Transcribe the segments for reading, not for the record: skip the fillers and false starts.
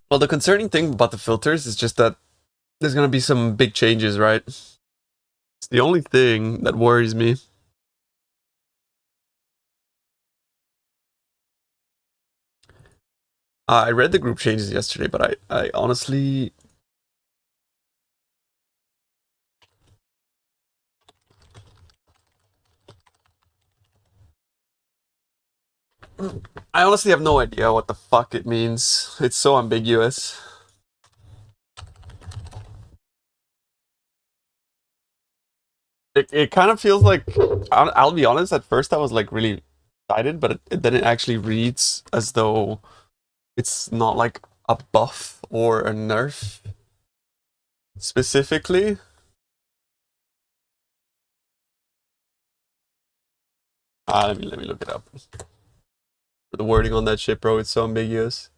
Well, the concerning thing about the filters is just that there's gonna be some big changes, right? It's the only thing that worries me. I read the group changes yesterday, but I honestly... I honestly have no idea what the fuck it means. It's so ambiguous. It kind of feels like... I'll be honest, at first I was like really excited, but then it actually reads as though it's not like a buff or a nerf specifically. Let me look it up. The wording on that shit, bro, it's so ambiguous.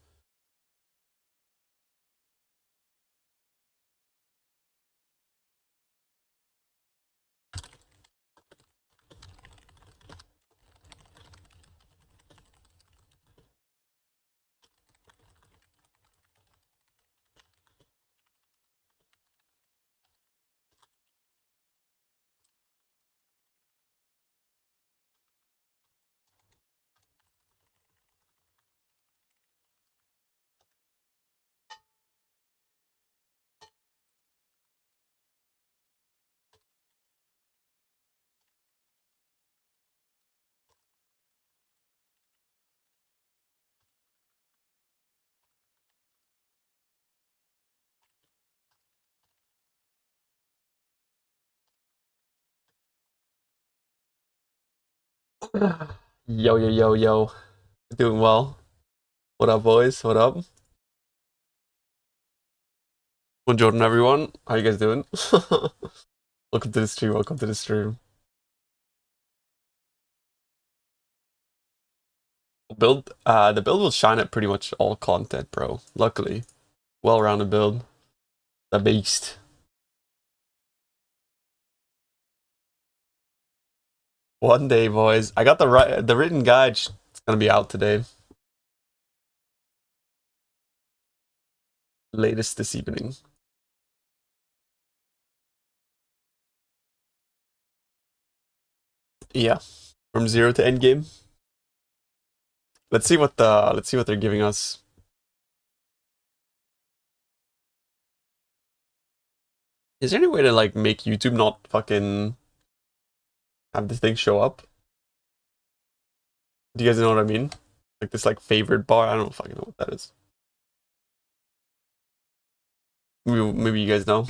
Yo, yo, yo, yo. Doing well. What up, boys? What up? Buongiorno, everyone. How you guys doing? Welcome to the stream. Welcome to the stream. The build will shine at pretty much all content, bro. Luckily, well-rounded build. The beast. One day, boys. I got the written guide. It's gonna be out today. Latest this evening. Yeah, from zero to end game. Let's see what they're giving us. Is there any way to like make YouTube not fucking have this thing show up? Do you guys know what I mean? Like this like favorite bar. I don't fucking know what that is. Maybe you guys know.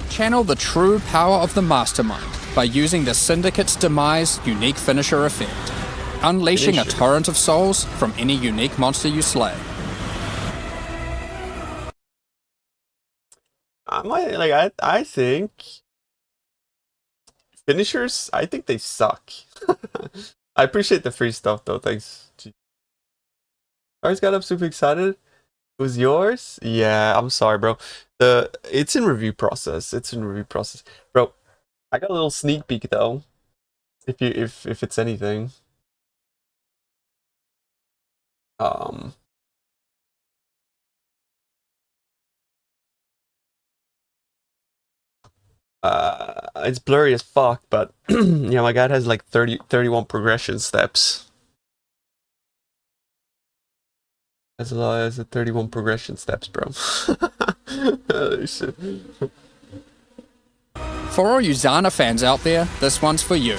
Channel the true power of the Mastermind by using the Syndicate's Demise unique finisher effect, unleashing a torrent of souls from any unique monster you slay. I think finishers, I think they suck. I appreciate the free stuff though, thanks. I always got up super excited. It was yours? Yeah, I'm sorry, bro. It's in review process. It's in review process. Bro, I got a little sneak peek though. If it's anything. It's blurry as fuck, but yeah, my guide has like 31 progression steps. As low as 31 progression steps, bro. Holy shit. For all you Zana fans out there, this one's for you.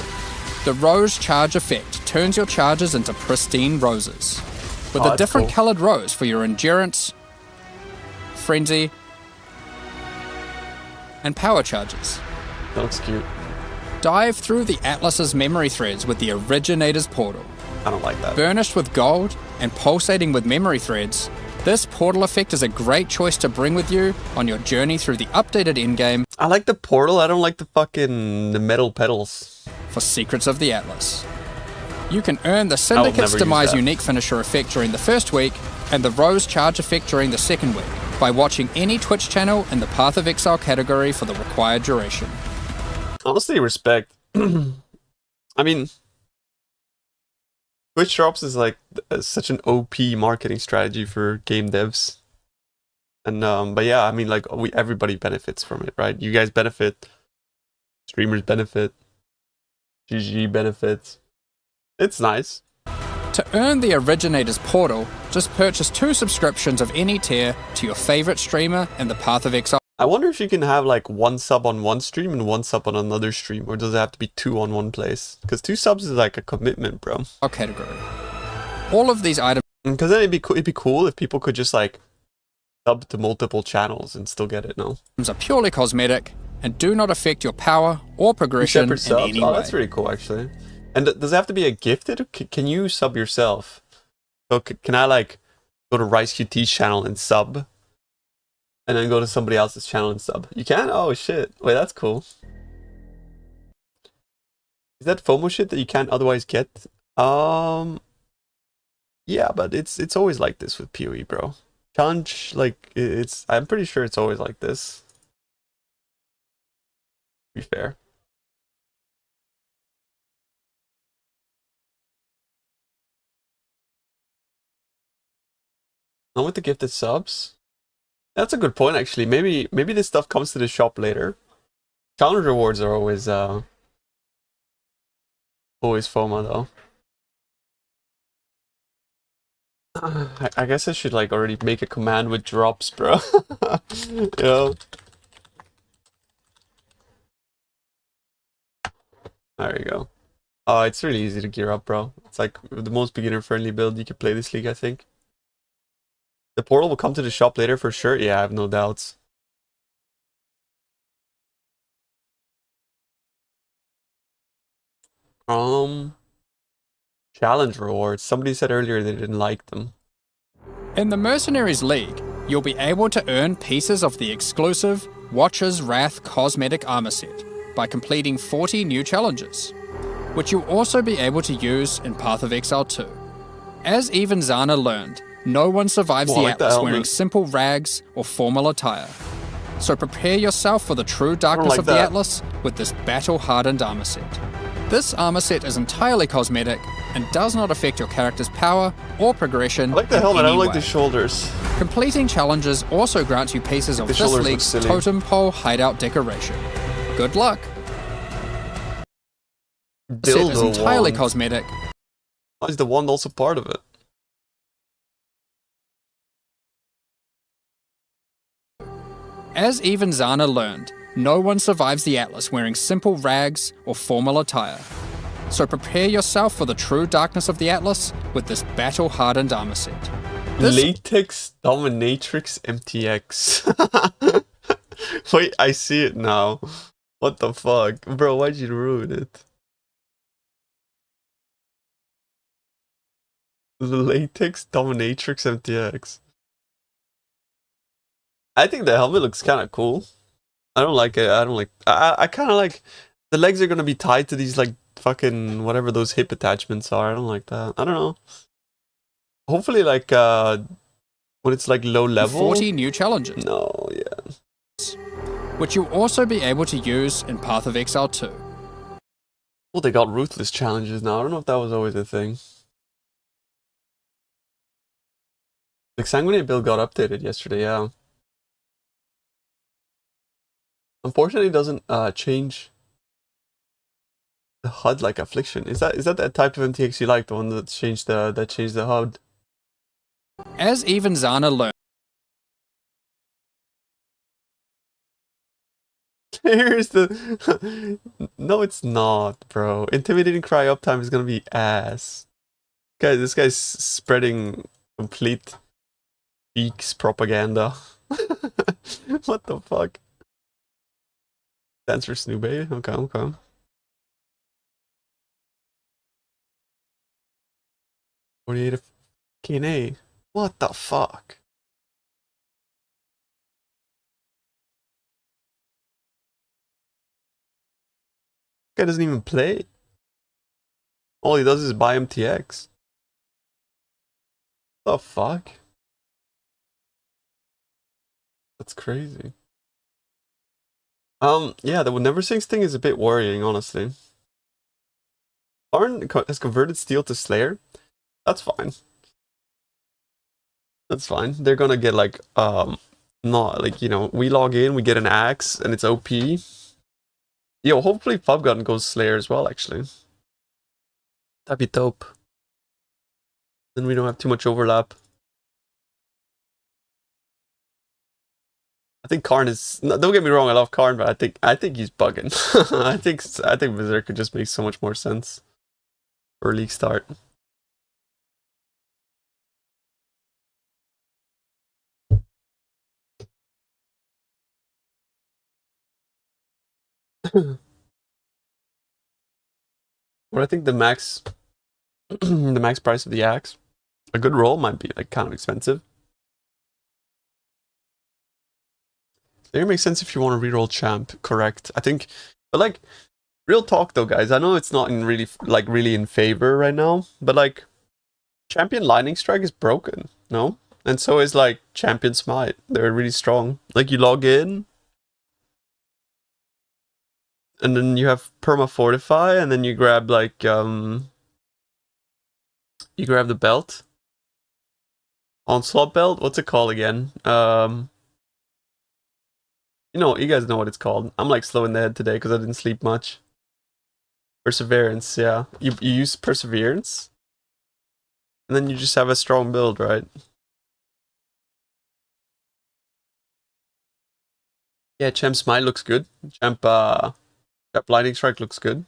The Rose Charge effect turns your charges into pristine roses, with a different coloured rose for your endurance, frenzy, and power charges. That looks cute. Dive through the Atlas's memory threads with the Originator's Portal. I don't like that. Burnished with gold and pulsating with memory threads, this portal effect is a great choice to bring with you on your journey through the updated endgame. I like the portal, I don't like the metal petals. For Secrets of the Atlas. You can earn the Syndicate's Demise unique finisher effect during the first week and the Rose Charge effect during the second week by watching any Twitch channel in the Path of Exile category for the required duration. Honestly, respect. I mean, Twitch drops is like such an OP marketing strategy for game devs. And but yeah, I mean, like everybody benefits from it, right? You guys benefit, streamers benefit, GG benefits. It's nice. To earn the Originator's Portal, just purchase 2 subscriptions of any tier to your favorite streamer in the Path of Exile. I wonder if you can have like 1 sub on one stream and 1 sub on another stream, or does it have to be 2 on one place? Because 2 subs is like a commitment, bro. Category. All of these items. Because then it'd be cool if people could just like sub to multiple channels and still get it. No, are purely cosmetic and do not affect your power or progression in any way. That's really cool, actually. And does it have to be a gifted? Can you sub yourself? So can I like go to Rice QT's channel and sub, and then go to somebody else's channel and sub? You can? Oh shit! Wait, that's cool. Is that FOMO shit that you can't otherwise get? Yeah, but it's always like this with PoE, bro. Challenge, like, I'm pretty sure it's always like this. To be fair. Not with the gifted subs? That's a good point, actually. Maybe this stuff comes to the shop later. Challenge rewards are always FOMO, though. I guess I should like already make a command with drops, bro. You know? There you go. Oh, it's really easy to gear up, bro. It's like the most beginner-friendly build you could play this league, I think. The portal will come to the shop later for sure. Yeah, I have no doubts. Challenge rewards. Somebody said earlier they didn't like them. In the Mercenaries League, you'll be able to earn pieces of the exclusive Watcher's Wrath cosmetic armor set by completing 40 new challenges, which you'll also be able to use in Path of Exile 2. As even Zana learned, no one survives the Atlas wearing simple rags or formal attire. So prepare yourself for the true darkness of the Atlas with this battle-hardened armor set. This armor set is entirely cosmetic and does not affect your character's power or progression. I like the helmet, I don't like the shoulders. Completing challenges also grants you pieces of this league's totem pole hideout decoration. Good luck! The set is entirely cosmetic. Why is the wand also part of it? As even Zana learned, no one survives the Atlas wearing simple rags or formal attire. So prepare yourself for the true darkness of the Atlas with this battle-hardened armor set. Latex Dominatrix MTX. Wait, I see it now. What the fuck? Bro, why'd you ruin it? Latex Dominatrix MTX. I think the helmet looks kind of cool. I don't like it. I kind of like the legs are gonna be tied to these like fucking whatever those hip attachments are. I don't like that. I don't know. Hopefully, like when it's like low level. 40 new challenges. No, yeah. Which you'll also be able to use in Path of Exile 2. Well, they got ruthless challenges now. I don't know if that was always a thing. The Sanguinate build got updated yesterday. Yeah. Unfortunately, it doesn't change the HUD like Affliction. Is that type of MTX you like? The one that changed the HUD? As even Zana learned. Here's the. No, it's not, bro. Intimidating cry uptime is gonna be ass. Guys, this guy's spreading complete Beaks propaganda. What the fuck? Stands for Snoobay? Okay. $48 KNA. What the fuck? Guy doesn't even play. All he does is buy MTX. The fuck? That's crazy. Yeah, the Never Sinks thing is a bit worrying, honestly. Arn has converted Steel to Slayer. That's fine. That's fine. They're gonna get like not like, you know, we log in, we get an axe, and it's OP. Yo, hopefully Pub Gun goes Slayer as well, actually. That'd be dope. Then we don't have too much overlap. I think Karn is. No, don't get me wrong, I love Karn, but I think he's bugging. I think Berserker just makes so much more sense for league start. But I think the max the max price of the axe, a good roll might be like kind of expensive. It makes sense if you want to reroll champ, correct? I think, but like, real talk though, guys. I know it's not in really in favor right now, but like, champion lightning strike is broken, no? And so is like champion smite. They're really strong. Like you log in, and then you have perma fortify, and then you grab like you grab the belt, onslaught belt. What's it called again? You know, you guys know what it's called. I'm like slow in the head today because I didn't sleep much. Perseverance, yeah. You use perseverance, and then you just have a strong build, right? Yeah, Champ Smite looks good. Champ Lightning Strike looks good.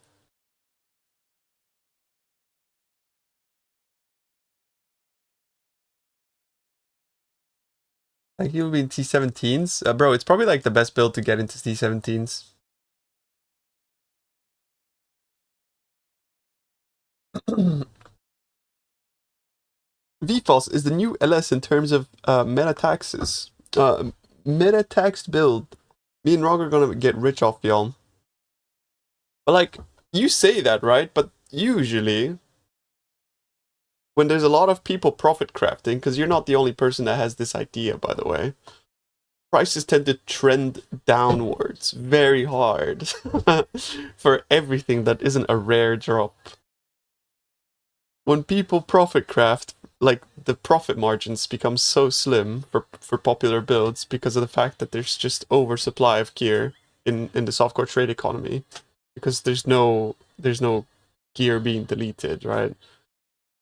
Like he'll be in T17s. Bro, it's probably like the best build to get into T17s. VFOS is the new LS in terms of meta taxes. Meta taxed build. Me and Rog are gonna get rich off y'all. But like, you say that, right? But usually, when there's a lot of people profit crafting, because you're not the only person that has this idea, by the way, prices tend to trend downwards very hard for everything that isn't a rare drop. When people profit craft, like the profit margins become so slim for popular builds because of the fact that there's just oversupply of gear in the softcore trade economy, because there's no gear being deleted, right?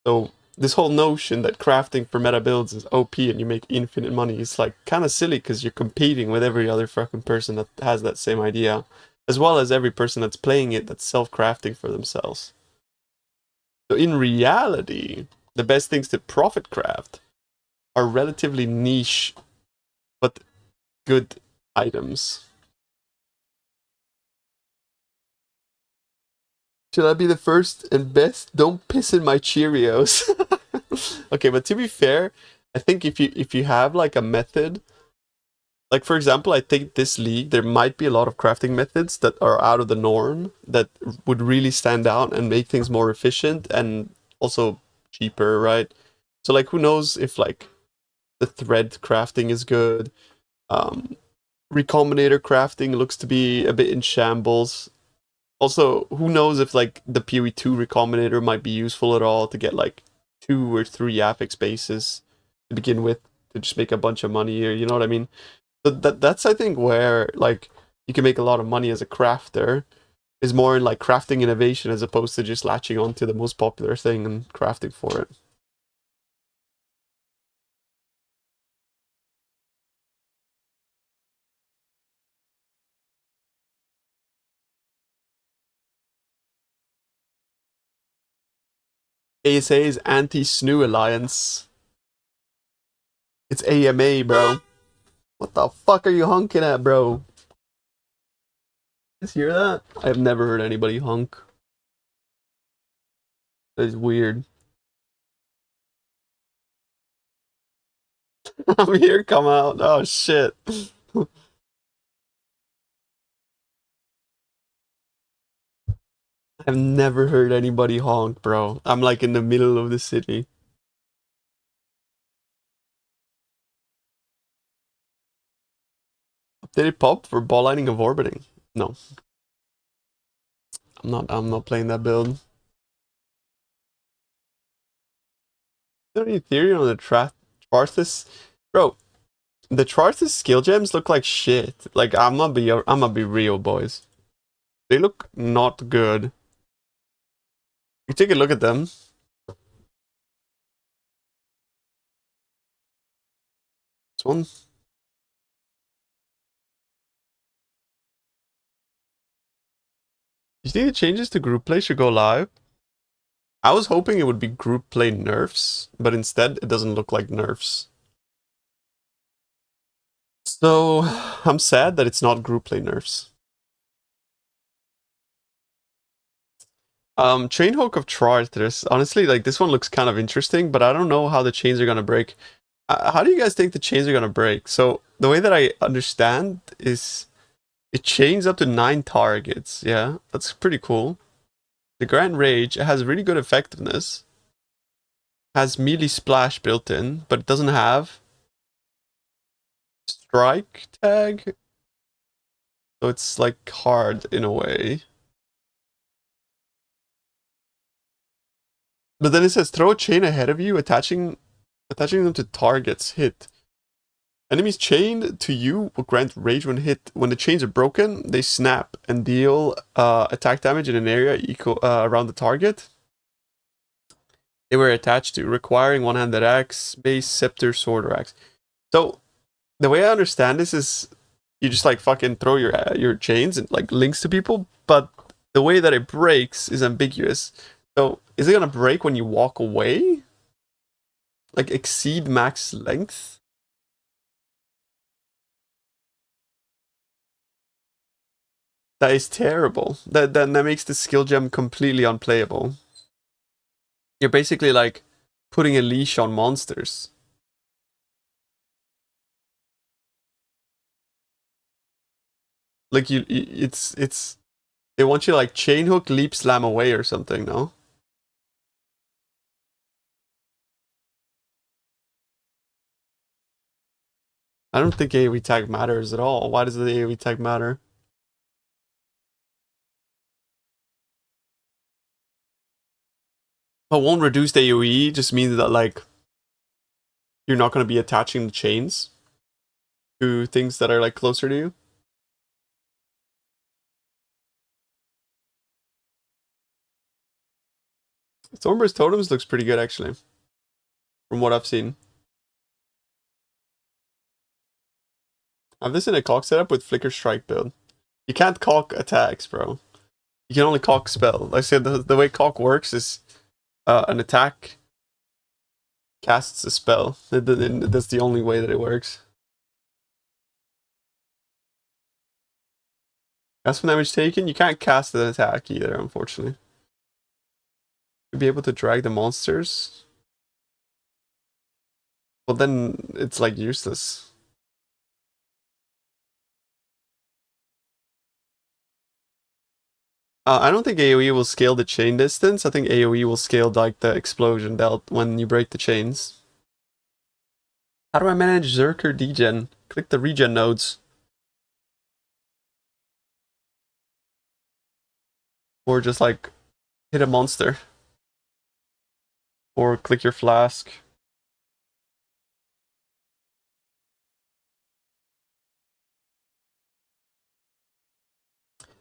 So this whole notion that crafting for meta builds is OP and you make infinite money is like kind of silly, because you're competing with every other fucking person that has that same idea, as well as every person that's playing it that's self-crafting for themselves. So in reality, the best things to profit craft are relatively niche but good items. Should I be the first and best? Don't piss in my Cheerios. Okay, but to be fair, I think if you have like a method, like for example, I think this league there might be a lot of crafting methods that are out of the norm that would really stand out and make things more efficient and also cheaper, right? So like, who knows if like the thread crafting is good. Recombinator crafting looks to be a bit in shambles. Also, who knows if like the PoE 2 recombinator might be useful at all to get like 2 or 3 affix bases to begin with, to just make a bunch of money here, you know what I mean? So that's I think where like you can make a lot of money as a crafter, is more in like crafting innovation as opposed to just latching on to the most popular thing and crafting for it. ASA's Anti-Snoo Alliance. It's AMA, bro. What the fuck are you honking at, bro? Just hear that? I've never heard anybody honk. That is weird. I'm here, come out. Oh shit. I've never heard anybody honk, bro. I'm like in the middle of the city. Did it pop for ball lining of orbiting? No. I'm not playing that build. Is there any theory on the Tvarthus? Bro, The Charth's skill gems look like shit. Like I'm gonna be real, boys. They look not good. You take a look at them. This one. You think the changes to group play should go live? I was hoping it would be group play nerfs, but instead it doesn't look like nerfs. So I'm sad that it's not group play nerfs. Chainhawk of Charters. Honestly, like this one looks kind of interesting, but I don't know how the chains are gonna break. How do you guys think the chains are gonna break? So the way that I understand is it chains up to 9 targets. Yeah, that's pretty cool. The Grand Rage, it has really good effectiveness. Has melee splash built in, but it doesn't have strike tag. So it's like hard in a way. But then it says throw a chain ahead of you, attaching them to targets hit. Enemies chained to you will grant rage when hit. When the chains are broken, they snap and deal attack damage in an area equal around the target they were attached to, requiring one-handed axe, mace, scepter, sword, or axe. So the way I understand this is you just like fucking throw your chains and like links to people, but the way that it breaks is ambiguous. So is it gonna break when you walk away? Like exceed max length? That is terrible. That makes the skill gem completely unplayable. You're basically like putting a leash on monsters. Like it's they want you to like chain hook, leap, slam away or something, no? I don't think AoE tag matters at all. Why does the AoE tag matter? But won't reduce the AoE just means that like you're not gonna be attaching the chains to things that are like closer to you. Stormburst Totems looks pretty good actually, from what I've seen. I have this in a cock setup with Flicker Strike build. You can't cock attacks, bro. You can only cock spell. Like I said, the way cock works is an attack casts a spell. That's the only way that it works. Cast from damage taken, you can't cast an attack either, unfortunately. You'll be able to drag the monsters. Well, then it's like useless. I don't think AoE will scale the chain distance. I think AoE will scale like the explosion dealt when you break the chains. How do I manage Berserker degen? Click the regen nodes. Or just like hit a monster. Or click your flask.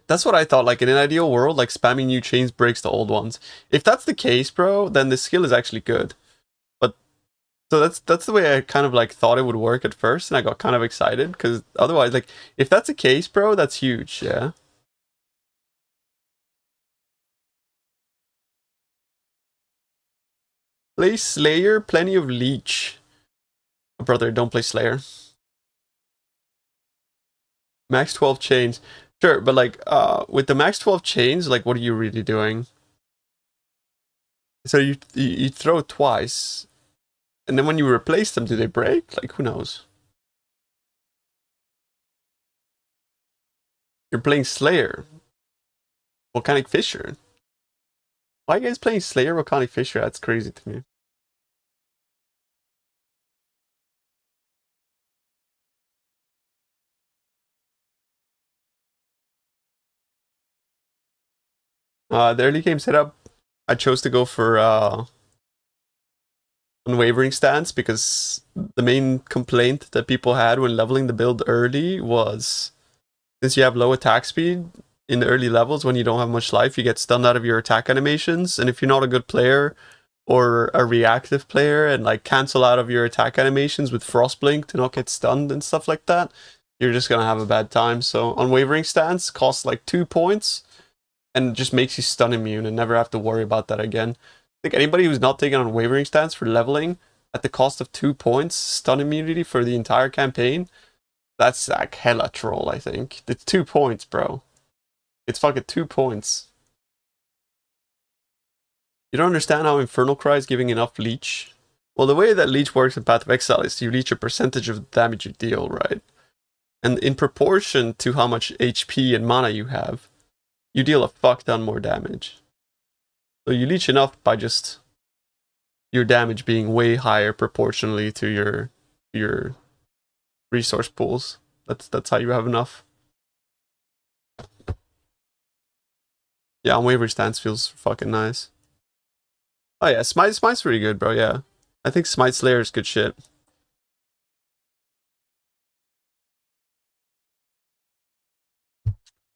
That's what I thought. Like in an ideal world, like spamming new chains breaks the old ones. If that's the case, bro, then the skill is actually good. But so that's the way I kind of like thought it would work at first, and I got kind of excited because otherwise, like if that's the case, bro, that's huge. Yeah. Play Slayer, plenty of Leech. Brother, don't play Slayer. Max 12 chains. Sure, but like with the max 12 chains, like what are you really doing? So you throw twice, and then when you replace them, do they break? Like who knows? You're playing Slayer. Volcanic Fissure. Why are you guys playing Slayer Volcanic Fissure? That's crazy to me. The early game setup, I chose to go for unwavering stance, because the main complaint that people had when leveling the build early was, since you have low attack speed in the early levels, when you don't have much life, you get stunned out of your attack animations, and if you're not a good player or a reactive player and like cancel out of your attack animations with Frostblink to not get stunned and stuff like that, you're just gonna have a bad time. So unwavering stance costs like 2 points and just makes you stun immune and never have to worry about that again. I think anybody who's not taking unwavering stance for leveling at the cost of 2 points stun immunity for the entire campaign, that's like hella troll, I think. It's 2 points, bro. It's fucking 2 points. You don't understand how Infernal Cry is giving enough leech? Well, the way that leech works in Path of Exile is you leech a percentage of the damage you deal, right? And in proportion to how much HP and mana you have, you deal a fuck ton more damage. So you leech enough by just your damage being way higher proportionally to your resource pools. That's how you have enough. Yeah, unwavering stance feels fucking nice. Oh yeah, Smite's pretty good, bro, yeah. I think Smite Slayer is good shit.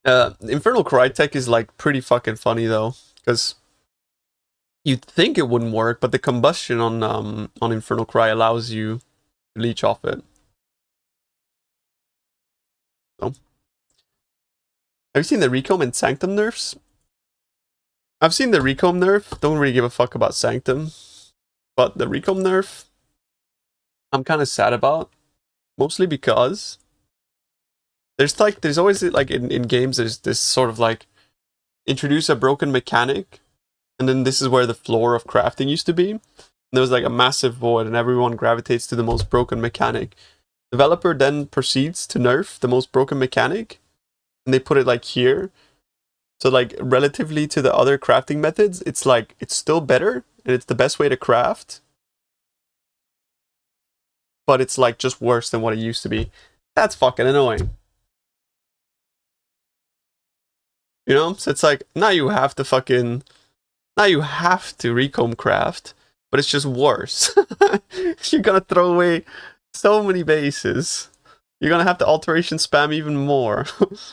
Infernal Crytek is like pretty fucking funny though, because you'd think it wouldn't work, but the combustion on Infernal Cry allows you to leech off it. So, have you seen the Recomb and Sanctum nerfs? I've seen the Recomb nerf. Don't really give a fuck about Sanctum, but the Recomb nerf, I'm kind of sad about, mostly because there's always like in games there's this sort of like introduce a broken mechanic, and then this is where the floor of crafting used to be. And there was like a massive void, and everyone gravitates to the most broken mechanic. Developer then proceeds to nerf the most broken mechanic, and they put it like here. So like relatively to the other crafting methods, it's like it's still better and it's the best way to craft, but it's like just worse than what it used to be. That's fucking annoying. You know? So it's like now you have to recomb craft, but it's just worse. You're gonna throw away so many bases. You're gonna have to alteration spam even more.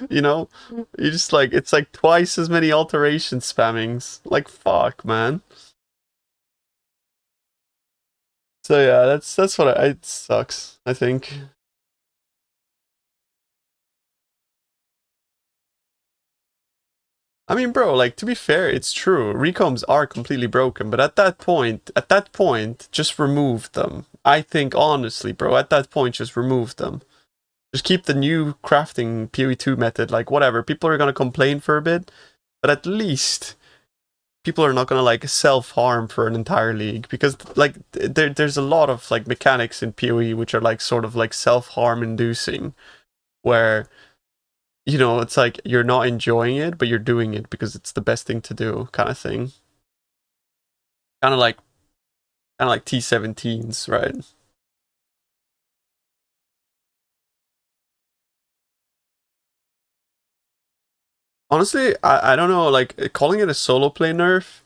You know? You just like, it's like twice as many alteration spammings. Like fuck, man. So yeah, that's what it sucks, I think. I mean, bro, like to be fair, it's true. Recombs are completely broken, but at that point, just remove them. I think honestly, bro, at that point, just remove them. Just keep the new crafting PoE2 method, like whatever. People are gonna complain for a bit, but at least people are not gonna like self-harm for an entire league, because like there's a lot of like mechanics in PoE which are like sort of like self-harm inducing, where you know it's like you're not enjoying it, but you're doing it because it's the best thing to do, kind of thing. Kind of like T17s, right? Honestly, I don't know, like calling it a solo play nerf,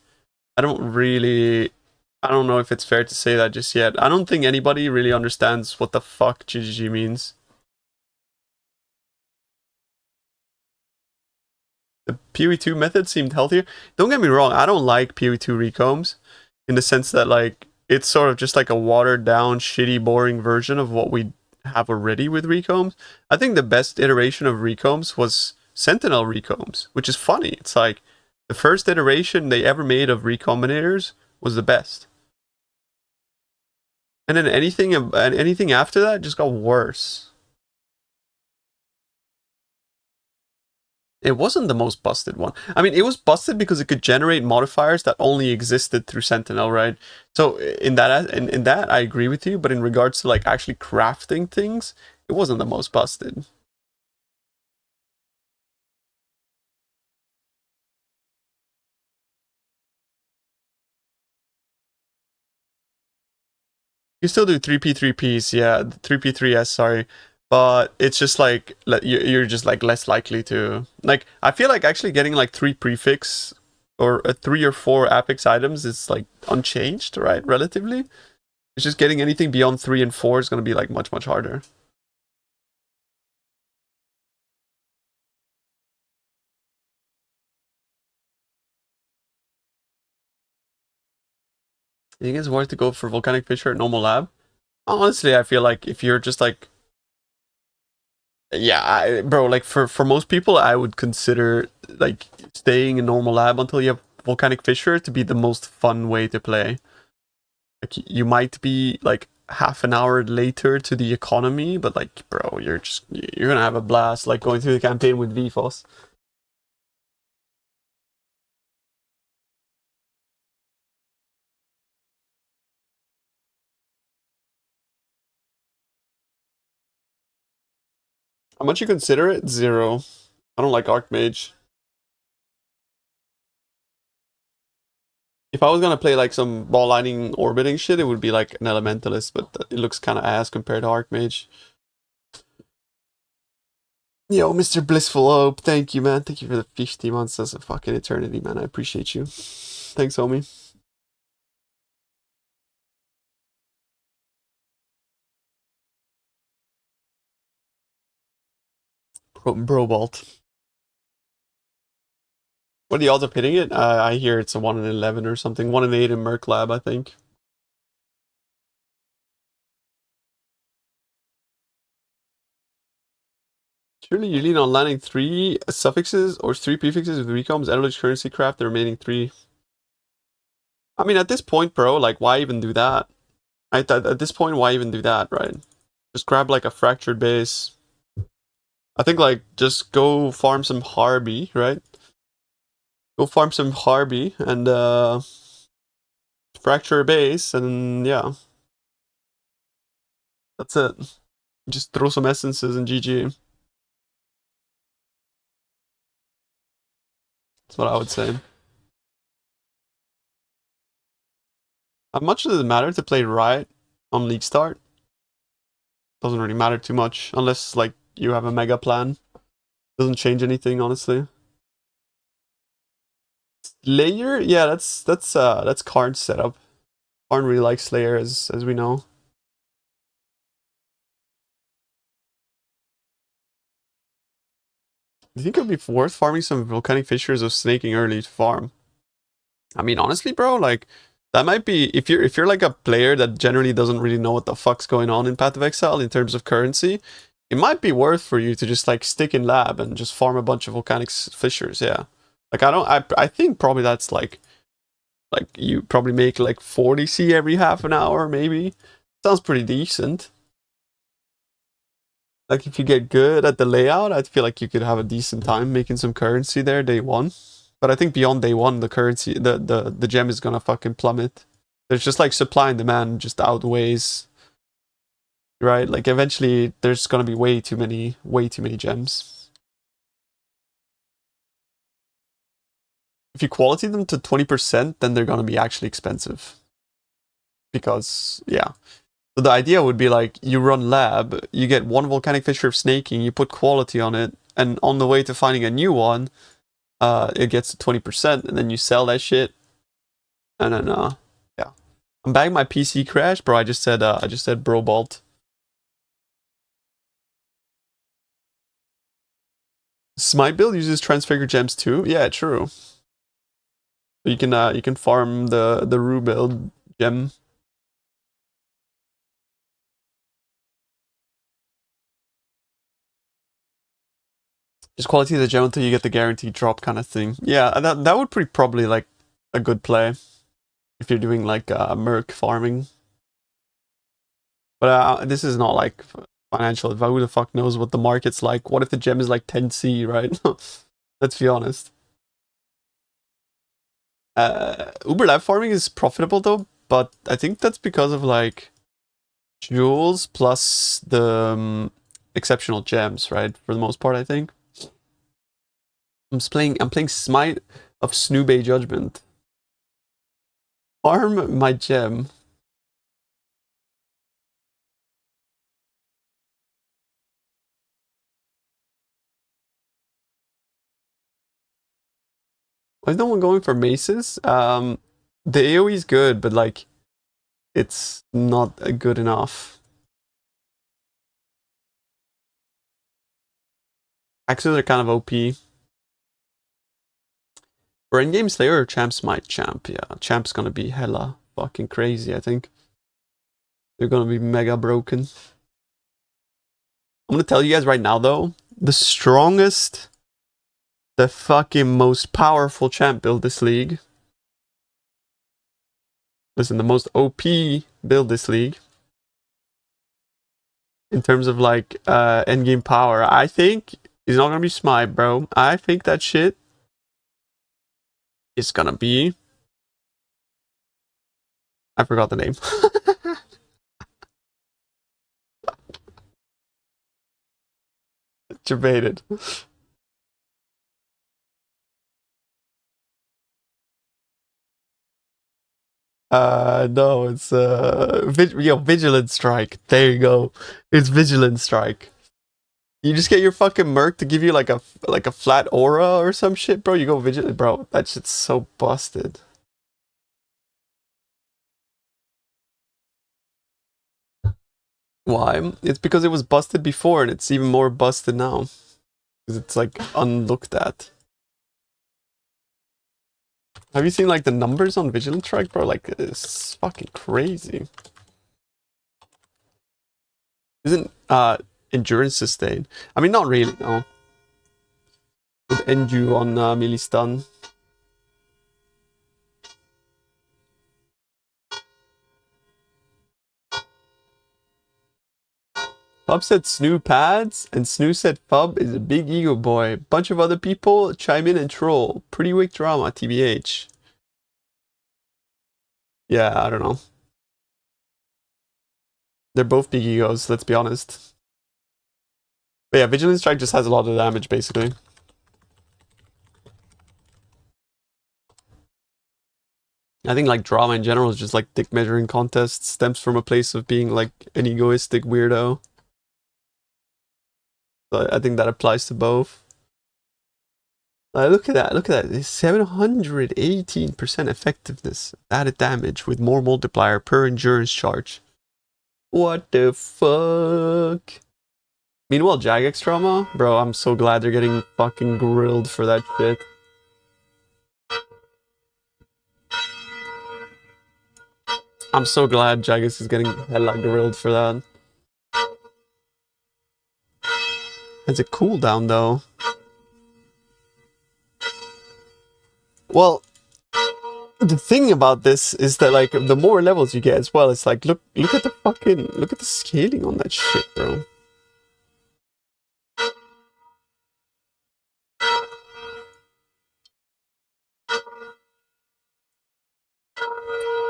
I don't know if it's fair to say that just yet. I don't think anybody really understands what the fuck GGG means. The PoE2 method seemed healthier. Don't get me wrong, I don't like PoE2 recombs, in the sense that like it's sort of just like a watered down, shitty, boring version of what we have already with recombs. I think the best iteration of recombs was Sentinel recombs, which is funny. It's like the first iteration they ever made of recombinators was the best. And then anything after that just got worse. It wasn't the most busted one. I mean, it was busted because it could generate modifiers that only existed through Sentinel, right? So in that I agree with you, but in regards to like actually crafting things, it wasn't the most busted. You still do 3p3ps, yeah, 3p3s, sorry. But it's just like you're just like less likely to, like, I feel like actually getting like 3 prefix or 3 or 4 affix items is like unchanged, right? Relatively. It's just getting anything beyond 3 and 4 is gonna be like much harder. You think it's worth to go for Volcanic Fissure at normal lab? Honestly, I feel like if you're just like, yeah, bro, like for most people, I would consider like staying in normal lab until you have Volcanic Fissure to be the most fun way to play. Like you might be like half an hour later to the economy, but like, bro, you're gonna have a blast like going through the campaign with VFOS. How much you consider it? 0. I don't like Archmage. If I was gonna play like some ball lightning orbiting shit, it would be like an Elementalist, but it looks kind of ass compared to Archmage. Yo, Mr. Blissful Hope, thank you, man. Thank you for the 50 months. That's a fucking eternity, man. I appreciate you. Thanks, homie. Brobalt. What are the odds of hitting it? I hear it's a 1 in 11 or something. 1 in 8 in Merc Lab, I think. Surely you lean on landing 3 suffixes or 3 prefixes with recoms, energy, currency, craft, the remaining 3. I mean, at this point, bro, like, why even do that? At this point, why even do that, right? Just grab, like, a fractured base. I think, like, just go farm some Harby, right? Go farm some Harby and, fracture a base, and yeah. That's it. Just throw some essences and GG. That's what I would say. How much does it matter to play Riot on League Start? Doesn't really matter too much, unless, like, you have a mega plan. Doesn't change anything, honestly. Slayer? Yeah, that's Karn's setup. Karn really likes Slayer, as we know. Do you think it would be worth farming some Volcanic Fissures or snaking early to farm? I mean, honestly, bro, like, that might be, if you're like a player that generally doesn't really know what the fuck's going on in Path of Exile in terms of currency, it might be worth for you to just like stick in lab and just farm a bunch of Volcanic Fissures, yeah. Like, I think probably that's like you probably make like 40C every half an hour, maybe. Sounds pretty decent. Like, if you get good at the layout, I feel like you could have a decent time making some currency there day 1. But I think beyond day 1, the currency, the gem is gonna fucking plummet. There's just like supply and demand just outweighs, right? Like, eventually there's gonna be way too many gems. If you quality them to 20%, then they're gonna be actually expensive. Because, yeah. So the idea would be like, you run lab, you get 1 Volcanic Fissure of snaking, you put quality on it, and on the way to finding a new one, it gets to 20%, and then you sell that shit. And then, yeah. I'm bagging my PC crash, bro. I just said Brobalt. Smite build uses Transfigure gems too. Yeah, true. So you can farm the Rue build gem. Just quality the gem until you get the guaranteed drop kind of thing. Yeah, that would be probably like a good play if you're doing like Merc farming. But this is not like financial advice. Who the fuck knows what the market's like? What if the gem is like 10C, right? Let's be honest. Uber lab farming is profitable though, but I think that's because of like jewels plus the exceptional gems, right? For the most part, I think. I'm playing Smite of Snoobay Judgment. Farm my gem. Why is no one going for maces? The AoE is good, but like it's not good enough. Axes are kind of OP. For in-game Slayer, Champ's my champ. Yeah, Champ's gonna be hella fucking crazy, I think. They're gonna be mega broken. I'm gonna tell you guys right now, though, the strongest, the fucking most powerful champ build this league. Listen, the most OP build this league. In terms of like endgame power, I think is not gonna be Smite, bro. I think that shit is gonna be. I forgot the name. Debated. No, it's Vigilant Strike. There you go. It's Vigilant Strike. You just get your fucking Merc to give you like a flat aura or some shit, bro. You go Vigilant, bro. That shit's so busted. Why? It's because it was busted before and it's even more busted now. Because it's like unlooked at. Have you seen like the numbers on Vigilant Strike, bro? Like it's fucking crazy. Isn't endurance sustain? I mean, not really, no. Would end you on melee stun. Pub said Snoo pads, and Snoo said Pub is a big ego boy. Bunch of other people chime in and troll. Pretty weak drama, TBH. Yeah, I don't know. They're both big egos, let's be honest. But yeah, Vigilant Strike just has a lot of damage, basically. I think like drama in general is just like dick measuring contests, stems from a place of being like an egoistic weirdo. So I think that applies to both. Look at that, look at that. 718% effectiveness, added damage with more multiplier per endurance charge. What the fuck? Meanwhile, Jagex trauma? Bro, I'm so glad they're getting fucking grilled for that shit. I'm so glad Jagex is getting hella grilled for that. Has a cooldown though. Well, the thing about this is that like the more levels you get as well, it's like look at the scaling on that shit, bro.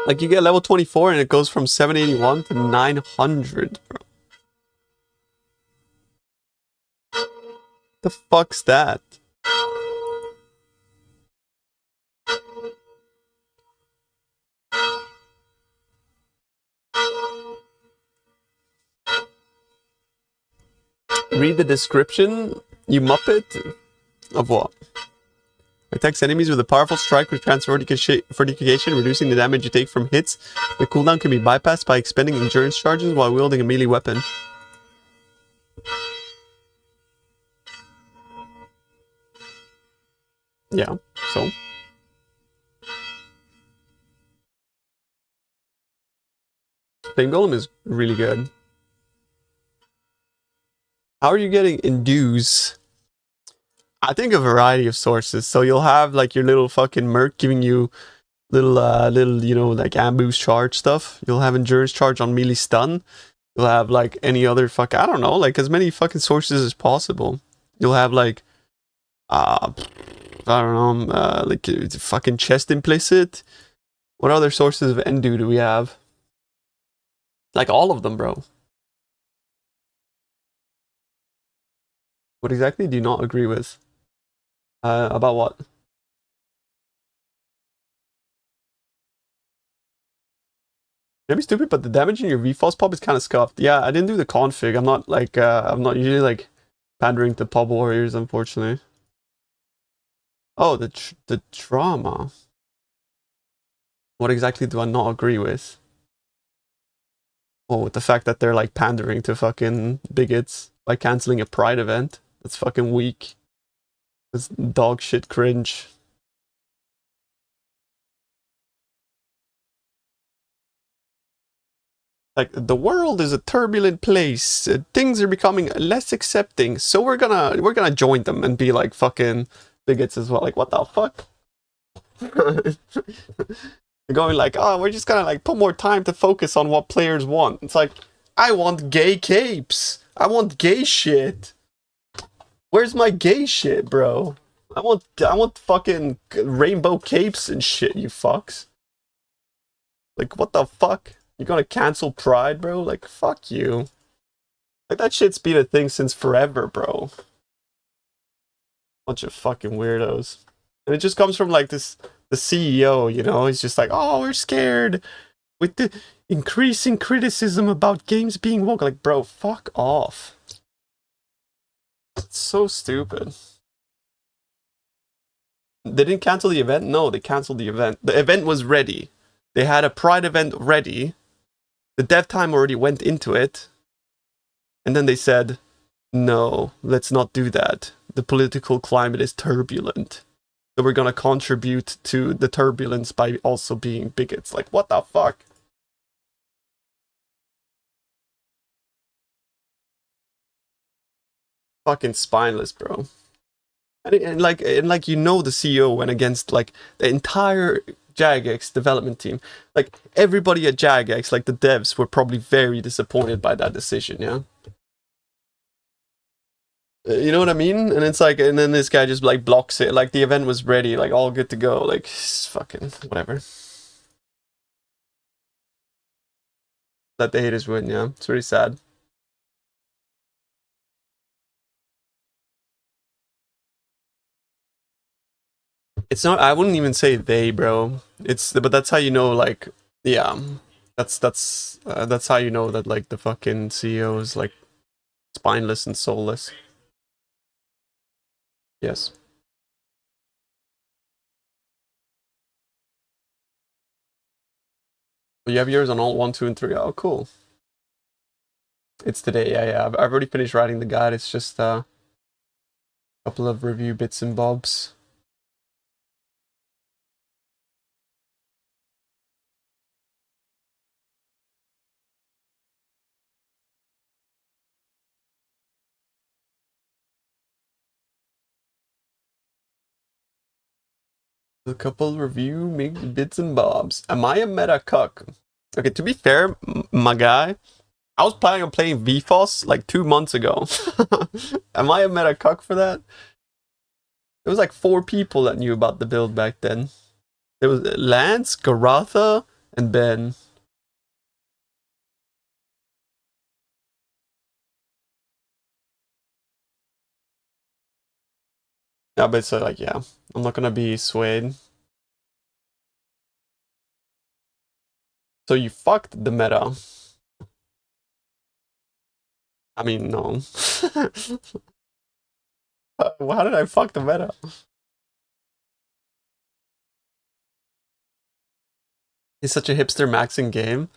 Like you get level 24 and it goes from 781 to 900, bro. The fuck's that? Read the description, you muppet. Of what? Attacks enemies with a powerful strike with transfer fortification, reducing the damage you take from hits. The cooldown can be bypassed by expending endurance charges while wielding a melee weapon. Yeah, so. Flame Golem is really good. How are you getting induce? I think a variety of sources. So you'll have like your little fucking Merc giving you little, you know, like ambush charge stuff. You'll have endurance charge on melee stun. You'll have like any other I don't know, like as many fucking sources as possible. You'll have like, I don't know, like fucking chest implicit. What other sources of Endu do we have? Like all of them, bro. What exactly do you not agree with? About what? Maybe stupid, but the damage in your VFOS pop is kind of scuffed. Yeah, I didn't do the config. I'm not usually like pandering to pub warriors, unfortunately. Oh, the drama. What exactly do I not agree with? Oh, with the fact that they're like pandering to fucking bigots by canceling a Pride event. That's fucking weak. That's dog shit cringe. Like, the world is a turbulent place. Things are becoming less accepting, so we're gonna join them and be like fucking bigots as well. Like, what the fuck? They're going like, oh, we're just gonna like put more time to focus on what players want. It's like, I want gay capes. I want gay shit. Where's my gay shit, bro? I want fucking rainbow capes and shit, you fucks. Like, what the fuck? You're gonna cancel Pride, bro? Like, fuck you. Like, that shit's been a thing since forever, bro. Bunch of fucking weirdos. And it just comes from, like, the CEO, you know? He's just like, oh, we're scared with the increasing criticism about games being woke. Like, bro, fuck off. It's so stupid. They didn't cancel the event? No, they canceled the event. The event was ready. They had a Pride event ready. The dev time already went into it. And then they said, no, let's not do that. The political climate is turbulent. So we're gonna contribute to the turbulence by also being bigots. Like, what the fuck? Fucking spineless, bro. And like you know, the CEO went against like the entire Jagex development team. Like, everybody at Jagex, like the devs, were probably very disappointed by that decision, yeah? You know what I mean? And it's like, and then this guy just like blocks it. Like, the event was ready, like all good to go. Like, fucking whatever. Let the haters win, yeah? It's really sad. It's not, I wouldn't even say they, bro. But that's how you know, like, yeah. That's how you know that, like, the fucking CEO is, like, spineless and soulless. Yes. But you have yours on all 1, 2, and 3. Oh, cool. It's today, yeah. I've already finished writing the guide. It's just a couple of review bits and bobs. A couple review bits and bobs. Am I a meta cuck? Okay, to be fair, my guy, I was planning on playing VFOS like 2 months ago. Am I a meta cuck for that? There was like 4 people that knew about the build back then. There was Lance, Garatha, and Ben. Yeah, but so like, yeah, I'm not gonna be swayed. So you fucked the meta. I mean, no. How did I fuck the meta? It's such a hipster maxing game.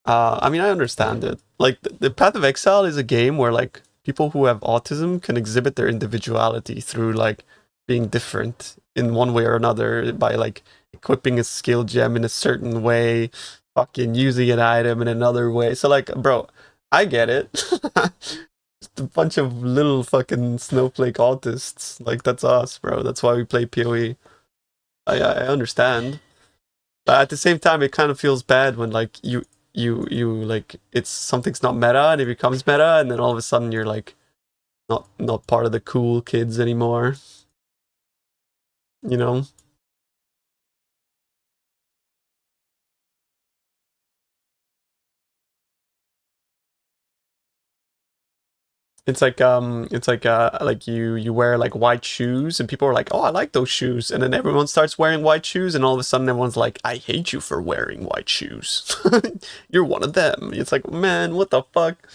I mean, I understand it. Like, the Path of Exile is a game where, like, people who have autism can exhibit their individuality through, like, being different in one way or another by, like, equipping a skill gem in a certain way, fucking using an item in another way. So, like, bro, I get it. Just a bunch of little fucking snowflake autists. Like, that's us, bro. That's why we play PoE. I understand. But at the same time, it kind of feels bad when, like, you like, it's something's not meta and it becomes meta, and then all of a sudden you're like not part of the cool kids anymore, you know? Like you wear like white shoes and people are like, oh, I like those shoes, and then everyone starts wearing white shoes, and all of a sudden everyone's like, I hate you for wearing white shoes. You're one of them. It's like, man, what the fuck?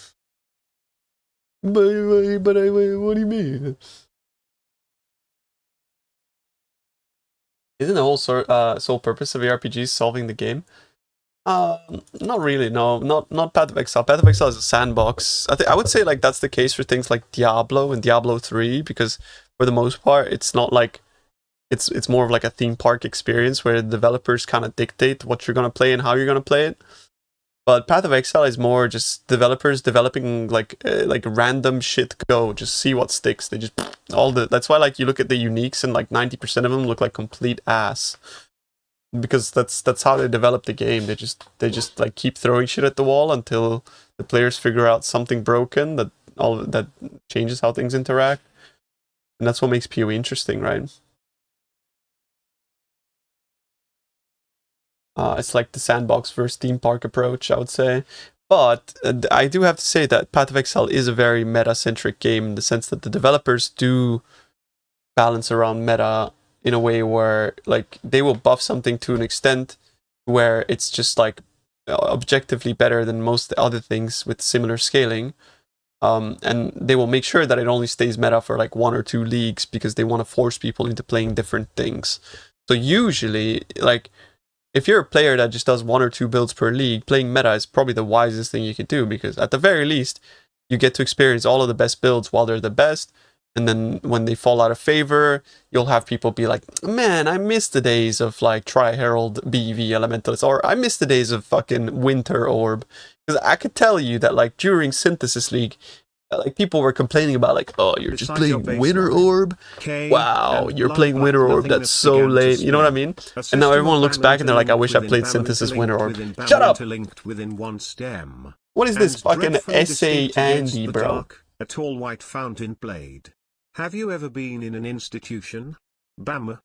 But what do you mean? Isn't the whole sole purpose of ARPGs solving the game? Not really. No, not Path of Exile. Path of Exile is a sandbox. I would say like that's the case for things like Diablo and Diablo 3 because for the most part it's not like it's more of like a theme park experience where developers kind of dictate what you're gonna play and how you're gonna play it. But Path of Exile is more just developers developing like random shit go, just see what sticks. They just that's why like you look at the uniques and like 90% of them look like complete ass. Because that's how they develop the game. They just like keep throwing shit at the wall until the players figure out something broken that changes how things interact. And that's what makes PoE interesting, right? It's like the sandbox versus theme park approach, I would say. But I do have to say that Path of Exile is a very meta-centric game in the sense that the developers do balance around meta in a way where like they will buff something to an extent where it's just like objectively better than most other things with similar scaling. And they will make sure that it only stays meta for like 1 or 2 leagues because they want to force people into playing different things. So usually, like, if you're a player that just does 1 or 2 builds per league, playing meta is probably the wisest thing you could do because at the very least, you get to experience all of the best builds while they're the best. And then when they fall out of favor, you'll have people be like, man, I miss the days of like Tri-Herald BV Elementalist, or I miss the days of fucking Winter Orb. Because I could tell you that like during Synthesis League, like people were complaining about like, oh, you're just playing Winter Orb. Wow, you're playing Winter Orb. That's so lame. You know what I mean? And now everyone looks back and they're like, I wish I played Synthesis Winter Orb. Shut up! What is this fucking essay Andy, bro? A tall white fountain blade. Have you ever been in an institution? Bam.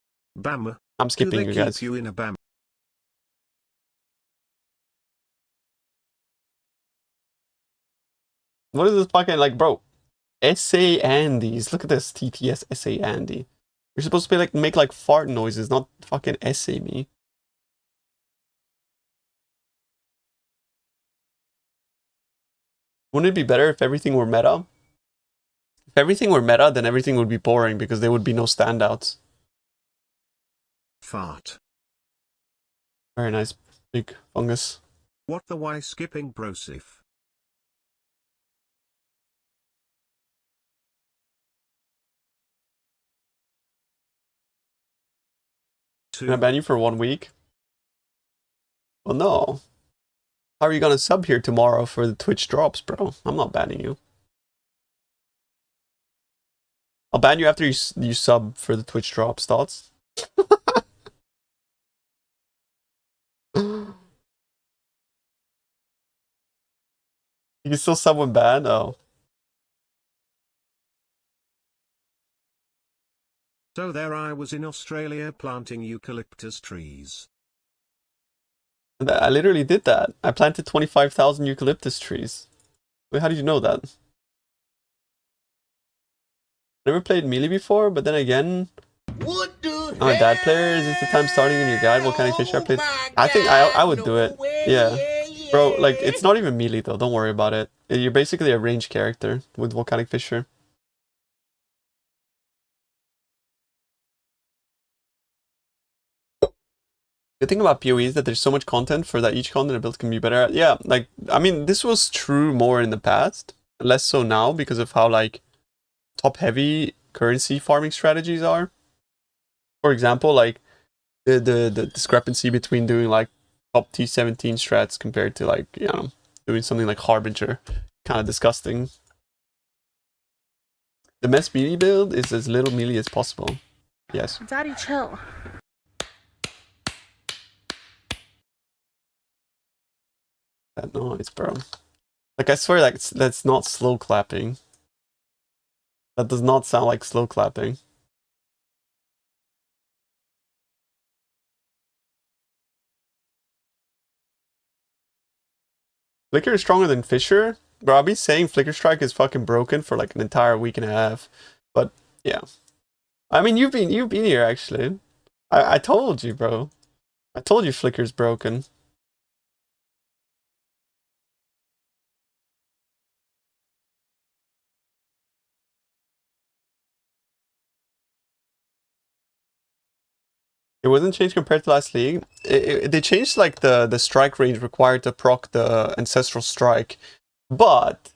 I'm skipping you guys. You in a bam? What is this fucking like, bro? Essay Andy's. Look at this TTS Essay Andy. You're supposed to be like make like fart noises, not fucking essay me. Wouldn't it be better if everything were meta? If everything were meta, then everything would be boring because there would be no standouts. Fart. Very nice, big fungus. What the why skipping brosif? Can I ban you for 1 week? Well, no. How are you gonna sub here tomorrow for the Twitch drops, bro? I'm not banning you. I'll ban you after you sub for the Twitch drops. Thoughts? You can still sub when banned? Oh. So there I was in Australia planting eucalyptus trees. I literally did that. I planted 25,000 eucalyptus trees. Wait, how did you know that? Never played Melee before, but then again, I'm a dad player. Is this the time starting in your guide? Volcanic Fissure played? I think I would do it. Yeah. Bro, like, it's not even Melee though. Don't worry about it. You're basically a ranged character with Volcanic Fissure. The thing about PoE is that there's so much content for that each content build can be better at. Yeah, like, I mean, this was true more in the past. Less so now because of how, like, top-heavy currency farming strategies are. For example, like, the discrepancy between doing, like, top T17 strats compared to, like, you know, doing something like Harbinger. Kind of disgusting. The best melee build is as little melee as possible. Yes. Daddy, chill. That noise, bro. Like, I swear that's not slow clapping. That does not sound like slow clapping. Flicker is stronger than Fissure? Bro, I'll be saying Flicker Strike is fucking broken for like an entire week and a half. But, yeah. I mean, you've been here, actually. I told you, bro. I told you Flicker's broken. It wasn't changed compared to last league. They changed like the strike range required to proc the ancestral strike, but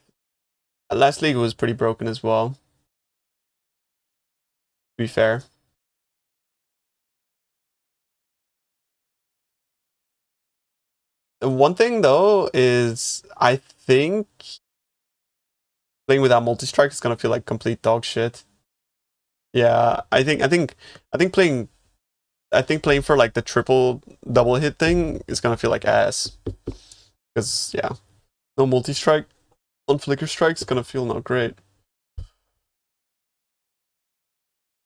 last league was pretty broken as well. To be fair. One thing though is I think playing without multi-strike is gonna feel like complete dog shit. Yeah, I think playing for like the triple double hit thing is gonna feel like ass. Because yeah, no multi-strike on flicker strike is gonna feel not great.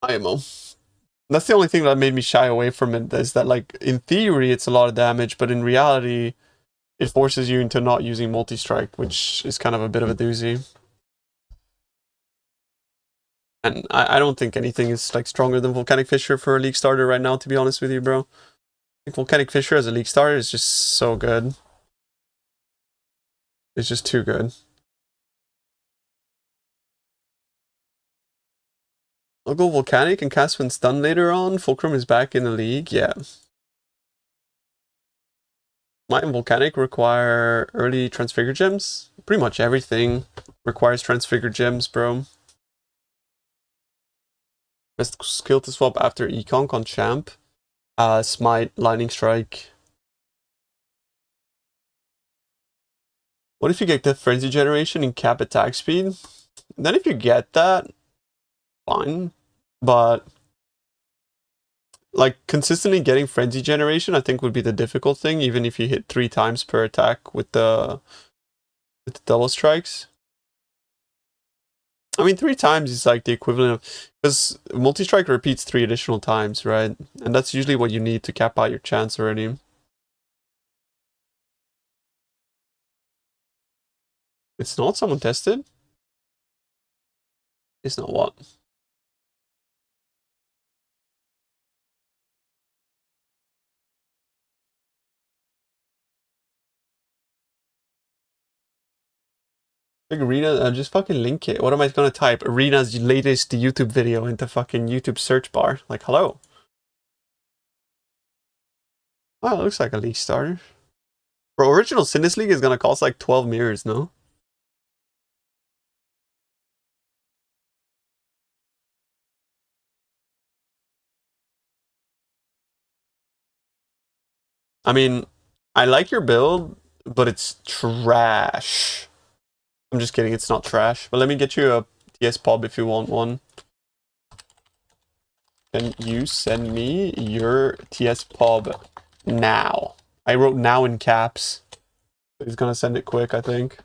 IMO. That's the only thing that made me shy away from it, is that like in theory it's a lot of damage, but in reality it forces you into not using multi-strike, which is kind of a bit of a doozy. And I don't think anything is like stronger than Volcanic Fissure for a league starter right now, to be honest with you, bro. I think Volcanic Fissure as a league starter is just so good. It's just too good. I'll go Volcanic and cast when stun later on. Fulcrum is back in the league, yeah. Might and Volcanic require early Transfigure gems. Pretty much everything requires Transfigure gems, bro. Best skill to swap after Econk on Champ. Smite, Lightning Strike. What if you get the Frenzy Generation and cap attack speed? Then if you get that, fine. But like consistently getting Frenzy Generation, I think would be the difficult thing, even if you hit 3 times per attack with the double strikes. I mean, 3 times is like the equivalent of, because multi-strike repeats 3 additional times, right? And that's usually what you need to cap out your chance already. It's not someone tested? It's not what? Like Arena, just fucking link it. What am I gonna type? Arena's latest YouTube video into fucking YouTube search bar. Like, hello. Oh, it looks like a league starter. Bro, original Sinus League is gonna cost like 12 mirrors, no? I mean, I like your build, but it's trash. I'm just kidding, it's not trash. But let me get you a TS Pub if you want one. Can you send me your TS Pub now? I wrote now in caps. He's gonna send it quick, I think.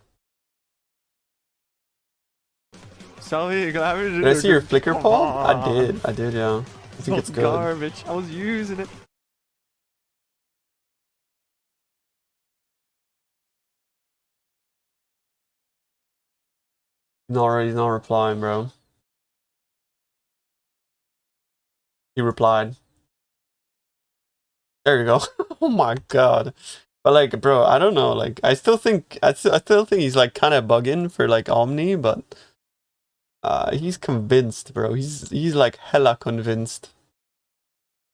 Did I see your Flicker Pub? I did, yeah. I think it's good. Garbage. I was using it. He's not replying, bro. He replied. There you go. Oh my god. But like, bro, I don't know. Like, I still think he's like kind of bugging for like Omni, but he's convinced, bro. He's like hella convinced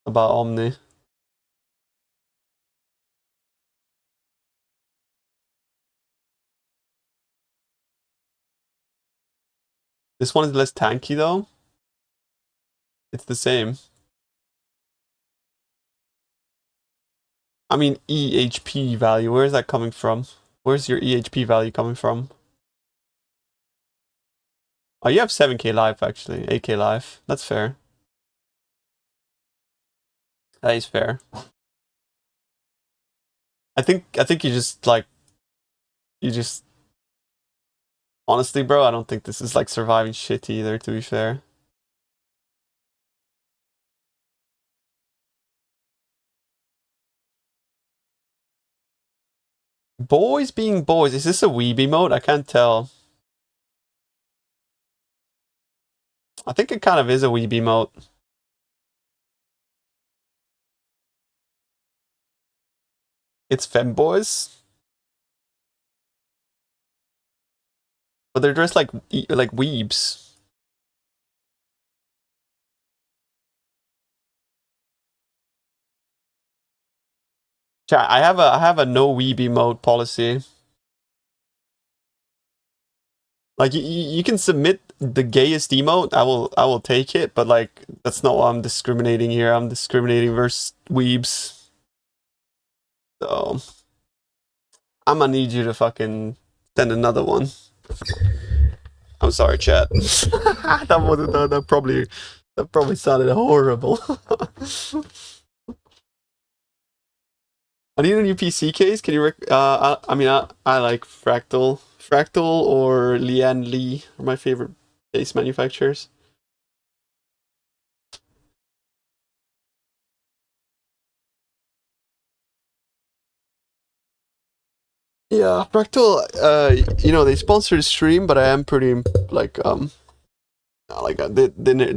about Omni. This one is less tanky though. It's the same. I mean, EHP value. Where is that coming from? Where's your EHP value coming from? Oh, you have 7k life actually. 8k life. That's fair. That is fair. I think you just like honestly, bro, I don't think this is like surviving shit either, to be fair. Boys being boys. Is this a weeby mode? I can't tell. I think it kind of is a weeby mode. It's femboys. But they're dressed like weebs. Chat, I have a no weeby mode policy. Like you can submit the gayest emote, I will take it, but like that's not what I'm discriminating here. I'm discriminating versus weebs. So I'm gonna need you to fucking send another one. I'm sorry, chat. That probably sounded horrible. I need a new PC case. Can you I mean I like Fractal or Lian Li are my favorite case manufacturers. Yeah, Fractal, you know, they sponsored the stream, but I am pretty, they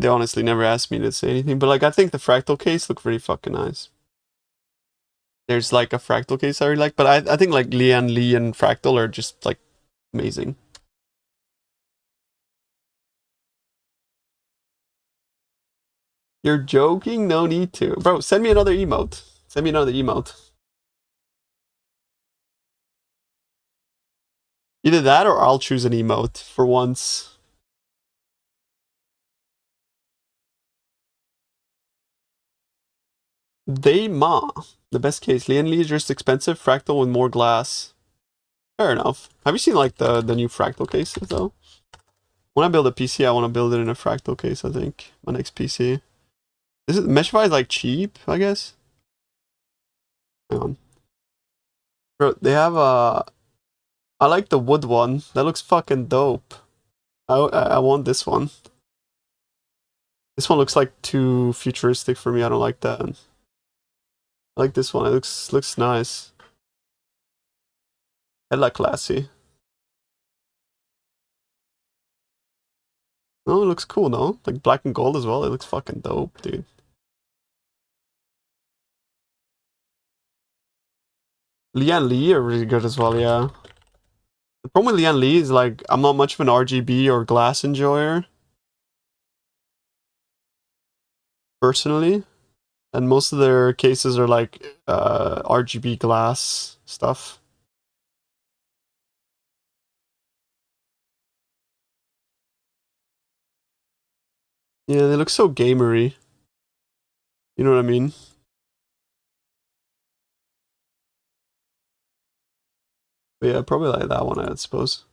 honestly never asked me to say anything, but like, I think the Fractal case looked pretty fucking nice. There's like a Fractal case I really like, but I think like Lian Li and Fractal are just like amazing. You're joking? No need to. Bro, send me another emote. Send me another emote. Either that or I'll choose an emote for once. They ma. The best case. Lian Li is just expensive. Fractal with more glass. Fair enough. Have you seen like the new Fractal cases though? When I build a PC, I want to build it in a Fractal case, I think. My next PC. Is it Meshify is like cheap, I guess? Hang on. Bro, they have a... I like the wood one. That looks fucking dope. I want this one. This one looks like too futuristic for me. I don't like that. I like this one. It looks nice. Hella classy. Oh, it looks cool, no? Like black and gold as well. It looks fucking dope, dude. Lian Li are really good as well, yeah. The problem with Lian Li is like I'm not much of an RGB or glass enjoyer. Personally. And most of their cases are like RGB glass stuff. Yeah, they look so gamery. You know what I mean? But yeah, probably like that one, I suppose.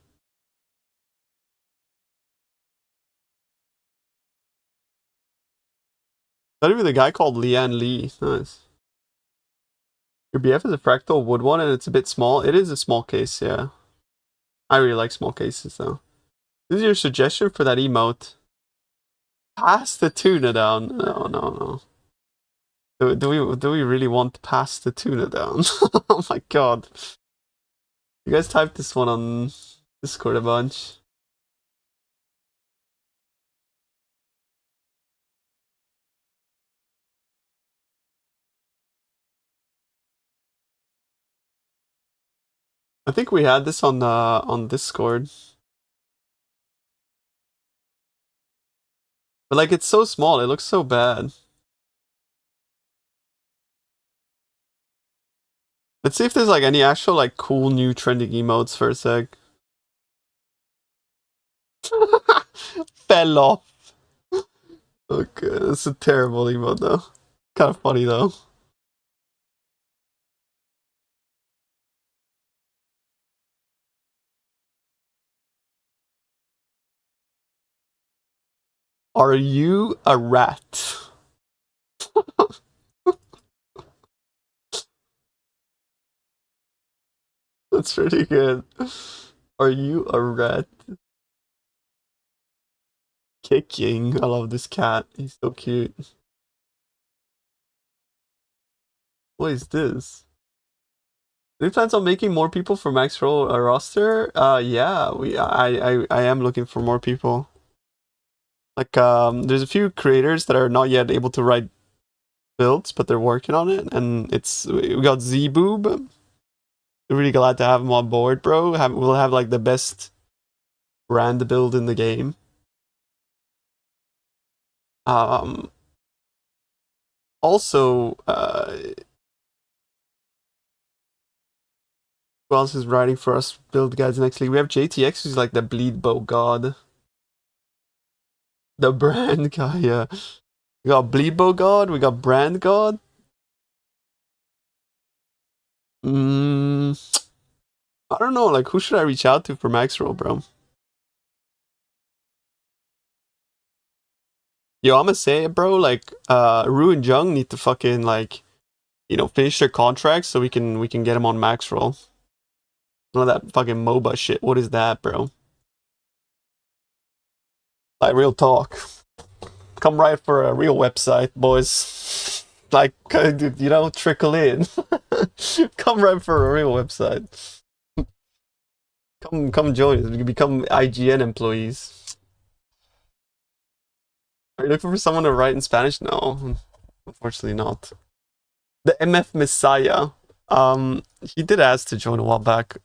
That even the guy called Lian Li. Nice. Your BF is a fractal wood one and it's a bit small. It is a small case, yeah. I really like small cases though. This is your suggestion for that emote. Pass the tuna down. No. Do we really want to pass the tuna down? Oh my god. You guys typed this one on Discord a bunch. I think we had this on Discord. But like it's so small, it looks so bad. Let's see if there's like any actual like cool new trending emotes for a sec. Fell off. Okay, that's a terrible emote though. Kind of funny though. Are you a rat? That's pretty good. Are you a rat? Kicking. I love this cat. He's so cute. What is this? Do we plan on making more people for Max Roll roster? Yeah, I am looking for more people. Like, there's a few creators that are not yet able to write builds, but they're working on it. And we got Z-Boob. Really glad to have him on board, bro. We'll have like the best brand build in the game. Also, Who else is writing for us build guides next league? We have JTX, who's like the bleed bow god. The brand guy, yeah. We got bleed bow god, we got brand god. I don't know, like who should I reach out to for max roll, bro? Yo, I'ma say it, bro, like Ru and Jung need to fucking like, you know, finish their contracts so we can get them on max roll. None of that fucking MOBA shit. What is that, bro? Like real talk. Come right for a real website, boys. Like, you know, trickle in. Come right for a real website. Come join us. We can become IGN employees. Are you looking for someone to write in Spanish? No, unfortunately not. The MF Messiah. He did ask to join a while back.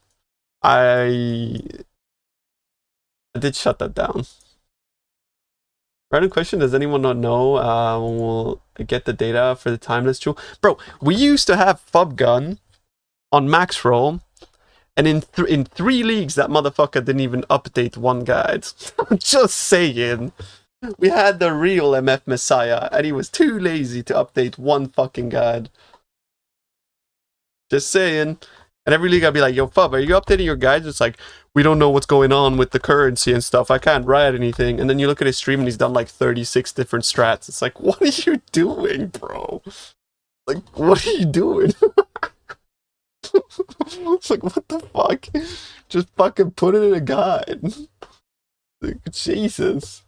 I did shut that down. Random question, does anyone not know when we'll get the data for the timeless jewel? Bro, we used to have Fubgun on max roll, and in 3 leagues that motherfucker didn't even update one guide. I'm just saying. We had the real MF Messiah, and he was too lazy to update one fucking guide. Just saying. And every league I'd be like, yo, Fub, are you updating your guides? It's like, we don't know what's going on with the currency and stuff. I can't write anything. And then you look at his stream and he's done like 36 different strats. It's like, what are you doing, bro? Like, what are you doing? It's like, what the fuck? Just fucking put it in a guide. Like, Jesus.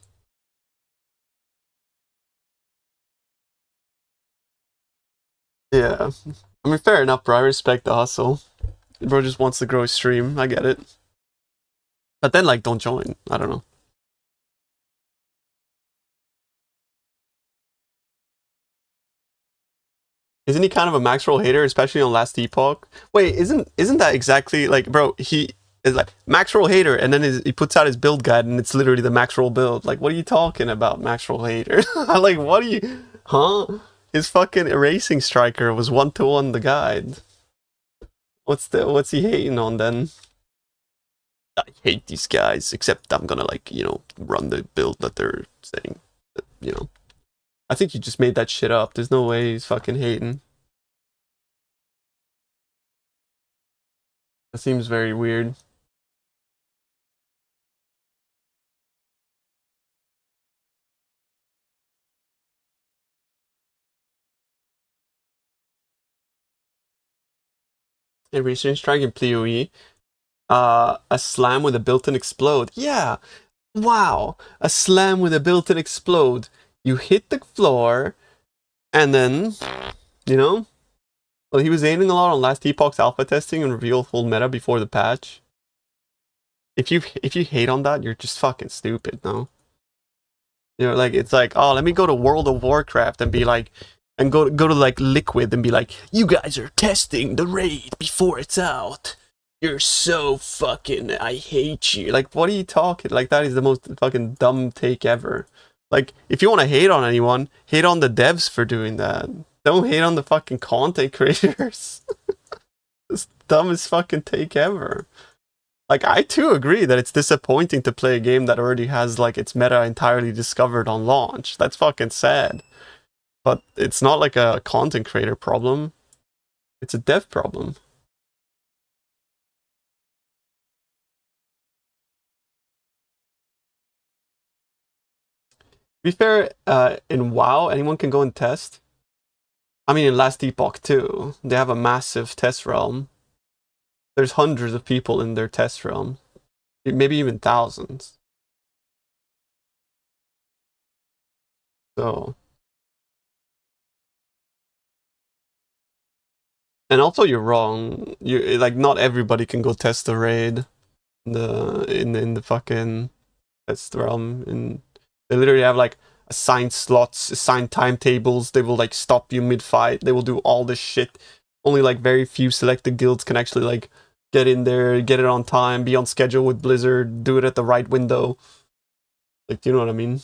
Yeah. I mean, fair enough, bro. I respect the hustle. Bro just wants to grow his stream. I get it. But then, like, don't join. I don't know. Isn't he kind of a max roll hater, especially on last epoch? Wait, isn't that exactly like, bro? He is like max roll hater, and then he puts out his build guide, and it's literally the max roll build. Like, what are you talking about, max roll hater? Like, what are you? Huh? His fucking erasing striker was 1-to-1 the guide. What's he hating on then? I hate these guys, except I'm gonna like, you know, run the build that they're saying. You know, I think you just made that shit up. There's no way he's fucking hating. That seems very weird. A research strike in PoE. A slam with a built-in explode. Yeah. Wow. A slam with a built-in explode. You hit the floor, and then, you know? Well, he was aiming a lot on last epoch's alpha testing and revealed full meta before the patch. If you hate on that, you're just fucking stupid, no? You know, like, it's like, oh, let me go to World of Warcraft and be like, and go to like Liquid and be like, you guys are testing the raid before it's out. You're so fucking, I hate you. Like, what are you talking? Like, that is the most fucking dumb take ever. Like, if you want to hate on anyone, hate on the devs for doing that. Don't hate on the fucking content creators. It's the dumbest fucking take ever. Like, I too agree that it's disappointing to play a game that already has, like, its meta entirely discovered on launch. That's fucking sad. But it's not like a content creator problem. It's a dev problem. To be fair, in WoW, anyone can go and test. I mean, in Last Epoch too, they have a massive test realm. There's hundreds of people in their test realm. Maybe even thousands. So... And also, you're wrong. You like not everybody can go test the raid, in the fucking test realm. And they literally have like assigned slots, assigned timetables. They will like stop you mid fight. They will do all this shit. Only like very few selected guilds can actually like get in there, get it on time, be on schedule with Blizzard, do it at the right window. Like, do you know what I mean?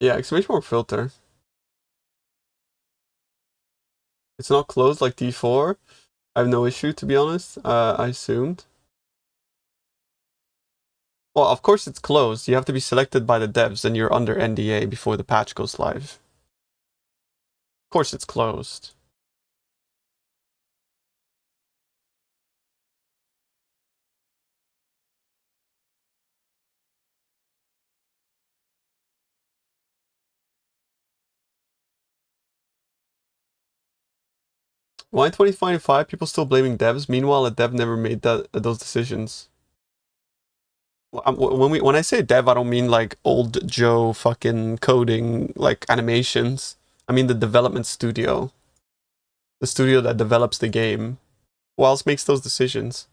Yeah, exclamation mark filter. It's not closed like D4. I have no issue, to be honest. I assumed. Well, of course it's closed. You have to be selected by the devs and you're under NDA before the patch goes live. Of course it's closed. Why in 2025 people still blaming devs? Meanwhile, a dev never made those decisions. When I say dev, I don't mean like old Joe fucking coding like animations. I mean the development studio. The studio that develops the game. Who else makes those decisions?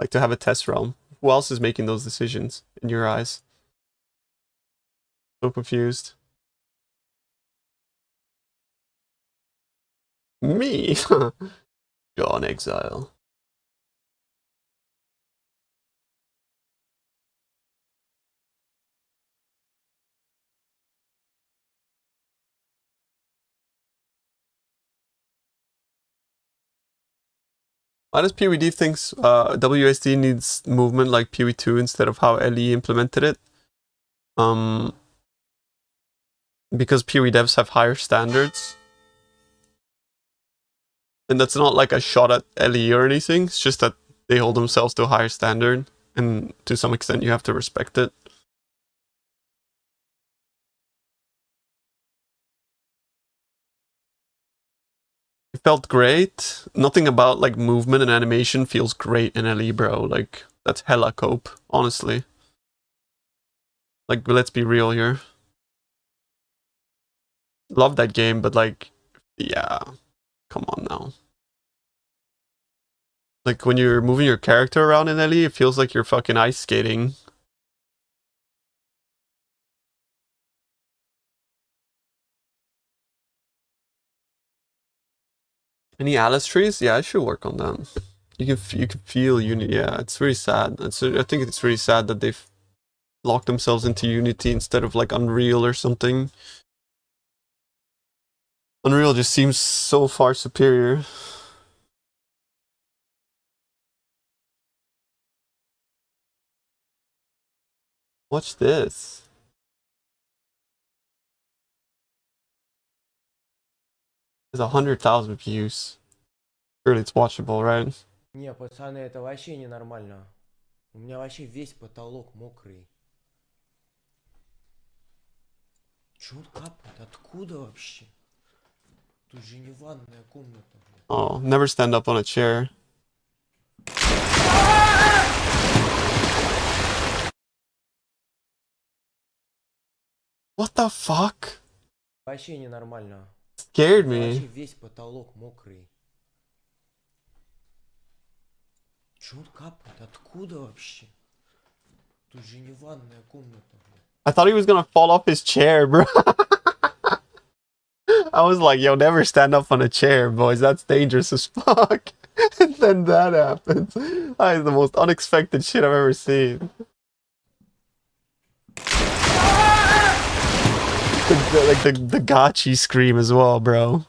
Like to have a test realm. Who else is making those decisions in your eyes? So confused. Me? Gone exile. Why does PoE thinks WSD needs movement like PoE2 instead of how LE implemented it? Because PoE devs have higher standards. And that's not like a shot at LE or anything, it's just that they hold themselves to a higher standard, and to some extent you have to respect it. It felt great. Nothing about like movement and animation feels great in LE, bro. Like, that's hella cope, honestly. Like, let's be real here. Love that game, but like, yeah, come on now. Like, when you're moving your character around in LE, it feels like you're fucking ice skating. Any Alice trees? Yeah, I should work on them. You can feel Unity. Yeah, it's really sad. I think it's really sad that they've locked themselves into Unity instead of like Unreal or something. Unreal just seems so far superior. Watch this. There's 100,000 views. Surely it's watchable, right? Не, пацаны, это вообще ненормально. У меня вообще весь потолок мокрый. Чё он капает? Откуда вообще? Тут же не ванная комната. Oh, never stand up on a chair. What the fuck? Вообще ненормально. Scared Вообще me. весь потолок мокрый. Чё он капает? Откуда вообще? Тут же не ванная комната. I thought he was gonna fall off his chair, bro. I was like, yo, never stand up on a chair, boys. That's dangerous as fuck. And then that happens. That is the most unexpected shit I've ever seen. The gotchi scream as well, bro.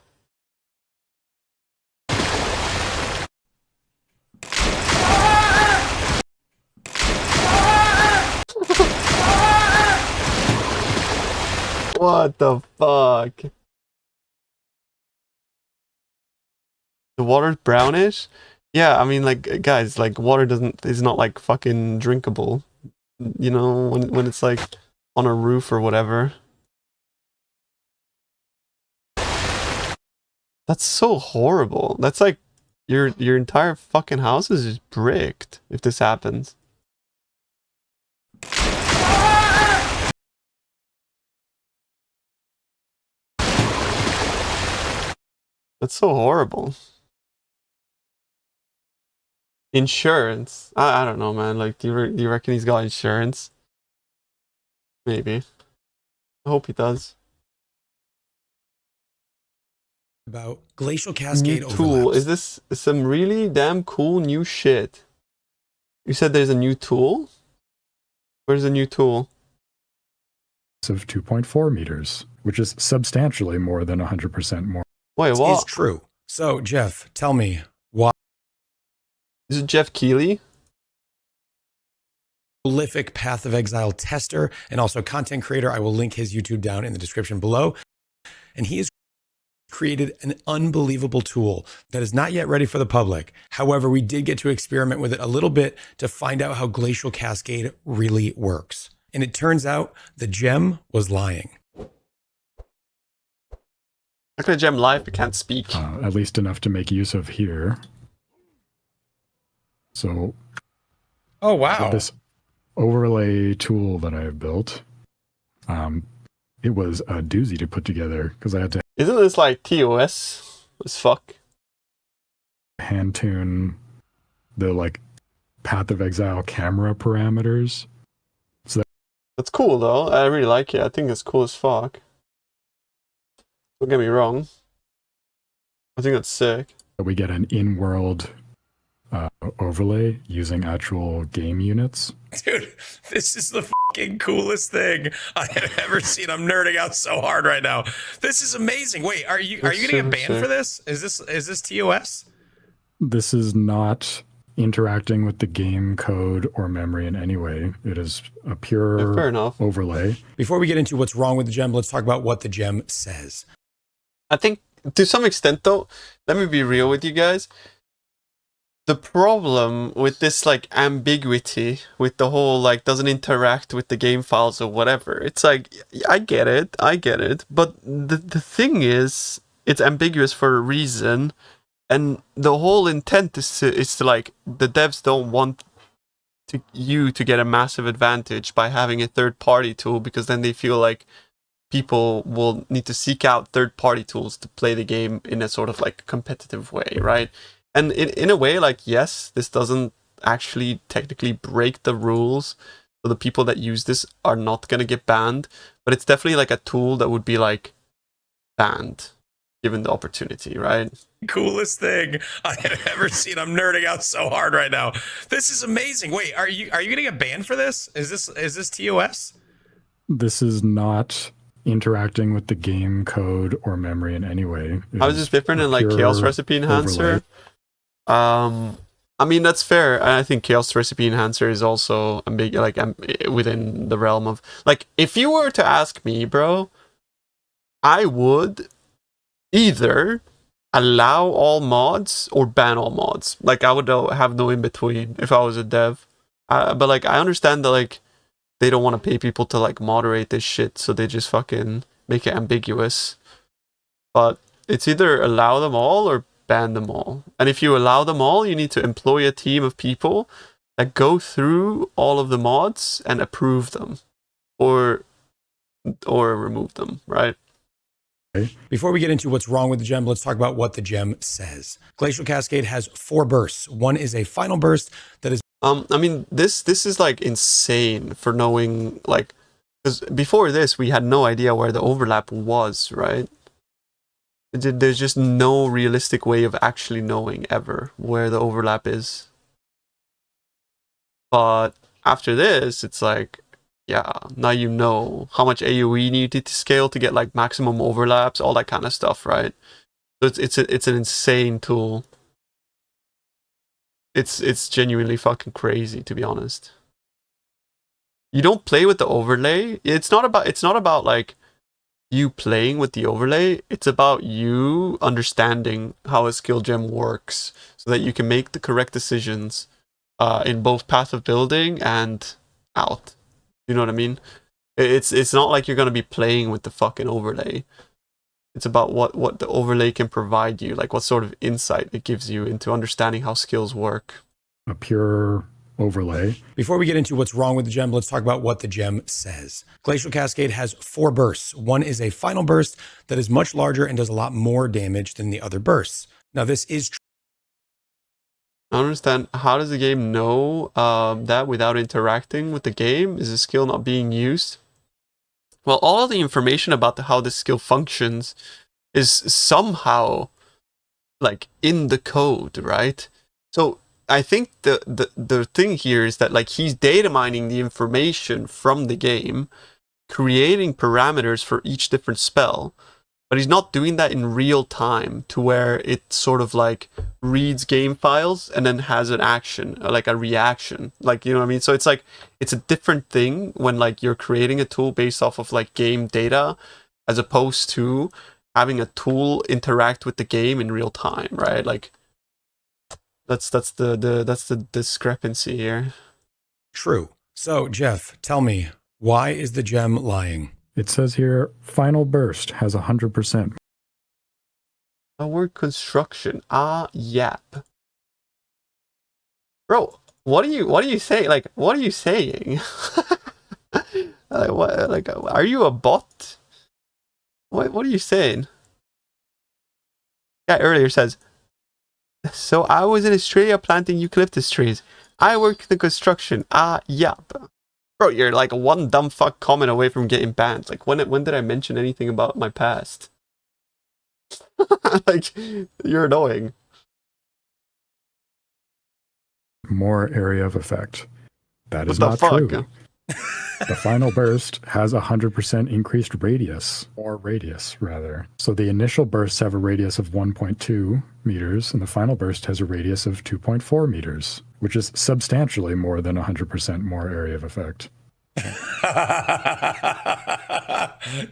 What the fuck? The water's brownish? Yeah, I mean, like, guys, like, water is not like fucking drinkable. You know, when it's like on a roof or whatever. That's so horrible. That's like your entire fucking house is just bricked if this happens. That's so horrible. Insurance? I don't know, man. Like, do you reckon he's got insurance? Maybe. I hope he does. About glacial cascade New tool. overlaps. Is this some really damn cool new shit? You said there's a new tool? Where's the new tool? of 2.4 meters, which is substantially more than 100% more. Wait, This what? is true. So, Jeff, tell me why Is it Jeff Keighley? prolific Path of Exile tester and also content creator. I will link his YouTube down in the description below. And he has created an unbelievable tool that is not yet ready for the public. However, we did get to experiment with it a little bit to find out how Glacial Cascade really works. And it turns out the gem was lying. How can a gem lie if it can't speak? At least enough to make use of here. So, Oh, wow. this overlay tool that I've built, it was a doozy to put together because I had to Isn't this like TOS as fuck? hand tune the like Path of Exile camera parameters. That's cool though. I really like it. I think it's cool as fuck. Don't get me wrong. I think that's sick. We get an in-world overlay using actual game units. Dude, this is the fucking coolest thing I have ever seen. I'm nerding out so hard right now. This is amazing. Wait, are you gonna get banned for this? Is this TOS? This is not interacting with the game code or memory in any way. It is a pure Fair enough. overlay. Before we get into what's wrong with the gem, let's talk about what the gem says. I think to some extent though, let me be real with you guys. The problem with this like ambiguity with the whole like doesn't interact with the game files or whatever, it's like I get it, but the thing is it's ambiguous for a reason, and the whole intent is to like the devs don't want you to get a massive advantage by having a third party tool, because then they feel like people will need to seek out third party tools to play the game in a sort of like competitive way, right? And in a way, like, yes, this doesn't actually technically break the rules. So the people that use this are not going to get banned. But it's definitely like a tool that would be like banned given the opportunity, right? Coolest thing I have ever seen. I'm nerding out so hard right now. This is amazing. Wait, are you gonna get banned for this? Is this TOS? This is not interacting with the game code or memory in any way. How is this different than like Chaos Recipe Enhancer? Overlay. I mean, that's fair. I think Chaos Recipe Enhancer is also a big, like, within the realm of, like, if you were to ask me, bro, I would either allow all mods or ban all mods. Like, I would have no in between if I was a dev. But like, I understand that like they don't want to pay people to like moderate this shit, so they just fucking make it ambiguous. But it's either allow them all or ban them all. And if you allow them all, you need to employ a team of people that go through all of the mods and approve them or remove them, right? Before we get into what's wrong with the gem, let's talk about what the gem says. Glacial Cascade has 4 bursts. One is a final burst that is... I mean, this is like insane for knowing, like, because before this we had no idea where the overlap was, right? There's just no realistic way of actually knowing ever where the overlap is. But after this, it's like, yeah, now you know how much AoE you need to scale to get like maximum overlaps, all that kind of stuff, right? So it's an insane tool. It's genuinely fucking crazy, to be honest. You don't play with the overlay. It's not about like you playing with the overlay. It's about you understanding how a skill gem works so that you can make the correct decisions in both path of building and out. You know what I mean? It's not like you're going to be playing with the fucking overlay. It's about what the overlay can provide you, like what sort of insight it gives you into understanding how skills work. A pure overlay. Before we get into what's wrong with the gem, let's talk about what the gem says. Glacial Cascade has 4 bursts. One is a final burst that is much larger and does a lot more damage than the other bursts. Now, this is true. I don't understand. How does the game know that without interacting with the game? Is the skill not being used? Well, all of the information about how the skill functions is somehow like in the code, right? So I think the thing here is that like he's data mining the information from the game, creating parameters for each different spell, but he's not doing that in real time to where it sort of like reads game files and then has an action, like a reaction, like, you know what I mean? So it's like, it's a different thing when like you're creating a tool based off of like game data, as opposed to having a tool interact with the game in real time, right? Like that's the discrepancy here. True. So, Jeff, tell me, why is the gem lying? It says here, final burst has 100%. A word construction. Yap. Bro, what are you saying? Like, what are you saying? What? Like, are you a bot? What are you saying? Guy earlier says, so I was in Australia planting eucalyptus trees. I worked in the construction. Yap. Bro, you're like one dumb fuck comment away from getting banned. Like, when did I mention anything about my past? Like, you're annoying. More area of effect. That is What the not true. fuck? The final burst has 100% increased radius, or radius rather. So the initial bursts have a radius of 1.2 meters, and the final burst has a radius of 2.4 meters, which is substantially more than 100% more area of effect.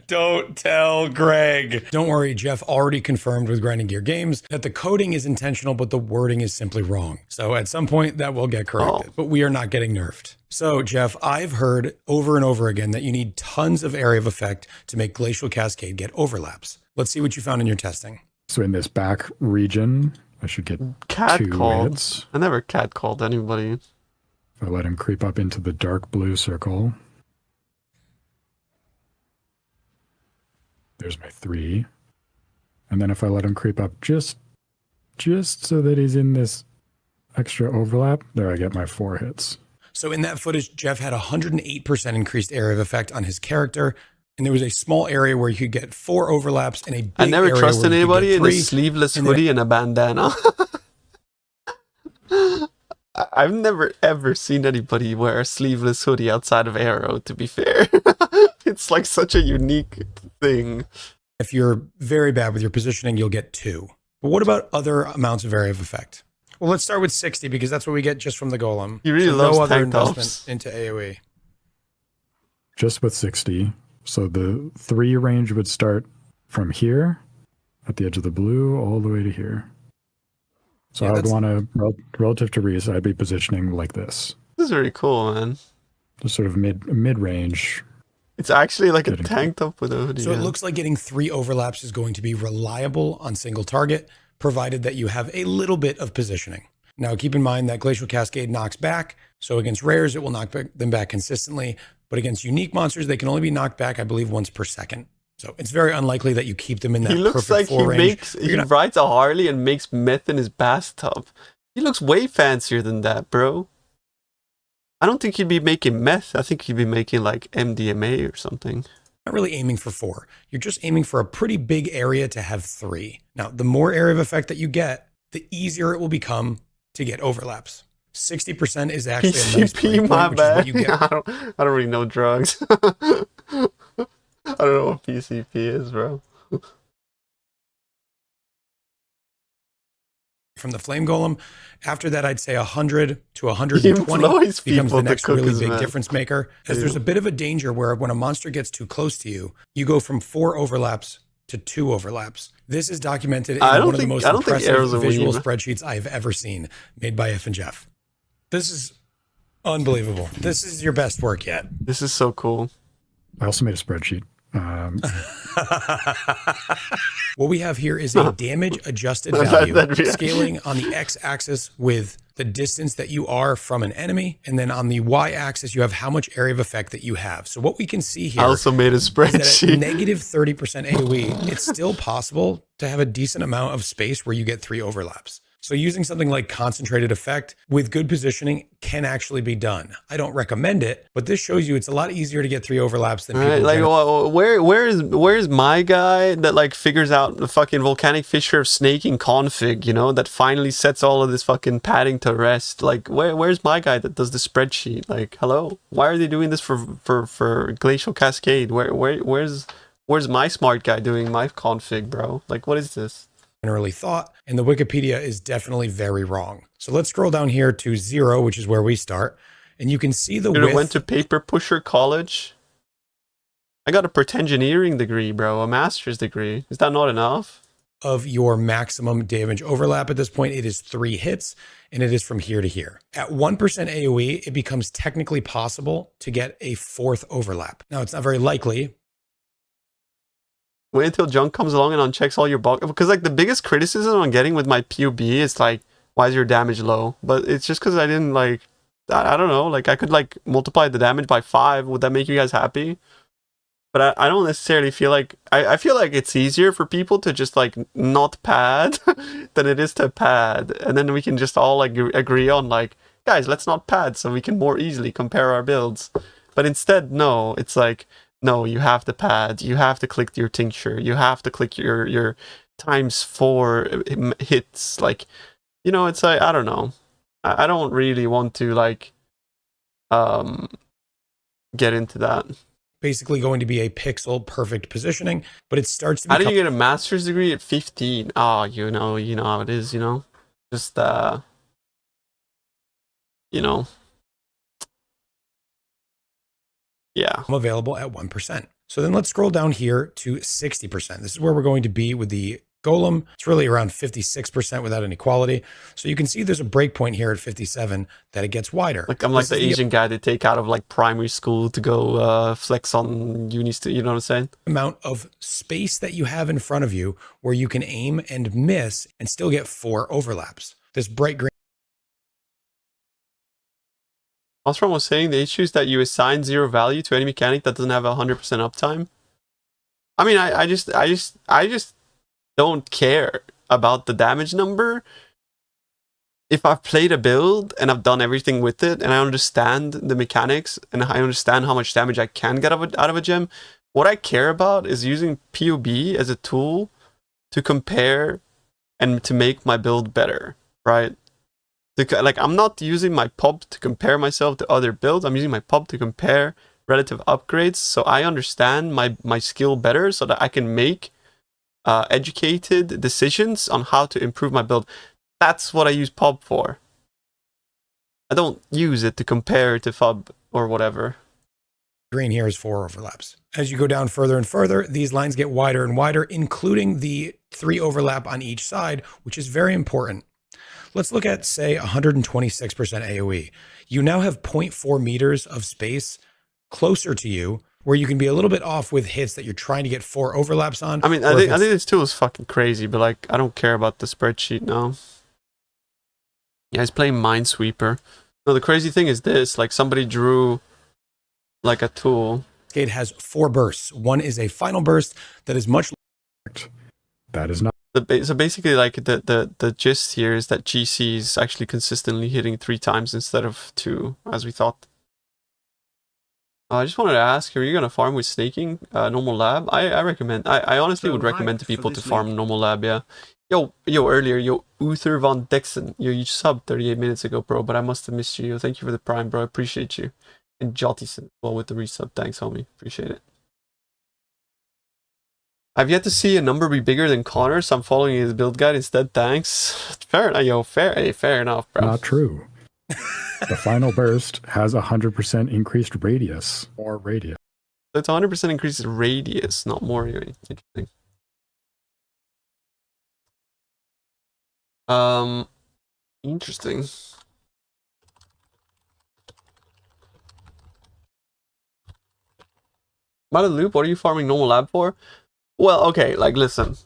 Don't tell Greg. Don't worry, Jeff already confirmed with Grinding Gear Games that the coding is intentional, but the wording is simply wrong. So at some point that will get corrected, but we are not getting nerfed. So Jeff, I've heard over and over again that you need tons of area of effect to make Glacial Cascade get overlaps. Let's see what you found in your testing. So in this back region, I should get 2 Catcalled. hits. I never catcalled anybody. I let him creep up into the dark blue circle. There's my 3. And then if I let him creep up just so that he's in this extra overlap, there I get my 4 hits. So in that footage, Jeff had 108% increased area of effect on his character, and there was a small area where you could get 4 overlaps and a big I never area trusted where you could anybody get in a 3. sleeveless and then- hoodie and a bandana. I've never ever seen anybody wear a sleeveless hoodie outside of Arrow, to be fair. It's like such a unique thing. If you're very bad with your positioning, you'll get 2. But what about other amounts of area of effect? Well, let's start with 60 because that's what we get just from the golem. He really loves no other tank investment tops. into AoE. Just with 60. So the 3 range would start from here at the edge of the blue all the way to here. So Yeah, I would want to, relative to Reese, I'd be positioning like this. This is very cool, man. Just sort of mid-range. It's actually like a Getting- tank top with a hoodie. So it yeah. looks like getting 3 overlaps is going to be reliable on single target, provided that you have a little bit of positioning. Now, keep in mind that Glacial Cascade knocks back. So against rares, it will knock them back consistently. But against unique monsters, they can only be knocked back, I believe, once per second. So it's very unlikely that you keep them in that He looks perfect like 4 range. he rides a Harley and makes meth in his bathtub. He looks way fancier than that, bro. I don't think he'd be making meth. I think he'd be making like MDMA or something. Not really aiming for 4. You're just aiming for a pretty big area to have 3. Now, the more area of effect that you get, the easier it will become to get overlaps. 60% is actually a nice PCP, break my point, which is what bad. you get. I don't really know drugs. I don't know what PCP is, bro. From the Flame Golem. After that, I'd say 100 to 120 employs becomes the people to next cook really his big meth. difference maker. As Ew. there's a bit of a danger where when a monster gets too close to you, you go from 4 overlaps to 2 overlaps. This is documented in I don't one of the think- most I don't think impressive Arrow's a visual weeb. spreadsheets I have ever seen, made by F and Jeff. This is unbelievable. This is your best work yet. This is so cool. I also made a spreadsheet. What we have here is a damage adjusted That value reaction. scaling on the x-axis with the distance that you are from an enemy, and then on the y-axis you have how much area of effect that you have. So what we can see here I also made a is that at spreadsheet. negative 30% AoE, it's still possible to have a decent amount of space where you get 3 overlaps. So using something like concentrated effect with good positioning can actually be done. I don't recommend it, but this shows you it's a lot easier to get 3 overlaps than people. Like, where's my guy that like figures out the fucking volcanic fissure of snaking config, you know, that finally sets all of this fucking padding to rest? Like, where's my guy that does the spreadsheet? Like, hello, why are they doing this for glacial cascade? Where's my smart guy doing my config, bro? Like, what is this? Generally thought, and the Wikipedia is definitely very wrong. So let's scroll down here to 0, which is where we start, and you can see the width. I went to Paper Pusher College. I got a pretengineering degree, bro, a master's degree. Is that not enough? Of your maximum damage overlap at this point, it is 3 hits, and it is from here to here. At 1% AoE, it becomes technically possible to get a 4th overlap. Now, it's not very likely. Wait until junk comes along and unchecks all your bulk. Because, like, the biggest criticism I'm getting with my PoB is, like, why is your damage low? But it's just because I didn't, like, I don't know. Like, I could, like, multiply the damage by 5. Would that make you guys happy? But I don't necessarily feel like... I feel like it's easier for people to just, like, not pad than it is to pad. And then we can just all, like, agree on, like, guys, let's not pad so we can more easily compare our builds. But instead, no. It's like... No, you have to pad. You have to click your tincture. You have to click your ×4 hits. Like, you know, it's like, I don't know. I don't really want to, like, get into that. Basically going to be a pixel perfect positioning, but it starts to How do you get a master's degree at 15? Oh, you know how it is, you know? Just, you know. Yeah. Available at 1%. So then let's scroll down here to 60%. This is where we're going to be with the golem. It's really around 56% without inequality. So you can see there's a breakpoint here at 57 that it gets wider. Like I'm like the Asian guy they take out of like primary school to go flex on uni, you know what I'm saying? Amount of space that you have in front of you where you can aim and miss and still get 4 overlaps. This bright green. Osram was saying the issue is that you assign 0 value to any mechanic that doesn't have 100% uptime. I mean, I just don't care about the damage number. If I've played a build and I've done everything with it and I understand the mechanics and I understand how much damage I can get out of a gem, what I care about is using PoB as a tool to compare and to make my build better, right? Like, I'm not using my pub to compare myself to other builds. I'm using my pub to compare relative upgrades so I understand my skill better so that I can make educated decisions on how to improve my build. That's what I use pub for. I don't use it to compare to fub or whatever. Green here is 4 overlaps. As you go down further and further, these lines get wider and wider, including the 3 overlap on each side, which is very important. Let's look at, say, 126% AoE. You now have 0.4 meters of space closer to you where you can be a little bit off with hits that you're trying to get 4 overlaps on. I mean, I think this tool is fucking crazy, but like, I don't care about the spreadsheet now. Yeah, he's playing Minesweeper. No, the crazy thing is this, like somebody drew like a tool. It has 4 bursts. One is a final burst that is much... That is not... So basically, like the gist here is that GC is actually consistently hitting 3 times instead of 2, as we thought. I just wanted to ask, are you gonna farm with snaking normal lab? I recommend. I honestly would recommend to people to farm normal lab. Yeah. Yo, earlier, Uther von Dexon, you subbed 38 minutes ago, bro. But I must have missed you. Thank you for the prime, bro. I appreciate you. And Jottison, well, with the resub. Thanks, homie. Appreciate it. I've yet to see a number be bigger than Connor, so I'm following his build guide instead. Thanks. Fair enough, fair enough, bro. Not true. The final burst has 100% increased radius, or radius. So it's 100% increased radius, not more. Interesting. Interesting. By the loop, what are you farming normal lab for? Well, okay, like, listen.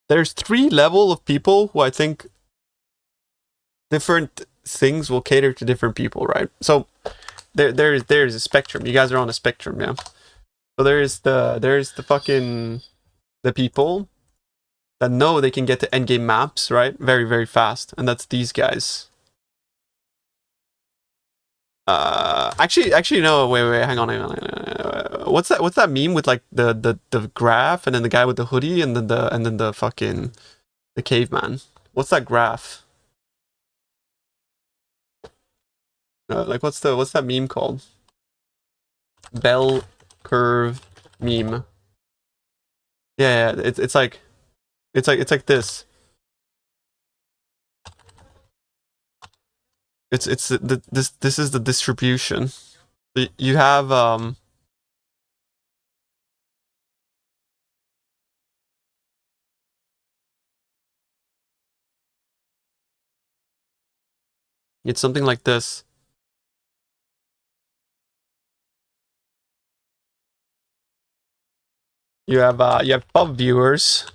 There's 3 levels of people who I think different things will cater to different people, right? So there's a spectrum. You guys are on a spectrum, yeah. So there's the fucking the people that know they can get to endgame maps, right? Very, very fast. And that's these guys. Actually, no, wait, hang on. What's that meme with like the graph and then the guy with the hoodie and then the fucking the caveman? What's that graph? Like what's that meme called? Bell curve meme. Yeah, it's like this. This is the distribution. You have it's something like this. You have pub viewers.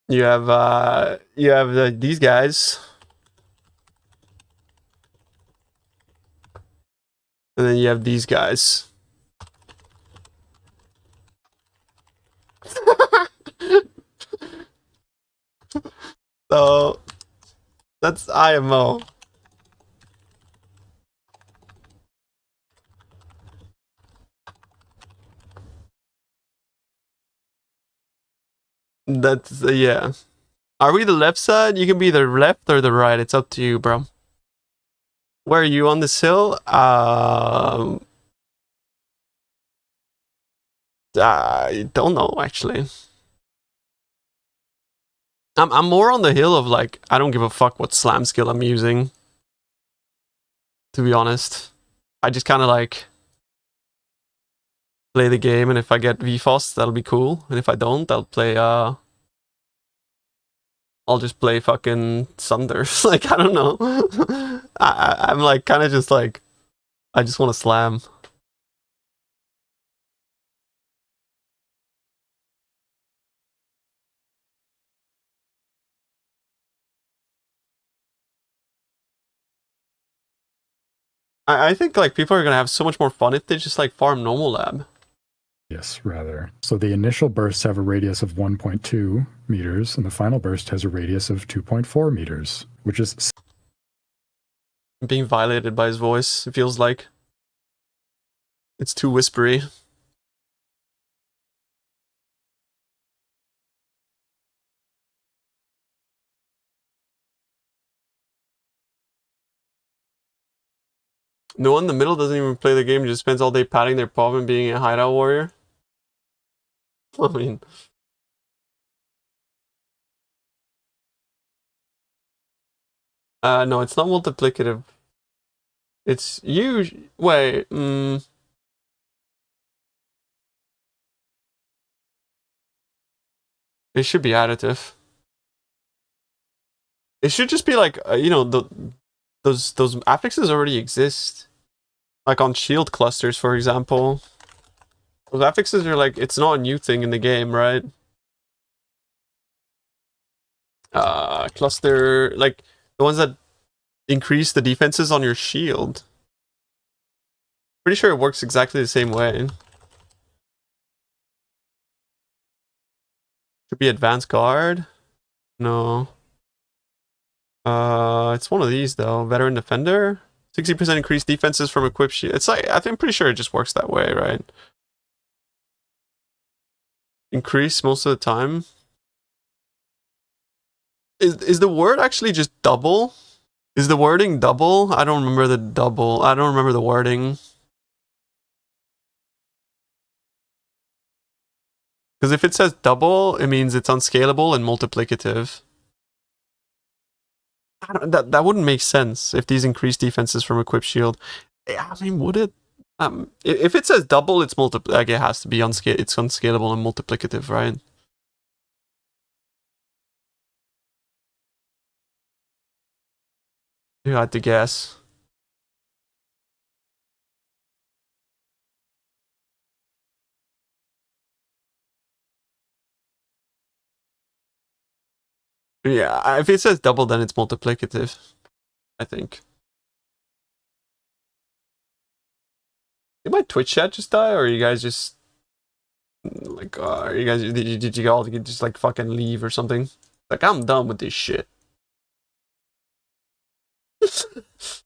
You have these guys. And then you have these guys. So that's IMO. That's yeah. Are we the left side? You can be the left or the right. It's up to you, bro. Where are you on this hill? I don't know actually. I'm more on the hill of like I don't give a fuck what slam skill I'm using. To be honest, I just kind of like play the game, and if I get VFOS, that'll be cool. And if I don't, I'll play I'll just play fucking Sunder. Like I don't know. I'm like kind of just like I just want to slam. I think like people are gonna have so much more fun if they just like farm normal lab. Yes, rather. So the initial bursts have a radius of 1.2 meters, and the final burst has a radius of 2.4 meters, which is I'm being violated by his voice. It feels like it's too whispery. No one in the middle doesn't even play the game, just spends all day patting their paw and being a hideout warrior. I mean, no, it's not multiplicative. It's usually wait. It should be additive. It should just be like you know those affixes already exist, like on shield clusters, for example. Those affixes are like it's not a new thing in the game, right? Cluster like the ones that increase the defenses on your shield. Pretty sure it works exactly the same way. Could be advanced guard. No. It's one of these though. Veteran defender. 60% increased defenses from equipped shield. It's like I'm pretty sure it just works that way, right? Increase most of the time. Is the word actually just double? Is the wording double? I don't remember the double. I don't remember the wording. Because if it says double, it means it's unscalable and multiplicative. That wouldn't make sense if these increase defenses from equipped shield. I mean, would it? If it says double, it's like it has to be it's unscalable and multiplicative, right? You had to guess. Yeah, if it says double, then it's multiplicative, I think. Did my Twitch chat just die, or are you guys just like, are you guys did you all just like fucking leave or something? Like, I'm done with this shit. It's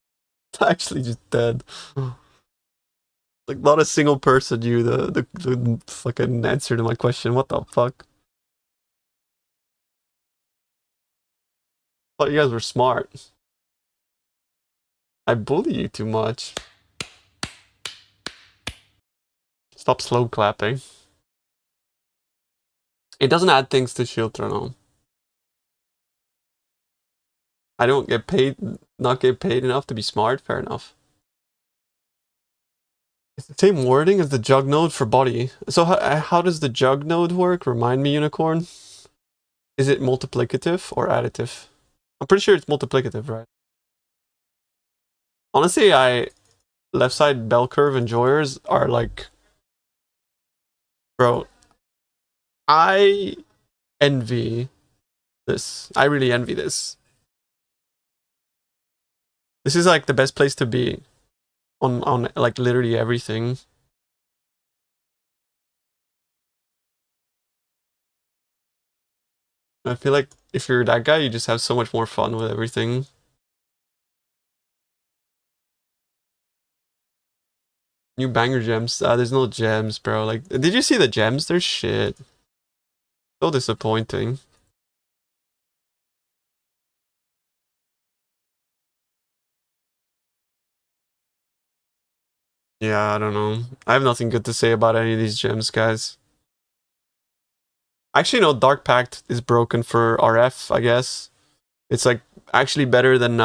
actually just dead. Like, not a single person knew the fucking answer to my question. What the fuck? Thought you guys were smart. I bully you too much. Stop slow clapping. It doesn't add things to Shield Throne. I don't get paid, not get paid enough to be smart. Fair enough. It's the same wording as the jug node for body. So how does the jug node work? Remind me, Unicorn. Is it multiplicative or additive? I'm pretty sure it's multiplicative, right? Honestly, left side bell curve enjoyers are like, bro, I envy this. I really envy this. This is like the best place to be on like literally everything. I feel like if you're that guy, you just have so much more fun with everything. New banger gems. There's no gems, bro. Like, did you see the gems? They're shit. So disappointing. Yeah, I don't know. I have nothing good to say about any of these gems, guys. Actually, no, Dark Pact is broken for RF, I guess. It's like actually better than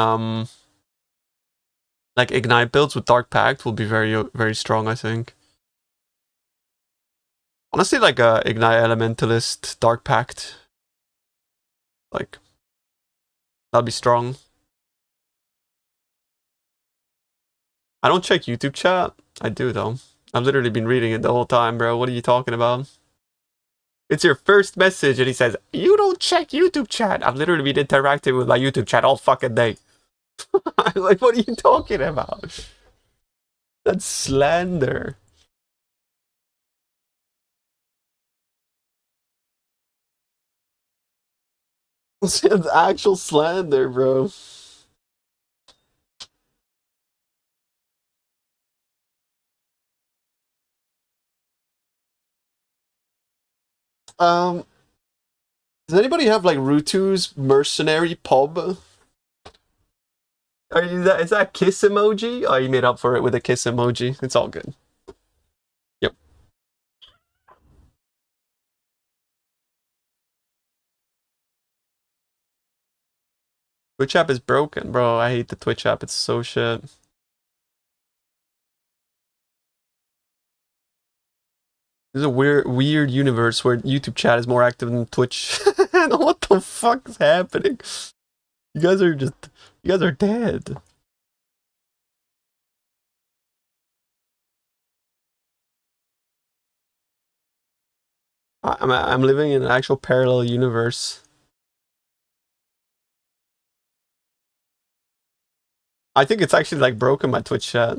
like Ignite builds with Dark Pact will be very, very strong, I think. Honestly, like a Ignite Elementalist Dark Pact, like that'd be strong. I don't check YouTube chat. I do though. I've literally been reading it the whole time, bro. What are you talking about? It's your first message, and he says, "You don't check YouTube chat." I've literally been interacting with my YouTube chat all fucking day. I'm like, what are you talking about? That's slander. It's actual slander, bro. Does anybody have like Rutu's mercenary pub? Is that kiss emoji? Oh, you made up for it with a kiss emoji. It's all good. Yep. Twitch app is broken, bro. I hate the Twitch app. It's so shit. There's a weird universe where YouTube chat is more active than Twitch. What the fuck is happening? You guys are dead. I'm living in an actual parallel universe. I think it's actually like broken my Twitch chat.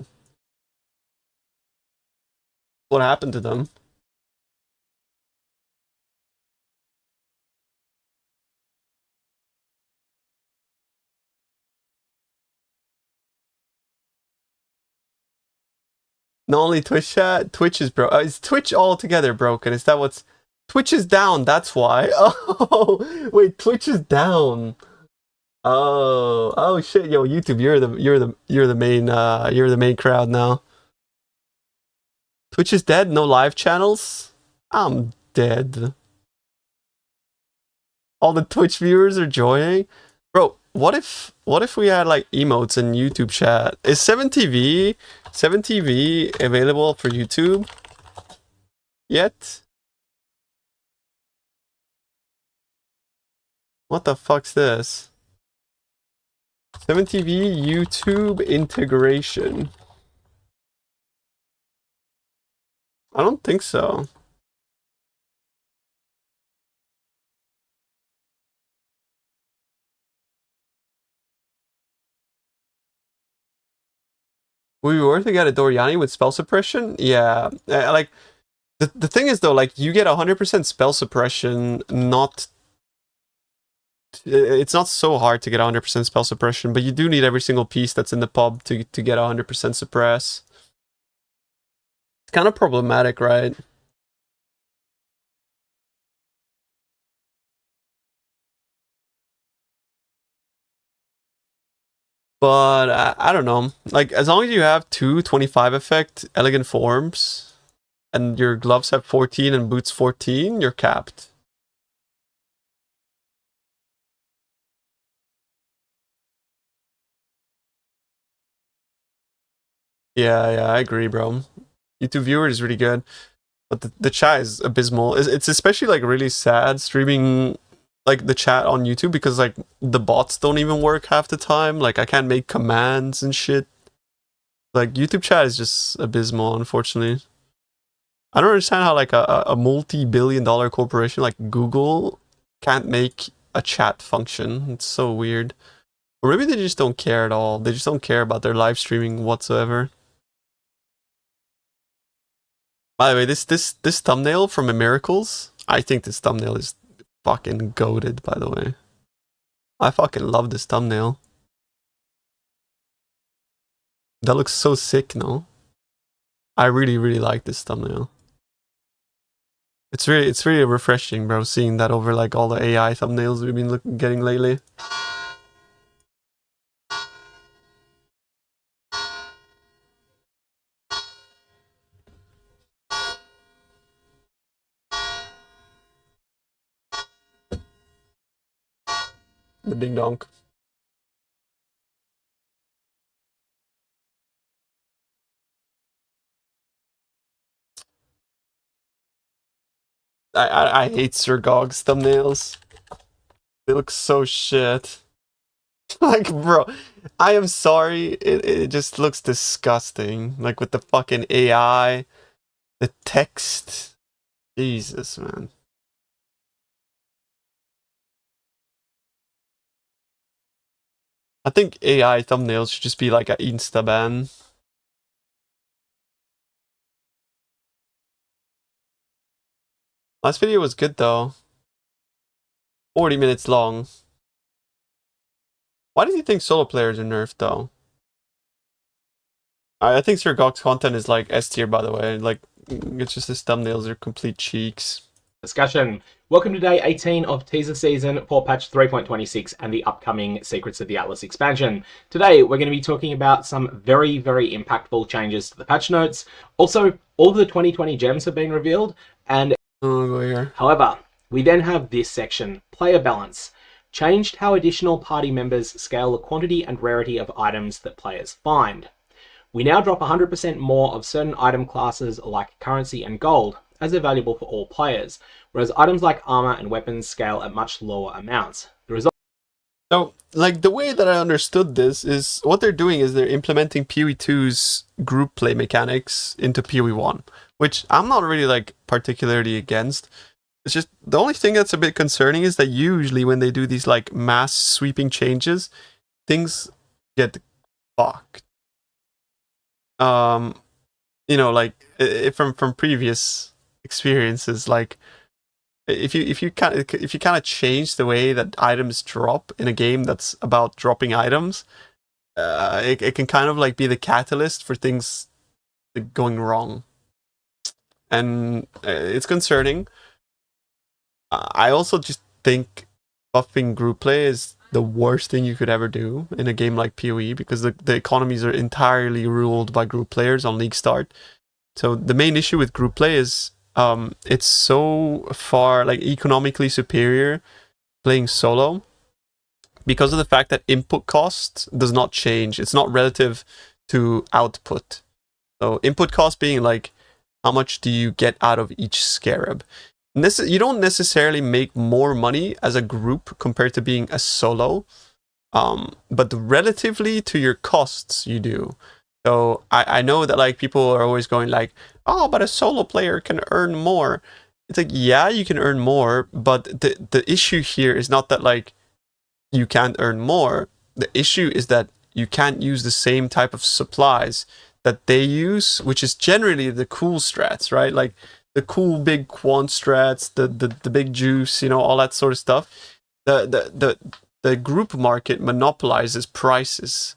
What happened to them? Not only Twitch chat, Twitch is broken. Is Twitch altogether broken? Is that what's... Twitch is down, that's why. Oh, wait, Twitch is down. Oh shit, yo, YouTube, you're the main crowd now. Twitch is dead, no live channels? I'm dead. All the Twitch viewers are joining? Bro, what if we had like emotes in YouTube chat? Is 7TV available for YouTube yet? What the fuck's this? 7TV YouTube integration. I don't think so. Would it be worth to get a Doriani with spell suppression? Yeah, like the thing is though, like you get 100% spell suppression. It's not so hard to get 100% spell suppression, but you do need every single piece that's in the pub to get 100% suppress. It's kind of problematic, right? But I don't know. Like, as long as you have 225 effect elegant forms, and your gloves have 14 and boots 14, you're capped. Yeah, I agree, bro. YouTube viewer is really good, but the chat is abysmal. It's especially like really sad streaming like the chat on YouTube because like the bots don't even work half the time. Like I can't make commands and shit. Like YouTube chat is just abysmal, unfortunately. I don't understand how like a multi-billion-dollar corporation like Google can't make a chat function. It's so weird. Or maybe they just don't care at all. They just don't care about their live streaming whatsoever. By the way, this thumbnail from A Miracles, I think this thumbnail is fucking goated, by the way. I fucking love this thumbnail. That looks so sick, no? I really like this thumbnail. It's really refreshing, bro, seeing that over like all the AI thumbnails we've been getting lately. The ding donk. I hate Sir Gog's thumbnails. They look so shit. Like, bro, I am sorry. It just looks disgusting. Like with the fucking AI, the text. Jesus, man. I think AI thumbnails should just be like an Insta ban. Last video was good though. 40 minutes long. Why do you think solo players are nerfed though? I think Sir Gog's content is like S tier, by the way. Like, it's just his thumbnails are complete cheeks. Discussion. Welcome to day 18 of teaser season for patch 3.26 and the upcoming Secrets of the Atlas expansion. Today we're going to be talking about some very impactful changes to the patch notes. Also, all of the 2020 gems have been revealed, and however, we then have this section, player balance. Changed how additional party members scale the quantity and rarity of items that players find. We now drop 100% more of certain item classes like currency and gold, as they're valuable for all players, whereas items like armor and weapons scale at much lower amounts. The result. So, like, the way that I understood this is what they're doing is they're implementing PoE 2's group play mechanics into PoE 1, which I'm not really like particularly against. It's just the only thing that's a bit concerning is that usually when they do these like mass sweeping changes, things get fucked. You know, like from previous experiences, like if you kind of change the way that items drop in a game that's about dropping items, it can kind of like be the catalyst for things going wrong, and it's concerning. I also just think buffing group play is the worst thing you could ever do in a game like PoE, because the economies are entirely ruled by group players on league start. So the main issue with group play is it's so far like economically superior playing solo because of the fact that input cost does not change. It's not relative to output. So input cost being like how much do you get out of each scarab. You don't necessarily make more money as a group compared to being a solo, but relatively to your costs, you do. So I know that like people are always going like, oh, but a solo player can earn more. It's like, yeah, you can earn more, but the issue here is not that like you can't earn more. The issue is that you can't use the same type of supplies that they use, which is generally the cool strats, right? Like the cool big quant strats, the big juice, you know, all that sort of stuff. The group market monopolizes prices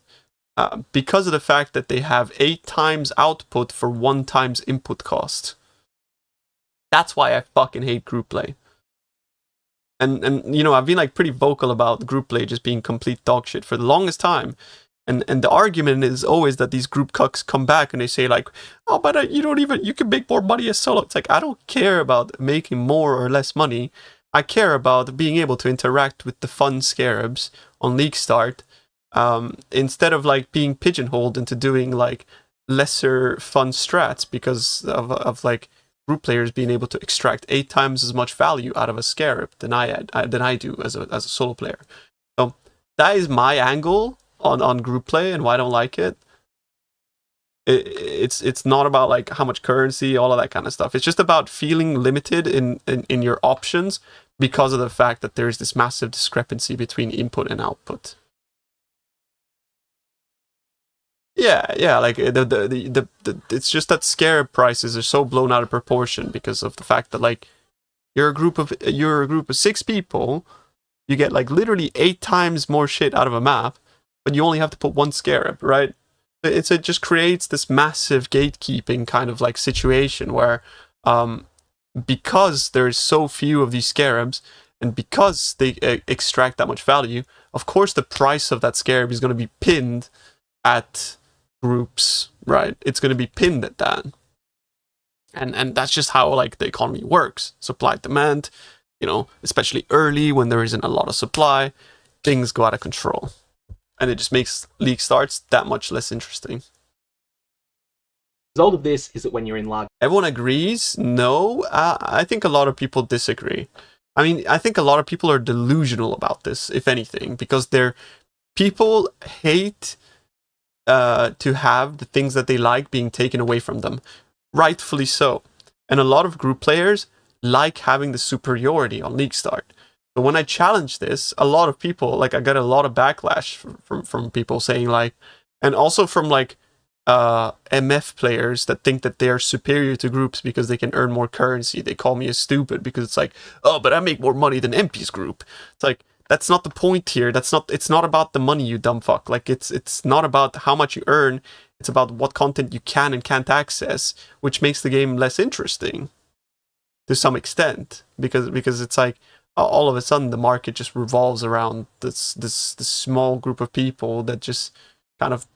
because of the fact that they have 8 times output for 1 times input cost. That's why I fucking hate group play. And you know, I've been like pretty vocal about group play just being complete dog shit for the longest time. And the argument is always that these group cucks come back and they say like, oh, but you can make more money as solo. It's like, I don't care about making more or less money. I care about being able to interact with the fun scarabs on League Start, instead of like being pigeonholed into doing like lesser fun strats because of like group players being able to extract 8 times as much value out of a scarab than I do as a solo player. So that is my angle on group play and why I don't like it. It's not about like how much currency, all of that kind of stuff. It's just about feeling limited in your options because of the fact that there's this massive discrepancy between input and output. Yeah, like it's just that scarab prices are so blown out of proportion because of the fact that like you're a group of 6 people, you get like literally 8 times more shit out of a map, but you only have to put 1 scarab, right? It just creates this massive gatekeeping kind of like situation where because there's so few of these scarabs and because they extract that much value, of course the price of that scarab is going to be pinned at groups, right? It's going to be pinned at that. And that's just how like the economy works. Supply demand, you know, especially early when there isn't a lot of supply, things go out of control. And it just makes League Starts that much less interesting. The result of this is that when you're in large... Everyone agrees? No, I think a lot of people disagree. I mean, I think a lot of people are delusional about this, if anything, because people hate to have the things that they like being taken away from them. Rightfully so. And a lot of group players like having the superiority on League Start. But when I challenge this, a lot of people, like I got a lot of backlash from people saying like, and also from like MF players that think that they're superior to groups because they can earn more currency. They call me a stupid because it's like, oh, but I make more money than MP's group. It's like, that's not the point here. It's not about the money, you dumb fuck. Like it's not about how much you earn. It's about what content you can and can't access, which makes the game less interesting to some extent because it's like, all of a sudden the market just revolves around this small group of people that just kind of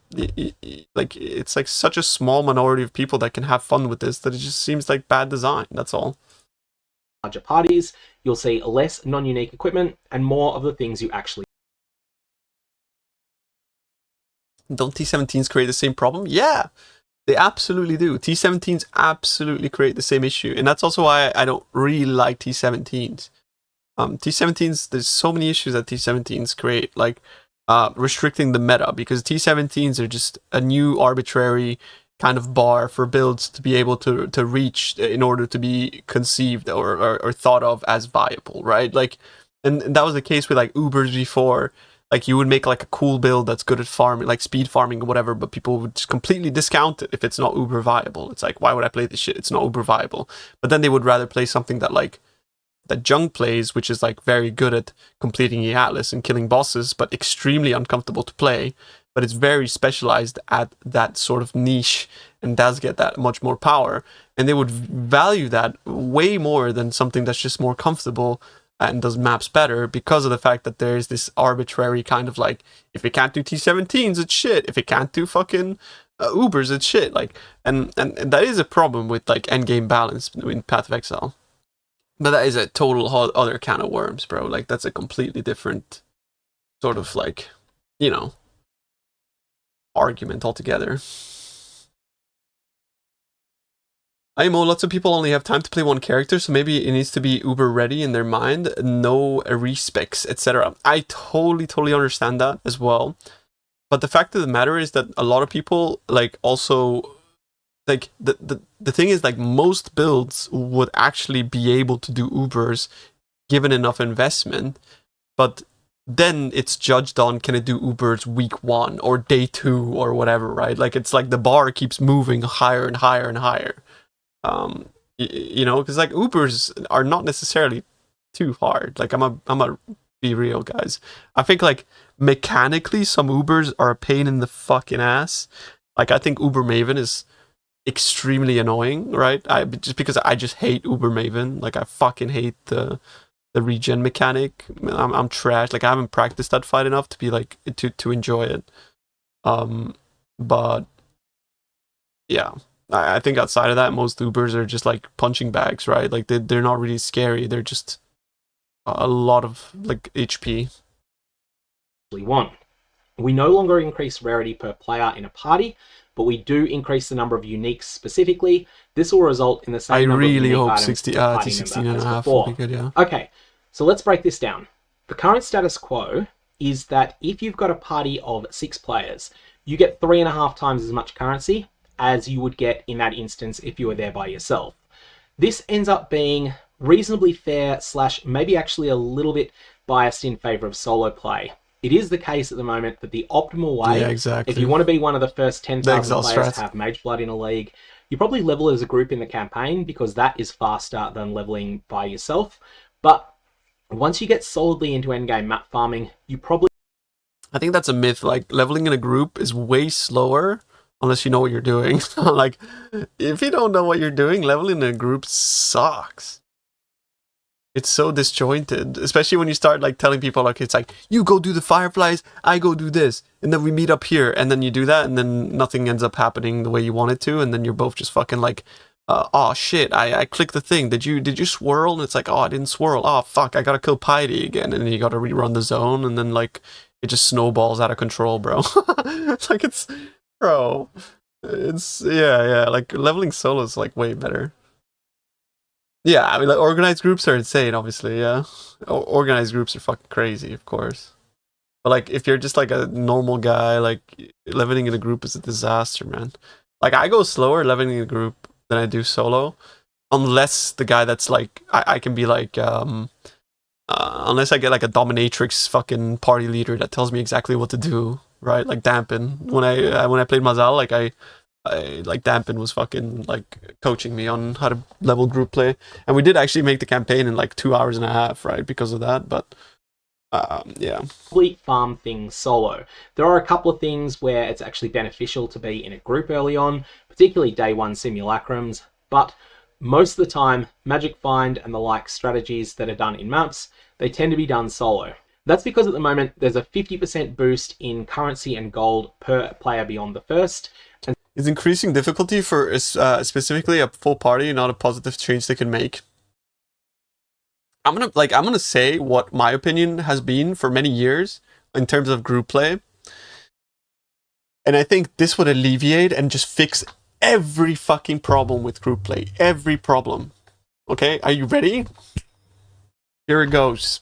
like, it's like such a small minority of people that can have fun with this that it just seems like bad design. That's all. Larger parties, you'll see less non-unique equipment and more of the things you actually... Don't T17s create the same problem? Yeah, they absolutely do. T17s absolutely create the same issue, and that's also why I don't really like T17s. T17s, there's so many issues that T17s create, like restricting the meta, because T17s are just a new arbitrary kind of bar for builds to be able to reach in order to be conceived or thought of as viable, right? Like, and that was the case with like Ubers before. Like you would make like a cool build that's good at farming, like speed farming or whatever, but people would just completely discount it if it's not uber viable. It's like, why would I play this shit? It's not uber viable. But then they would rather play something that like that Jung plays, which is like very good at completing the Atlas and killing bosses, but extremely uncomfortable to play. But it's very specialized at that sort of niche and does get that much more power. And they would value that way more than something that's just more comfortable and does maps better, because of the fact that there's this arbitrary kind of like, if it can't do T17s, it's shit. If it can't do fucking Ubers, it's shit. Like, and that is a problem with like endgame balance in Path of Exile. But that is a total other can of worms, bro. Like, that's a completely different sort of like, you know, argument altogether. IMO, lots of people only have time to play one character, so maybe it needs to be uber ready in their mind, no respecs, etc. I totally understand that as well. But the fact of the matter is that a lot of people, like, also, like, the thing is, like, most builds would actually be able to do ubers given enough investment, but then it's judged on, can it do ubers week 1 or day 2 or whatever, right? Like, it's like the bar keeps moving higher and higher and higher. You know, because like ubers are not necessarily too hard. Like, I'm a be real, guys. I think like mechanically some ubers are a pain in the fucking ass. Like, I think Uber Maven is extremely annoying, right? Just because I just hate Uber Maven. Like, I fucking hate the regen mechanic. I'm trash. Like, I haven't practiced that fight enough to be like to enjoy it. But yeah, I think outside of that, most Ubers are just like punching bags, right? Like, they're not really scary. They're just a lot of like HP. We no longer increase rarity per player in a party, but we do increase the number of uniques specifically. This will result in the same number of unique items 60, per party to 16 member and a as half before. would be good, yeah. Okay, so let's break this down. The current status quo is that if you've got a party of 6 players, you get 3.5 times as much currency as you would get in that instance if you were there by yourself. This ends up being reasonably fair / maybe actually a little bit biased in favor of solo play. It is the case at the moment that the optimal way, if you want to be one of the first 10,000 players to have Mage Blood in a league, you probably level as a group in the campaign because that is faster than leveling by yourself. But once you get solidly into endgame map farming, you probably... I think that's a myth. Like, leveling in a group is way slower unless you know what you're doing. Like, if you don't know what you're doing, leveling in a group sucks. It's so disjointed, especially when you start like telling people, like, it's like, you go do the fireflies, I go do this, and then we meet up here, and then you do that, and then nothing ends up happening the way you want it to, and then you're both just fucking like, oh shit, I clicked the thing, did you swirl? And it's like, oh, I didn't swirl, oh fuck, I gotta kill Piety again, and then you gotta rerun the zone, and then like it just snowballs out of control, bro. Like, it's, bro, it's, yeah, like leveling solo is like way better. Yeah, I mean, like, organized groups are insane, obviously, yeah. Organized groups are fucking crazy, of course. But, like, if you're just, like, a normal guy, like, leveling in a group is a disaster, man. Like, I go slower leveling in a group than I do solo. Unless the guy that's, like, I can be, like, unless I get, like, a dominatrix fucking party leader that tells me exactly what to do, right? Like, Dampen. When I played Mazal, like, I like, Dampen was fucking like coaching me on how to level group play, and we did actually make the campaign in like 2.5 hours, right, because of that. But yeah, complete farm things solo. There are a couple of things where it's actually beneficial to be in a group early on, particularly day 1 simulacrums, but most of the time magic find and the like strategies that are done in maps, they tend to be done solo. That's because at the moment there's a 50% boost in currency and gold per player beyond the first. Is increasing difficulty for specifically a full party not a positive change they can make? I'm gonna say what my opinion has been for many years in terms of group play, and I think this would alleviate and just fix every fucking problem with group play. Every problem. Okay, are you ready? Here it goes.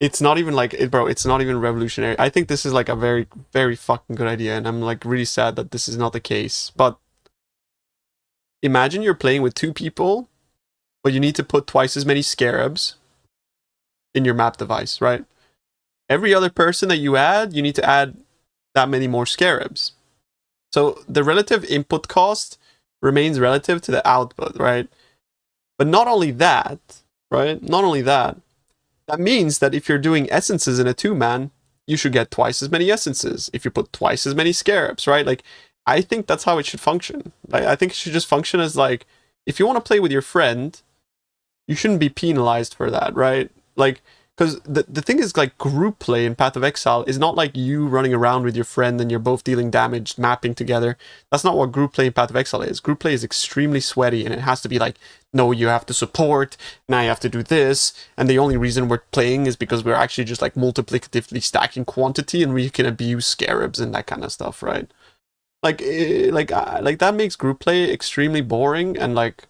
It's not even like it, bro. It's not even revolutionary. I think this is like a very, very fucking good idea, and I'm like really sad that this is not the case. But imagine you're playing with 2 people, but you need to put twice as many scarabs in your map device, right? Every other person that you add, you need to add that many more scarabs. So the relative input cost remains relative to the output, right? But not only that, right? Not only that. That means that if you're doing essences in a 2-man, you should get twice as many essences if you put twice as many scarabs, right? Like, I think that's how it should function. I think it should just function as like, if you want to play with your friend, you shouldn't be penalized for that, right? Like, because the thing is, like, group play in Path of Exile is not like you running around with your friend and you're both dealing damage, mapping together. That's not what group play in Path of Exile is. Group play is extremely sweaty, and it has to be like, no, you have to support, now you have to do this, and the only reason we're playing is because we're actually just like multiplicatively stacking quantity, and we can abuse scarabs and that kind of stuff, right? Like that makes group play extremely boring, and like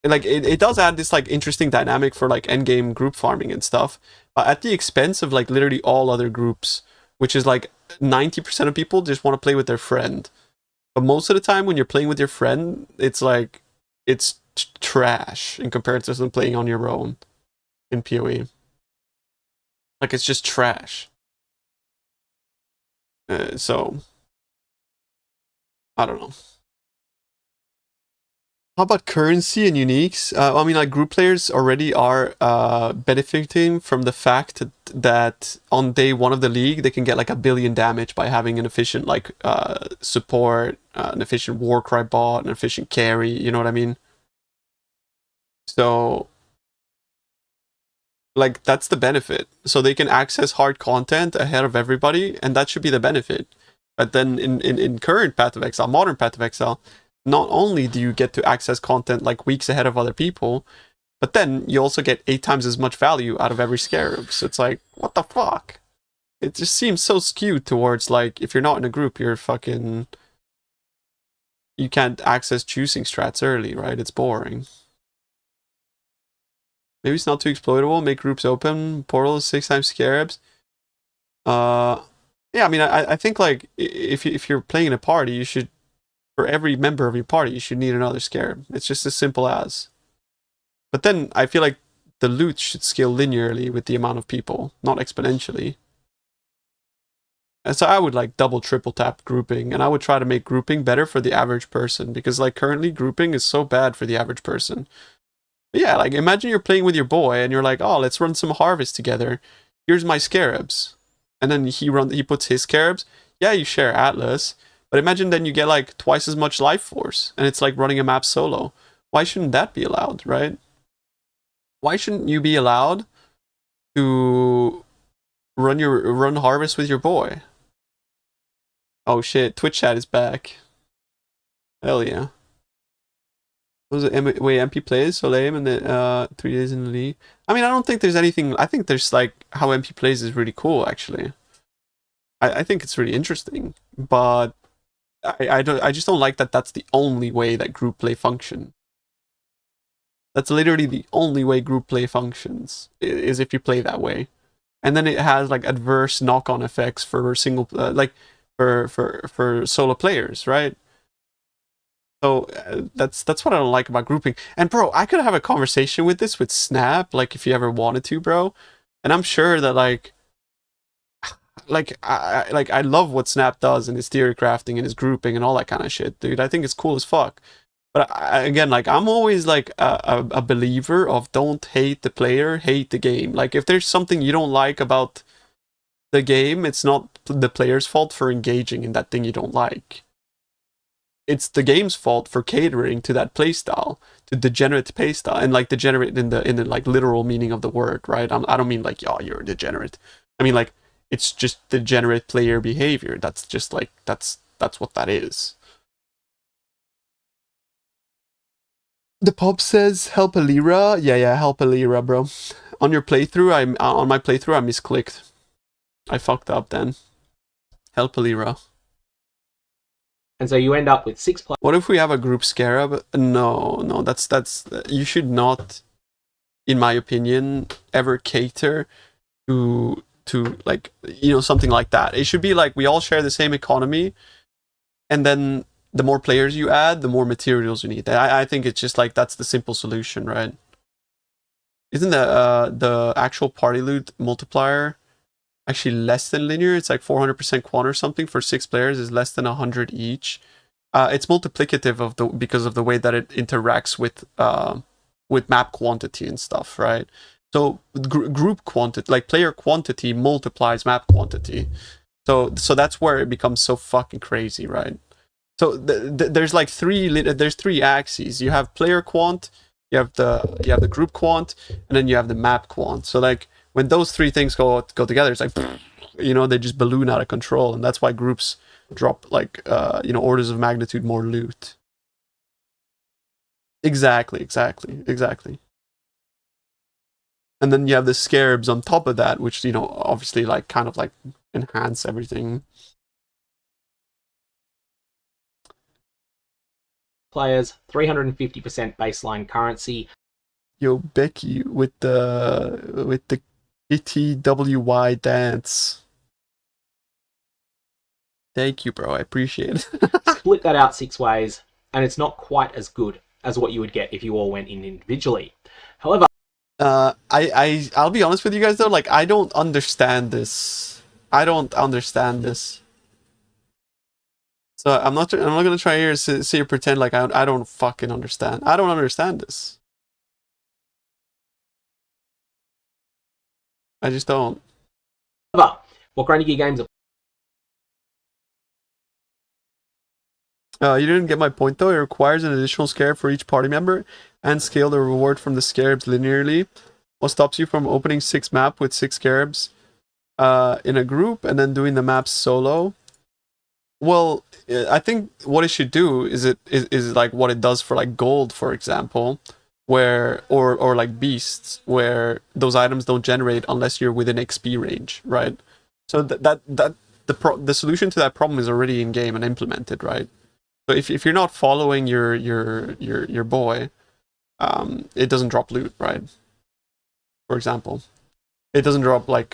it does add this like interesting dynamic for like endgame group farming and stuff, but at the expense of like literally all other groups, which is like 90% of people just want to play with their friend. But most of the time when you're playing with your friend, it's like it's trash in comparison to playing on your own in PoE. Like it's just trash. So I don't know. How about currency and uniques? I mean, like group players already are benefiting from the fact that on day one of the league they can get like 1 billion damage by having an efficient like support, an efficient Warcry bot, an efficient carry. You know what I mean? So, like that's the benefit. So they can access hard content ahead of everybody, and that should be the benefit. But then in current Path of Exile, modern Path of Exile, not only do you get to access content like weeks ahead of other people, but then you also get 8 times as much value out of every scarab. So it's like, what the fuck? It just seems so skewed towards like, if you're not in a group, you're fucking... You can't access choosing strats early, right? It's boring. Maybe it's not too exploitable. Make groups open. Portals 6 times scarabs. Yeah, I mean, I think like if you're playing in a party, you should, for every member of your party, you should need another scarab. It's just as simple as. But then I feel like the loot should scale linearly with the amount of people, not exponentially. And so I would like double, triple tap grouping, and I would try to make grouping better for the average person, because like currently grouping is so bad for the average person. But yeah, like imagine you're playing with your boy and you're like, oh, let's run some harvest together. Here's my scarabs. And then he puts his scarabs. Yeah, you share Atlas. But imagine then you get like twice as much life force, and it's like running a map solo. Why shouldn't that be allowed, right? Why shouldn't you be allowed to run harvest with your boy? Oh shit, Twitch chat is back. Hell yeah. What was it? Wait, MP plays so lame, and then 3 days in the league. I mean, I don't think there's anything. I think there's like how MP plays is really cool actually. I think it's really interesting, but I just don't like that that's the only way that group play function. That's literally the only way group play functions, is if you play that way. And then it has like adverse knock-on effects for single like for solo players, right? So that's what I don't like about grouping. And bro, I could have a conversation with this with Snap, like if you ever wanted to, bro. And I'm sure that like I love what Snap does in his theory crafting and his grouping and all that kind of shit, dude. I think it's cool as fuck. But again, like I'm always like a believer of don't hate the player, hate the game. Like if there's something you don't like about the game, it's not the player's fault for engaging in that thing you don't like. It's the game's fault for catering to that playstyle, to degenerate playstyle, and like degenerate in the like literal meaning of the word, right? I don't mean like, oh, you're a degenerate. I mean like it's just degenerate player behavior. That's just like that's what that is. The pub says help Alira. Yeah, help Alira, bro. On your playthrough, on my playthrough I misclicked. I fucked up then. Help Alira. And so you end up with 6 players. What if we have a group scarab? No, that's you should not, in my opinion, ever cater to like, you know, something like that. It should be like we all share the same economy, and then the more players you add, the more materials you need. I think it's just like that's the simple solution, right? Isn't the actual party loot multiplier actually less than linear? It's like 400% quant or something for 6 players is less than 100 each. It's multiplicative of because of the way that it interacts with map quantity and stuff, right? So group quantity, like player quantity, multiplies map quantity. So that's where it becomes so fucking crazy, right? So there's like 3 axes. You have player quant, you have the group quant, and then you have the map quant. So like when those 3 things go together, it's like, you know, they just balloon out of control, and that's why groups drop like you know, orders of magnitude more loot. Exactly. And then you have the scarabs on top of that, which, you know, obviously like kind of like enhance everything. players, 350% baseline currency. Yo, Becky with the ETWY dance. Thank you, bro. I appreciate it. Split that out 6 ways, and it's not quite as good as what you would get if you all went in individually. However, I'll be honest with you guys though, like I don't understand this. I don't understand this. So I'm not gonna try here to see you pretend like I don't fucking understand. I don't understand this. I just don't. however, what Granny Gear Games You didn't get my point though. It requires an additional scarab for each party member and scale the reward from the scarabs linearly. What stops you from opening 6 map with 6 scarabs in a group and then doing the maps solo? Well, I think what it should do is like what it does for like gold, for example, where or like beasts, where those items don't generate unless you're within XP range, right? So the solution to that problem is already in game and implemented, right? So if you're not following your boy, it doesn't drop loot, right? For example, it doesn't drop like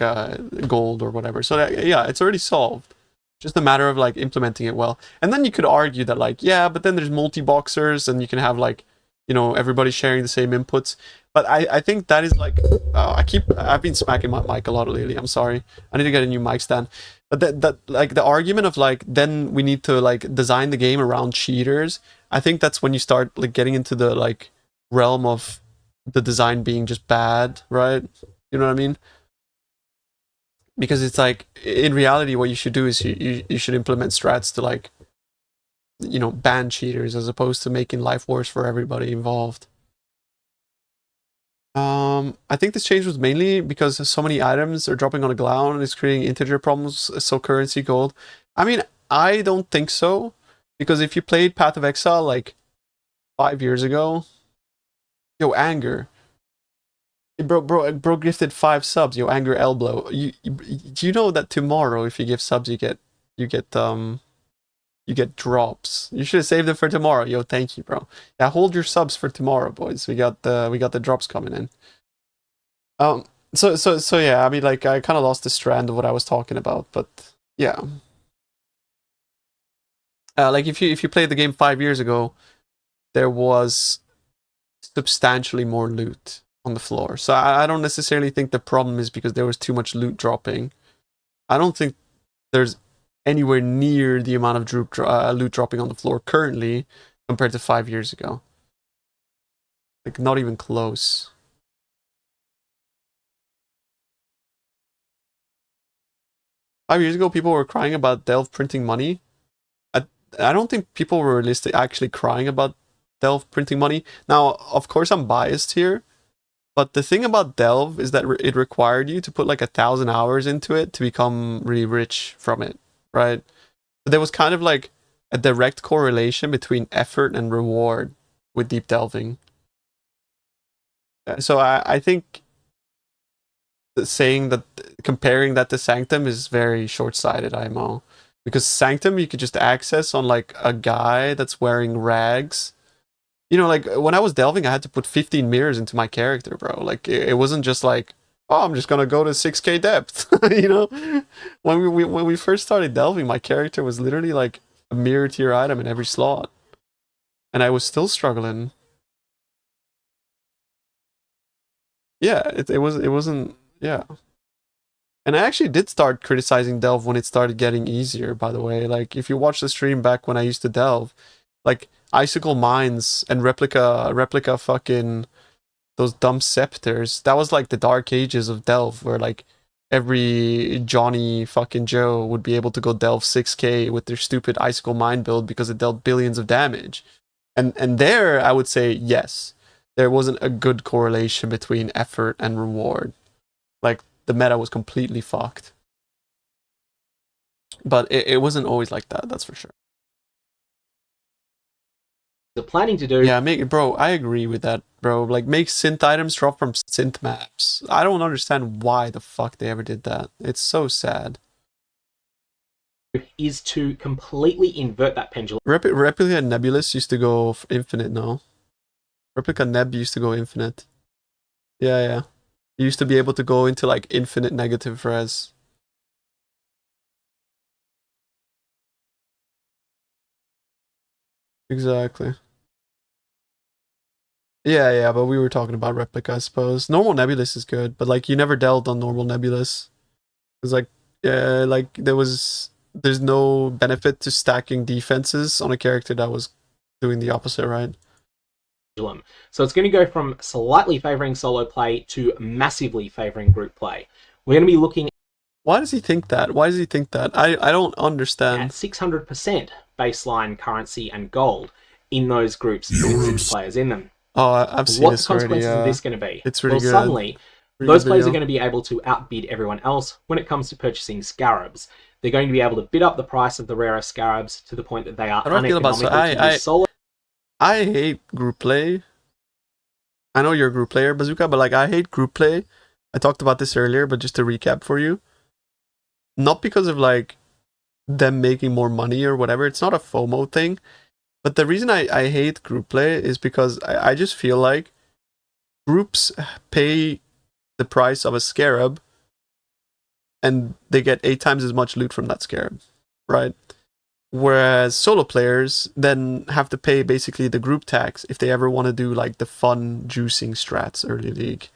gold or whatever. So yeah, it's already solved. Just a matter of like implementing it well. And then you could argue that like, yeah, but then there's multi-boxers and you can have like, you know, everybody sharing the same inputs. But I think that is like, I've been smacking my mic a lot lately. I'm sorry. I need to get a new mic stand. But that like the argument of like, then we need to like design the game around cheaters. I think that's when you start like getting into the like realm of the design being just bad, right? You know what I mean? Because it's like, in reality, what you should do is you should implement strats to like, you know, ban cheaters as opposed to making life worse for everybody involved. I think this change was mainly because so many items are dropping on the ground and it's creating integer problems, so currency gold. I mean, I don't think so, because if you played Path of Exile like 5 years ago, yo, Anger. Bro gifted 5 subs. Yo, Anger Elbow. You know that tomorrow, if you give subs, you get drops. You should have saved them for tomorrow. Yo, thank you, bro. Yeah, hold your subs for tomorrow, boys. We got the drops coming in. So yeah, I mean, like, I kind of lost the strand of what I was talking about, but yeah. Like if you played the game 5 years ago, there was substantially more loot on the floor. So I don't necessarily think the problem is because there was too much loot dropping. I don't think there's anywhere near the amount of loot dropping on the floor currently compared to 5 years ago. Like, not even close. Five years ago, people were crying about Delve printing money. I don't think people were actually crying about Delve printing money. Now, of course, I'm biased here, but the thing about Delve is that it required you to put like 1,000 hours into it to become really rich from it, right? So there was kind of like a direct correlation between effort and reward with deep delving. So I think saying that, comparing that to Sanctum is very short-sighted, IMO. Because Sanctum you could just access on like a guy that's wearing rags. You know, like when I was delving, I had to put 15 mirrors into my character, bro. Like it wasn't just like, oh, I'm just gonna go to 6k depth. You know, when we first started delving, my character was literally like a mirror tier item in every slot, and I was still struggling. Yeah, it wasn't. Yeah. And I actually did start criticizing Delve when it started getting easier, by the way. Like, if you watch the stream back when I used to delve, like, Icicle Mines and replica fucking those dumb scepters, that was like the dark ages of delve, where like every Johnny fucking Joe would be able to go delve 6k with their stupid Icicle Mine build because it dealt billions of damage. And there, I would say, yes, there wasn't a good correlation between effort and reward. Like, the meta was completely fucked. But it wasn't always like that, that's for sure. They're planning to do... Yeah, bro, I agree with that, bro. Like, make synth items drop from synth maps. I don't understand why the fuck they ever did that. It's so sad. is to completely invert that pendulum. Replica Nebulous used to go infinite, no? Replica Neb used to go infinite. Yeah, yeah. You used to be able to go into like infinite negative res. Exactly. Yeah, yeah, but we were talking about Replica, I suppose. Normal Nebulous is good, but like you never dealt on normal Nebulous. It's like, yeah, like there's no benefit to stacking defenses on a character that was doing the opposite, right? So it's going to go from slightly favoring solo play to massively favoring group play. We're going to be looking. Why does he think that? Why does he think that? I don't understand. At 600% baseline currency and gold in those groups with 6 players in them. Oh, I've seen What this consequences already. are this going to be? It's really good. Suddenly, Really those good players are video. going to be able to outbid everyone else when it comes to purchasing scarabs. They're going to be able to bid up the price of the rarer scarabs to the point that they are How do I feel about uneconomical to use solo. I hate group play. I know you're a group player, Bazooka, but like I hate group play. I talked about this earlier, but just to recap for you. Not because of like them making more money or whatever. It's not a FOMO thing. But the reason I hate group play is because I just feel like groups pay the price of a scarab and they get 8 times as much loot from that scarab, right? Whereas solo players then have to pay basically the group tax if they ever want to do like the fun juicing strats early league.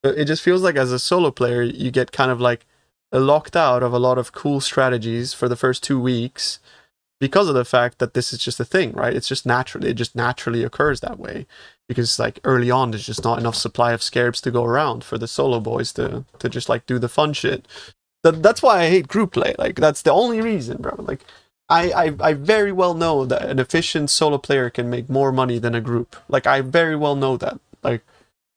It just feels like as a solo player, you get kind of like locked out of a lot of cool strategies for the first 2 weeks because of the fact that this is just a thing, right? It's just naturally, it just naturally occurs that way because like early on, there's just not enough supply of scarabs to go around for the solo boys to just like do the fun shit. That's why I hate group play. Like that's the only reason, bro. Like I very well know that an efficient solo player can make more money than a group. Like I very well know that. Like,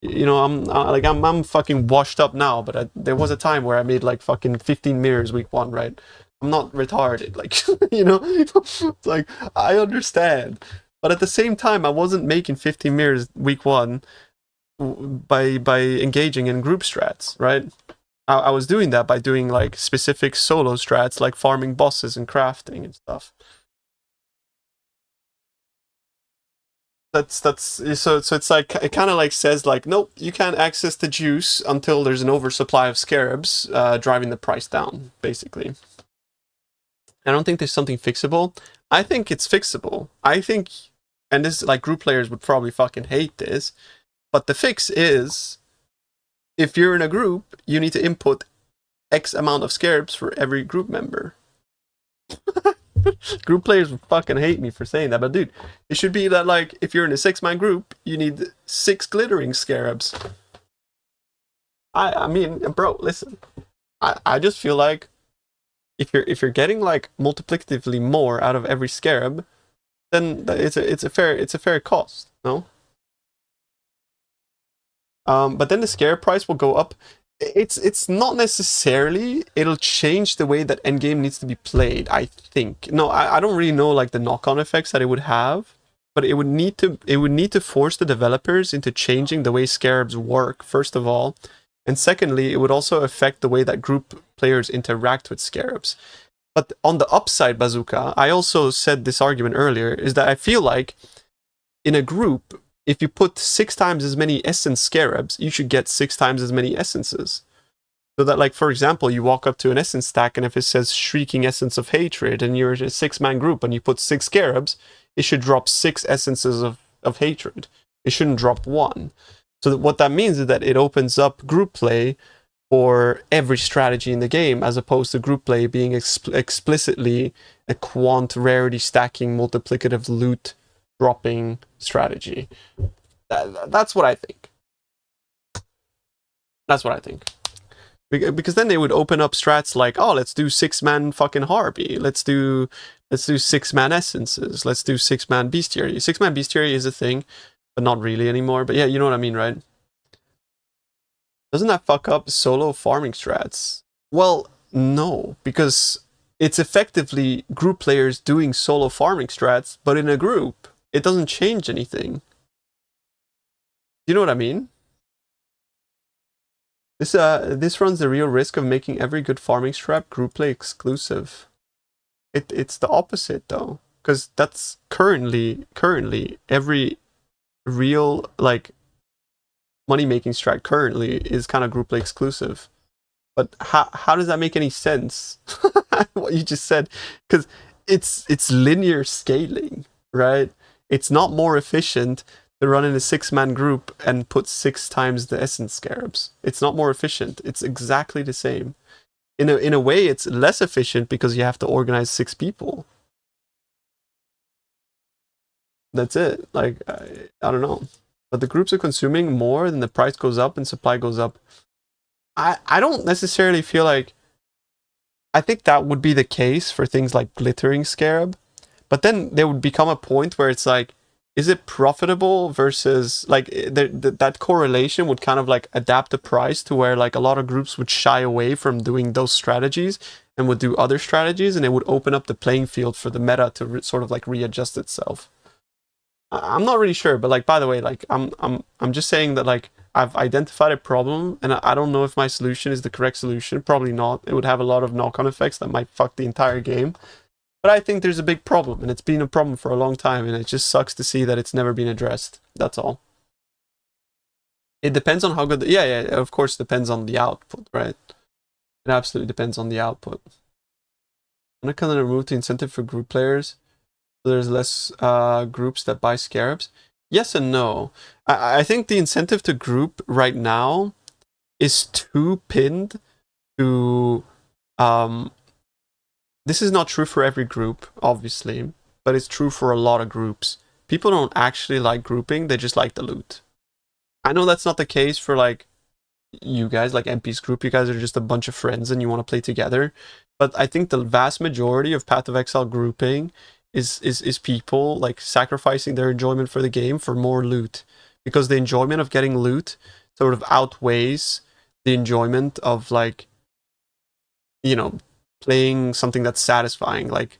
you know, I'm fucking washed up now, but there was a time where I made like fucking 15 mirrors week 1, right? I'm not retarded, like, you know, it's like I understand, but at the same time, I wasn't making 15 mirrors week 1 by engaging in group strats, right? I was doing that by doing like specific solo strats, like farming bosses and crafting and stuff. So it's like it kind of like says like, nope, you can't access the juice until there's an oversupply of scarabs, driving the price down, basically. I don't think there's something fixable. I think it's fixable. I think, and this like group players would probably fucking hate this, but the fix is, if you're in a group, you need to input X amount of scarabs for every group member. Group players would fucking hate me for saying that, but dude, it should be that like if you're in a 6-man group, you need 6 glittering scarabs. I mean, bro, listen. I just feel like if you're getting like multiplicatively more out of every scarab, then it's a fair cost, no? But then the scarab price will go up. It's not necessarily, it'll change the way that endgame needs to be played, I think. No, I don't really know like the knock-on effects that it would have, but it would need to force the developers into changing the way scarabs work, first of all. And secondly, it would also affect the way that group players interact with scarabs. But on the upside, Bazooka, I also said this argument earlier, is that I feel like in a group, if you put 6 times as many essence scarabs, you should get 6 times as many essences. So that, like, for example, you walk up to an essence stack, and if it says Shrieking Essence of Hatred, and you're a 6-man group, and you put 6 scarabs, it should drop 6 essences of hatred. It shouldn't drop 1. So that what that means is that it opens up group play for every strategy in the game, as opposed to group play being explicitly a quant rarity stacking multiplicative loot dropping strategy. That's what I think. That's what I think. Because then they would open up strats like, oh, let's do 6-man fucking Harpy. Let's do 6-man essences. Let's do 6-man bestiary. 6-man bestiary is a thing, but not really anymore. But yeah, you know what I mean, right? Doesn't that fuck up solo farming strats? Well, no, because it's effectively group players doing solo farming strats, but in a group. It doesn't change anything. You know what I mean? This runs the real risk of making every good farming strat group play exclusive. It's the opposite though, because that's currently every real like money making strat currently is kind of group play exclusive. But how does that make any sense? What you just said, because it's linear scaling, right? It's not more efficient to run in a 6-man group and put 6 times the essence scarabs. It's not more efficient. It's exactly the same. In a way, it's less efficient because you have to organize 6 people. That's it. Like, I don't know. But the groups are consuming more, then the price goes up and supply goes up. I don't necessarily feel like... I think that would be the case for things like Glittering Scarab. But then there would become a point where it's like, is it profitable versus... Like, that correlation would kind of like adapt the price to where like a lot of groups would shy away from doing those strategies and would do other strategies, and it would open up the playing field for the meta to sort of like readjust itself. I'm not really sure, but like, by the way, like I'm just saying that like I've identified a problem, and I don't know if my solution is the correct solution. Probably not. It would have a lot of knock-on effects that might fuck the entire game. But I think there's a big problem, and it's been a problem for a long time, and it just sucks to see that it's never been addressed. That's all. It depends on how good... yeah, of course, depends on the output, right? It absolutely depends on the output. I'm not gonna remove the incentive for group players. There's less groups that buy scarabs. Yes and no. I think the incentive to group right now is too pinned to... this is not true for every group, obviously, but it's true for a lot of groups. People don't actually like grouping, they just like the loot. I know that's not the case for like you guys, like MP's group. You guys are just a bunch of friends and you want to play together. But I think the vast majority of Path of Exile grouping is people like sacrificing their enjoyment for the game for more loot, because the enjoyment of getting loot sort of outweighs the enjoyment of like, you know, playing something that's satisfying. Like,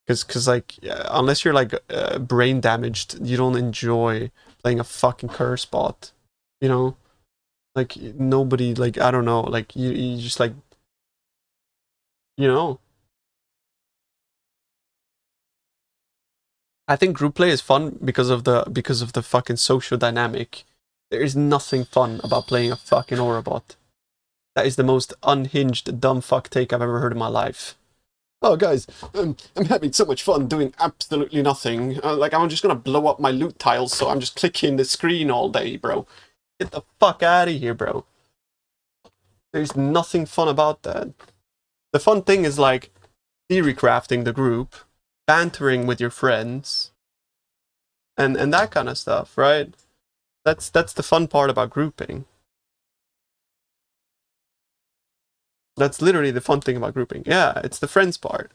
because like unless you're like brain damaged, you don't enjoy playing a fucking curse bot, you know. Like nobody, like, I don't know, like you just like, you know. I think group play is fun because of the fucking social dynamic. There is nothing fun about playing a fucking aura bot. That is the most unhinged dumb fuck take I've ever heard in my life. Oh guys, I'm having so much fun doing absolutely nothing. Like I'm just gonna blow up my loot tiles, so I'm just clicking the screen all day, bro. Get the fuck out of here, bro. There's nothing fun about that. The fun thing is like theory crafting the group, bantering with your friends, and that kind of stuff, right? That's the fun part about grouping. That's literally the fun thing about grouping. Yeah, it's the friends part.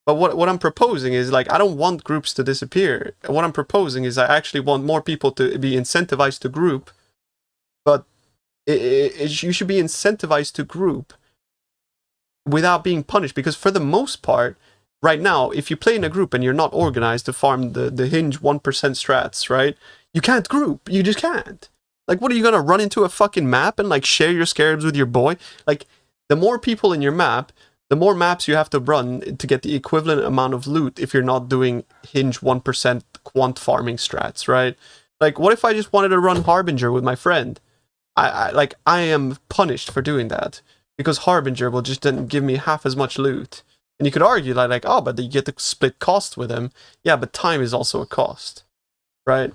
But what I'm proposing is, like, I don't want groups to disappear. What I'm proposing is I actually want more people to be incentivized to group, but you should be incentivized to group without being punished, because for the most part, right now, if you play in a group and you're not organized to farm the hinge 1% strats, right? You can't group. You just can't. Like, what are you gonna run into a fucking map and like share your scarabs with your boy? Like, the more people in your map, the more maps you have to run to get the equivalent amount of loot if you're not doing hinge 1% quant farming strats, right? Like, what if I just wanted to run Harbinger with my friend? I am punished for doing that, because Harbinger will just then give me half as much loot. And you could argue like, oh, but you get to split cost with him. Yeah, but time is also a cost, right?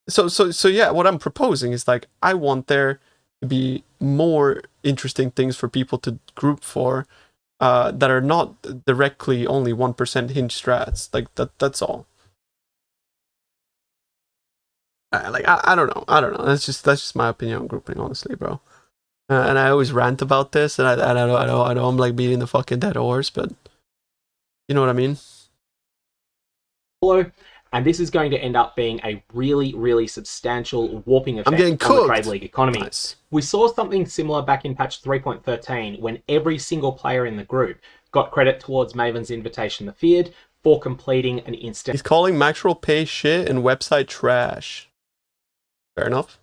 So yeah, what I'm proposing is like, I want there to be more interesting things for people to group for, that are not directly only 1% hinge strats. Like that's all. I don't know. That's just my opinion on grouping, honestly, bro. And I always rant about this, and I know I'm like beating the fucking dead horse, but you know what I mean. Hello, and this is going to end up being a really, really substantial warping effect on the Trade League economy. Nice. We saw something similar back in patch 3.13 when every single player in the group got credit towards Maven's Invitation the Feared for completing an instant. He's calling Maxwell Pay shit and website trash. Fair enough.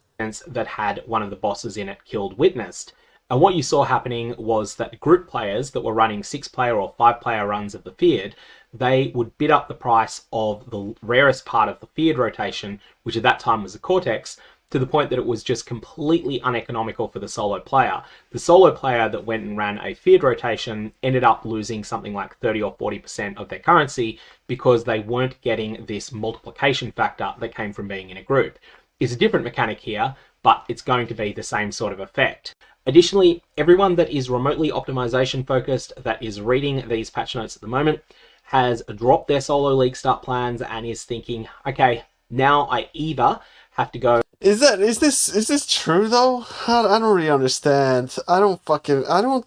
That had one of the bosses in it killed witnessed. And what you saw happening was that group players that were running 6-player or 5-player runs of the Feared, they would bid up the price of the rarest part of the Feared rotation, which at that time was the Cortex, to the point that it was just completely uneconomical for the solo player. The solo player that went and ran a Feared rotation ended up losing something like 30 or 40% of their currency because they weren't getting this multiplication factor that came from being in a group. It's a different mechanic here, but it's going to be the same sort of effect. Additionally, everyone that is remotely optimization focused, that is reading these patch notes at the moment, has dropped their solo league start plans and is thinking, okay, now I either have to go. Is this true though? I don't really understand. I don't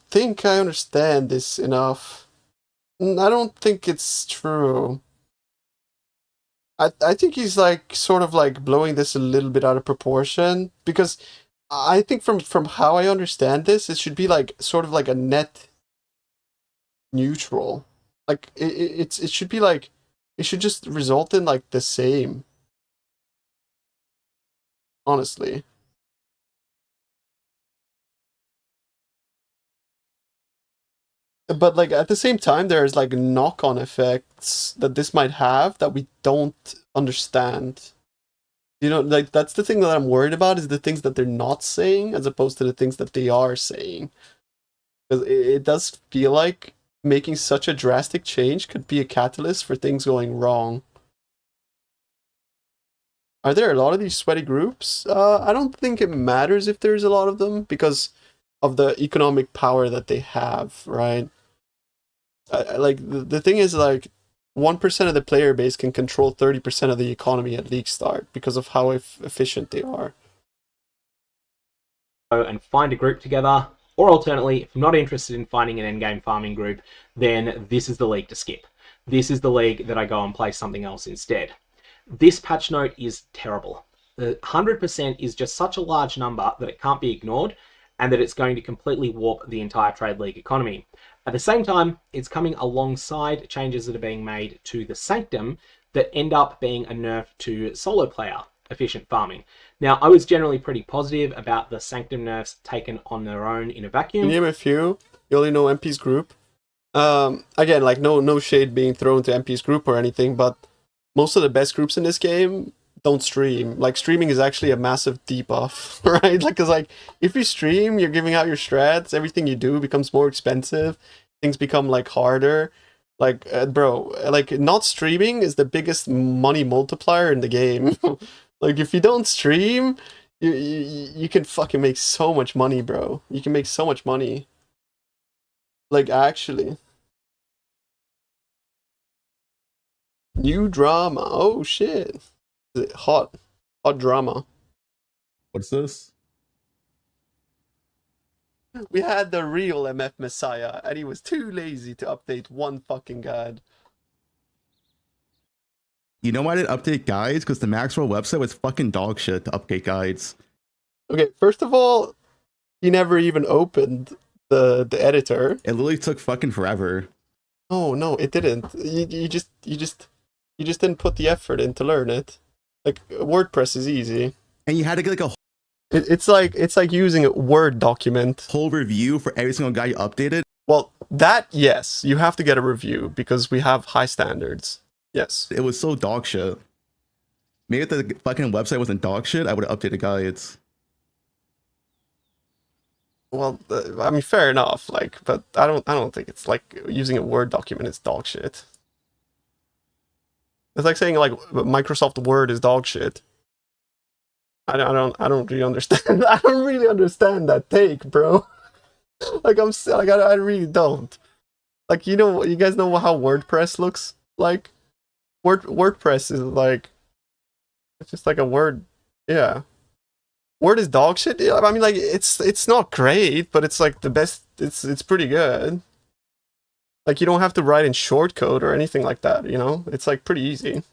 think I understand this enough. I don't think it's true. I think he's like sort of like blowing this a little bit out of proportion, because I think from how I understand this, it should be like sort of like a net neutral. Like it should be like, it should just result in like the same. Honestly. But like at the same time, there's like knock-on effects that this might have that we don't understand. You know, like that's the thing that I'm worried about, is the things that they're not saying as opposed to the things that they are saying. Because it does feel like making such a drastic change could be a catalyst for things going wrong. Are there a lot of these sweaty groups? I don't think it matters if there's a lot of them because of the economic power that they have, right? Like the thing is, like 1% of the player base can control 30% of the economy at league start because of how efficient they are. And find a group together, or alternately, if I'm not interested in finding an endgame farming group, then this is the league to skip. This is the league that I go and play something else instead. This patch note is terrible. The 100% is just such a large number that it can't be ignored, and that it's going to completely warp the entire trade league economy. At the same time, it's coming alongside changes that are being made to the Sanctum that end up being a nerf to solo player efficient farming. Now, I was generally pretty positive about the Sanctum nerfs taken on their own in a vacuum. You name a few. You only know MP's group. Again, like no shade being thrown to MP's group or anything, but most of the best groups in this game don't stream. Like, streaming is actually a massive debuff, right? Like, cause like if you stream, you're giving out your strats. Everything you do becomes more expensive. Things become like harder. Like, bro, like not streaming is the biggest money multiplier in the game. Like, if you don't stream, you can fucking make so much money, bro. You can make so much money. Like, actually. New drama. Oh shit. Hot drama. What's this? We had the real MF Messiah, and he was too lazy to update one fucking guide. You know why I didn't update guides? Because the Maxwell website was fucking dog shit to update guides. Okay, first of all, he never even opened the editor. It literally took fucking forever. Oh no, it didn't. You just didn't put the effort in to learn it. Like, WordPress is easy. And you had to get like a it's like using a Word document. whole review for every single guy you updated. Well, that, yes, you have to get a review because we have high standards. Yes. It was so dog shit. Maybe if the fucking website wasn't dog shit, I would have updated guides. Well, I mean, fair enough. Like, but I don't think it's like using a Word document is dog shit. It's like saying like Microsoft Word is dog shit. I don't really understand. I don't really understand that take, bro. Like, I really don't. Like, you know, you guys know how WordPress looks like? WordPress is like, it's just like a Word. Yeah. Word is dog shit. Yeah, I mean, like, it's not great, but it's like the best. It's pretty good. Like, you don't have to write in shortcode or anything like that, you know? It's like pretty easy.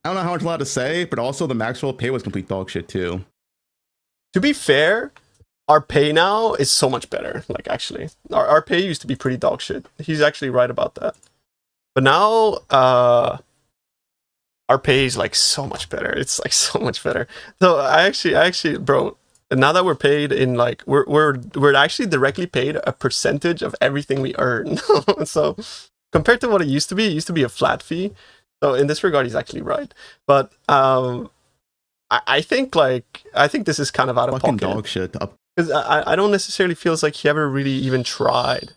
I don't know how much allowed to say, but also the Maxwell pay was complete dog shit too. To be fair, our pay now is so much better. Like, actually, our pay used to be pretty dog shit. He's actually right about that. But now, our pay is like so much better. It's like so much better. So I actually, bro, And now that we're paid in like we're actually directly paid a percentage of everything we earn. So compared to what it used to be a flat fee. So in this regard, he's actually right. But I think this is kind of out of Fucking pocket. dog shit. Because I don't necessarily feel like he ever really even tried.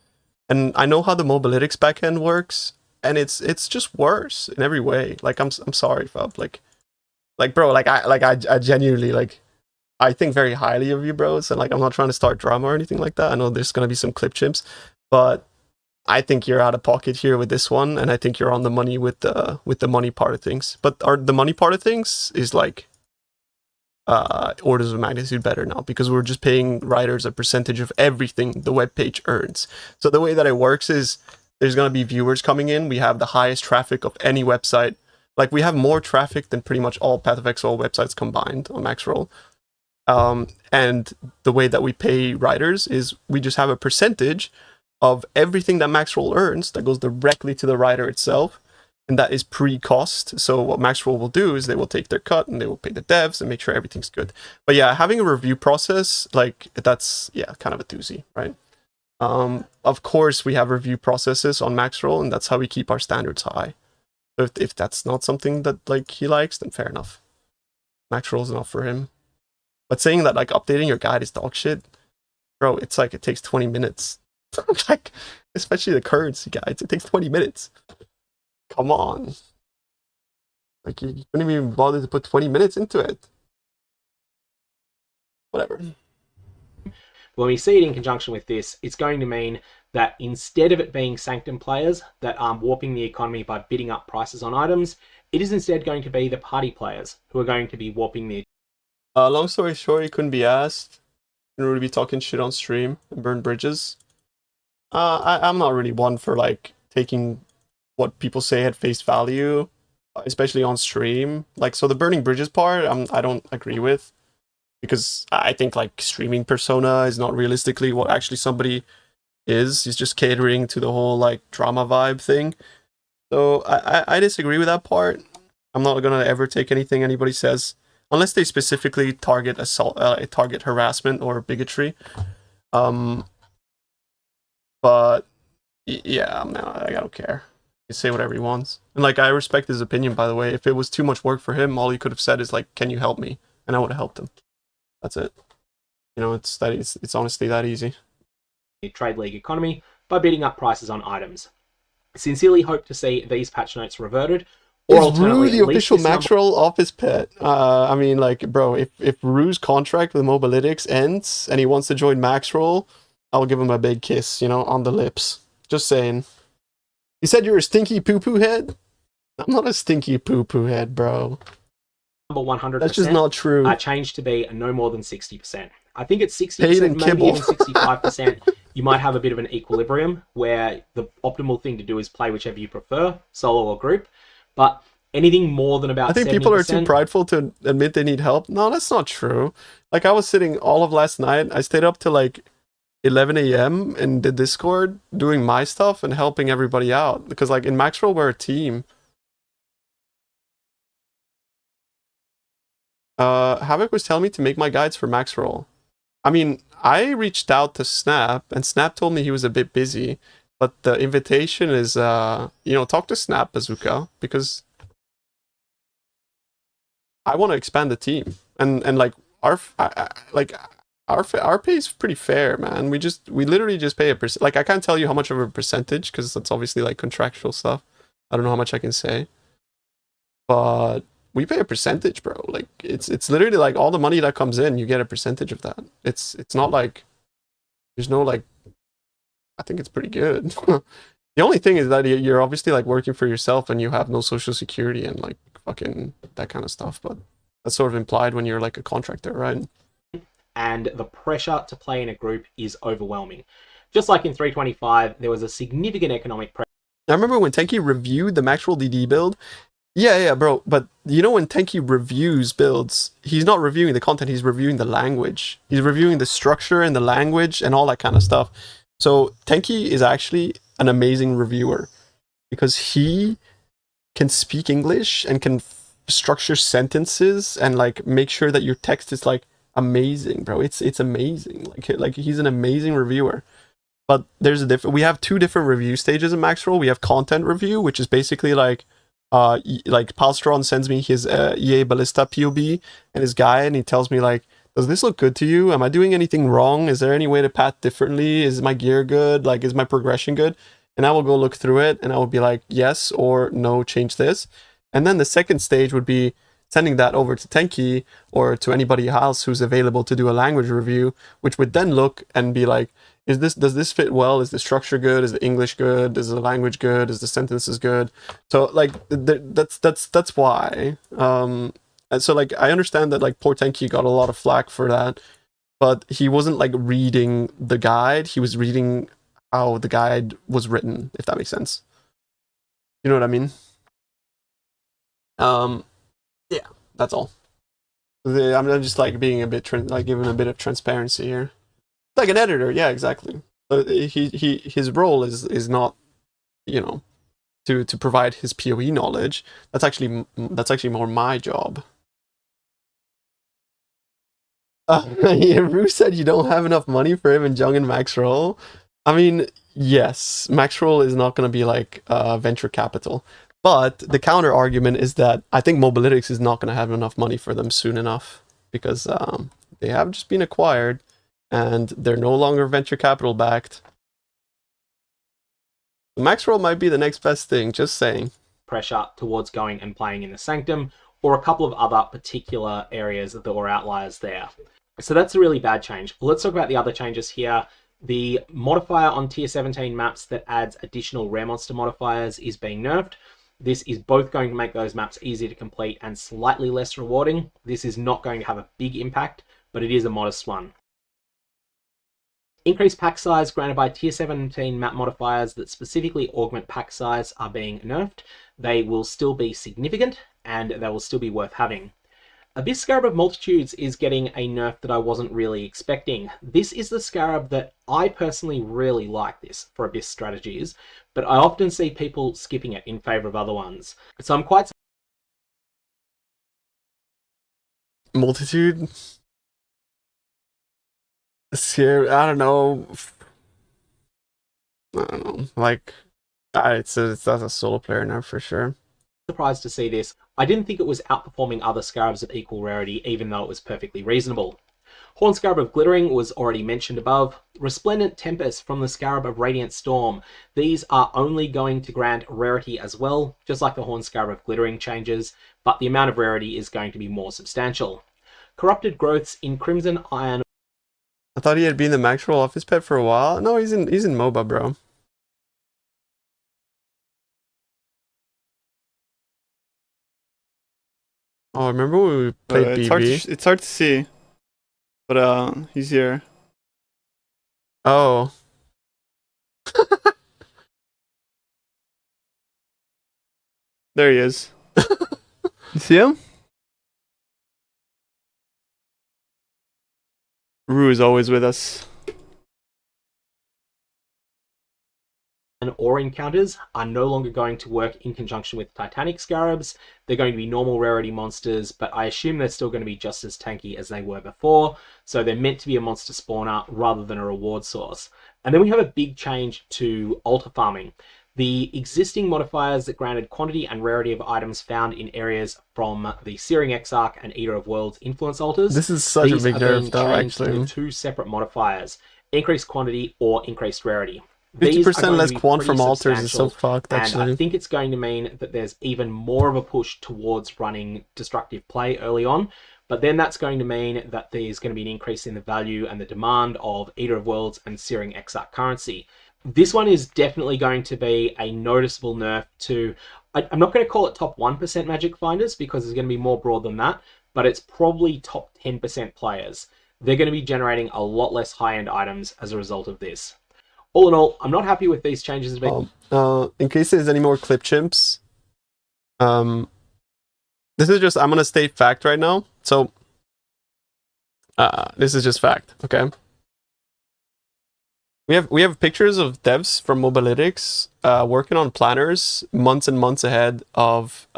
And I know how the Mobalytics backend works, and it's just worse in every way. Like I'm sorry, Fab. Like bro, I genuinely like I think very highly of you, bros. And like I'm not trying to start drama or anything like that. I know there's gonna be some clip chimps, but I think you're out of pocket here with this one, and I think you're on the money with the money part of things. But the money part of things is like orders of magnitude better now, because we're just paying writers a percentage of everything the web page earns. So the way that it works is there's going to be viewers coming in. We have the highest traffic of any website. Like we have more traffic than pretty much all Path of Exile websites combined on Maxroll. And the way that we pay writers is we just have a percentage of everything that Maxroll earns that goes directly to the writer itself. And that is pre-cost. So what Maxroll will do is they will take their cut and they will pay the devs and make sure everything's good. But yeah, having a review process, like that's, yeah, kind of a doozy, right? Of course, we have review processes on Maxroll, and that's how we keep our standards high. So if that's not something that like he likes, then fair enough. Maxroll's not for him. But saying that like updating your guide is dog shit, bro, it's like it takes 20 minutes. Like, especially the currency guides, it takes 20 minutes. Come on. Like, you couldn't even bother to put 20 minutes into it. Whatever. When we see it in conjunction with this, it's going to mean that instead of it being Sanctum players that are warping the economy by bidding up prices on items, it is instead going to be the party players who are going to be warping the... Long story short, he couldn't be asked. He couldn't really be talking shit on stream and burn bridges. I'm not really one for, like, taking what people say at face value, especially on stream. Like, so the burning bridges part, I don't agree with, because I think like streaming persona is not realistically what actually somebody is. He's just catering to the whole like drama vibe thing. So I disagree with that part. I'm not gonna ever take anything anybody says unless they specifically target assault, target harassment or bigotry. But yeah, I don't care. Say whatever he wants, and like I respect his opinion, by the way. If it was too much work for him, all he could have said is like, can you help me, and I would have helped him. That's it. You know, it's honestly that easy. Trade league economy by bidding up prices on items. Sincerely hope to see these patch notes reverted, or is Rue the official Maxroll office pet? I mean, like, bro, if Rue's contract with Mobalytics ends and he wants to join Maxroll, I'll give him a big kiss, you know, on the lips. Just saying. You said you're a stinky poo-poo head? I'm not a stinky poo-poo head, bro. Number 100%. That's just not true. Changed to be no more than 60%. I think at 60%, maybe kibble. even 65%, you might have a bit of an equilibrium where the optimal thing to do is play whichever you prefer, solo or group. But anything more than about 70%... I think people are too prideful to admit they need help. No, that's not true. Like, I was sitting all of last night. I stayed up till like 11 a.m. in the Discord doing my stuff and helping everybody out. Because like in Maxroll, we're a team. Havoc was telling me to make my guides for Maxroll. I mean, I reached out to Snap, and Snap told me he was a bit busy. But the invitation is, you know, talk to Snap, Bazooka, because I want to expand the team. And like our pay is pretty fair, man. We literally just pay a percent. Like, I can't tell you how much of a percentage, because that's obviously like contractual stuff. I don't know how much I can say, but we pay a percentage, bro. Like, it's literally like all the money that comes in, you get a percentage of that. It's not like there's no like. I think it's pretty good. The only thing is that you're obviously like working for yourself and you have no social security and like fucking that kind of stuff. But that's sort of implied when you're like a contractor, right? And the pressure to play in a group is overwhelming. Just like in 325, there was a significant economic pressure. I remember when Tenki reviewed the Maxroll DD build. Yeah, bro. But you know when Tenki reviews builds, he's not reviewing the content, he's reviewing the language. He's reviewing the structure and the language and all that kind of stuff. So Tenki is actually an amazing reviewer because he can speak English and can structure sentences and like make sure that your text is like amazing, bro. It's amazing. Like he's an amazing reviewer. But there's a different. We have two different review stages in Maxroll. We have content review, which is basically like Palstron sends me his EA Ballista POB and his guide, and he tells me like, does this look good to you? Am I doing anything wrong? Is there any way to path differently? Is my gear good? Like, is my progression good? And I will go look through it, and I will be like, yes or no, change this. And then the second stage would be sending that over to Tenki or to anybody else who's available to do a language review, which would then look and be like, does this fit well? Is the structure good? Is the English good? Is the language good? Is the sentences good? So like that's why. And so like I understand that like poor Tenki got a lot of flack for that, but he wasn't like reading the guide. He was reading how the guide was written, if that makes sense. You know what I mean? Yeah, that's all. I'm just like being a bit like giving a bit of transparency here. Like an editor, yeah, exactly. His role is not, you know, to provide his PoE knowledge. That's actually more my job. Yeah, Rue said you don't have enough money for him and Jung and Maxroll. I mean, yes, Maxroll is not going to be like venture capital. But the counter argument is that I think Mobalytics is not going to have enough money for them soon enough, because they have just been acquired and they're no longer venture capital backed. Maxroll might be the next best thing, just saying. Pressure towards going and playing in the Sanctum, or a couple of other particular areas that were outliers there. So that's a really bad change. Let's talk about the other changes here. The modifier on tier 17 maps that adds additional rare monster modifiers is being nerfed. This is both going to make those maps easier to complete and slightly less rewarding. This is not going to have a big impact, but it is a modest one. Increased pack size granted by tier 17 map modifiers that specifically augment pack size are being nerfed. They will still be significant and they will still be worth having. Abyss Scarab of Multitudes is getting a nerf that I wasn't really expecting. This is the Scarab that I personally really like this for Abyss strategies, but I often see people skipping it in favor of other ones. So I'm quite... Multitude? Scarab, I don't know. Like, that's a solo player now for sure. Surprised to see this. I didn't think it was outperforming other Scarabs of equal rarity, even though it was perfectly reasonable. Horn Scarab of Glittering was already mentioned above. Resplendent Tempest from the Scarab of Radiant Storm. These are only going to grant rarity as well, just like the Horn Scarab of Glittering changes, but the amount of rarity is going to be more substantial. Corrupted Growths in Crimson Iron. I thought he had been the Maxroll office pet for a while. No, he's in MOBA, bro. Oh, remember when we played BB? It's hard to see, but he's here. Oh. There he is. You see him? Rue is always with us. And ore encounters are no longer going to work in conjunction with Titanic Scarabs. They're going to be normal rarity monsters, but I assume they're still going to be just as tanky as they were before. So they're meant to be a monster spawner rather than a reward source. And then we have a big change to altar farming. The existing modifiers that granted quantity and rarity of items found in areas from the Searing Exarch and Eater of Worlds influence altars. This is such a big nerf, though, actually. Two separate modifiers, increased quantity or increased rarity. 50% less quant from altars is so fucked, actually. And I think it's going to mean that there's even more of a push towards running destructive play early on, but then that's going to mean that there's going to be an increase in the value and the demand of Eater of Worlds and Searing Exarch currency. This one is definitely going to be a noticeable nerf to... I'm not going to call it top 1% Magic Finders because it's going to be more broad than that, but it's probably top 10% players. They're going to be generating a lot less high-end items as a result of this. All in all, I'm not happy with these changes. In case there's any more clip chimps, this is just, I'm going to state fact right now. So, this is just fact, okay? We have pictures of devs from Mobalytics working on planners months and months ahead of...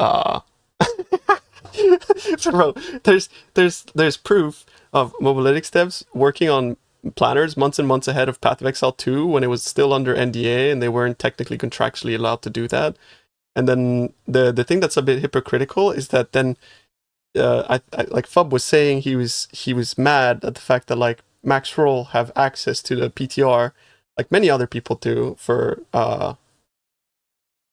Bro, there's proof of Mobalytics devs working on planners months and months ahead of Path of Exile 2 when it was still under NDA and they weren't technically contractually allowed to do that. And then the thing that's a bit hypocritical is that then I like Fub was saying he was mad at the fact that like Max Roll have access to the PTR like many other people do for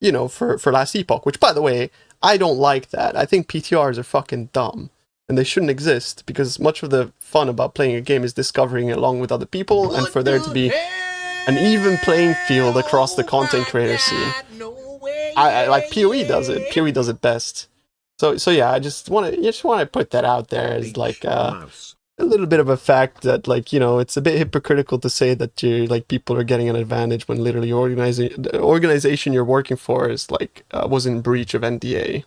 you know, for Last Epoch, which by the way, I don't like that. I think PTRs are fucking dumb. And they shouldn't exist because much of the fun about playing a game is discovering it along with other people and for there to be an even playing field across the content creator scene. I like PoE does it. PoE does it best. So yeah, I just want to put that out there as like a little bit of a fact that like, you know, it's a bit hypocritical to say that you like people are getting an advantage when literally the organization you're working for is like was in breach of NDA.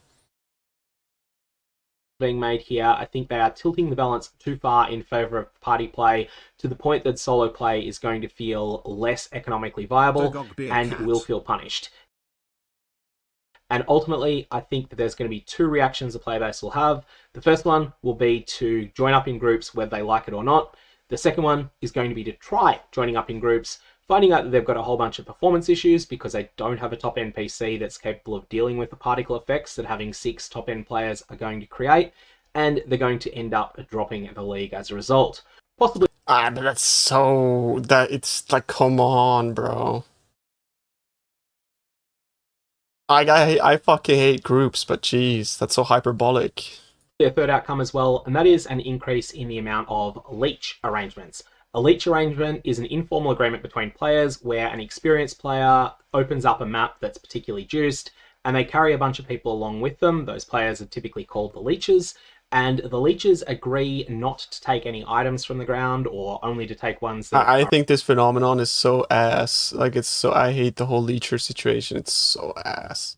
Being made here, I think they are tilting the balance too far in favor of party play to the point that solo play is going to feel less economically viable and will feel punished. And ultimately, I think that there's going to be two reactions the player base will have. The first one will be to join up in groups whether they like it or not. The second one is going to be to try joining up in groups, finding out that they've got a whole bunch of performance issues because they don't have a top-end PC that's capable of dealing with the particle effects that having 6 top-end players are going to create, and they're going to end up dropping the league as a result. Possibly. But that's so... it's like, come on, bro. I fucking hate groups, but geez, that's so hyperbolic. A third outcome as well, and that is an increase in the amount of leech arrangements. A leech arrangement is an informal agreement between players where an experienced player opens up a map that's particularly juiced and they carry a bunch of people along with them. Those players are typically called the leeches, and the leeches agree not to take any items from the ground or only to take ones that I think this phenomenon is so ass. Like, it's so... I hate the whole leecher situation. It's so ass.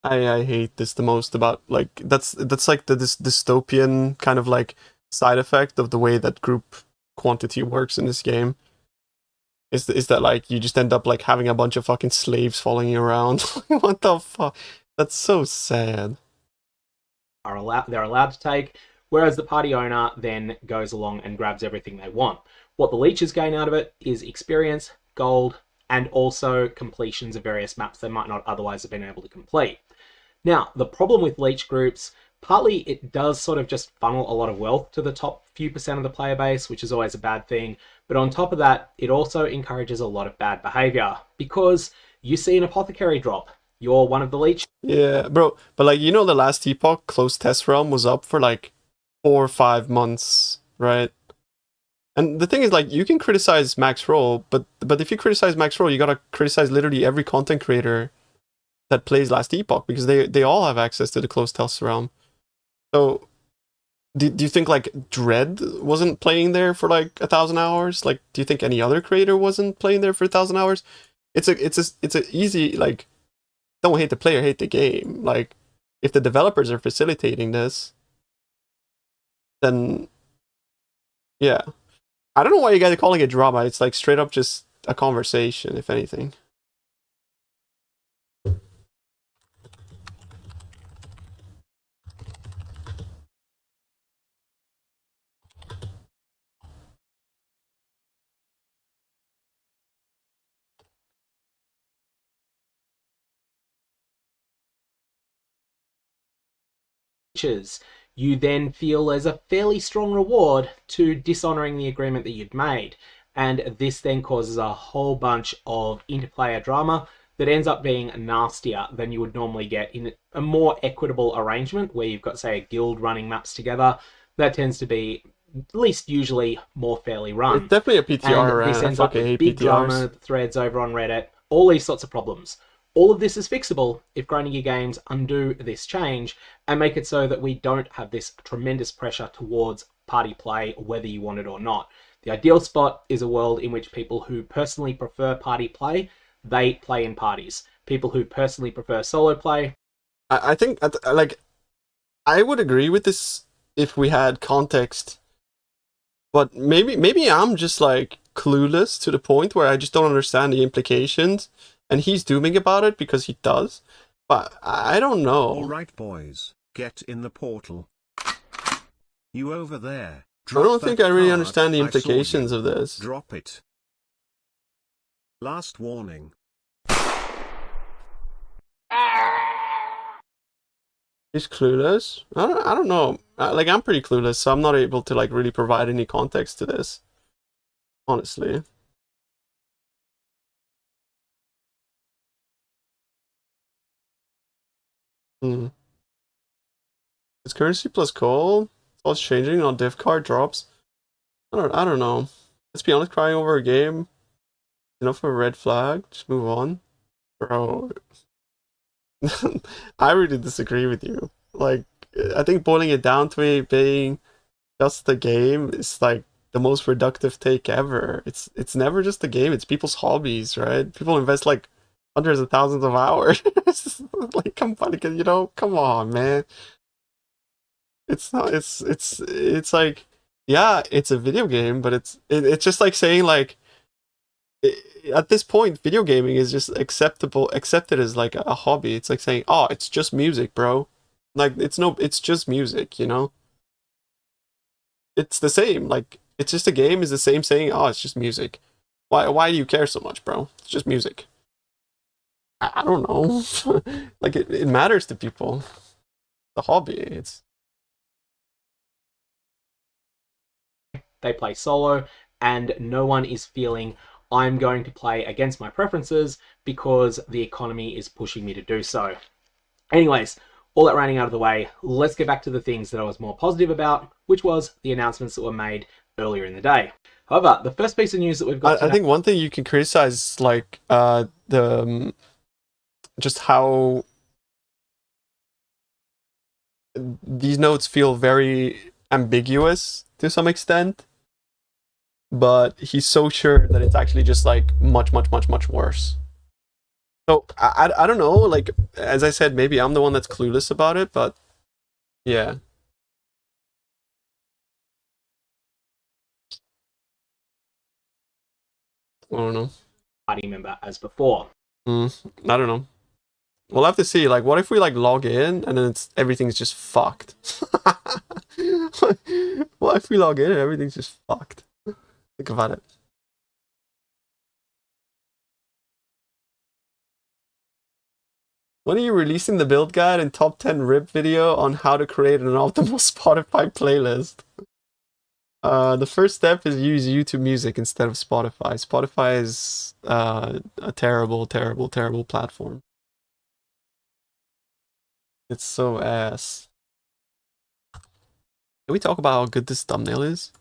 I hate this the most about, like, that's like this dystopian kind of, like, side effect of the way that group quantity works in this game. Is that, like, you just end up, like, having a bunch of fucking slaves following you around. What the fuck? That's so sad. they're allowed to take, whereas the party owner then goes along and grabs everything they want. What the leeches gain out of it is experience, gold, and also completions of various maps they might not otherwise have been able to complete. Now, the problem with leech groups, partly it does sort of just funnel a lot of wealth to the top few percent of the player base, which is always a bad thing. But on top of that, it also encourages a lot of bad behavior because you see an apothecary drop. You're one of the leeches. Yeah, bro. But like, you know, the Last Epoch closed test realm was up for like 4 or 5 months, right? And the thing is, like, you can criticize Max Roll, but if you criticize Max Roll, you gotta criticize literally every content creator that plays Last Epoch because they all have access to the closed test realm. So, do you think like Dread wasn't playing there for like 1,000 hours? Like, do you think any other creator wasn't playing there for 1,000 hours? It's a easy, like, don't hate the player, hate the game. Like, if the developers are facilitating this, then yeah. I don't know why you guys are calling it drama. It's like straight up just a conversation, if anything. You then feel there's a fairly strong reward to dishonoring the agreement that you'd made. And this then causes a whole bunch of interplayer drama that ends up being nastier than you would normally get in a more equitable arrangement where you've got, say, a guild running maps together. That tends to be, at least usually, more fairly run. It's definitely a PTR, and right? This ends up with big drama, threads over on Reddit, all these sorts of problems. All of this is fixable if Grinding Gear Games undo this change and make it so that we don't have this tremendous pressure towards party play, whether you want it or not. The ideal spot is a world in which people who personally prefer party play, they play in parties. People who personally prefer solo play. I think, like, I would agree with this if we had context, but maybe I'm just, like, clueless to the point where I just don't understand the implications. And he's dooming about it because he does. But I don't know. Alright boys, get in the portal. You over there, I don't think I really understand the I saw implications you. of this. Drop it. Last warning. He's clueless. I don't know. Like, I'm pretty clueless, so I'm not able to like really provide any context to this. Honestly. Hmm. It's currency plus gold. It's all changing on div card drops. I don't know. Let's be honest, crying over a game. Enough of a red flag. Just move on. Bro. I really disagree with you. Like, I think boiling it down to it being just the game is like the most productive take ever. It's never just the game, it's people's hobbies, right? People invest like hundreds of thousands of hours. Like, come on, you know, come on, man. It's not. It's like, yeah, it's a video game, but it's just like saying like at this point, video gaming is just accepted as like a hobby. It's like saying, oh, it's just music, bro. Like it's just music, you know. It's the same. Like it's just a game is the same saying, oh, it's just music. Why do you care so much, bro? It's just music. I don't know. Like it matters to people. The hobby. They play solo, and no one is feeling I'm going to play against my preferences because the economy is pushing me to do so. Anyways, all that ranting out of the way, let's get back to the things that I was more positive about, which was the announcements that were made earlier in the day. However, the first piece of news that we've got I think one thing you can criticize is like the just how these notes feel very ambiguous to some extent, but he's so sure that it's actually just like much worse. So I don't know, like as I said, maybe I'm the one that's clueless about it, but yeah. I don't know. party member as before. I don't know. We'll have to see. Like, what if we like log in and then everything's just fucked? What if we log in and everything's just fucked? Think about it. When are you releasing the build guide and top 10 rip video on how to create an optimal Spotify playlist? The first step is use YouTube Music instead of Spotify. Spotify is a terrible platform. It's so ass. Can we talk about how good this thumbnail is?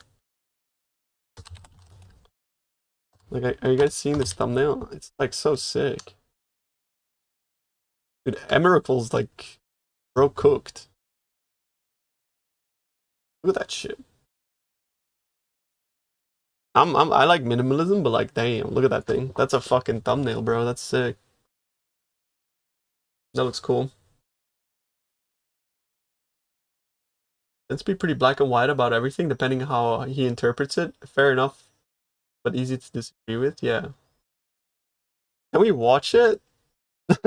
Like, are you guys seeing this thumbnail? It's like so sick. Dude, Emerald's like bro cooked. Look at that shit. I like minimalism, but like damn, look at that thing. That's a fucking thumbnail, bro. That's sick. That looks cool. Let's be pretty black and white about everything, depending how he interprets it. Fair enough, but easy to disagree with. Yeah. Can we watch it?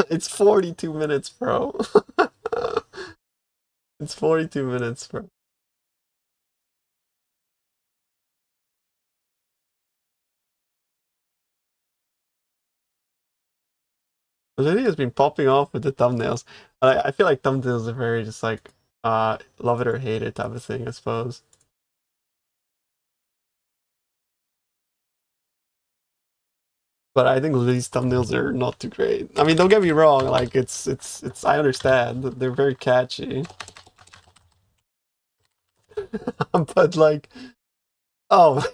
It's 42 minutes, bro. It's 42 minutes, bro. The video has been popping off with the thumbnails. I feel like thumbnails are very just like love it or hate it type of thing, I suppose. But I think these thumbnails are not too great. I mean, don't get me wrong, like it's I understand that they're very catchy. But like, oh,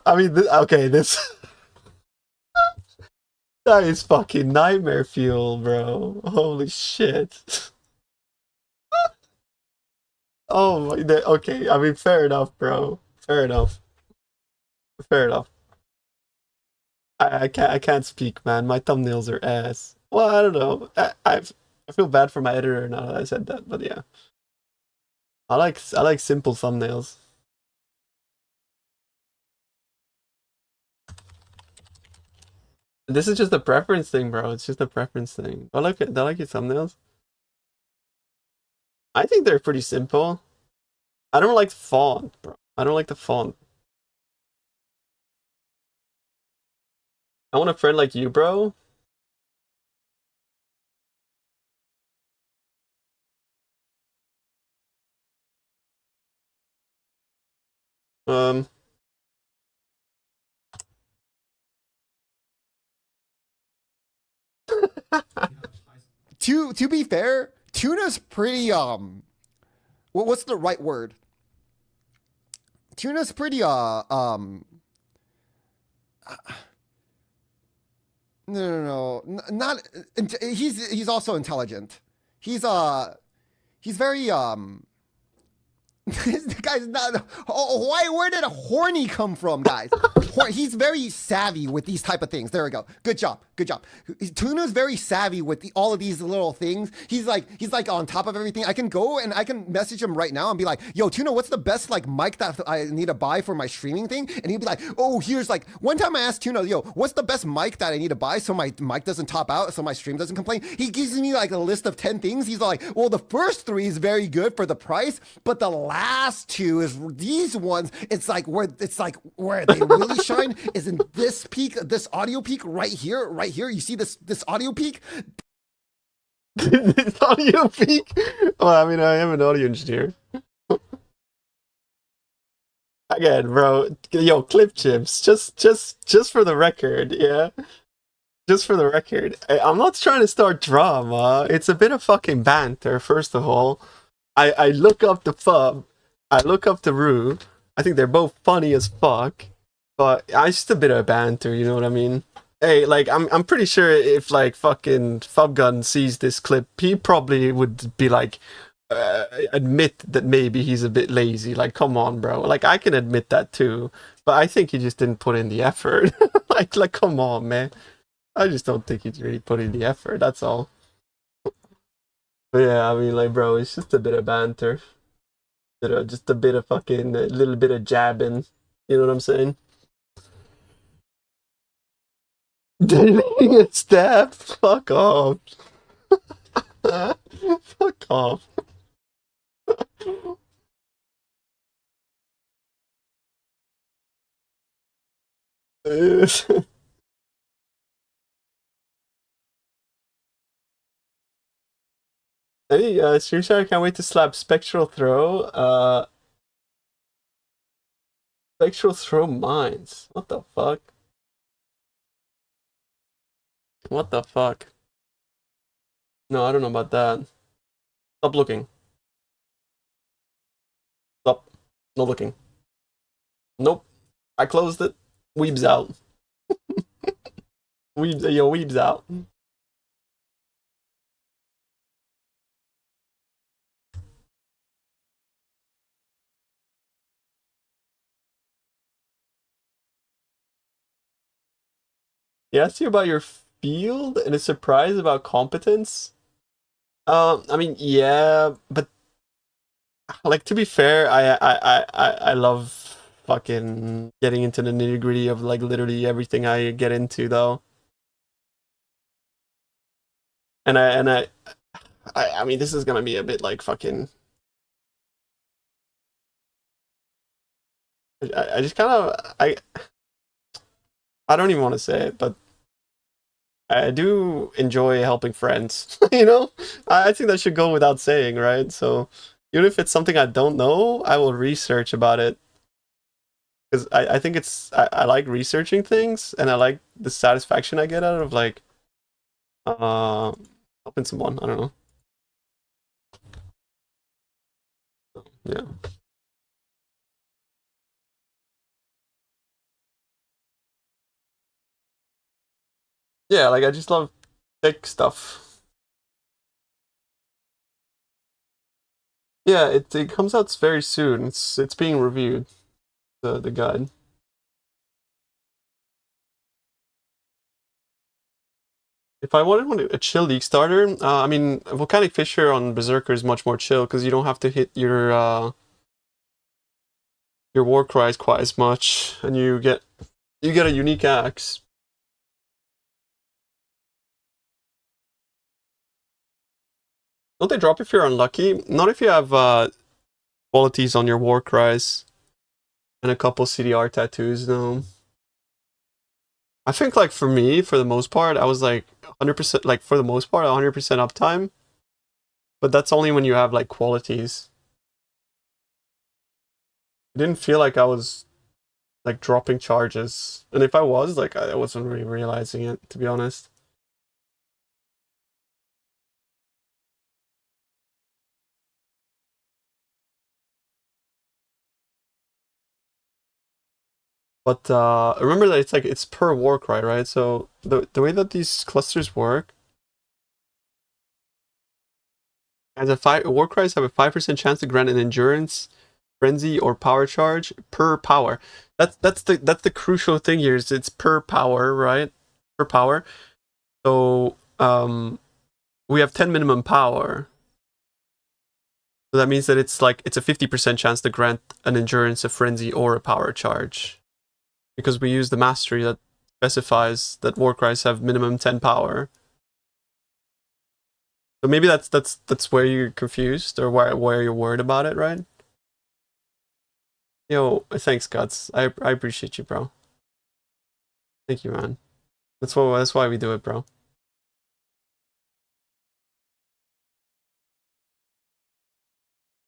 I mean, okay, this that is fucking nightmare fuel, bro. Holy shit. Oh my, okay, I mean, fair enough, bro. Fair enough. Fair enough. I can't speak, man. My thumbnails are ass. Well, I don't know. I feel bad for my editor now that I said that, but yeah. I like simple thumbnails. This is just a preference thing, bro. It's just a preference thing. Do I like your thumbnails? I think they're pretty simple. I don't like the font, bro. I don't like the font. I want a friend like you, bro. Um, To be fair, Tuna's pretty what's the right word? Tuna's pretty no, not he's also intelligent. He's very this guy's not. Oh, where did a horny come from, guys? He's very savvy with these type of things. There we go. Good job. Good job. Tuna's very savvy with all of these little things. He's like on top of everything. I can go and I can message him right now and be like, "Yo, Tuna, what's the best like mic that I need to buy for my streaming thing?" And he'd be like, "Oh, here's like." One time I asked Tuna, "Yo, what's the best mic that I need to buy so my mic doesn't top out, so my stream doesn't complain?" He gives me like a list of 10 things. He's like, "Well, the first 3 is very good for the price, but the last 2 is these ones. It's like where they really shine is in this peak, this audio peak right here. You see this audio peak?" This audio peak? Well, I mean, I am an audio engineer. Again, bro. Yo, clip chips. Just for the record, yeah. Just for the record, I'm not trying to start drama. It's a bit of fucking banter. First of all, I look up the Fub. I look up the Rue. I think they're both funny as fuck, but it's just a bit of banter, you know what I mean? Hey, like, I'm pretty sure if, like, fucking Fubgun sees this clip, he probably would be like, admit that maybe he's a bit lazy. Like, come on, bro. Like, I can admit that too, but I think he just didn't put in the effort. like, come on, man. I just don't think he's really put in the effort, that's all. But yeah, I mean, like, bro, it's just a bit of banter. Just a bit of fucking, a little bit of jabbing. You know what I'm saying? Dating a stab? Fuck off. Fuck off. Hey, Streamshot, I can't wait to slap Spectral Throw. Spectral Throw Mines. What the fuck? What the fuck? No, I don't know about that. Stop looking. Stop. No looking. Nope. I closed it. Weeb's out. Weeb's out. He asked you about your field and a surprise about competence? I mean, yeah, but like, to be fair, I love fucking getting into the nitty-gritty of like literally everything I get into though. And I mean, this is gonna be a bit like fucking. I just kind of I don't even want to say it, but I do enjoy helping friends. You know, I think that should go without saying, right? So even if it's something I don't know, I will research about it because I think I like researching things and I like the satisfaction I get out of like helping someone. I don't know. Yeah. Yeah, like I just love tech stuff. Yeah, it comes out very soon. It's being reviewed, the guide. If I wanted a chill league starter, I mean, Volcanic Fissure on Berserker is much more chill because you don't have to hit your war cries quite as much, and you get a unique axe. Don't they drop if you're unlucky? Not if you have qualities on your war cries and a couple CDR tattoos now. I think like for me, for the most part, I was like 100%, like for the most part, 100% uptime. But that's only when you have like qualities. I didn't feel like I was like dropping charges. And if I was, like I wasn't really realizing it, to be honest. But remember that it's per war cry, right? So the way that these clusters work, as war cries have a 5% chance to grant an endurance, frenzy, or power charge per power. That's the crucial thing here. Is it's per power, right? Per power. So we have 10 minimum power. So that means that it's a 50% chance to grant an endurance, a frenzy, or a power charge. Because we use the mastery that specifies that war cries have minimum 10 power. So maybe that's where you're confused or where you're worried about it, right? Yo, thanks, Guts. I appreciate you, bro. Thank you, man. That's why we do it, bro.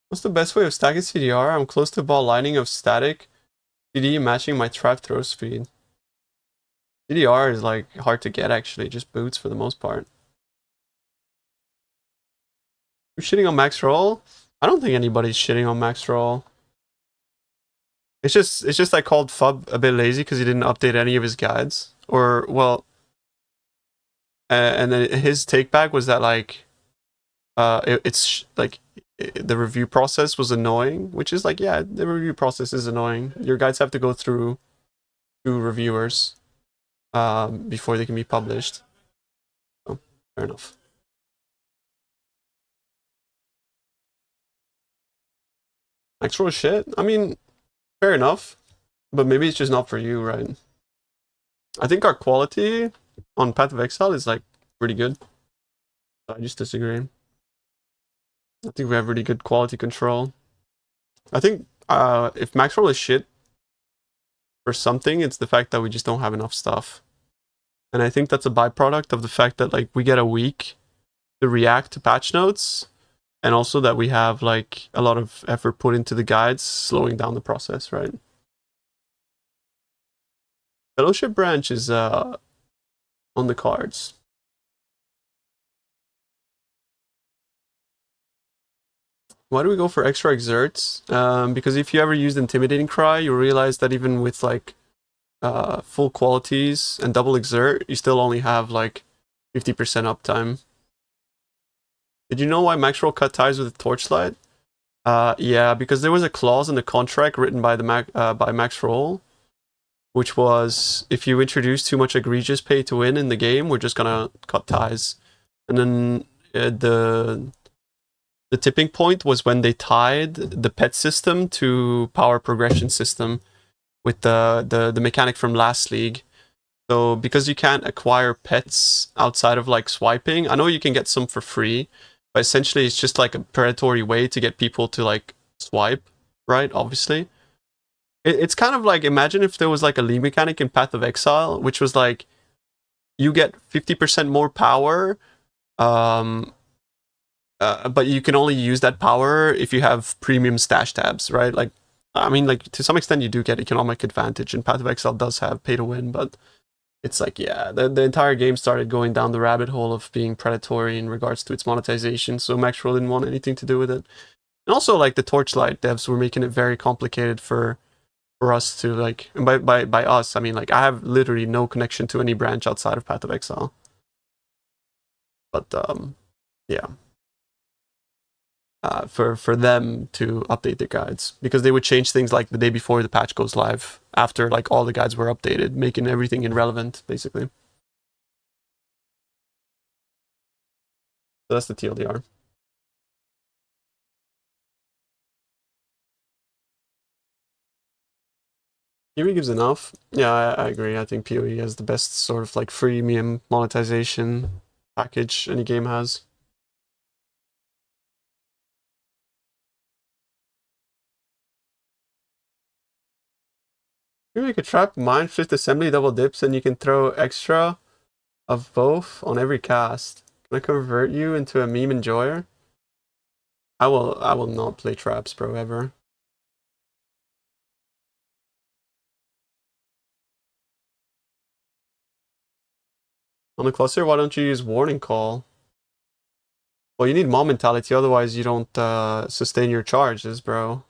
What's the best way of stacking CDR? I'm close to ball lining of static CD matching my trap throw speed. CDR is like hard to get actually, just boots for the most part. You're shitting on max roll? I don't think anybody's shitting on max roll. It's just I called Fub a bit lazy because he didn't update any of his guides. Or well, and then his take back was that like it's like the review process was annoying, which is like, yeah, the review process is annoying. Your guides have to go through 2 reviewers before they can be published. So, fair enough. Actual shit? I mean, fair enough. But maybe it's just not for you, right? I think our quality on Path of Exile is like pretty good. I just disagree. I think we have really good quality control. I think if max roll is shit for something, it's the fact that we just don't have enough stuff. And I think that's a byproduct of the fact that like we get a week to react to patch notes, and also that we have like a lot of effort put into the guides, slowing down the process, right? Fellowship branch is on the cards. Why do we go for extra exerts? Because if you ever used Intimidating Cry, you realize that even with like full qualities and double exert, you still only have like 50% uptime. Did you know why max roll cut ties with the torchlight? Yeah, because there was a clause in the contract written by by max roll, which was if you introduce too much egregious pay to win in the game, we're just gonna cut ties. And then the tipping point was when they tied the pet system to power progression system with the mechanic from last league. So because you can't acquire pets outside of like swiping, I know you can get some for free, but essentially it's just like a predatory way to get people to like swipe, right? Obviously. It's kind of like, imagine if there was like a league mechanic in Path of Exile, which was like, you get 50% more power, but you can only use that power if you have premium stash tabs, right? Like, I mean, like to some extent you do get economic advantage, and Path of Exile does have pay to win, but it's like, yeah, the entire game started going down the rabbit hole of being predatory in regards to its monetization, so Max Roll didn't want anything to do with it. And also, like, the Torchlight devs were making it very complicated for us to, like, and by us, I mean, like, I have literally no connection to any branch outside of Path of Exile. But, yeah. For them to update their guides, because they would change things like the day before the patch goes live, after like all the guides were updated, making everything irrelevant, basically. So that's the TLDR. PoE gives enough. Yeah, I agree. I think PoE has the best sort of like freemium monetization package any game has. You make a trap, mine, shift, assembly, double dips, and you can throw extra of both on every cast. Can I convert you into a meme enjoyer? I will not play traps, bro, ever. On the cluster, why don't you use warning call? Well, you need mob mentality, otherwise you don't sustain your charges, bro.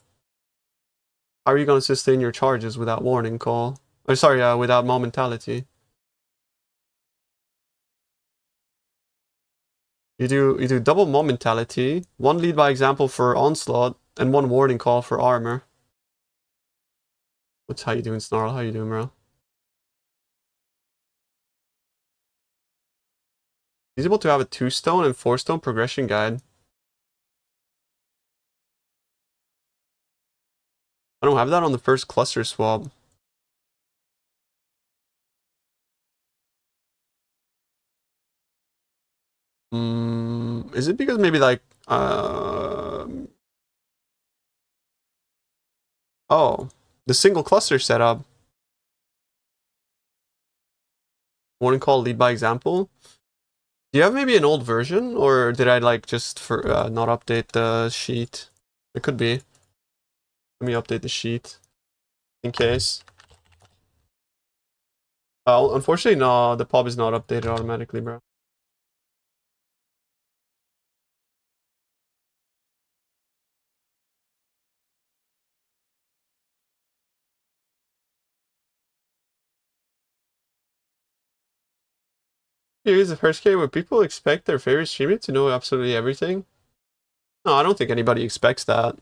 How are you gonna sustain your charges without warning call? Or sorry, without mob mentality? You do double mob mentality, one lead by example for onslaught, and one warning call for armor. What's how you doing, Snarl? How you doing, bro? He's able to have a 2-stone and 4-stone progression guide. I don't have that on the first cluster swap. Is it because maybe like oh, the single cluster setup. Warning call lead by example. Do you have maybe an old version, or did I like just for not update the sheet? It could be. Let me update the sheet in case. Unfortunately, no, the pub is not updated automatically, bro. Here's the first game where people expect their favorite streamer to know absolutely everything. No, I don't think anybody expects that.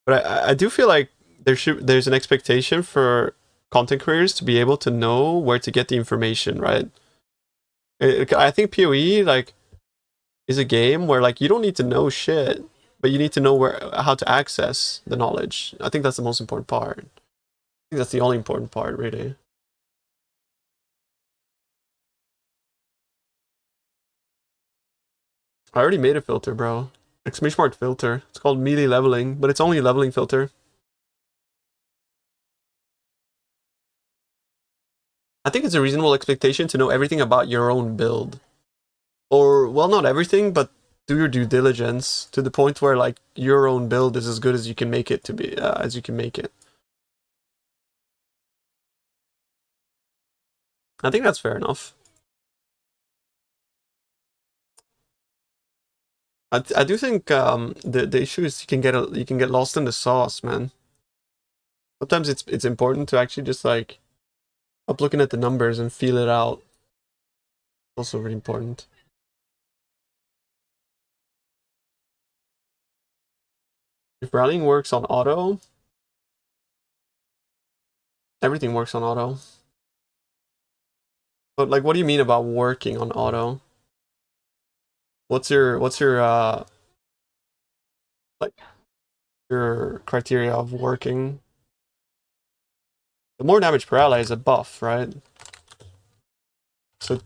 But I do feel like there's an expectation for content creators to be able to know where to get the information, right? I think PoE like is a game where like you don't need to know shit, but you need to know how to access the knowledge. I think that's the most important part. I think that's the only important part, really. I already made a filter, bro. Exclamation mark filter. It's called melee leveling, but it's only a leveling filter. I think it's a reasonable expectation to know everything about your own build. Or, well, not everything, but do your due diligence to the point where, like, your own build is as good as you can make it to be, as you can make it. I think that's fair enough. I do think the issue is you can get lost in the sauce, man. Sometimes it's important to actually just like stop looking at the numbers and feel it out. Also really important. If rallying works on auto, everything works on auto. But like, what do you mean about working on auto? What's your like your criteria of working? The more damage per ally is a buff, right? So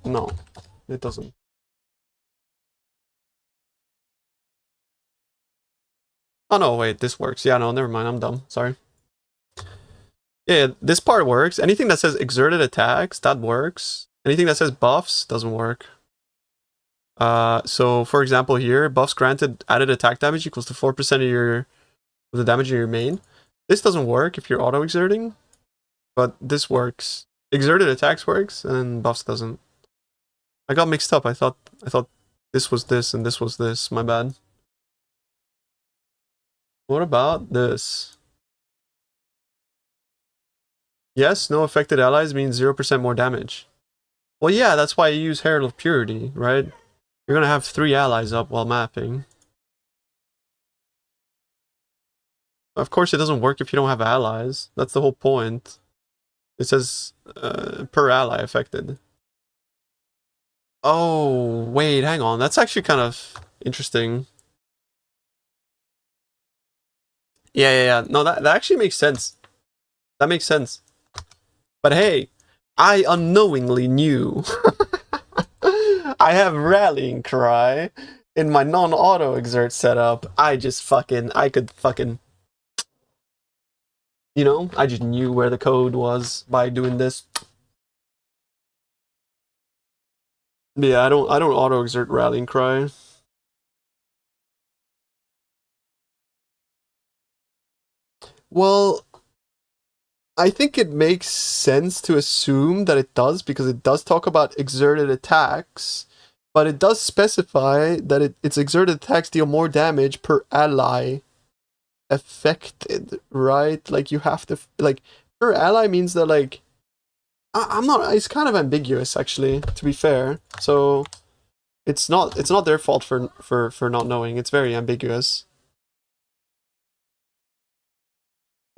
no, it doesn't. Oh no, wait, this works. Yeah, no, never mind, I'm dumb. Sorry. Yeah, this part works. Anything that says exerted attacks, that works. Anything that says buffs doesn't work. So for example here, buffs granted added attack damage equals to 4% of the damage of your main. This doesn't work if you're auto exerting, but this works. Exerted attacks works and buffs doesn't. I got mixed up. I thought this was this and this was this. My bad. What about this? Yes, no affected allies means 0% more damage. Well, yeah, that's why you use Herald of Purity, right? You're gonna have 3 allies up while mapping. Of course, it doesn't work if you don't have allies. That's the whole point. It says per ally affected. Oh, wait, hang on. That's actually kind of interesting. Yeah. No, that actually makes sense. That makes sense. But hey, I unknowingly knew. I have Rallying Cry in my non-auto exert setup. I could fucking You know, I just knew where the code was by doing this. But yeah, I don't auto exert rallying cry. Well, I think it makes sense to assume that it does, because it does talk about exerted attacks, but it does specify that its exerted attacks deal more damage per ally affected, right? Like you have to, like, per ally means that, like, I'm not, it's kind of ambiguous actually, to be fair. So it's not their fault for not knowing. It's very ambiguous.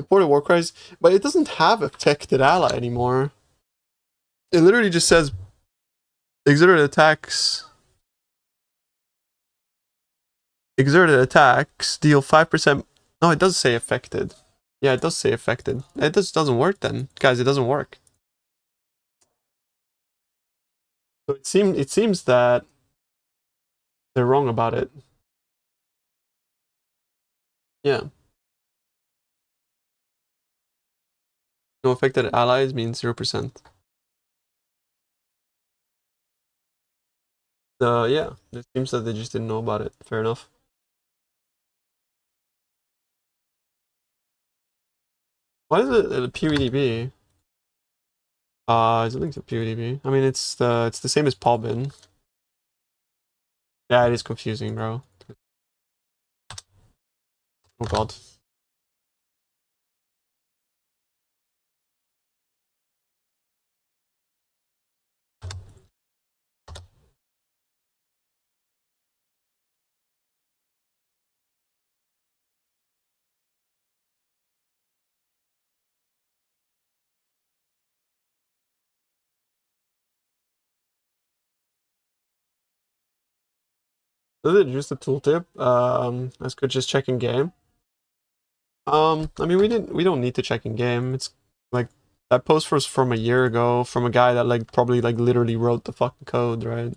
Supported war cries, but it doesn't have affected ally anymore. It literally just says exerted attacks deal 5%. No, it does say affected. Yeah, it does say affected. It just doesn't work then. Guys, it doesn't work. So it seems that they're wrong about it. Yeah. No affected allies means 0%. Yeah, it seems that they just didn't know about it. Fair enough. Why is it a POEDB? Is it linked to POEDB? I mean, it's the same as Paulbin. Yeah, it is confusing, bro. Oh god. Is it just a tooltip? As good just checking game. I mean, we don't need to check in game. It's like that post was from a year ago from a guy that like probably like literally wrote the fucking code, right?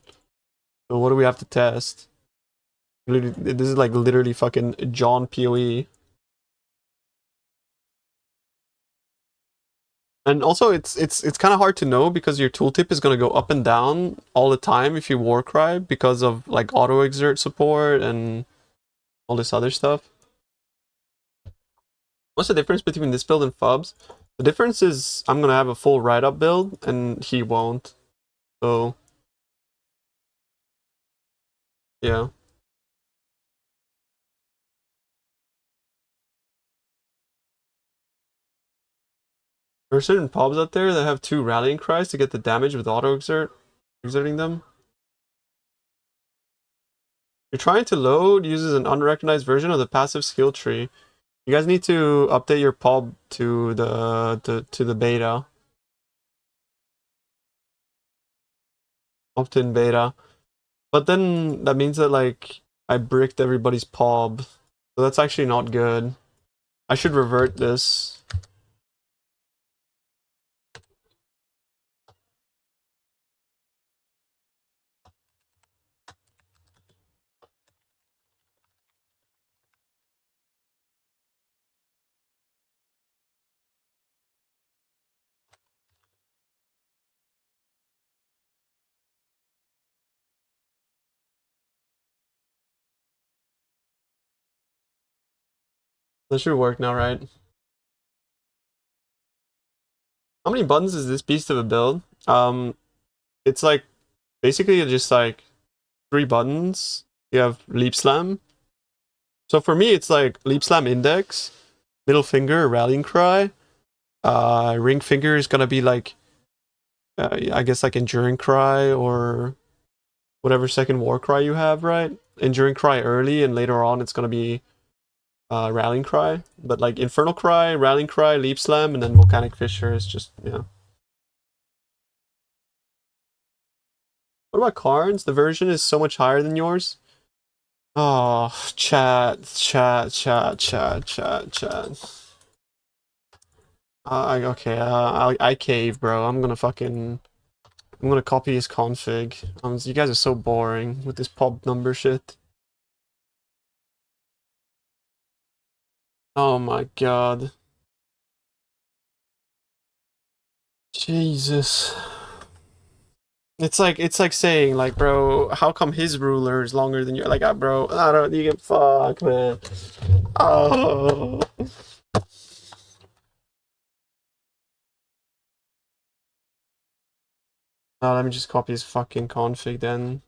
So what do we have to test? Literally, this is like literally fucking John PoE. And also it's kind of hard to know because your tooltip is going to go up and down all the time if you warcry because of like auto exert support and all this other stuff. What's the difference between this build and Fubs? The difference is I'm going to have a full write-up build and he won't. So yeah. There are certain pubs out there that have 2 rallying cries to get the damage with auto exerting them. You're trying to load uses an unrecognized version of the passive skill tree. You guys need to update your pub to the beta. Opt-in beta. But then that means that like I bricked everybody's pub. So that's actually not good. I should revert this. That should work now, right? How many buttons is this beast of a build? It's like basically just like 3 buttons. You have leap slam. So for me, it's like leap slam index, middle finger, rallying cry. Ring finger is gonna be like, I guess like enduring cry or whatever second war cry you have, right? Enduring cry early, and later on it's gonna be rallying cry. But like infernal cry, rallying cry, leap slam, and then volcanic fissure is just, yeah. What about Karns? The version is so much higher than yours. Oh, chat. Okay, I cave, bro. I'm gonna copy his config. You guys are so boring with this pub number shit. Oh my god. Jesus. It's like saying, like, bro, how come his ruler is longer than your, like, bro, I don't, you get fucked, man. Oh. Let me just copy his fucking config then.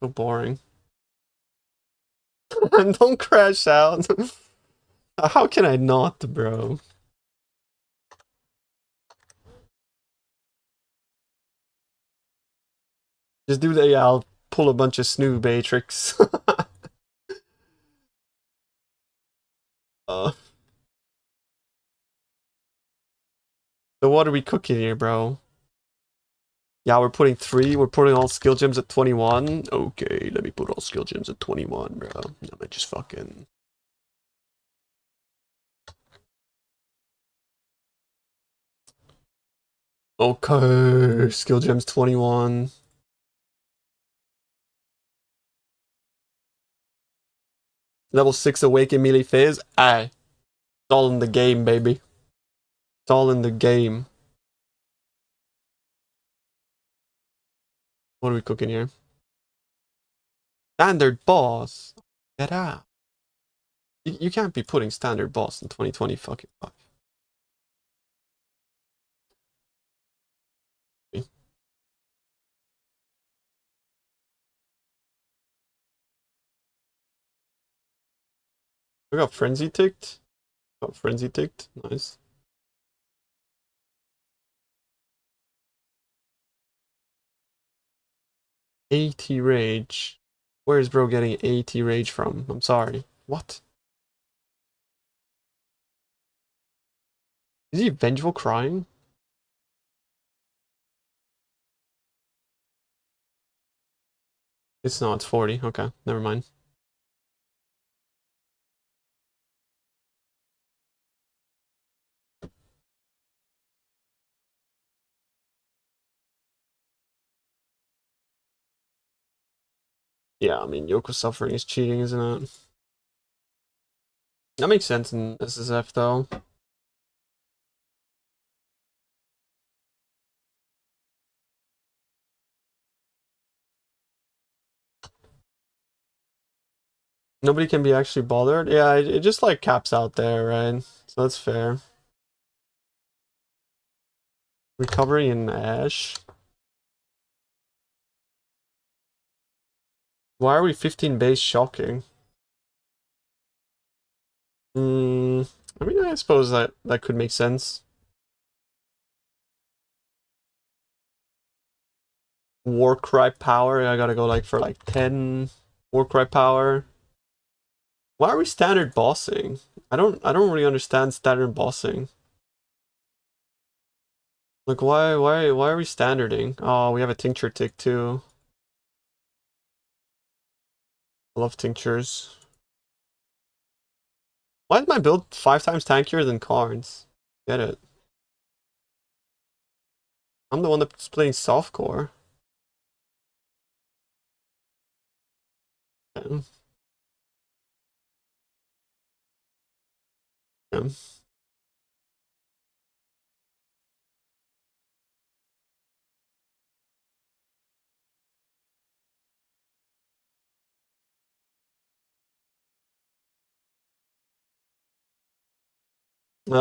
So boring. Don't crash out. How can I not, bro? Just do the, yeah, I'll pull a bunch of snoob tricks. So what are we cooking here, bro? Yeah, we're putting 3. We're putting all skill gems at 21. Okay, let me put all skill gems at 21, bro. Let me just fucking... Okay, skill gems 21. Level 6 awaken melee phase. Aye. It's all in the game, baby. It's all in the game. What are we cooking here? Standard boss. Get out. You can't be putting standard boss in 2020 fucking fuck. We got frenzy ticked. Got frenzy ticked. Nice. AT rage. Where is bro getting AT rage from? I'm sorry. What? Is he vengeful crying? It's not, it's 40. Okay, never mind. Yeah, I mean, Yoko's suffering is cheating, isn't it? That makes sense in SSF, though. Nobody can be actually bothered. Yeah, it just, like, caps out there, right? So that's fair. Recovery in Ash. Why are we 15 base shocking? I mean, I suppose that could make sense. Warcry power. I gotta go like for like 10 Warcry power. Why are we standard bossing? I don't really understand standard bossing. Like why are we standarding? Oh, we have a tincture tick too. I love tinctures. Why is my build 5 times tankier than Karn's? Get it. I'm the one that's playing softcore. Yeah. Yeah.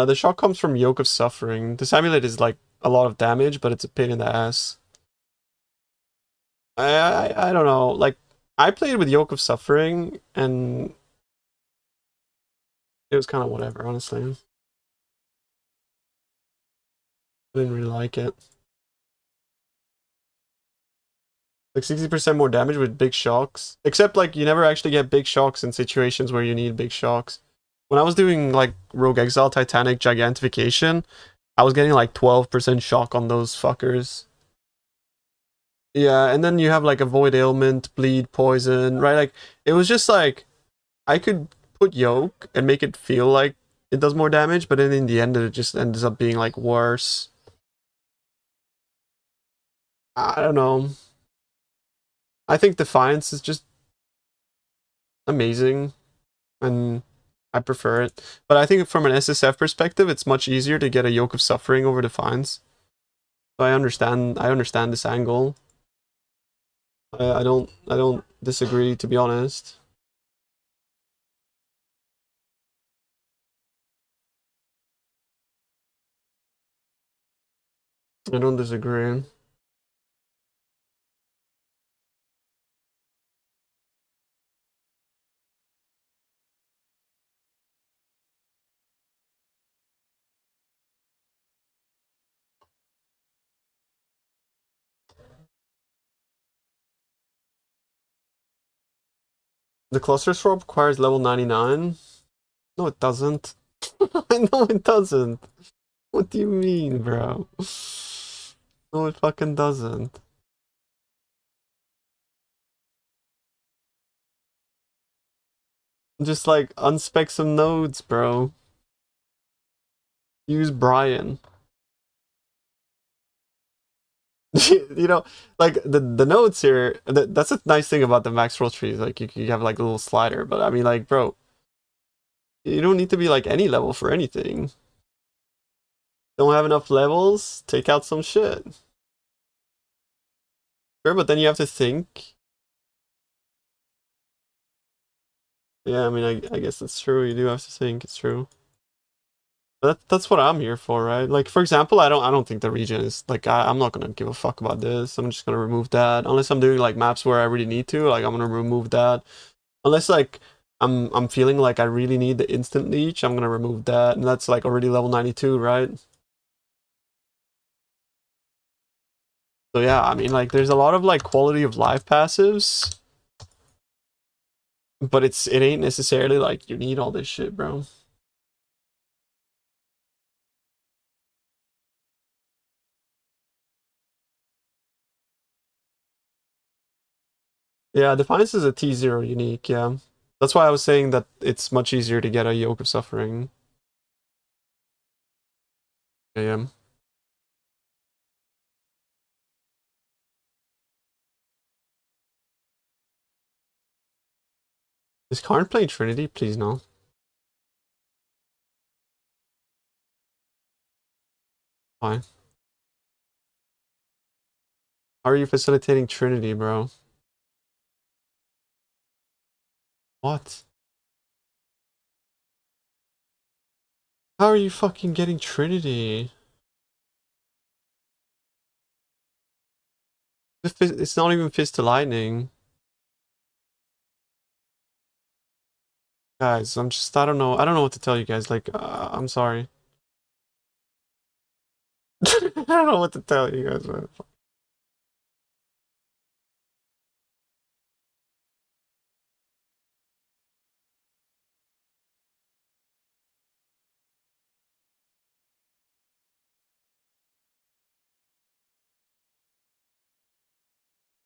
The shock comes from Yoke of Suffering. This amulet is like a lot of damage, but it's a pain in the ass. I don't know. Like I played with Yoke of Suffering, and it was kind of whatever, honestly. I didn't really like it. Like 60% more damage with big shocks. Except like you never actually get big shocks in situations where you need big shocks. When I was doing like Rogue Exile, Titanic, Gigantification, I was getting like 12% shock on those fuckers. Yeah, and then you have like Avoid Ailment, Bleed, Poison, right? Like, it was just like, I could put Yoke and make it feel like it does more damage, but then in the end it just ends up being like worse. I don't know. I think Defiance is just amazing. and I prefer it. But I think from an SSF perspective, it's much easier to get a Yoke of Suffering over Defiance. So I understand this angle. I don't disagree, to be honest. I don't disagree. The cluster swap requires level 99? No, it doesn't. No, it doesn't. What do you mean, bro? No, it fucking doesn't. Just like unspec some nodes, bro. Use Brian. You know, like the nodes here, that's a nice thing about the max roll trees. Like you have like a little slider, but I mean, like, bro, you don't need to be like any level for anything. Don't have enough levels, take out some shit. Sure, but then you have to think. Yeah, I mean, I guess that's true. You do have to think. It's true. But that's what I'm here for, right? Like, for example, I don't think the region is like I'm not gonna give a fuck about this. I'm just gonna remove that unless I'm doing like maps where I really need to. Like, I'm gonna remove that. Unless like I'm feeling like I really need the instant leech, I'm gonna remove that, and that's like already level 92, right? So yeah, I mean, like, there's a lot of like quality of life passives, but it ain't necessarily like you need all this shit, bro. Yeah, Defiance is a T0 unique, yeah. That's why I was saying that it's much easier to get a Yoke of Suffering. Yeah. Is Karn playing Trinity? Please no. Why? How are you facilitating Trinity, bro? What? How are you fucking getting Trinity? It's not even Fist to Lightning. Guys, I don't know what to tell you guys. Like, I'm sorry. I don't know what to tell you guys, man.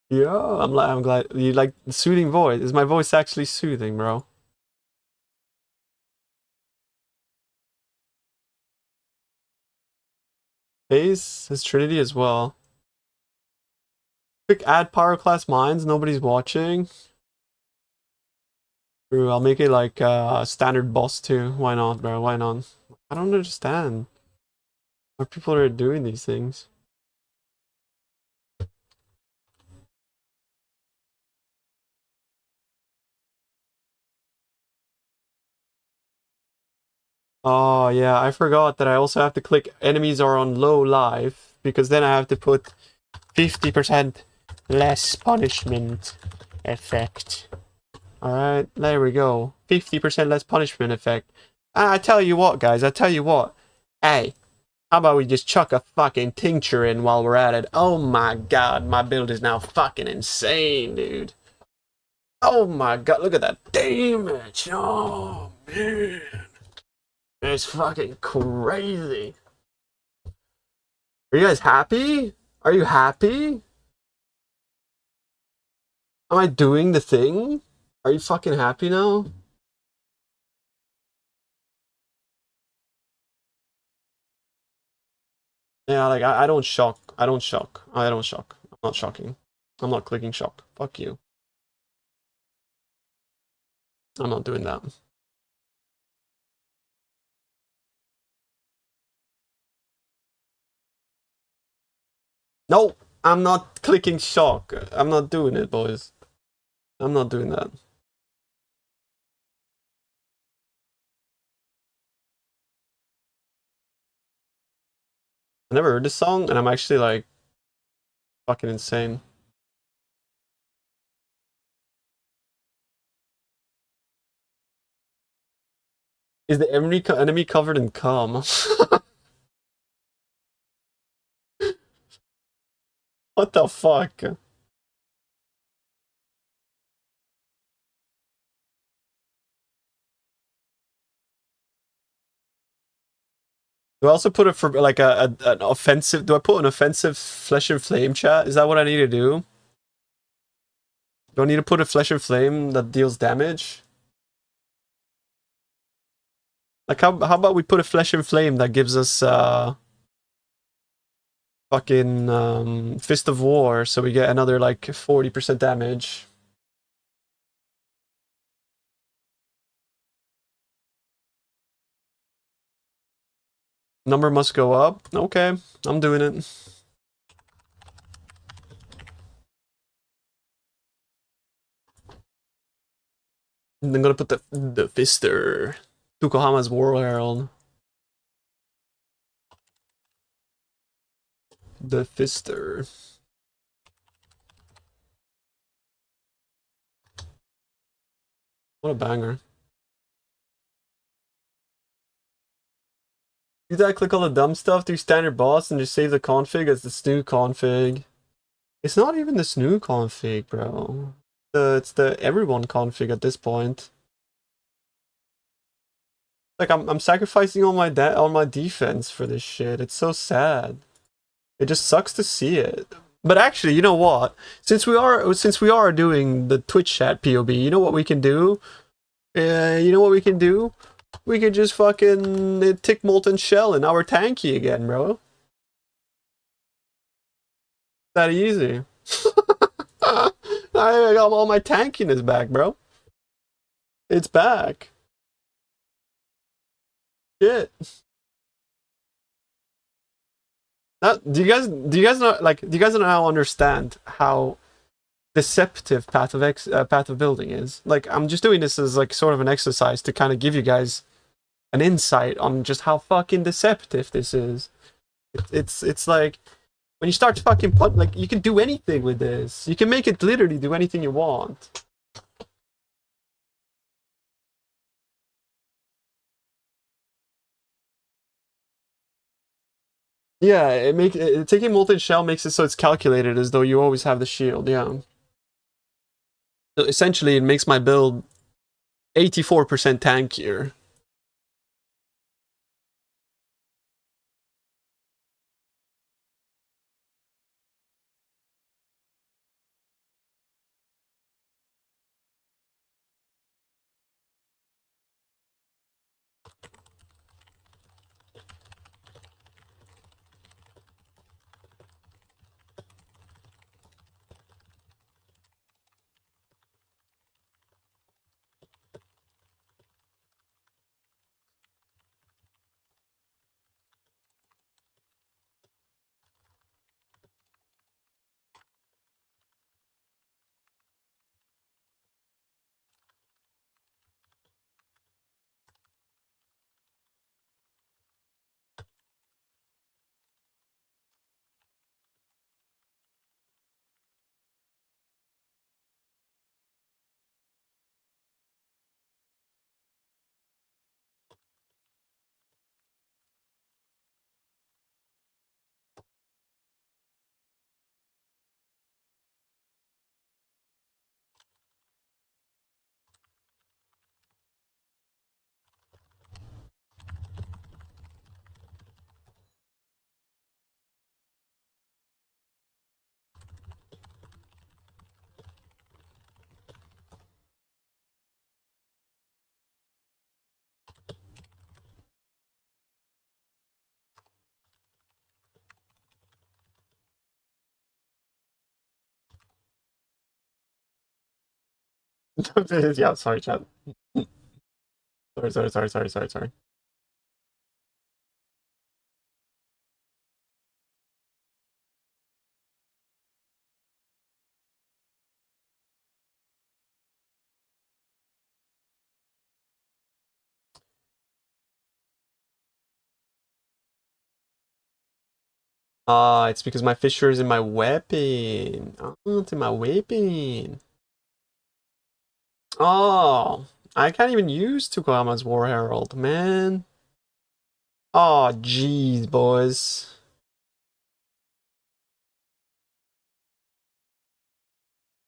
Yeah, I'm glad you like the soothing voice. Is my voice actually soothing, bro? Ace has Trinity as well. Quick add power class mines, nobody's watching. True, I'll make it like standard boss too. Why not, bro? Why not? I don't understand why people are doing these things. Oh yeah, I forgot that I also have to click enemies are on low life because then I have to put 50% less punishment effect. Alright, there we go. 50% less punishment effect. And I tell you what, guys, I tell you what. Hey, how about we just chuck a fucking tincture in while we're at it? Oh my god, my build is now fucking insane, dude. Oh my god, look at that damage. Oh man. It's fucking crazy. Are you guys happy? Are you happy? Am I doing the thing? Are you fucking happy now? Yeah, like, I don't shock. I don't shock. I don't shock. I'm not shocking. I'm not clicking shock. Fuck you. I'm not doing that. No, I'm not clicking shock. I'm not doing it, boys. I'm not doing that. I never heard this song, and I'm actually like fucking insane. Is the enemy covered in cum? What the fuck? Do I also put it for like an offensive? Do I put an offensive flesh and flame chat? Is that what I need to do? Do I need to put a flesh and flame that deals damage? Like how about we put a flesh and flame that gives us fucking Fist of War, so we get another like 40% damage. Number must go up. Okay, I'm doing it. And I'm gonna put the Fister. Tukohama's War Herald. The Fister. What a banger. You gotta click all the dumb stuff, do standard boss, and just save the config as the snoo config. It's not even the snoo config, bro. It's the everyone config at this point. Like I'm sacrificing all my defense for this shit. It's so sad. It just sucks to see it. But actually, you know what? Since we are doing the Twitch chat POB, you know what we can do? You know what we can do? We could just fucking tick Molten Shell in our tanky again, bro. That easy. I got all my tankiness back, bro. It's back. Shit. Do you guys now understand how deceptive path of building is? Like, I'm just doing this as like sort of an exercise to kind of give you guys an insight on just how fucking deceptive this is. It's like when you start to fucking put, like, you can do anything with this. You can make it literally do anything you want. Yeah, taking Molten Shell makes it so it's calculated as though you always have the shield, yeah. So essentially, it makes my build 84% tankier. Yeah, sorry, chat. Sorry. Ah, it's because my Fissure is in my weapon. Oh, it's in my weapon. Oh, I can't even use Tukama's War Herald, man. Oh, jeez, boys.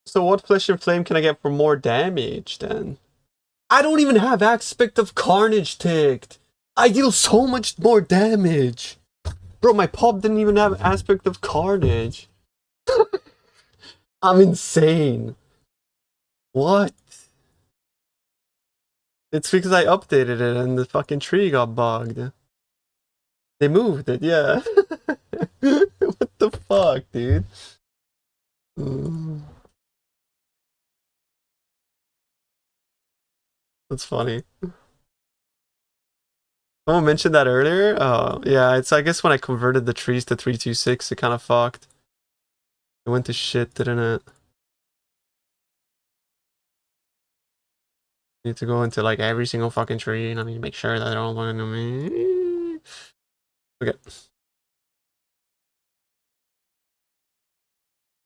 So what Flesh and Flame can I get for more damage, then? I don't even have Aspect of Carnage ticked. I deal so much more damage. Bro, my pop didn't even have Aspect of Carnage. I'm insane. What? It's because I updated it and the fucking tree got bugged. They moved it, yeah. What the fuck, dude? That's funny. Someone mentioned that earlier? Oh, yeah, it's I guess when I converted the trees to 326, it kind of fucked. It went to shit, didn't it? Need to go into like every single fucking tree and I need to make sure that they're all looking at me. Okay.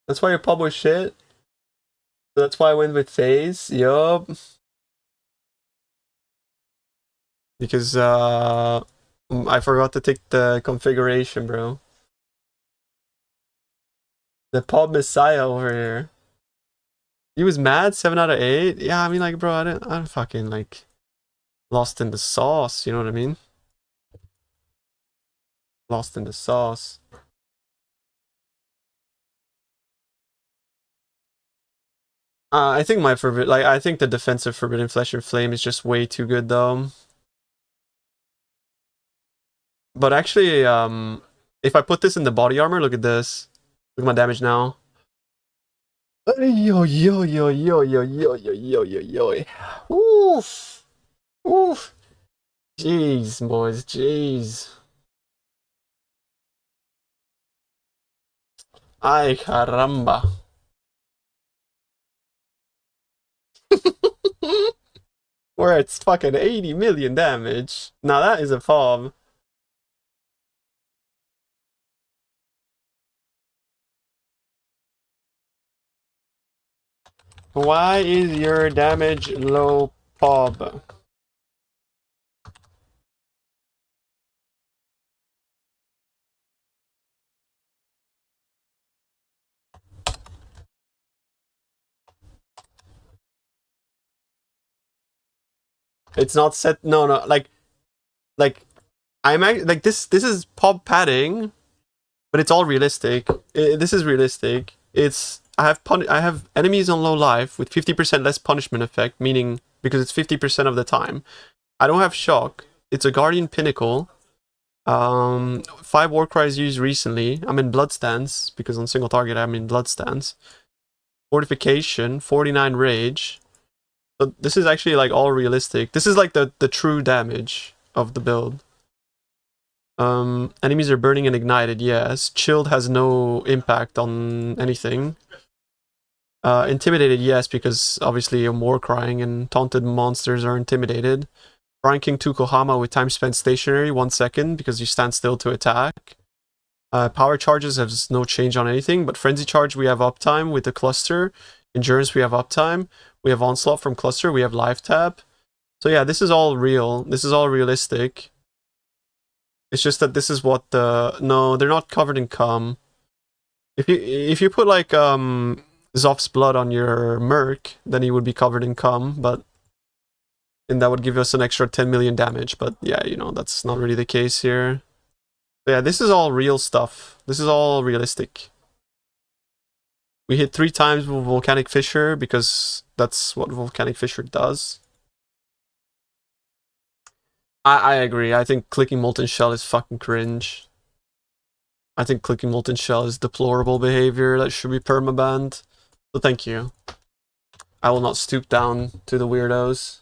That's why your pub was shit? That's why I went with phase? Yup. Because I forgot to take the configuration, bro. The pub messiah over here. He was mad, 7 out of 8. Yeah, I mean, like, bro, I'm fucking like lost in the sauce. You know what I mean? Lost in the sauce. I think my I think the defensive Forbidden Flesh and Flame is just way too good, though. But actually, if I put this in the body armor, look at this. Look at my damage now. Yo, yo, yo, yo, yo, yo, yo, yo, yo, yo. Oof. Oof. Jeez, boys, jeez. Ay, caramba. Where it's fucking 80 million damage. Now that is a fob. Why is your damage low, Pob? It's not set. No, no. Like I'm like this. This is Pob padding, but it's all realistic. This is realistic. It's I have enemies on low life with 50% less punishment effect, meaning because it's 50% of the time. I don't have shock. It's a Guardian Pinnacle. 5 war cries used recently. I'm in blood stance because on single target I'm in blood stance. Fortification, 49 rage. So this is actually like all realistic. This is like the true damage of the build. Enemies are burning and ignited, yes. Chilled has no impact on anything. Intimidated, yes, because obviously I'm war crying and taunted monsters are intimidated. Ranking 2 Kohama with time spent stationary, 1 second, because you stand still to attack. Power charges has no change on anything, but Frenzy Charge we have uptime with the cluster. Endurance we have uptime. We have Onslaught from cluster, we have Life Tap. So yeah, this is all real. This is all realistic. It's just that this is what the... No, they're not covered in cum. If you put like Zoph's blood on your Merc, then he would be covered in cum, but... And that would give us an extra 10 million damage, but yeah, you know, that's not really the case here. But yeah, this is all real stuff. This is all realistic. We hit 3 times with Volcanic Fissure because that's what Volcanic Fissure does. I agree. I think clicking Molten Shell is fucking cringe. I think clicking Molten Shell is deplorable behavior that should be permabanned. So thank you. I will not stoop down to the weirdos.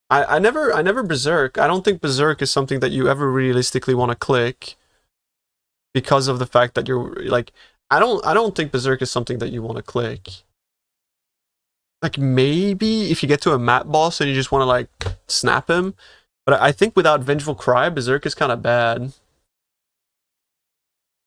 I never Berserk. I don't think Berserk is something that you ever realistically want to click because of the fact that you're like I don't think Berserk is something that you want to click. Like maybe if you get to a map boss and you just want to like snap him, but I think without Vengeful Cry, Berserk is kind of bad.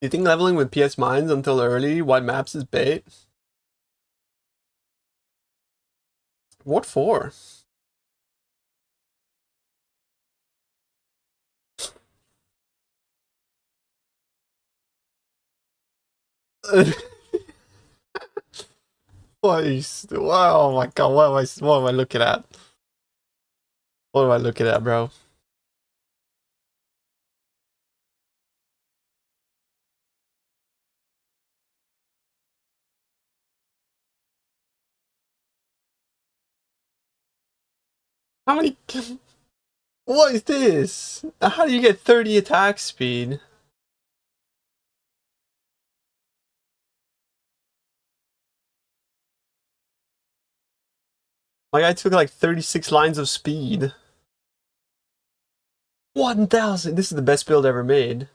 you think leveling with PS mines until early wide maps is bait? What for? Oh my god, what am I looking at? What am I looking at, bro? How many? What is this? How do you get 30 attack speed? My guy took like 36 lines of speed. 1,000! This is the best build ever made.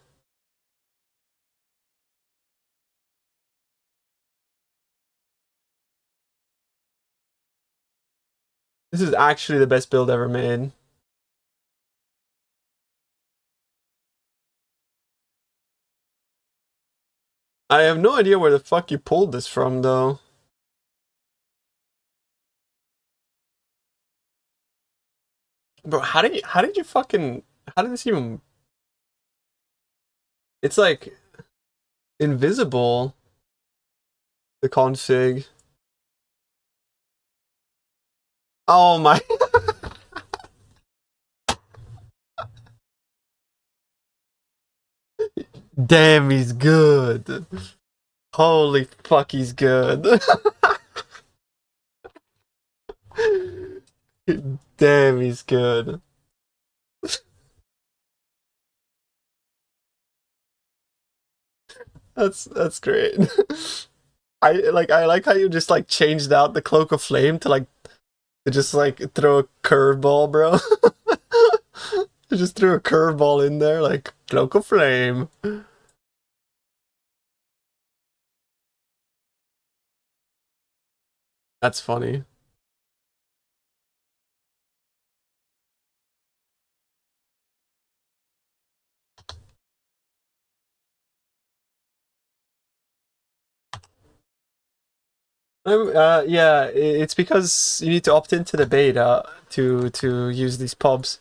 This is actually the best build ever made. I have no idea where the fuck you pulled this from, though. Bro, how did you fucking, how did this even, it's like invisible, the config. Oh my. Damn, he's good. Holy fuck, he's good. Damn, he's good. That's great. I like how you just like changed out the cloak of flame to just like throw a curveball, bro. You just threw a curveball in there, like cloak of flame. That's funny. Yeah, it's because you need to opt into the beta to use these pubs.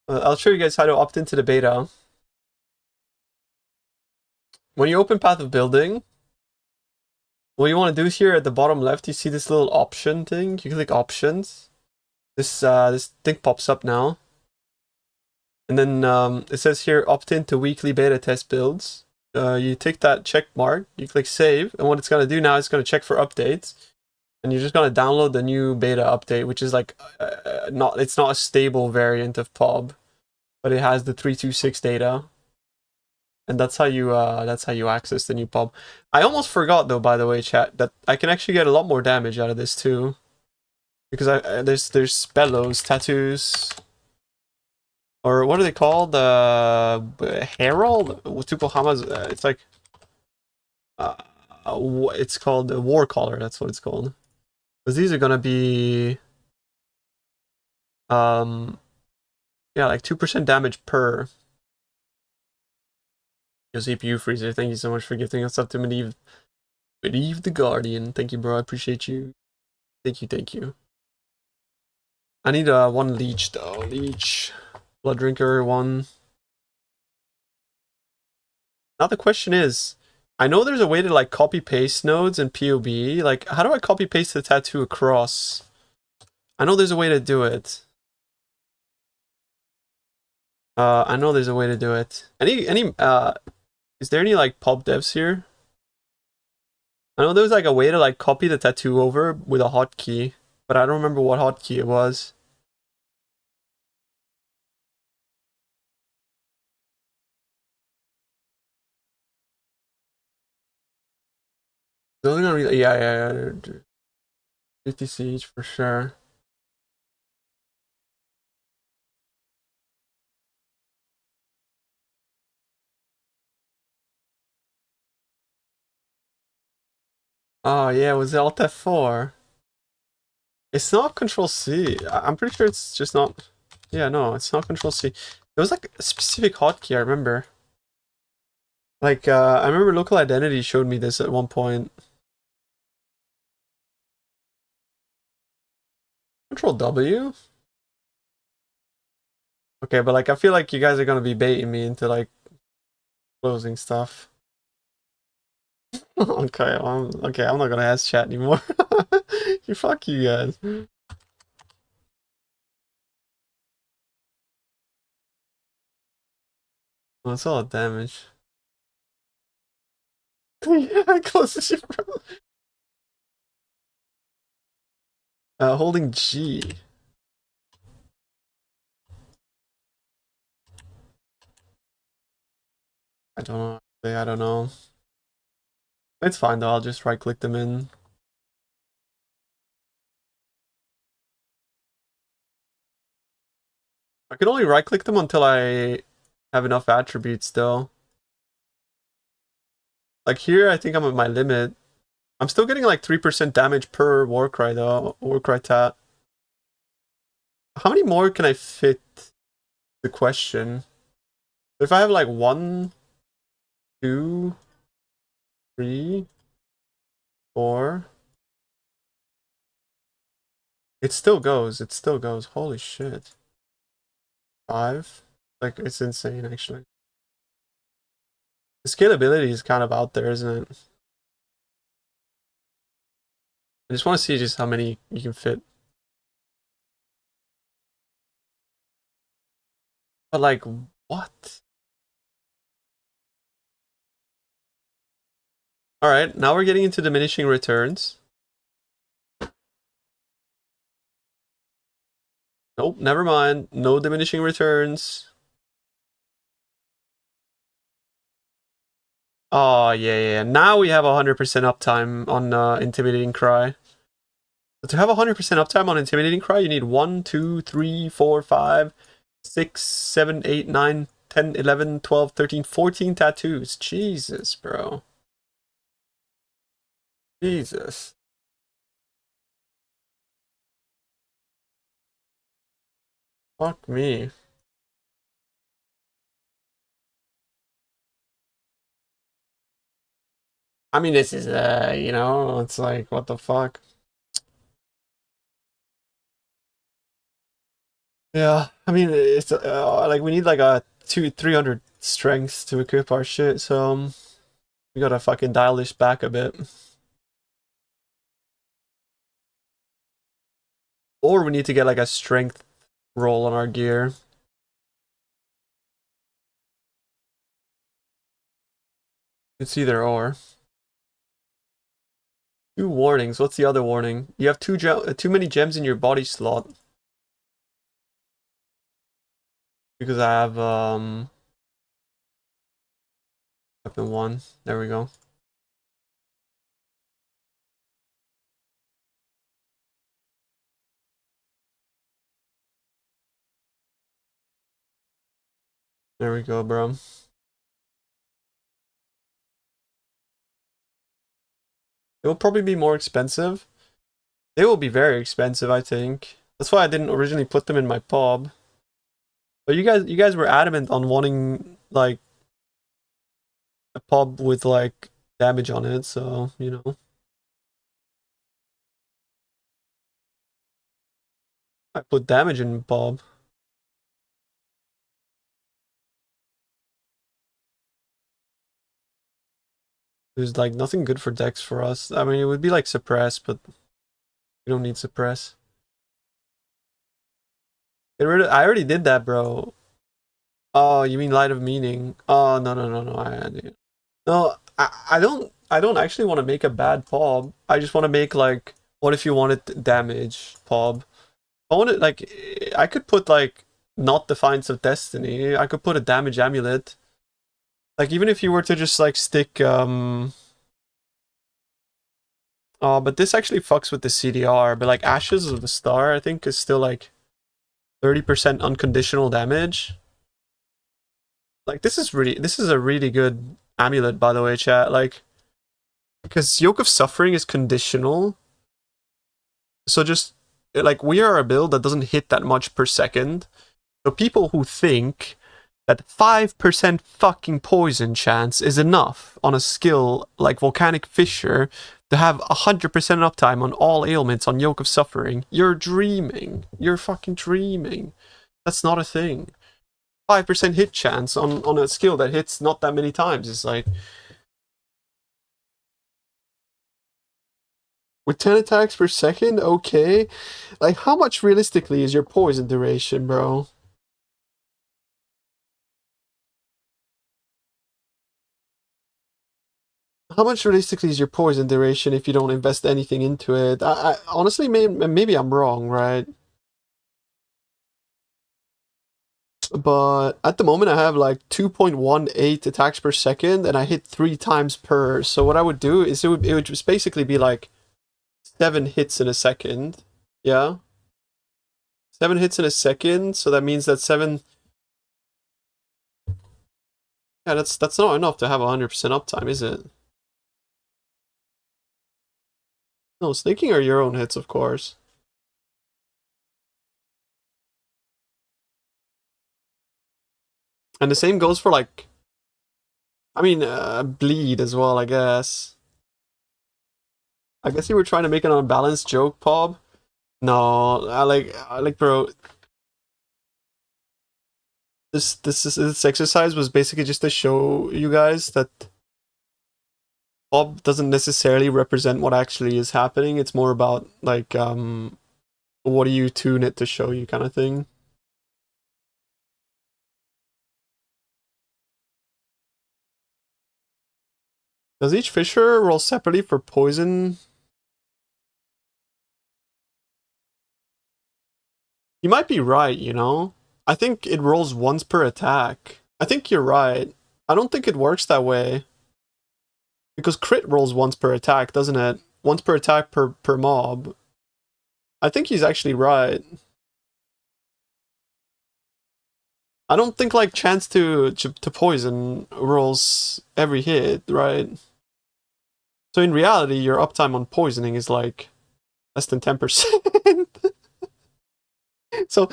I'll show you guys how to opt into the beta. When you open Path of Building, what you want to do is here at the bottom left, you see this little option thing. You click Options. This thing pops up now. And then it says here, opt in to weekly beta test builds. You take that check mark, you click Save, and what it's going to do now is going to check for updates. And you're just going to download the new beta update, which is like, it's not a stable variant of POB, but it has the 326 data. And that's how you access the new POB. I almost forgot though, by the way, chat, that I can actually get a lot more damage out of this too. Because there's bellows, tattoos, or what are they called? Herald? Tukohama's, it's like, it's called a war collar, that's what it's called. Because these are gonna be, yeah, like 2% damage per. Your CPU freezer, thank you so much for gifting us up to Medivh the Guardian. Thank you, bro, I appreciate you. Thank you. I need one leech though. Leech. Blood Drinker 1. Now the question is, I know there's a way to like copy paste nodes in PoE. Like, how do I copy paste the tattoo across? I know there's a way to do it. I know there's a way to do it. Is there any like pub devs here? I know there's like a way to like copy the tattoo over with a hotkey, but I don't remember what hotkey it was. Yeah. 50 siege for sure. Oh yeah, it was Alt F4. It's not Control C. I'm pretty sure it's just not. Yeah, no, it's not Control C. There was like a specific hotkey, I remember. Like, I remember Local Identity showed me this at one point. Control W? Okay, but like, I feel like you guys are gonna be baiting me into like closing stuff. Okay, I'm not gonna ask chat anymore. Fuck you guys. Well, that's a lot of damage. Yeah, closest you bro. Holding G. I don't know. I don't know. It's fine though, I'll just right click them in. I can only right click them until I have enough attributes though. Like here, I think I'm at my limit. I'm still getting like 3% damage per Warcry though, Warcry tat. How many more can I fit? The question. If I have like 1, 2, 3, 4. It still goes, holy shit. 5. Like, it's insane actually. The scalability is kind of out there, isn't it? I just want to see just how many you can fit. But like, what? Alright, now we're getting into diminishing returns. Nope, never mind. No diminishing returns. Oh, yeah. Now we have 100% uptime on Intimidating Cry. But to have 100% uptime on Intimidating Cry, you need 1, 2, 3, 4, 5, 6, 7, 8, 9, 10, 11, 12, 13, 14 tattoos. Jesus, bro. Jesus. Fuck me. I mean, this is, you know, it's like, what the fuck? Yeah, I mean, it's, like, we need, like, a 300 strength to equip our shit, so, we gotta fucking dial this back a bit. Or we need to get, like, a strength roll on our gear. It's either or. 2 warnings. What's the other warning? You have too many gems in your body slot. Because I have weapon 1. There we go. There we go, bro. It will probably be more expensive. They will be very expensive, I think. That's why I didn't originally put them in my PoB. But you guys were adamant on wanting like a PoB with like damage on it, so you know. I put damage in PoB. There's like nothing good for Dex for us. I mean, it would be like suppress, but we don't need suppress. I already did that, bro. Oh, you mean Light of Meaning? Oh, no. No, I don't actually want to make a bad PoB. I just want to make like, what if you wanted damage PoB? I want it like, I could put like, not Defiance of Destiny. I could put a damage amulet. Like, even if you were to just like stick, oh, but this actually fucks with the CDR. But like, Ashes of the Star, I think, is still like 30% unconditional damage. Like, this is a really good amulet, by the way, chat. Like, because Yoke of Suffering is conditional. So just, like, we are a build that doesn't hit that much per second. So people who think that 5% fucking poison chance is enough on a skill like Volcanic Fissure to have 100% uptime on all ailments on Yoke of Suffering, you're dreaming. You're fucking dreaming. That's not a thing. 5% hit chance on a skill that hits not that many times is like... With 10 attacks per second, okay. Like, how much realistically is your poison duration, bro? How much realistically is your poison duration if you don't invest anything into it? I honestly, maybe I'm wrong, right? But at the moment I have like 2.18 attacks per second and I hit 3 times per. So what I would do is it would just basically be like 7 hits in a second. Yeah? 7 hits in a second, so that means that 7... Yeah, that's not enough to have 100% uptime, is it? No, snaking are your own hits, of course. And the same goes for, like... I mean, bleed as well, I guess. I guess you were trying to make an unbalanced joke, Pob. No, I like, bro... This exercise was basically just to show you guys that Pob doesn't necessarily represent what actually is happening. It's more about, like, what do you tune it to show you kind of thing. Does each Fissure roll separately for poison? You might be right, you know? I think it rolls once per attack. I think you're right. I don't think it works that way. Because crit rolls once per attack, doesn't it? Once per attack per mob. I think he's actually right. I don't think like chance to poison rolls every hit, right? So in reality, your uptime on poisoning is like less than 10%. So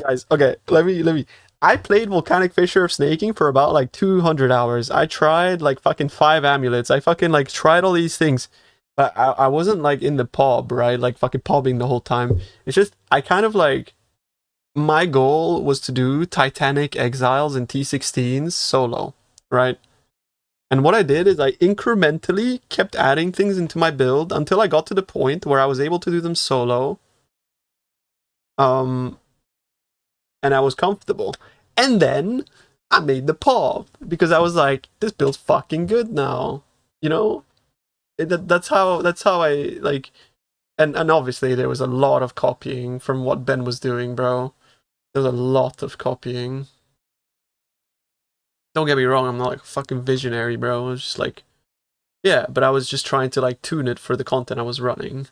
guys, okay, let me. I played Volcanic Fissure of Snaking for about like 200 hours. I tried like fucking 5 amulets. I fucking like tried all these things. But I wasn't like in the pub, right? Like fucking pubbing the whole time. It's just, I kind of like, my goal was to do Titanic Exiles and T16s solo, right? And what I did is I incrementally kept adding things into my build until I got to the point where I was able to do them solo. And I was comfortable. And then I made the pop because I was like, this build's fucking good now. You know? That's how I like, and obviously there was a lot of copying from what Ben was doing, bro. There was a lot of copying. Don't get me wrong, I'm not like a fucking visionary, bro. I was just like, yeah, but I was just trying to like tune it for the content I was running.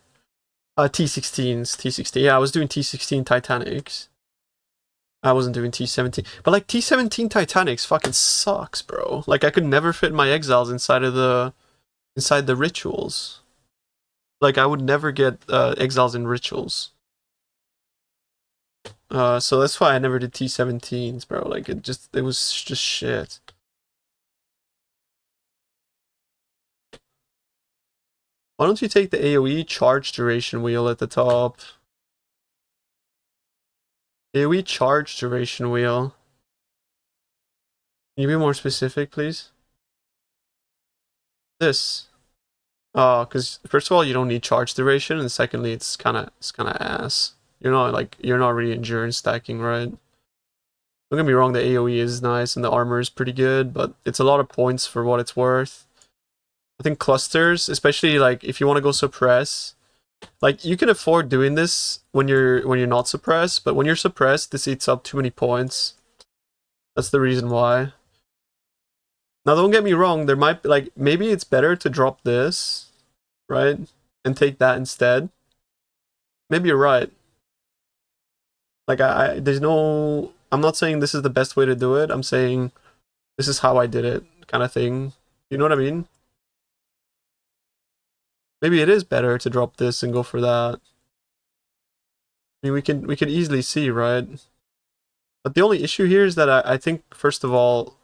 T16. Yeah, I was doing T16 Titanics. I wasn't doing T17. But like T17 Titanics fucking sucks, bro. Like I could never fit my exiles inside the rituals. Like I would never get exiles in rituals. So that's why I never did T17s, bro. Like it was just shit. Why don't you take the AoE charge duration wheel at the top? AoE charge duration wheel. Can you be more specific, please? This. Oh, because first of all, you don't need charge duration, and secondly, it's kind of ass. You're not really endurance stacking, right? Don't get me wrong, the AoE is nice and the armor is pretty good, but it's a lot of points for what it's worth. I think clusters, especially like if you want to go suppress, like you can afford doing this when you're not suppressed, but when you're suppressed, this eats up too many points. That's the reason why. Now don't get me wrong, there might be like, maybe it's better to drop this, right? And take that instead. Maybe you're right. Like there's no, I'm not saying this is the best way to do it. I'm saying this is how I did it, kind of thing. You know what I mean? Maybe it is better to drop this and go for that. I mean, we can easily see, right? But the only issue here is that I think, first of all,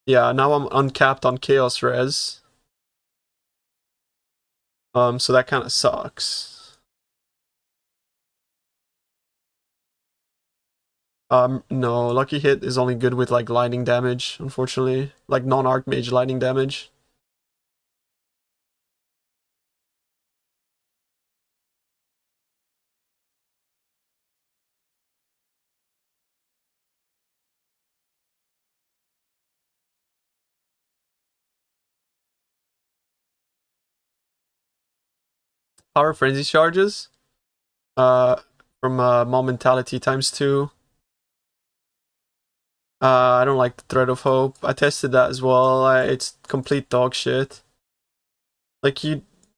yeah, now I'm uncapped on Chaos Res. So that kind of sucks. No, Lucky Hit is only good with like lightning damage, unfortunately. Like non-Archmage lightning damage. Power Frenzy charges. From Momentality ×2. I don't like the Thread of Hope. I tested that as well. It's complete dog shit. Like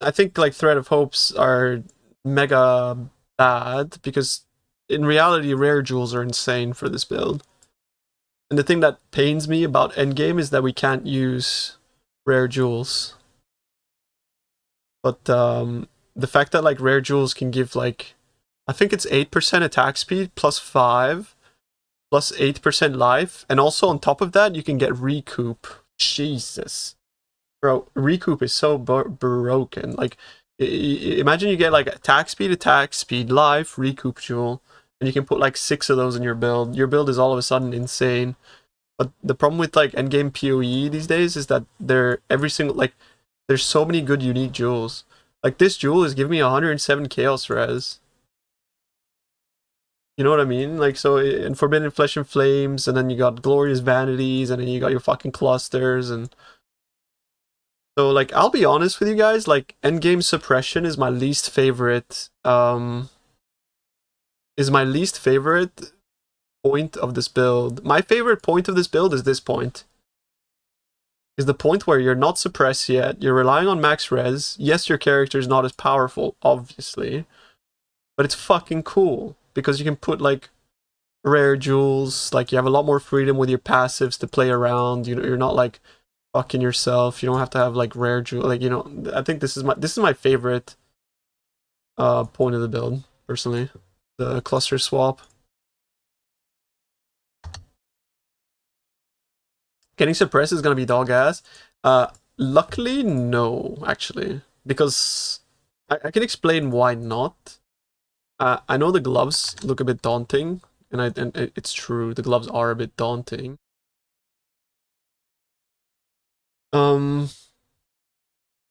I think like Thread of Hopes are mega bad because in reality, rare jewels are insane for this build. And the thing that pains me about endgame is that we can't use rare jewels. But the fact that like rare jewels can give like, I think it's 8% attack speed plus 5 plus 8% life, and also on top of that you can get recoup. Jesus, bro, recoup is so broken. Like, imagine you get like attack speed, life, recoup jewel, and you can put like 6 of those in your build. Your build is all of a sudden insane. But the problem with like endgame PoE these days is that every single like there's so many good unique jewels. Like this jewel is giving me 107 chaos res. You know what I mean? Like, so in Forbidden Flesh and Flames, and then you got Glorious Vanities, and then you got your fucking clusters, and so like I'll be honest with you guys, like endgame suppression is my least favorite point of this build. My favorite point of this build is this point. Is the point where you're not suppressed yet, you're relying on max res. Yes, your character is not as powerful, obviously, but it's fucking cool because you can put like rare jewels, like you have a lot more freedom with your passives to play around. You know, you're not like fucking yourself. You don't have to have like rare jewel. Like, you know, I think this is my favorite point of the build personally. The cluster swap. Getting suppressed is gonna be dog ass. Luckily, no, actually, because I can explain why not. I know the gloves look a bit daunting, and it's true. The gloves are a bit daunting.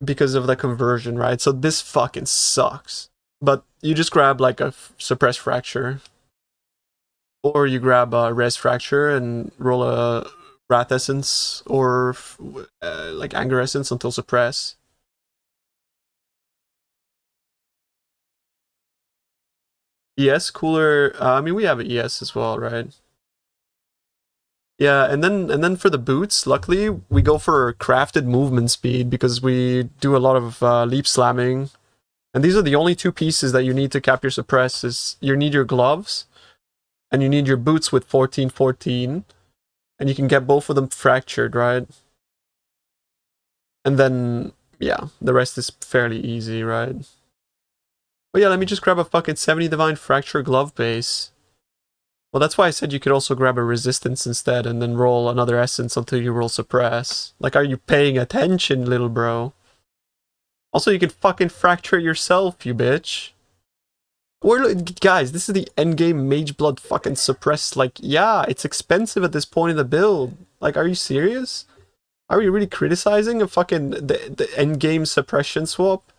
Because of the conversion, right? So this fucking sucks. But you just grab like a suppressed fracture, or you grab a res fracture and roll a Wrath Essence or like Anger Essence until suppress. ES cooler. I mean, we have an ES as well, right? Yeah, and then for the boots, luckily we go for crafted movement speed because we do a lot of leap slamming, and these are the only 2 pieces that you need to cap your suppress. Is you need your gloves, and you need your boots with 14/14. And you can get both of them fractured, right? And then, yeah, the rest is fairly easy, right? But yeah, let me just grab a fucking 70 Divine Fracture glove base. Well, that's why I said you could also grab a Resistance instead and then roll another Essence until you roll Suppress. Like, are you paying attention, little bro? Also, you can fucking fracture it yourself, you bitch. Guys, this is the endgame Mageblood fucking suppressed. Like, yeah, it's expensive at this point in the build. Like, are you serious? Are we really criticizing a fucking the endgame suppression swap?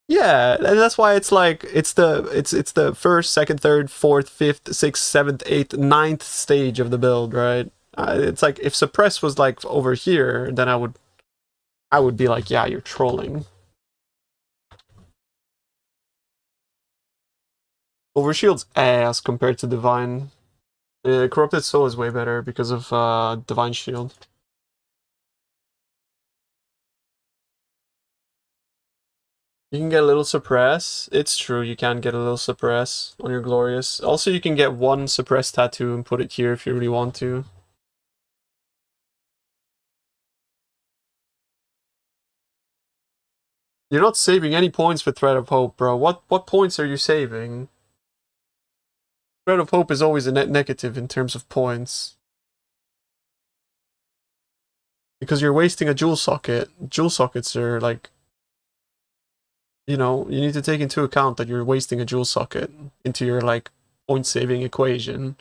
Yeah, and that's why it's like it's the first, second, third, fourth, fifth, sixth, seventh, eighth, ninth stage of the build, right? It's like if suppress was like over here, then I would be like, yeah, you're trolling. Overshield's ass compared to Divine. Corrupted Soul is way better because of Divine Shield. You can get a little suppress. It's true, you can get a little suppress on your Glorious. Also, you can get 1 suppress tattoo and put it here if you really want to. You're not saving any points for Thread of Hope, bro. What points are you saving? Thread of Hope is always a net negative in terms of points. Because you're wasting a jewel socket. Jewel sockets are like... You know, you need to take into account that you're wasting a jewel socket into your, like, point-saving equation.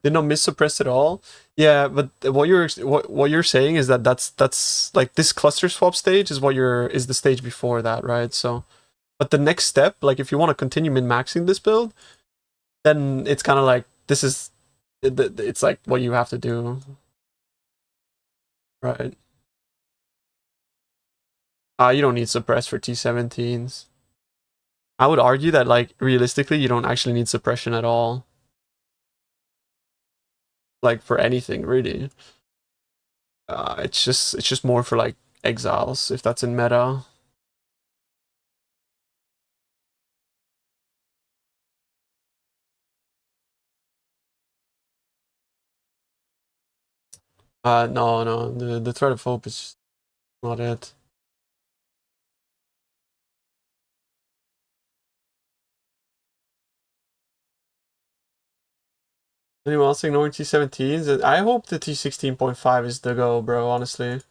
Did not miss suppress at all. Yeah, but what you're saying is that that's like this cluster swap stage is is the stage before that, right? So, but the next step, like if you want to continue min-maxing this build, then it's kind of like this is it's like what you have to do, right? You don't need suppress for T17s. I would argue that like realistically, you don't actually need suppression at all. Like for anything really. It's just more for like exiles if that's in meta. No, the Thread of Hope is not it. Anyone else ignoring T17s? I hope the T16.5 is the go, bro, honestly.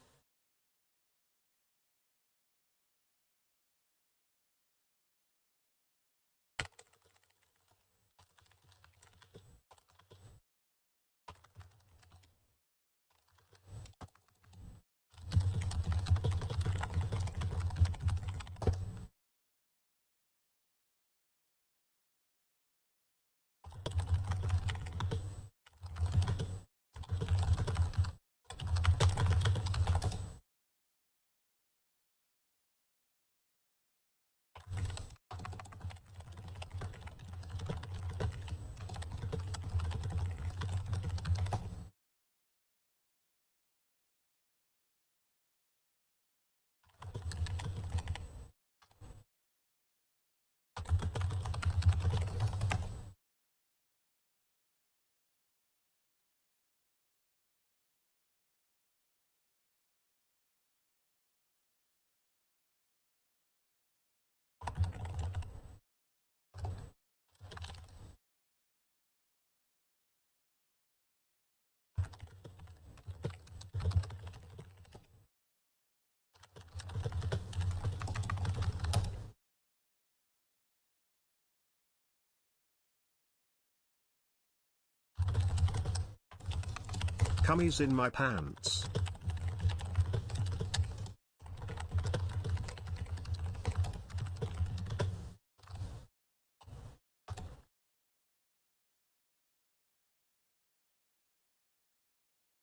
Cummies in my pants.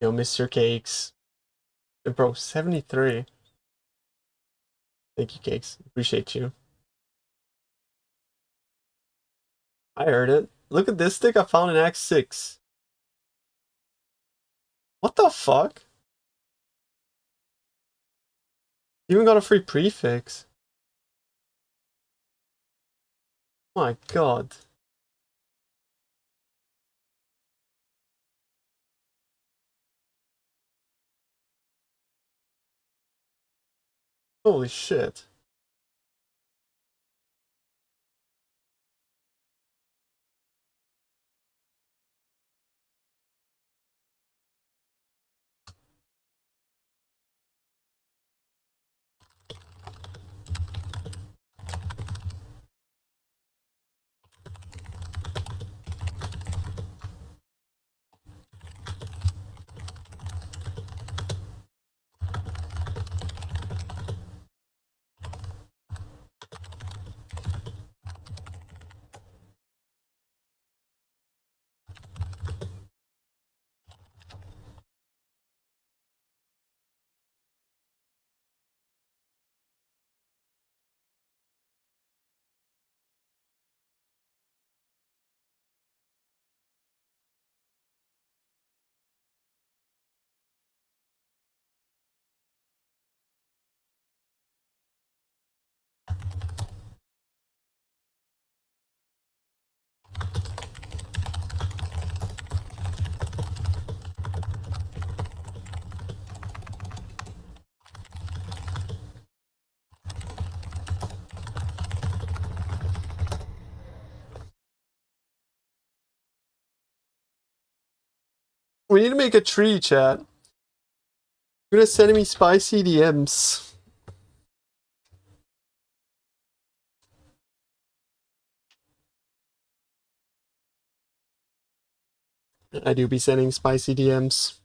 Yo, Mr. Cakes. Bro, 73. Thank you, Cakes. Appreciate you. I heard it. Look at this stick I found in Act 6. What the fuck? Even got a free prefix. My god. Holy shit. We need to make a tree, chat. You're gonna send me spicy DMs. I do be sending spicy DMs.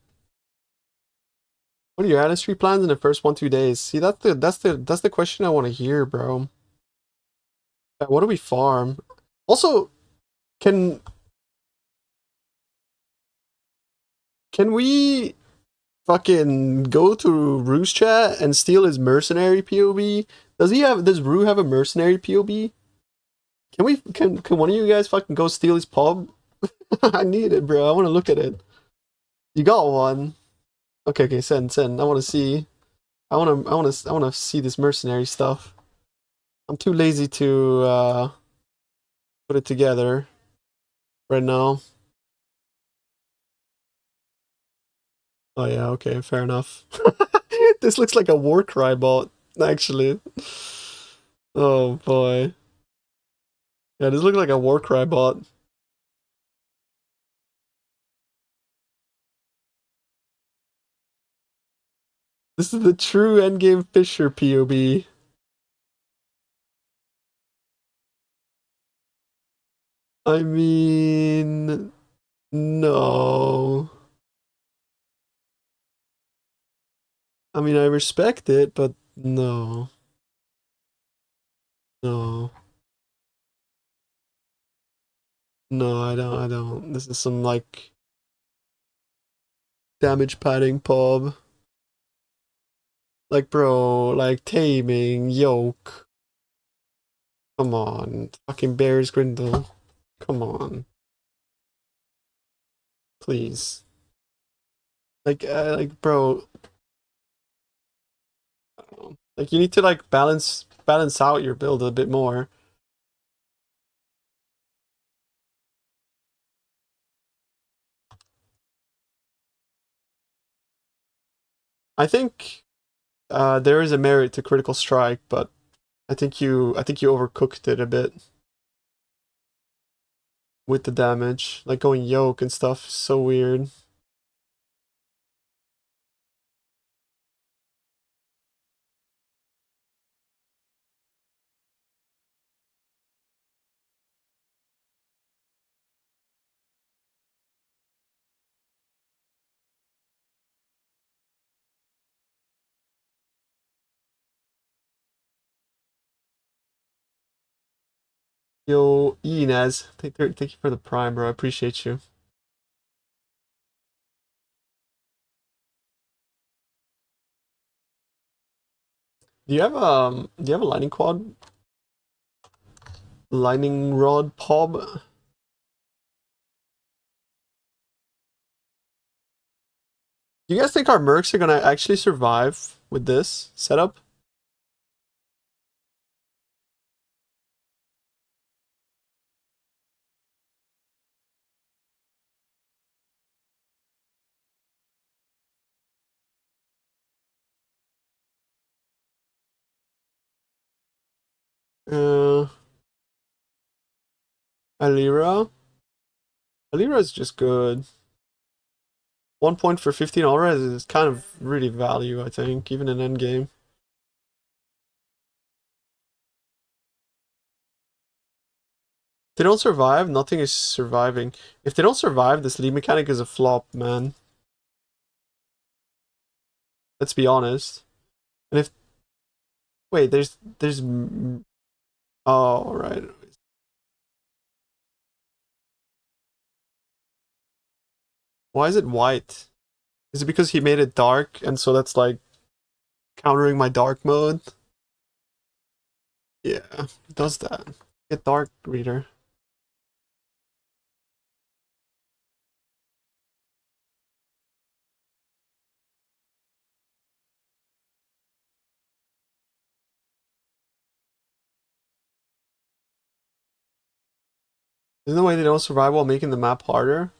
What are your artistry plans in the first 1-2 days? See, that's the question I want to hear, bro. What do we farm? Also, can we fucking go to Roo's chat and steal his mercenary POB? Does Roo have a mercenary POB? Can one of you guys fucking go steal his pub? I need it, bro. I want to look at it. You got one. Okay, send. I want to see. I want to see this mercenary stuff. I'm too lazy to put it together right now. Oh yeah, okay, fair enough. This looks like a Warcry bot, actually. Oh boy. Yeah, this looks like a Warcry bot. This is the true endgame Fissure POB. I mean, no. I mean, I respect it, but no. No. No, I don't. This is some, like, damage padding pub. Like, bro, like, taming, yoke. Come on. Fucking Bear's Grindle. Come on. Please. Like, bro. Like, you need to, like, balance out your build a bit more. I think there is a merit to critical strike, but I think you overcooked it a bit with the damage. Like going yoke and stuff, so weird. Yo, Inez, thank you for the prime, bro. I appreciate you. Do you have a lightning quad? Lightning rod pub? Do you guys think our mercs are gonna actually survive with this setup? Alira? Alira is just good. 1 point for 15 already is kind of really value, I think, even in endgame. If they don't survive, nothing is surviving. If they don't survive, this lead mechanic is a flop, man. Let's be honest. And if... Wait, there's... Oh, right. Why is it white? Is it because he made it dark, and so that's like countering my dark mode? Yeah, it does that. Get dark, reader. Isn't the way they don't survive while making the map harder?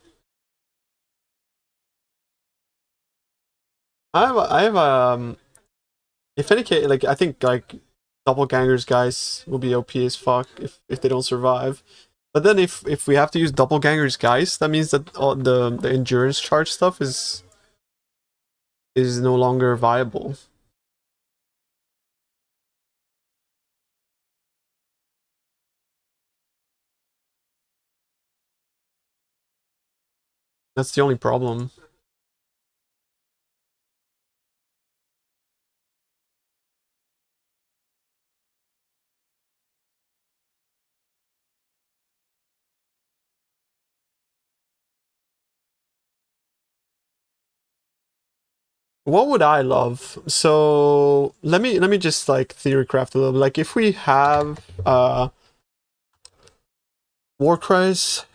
I have if any case, like I think like doppelgangers guys will be OP as fuck if they don't survive. But then if we have to use doppelgangers, guys, that means that all the endurance charge stuff is no longer viable. That's the only problem. What would I love? So let me just like theory craft a little bit. Like if we have Warcries,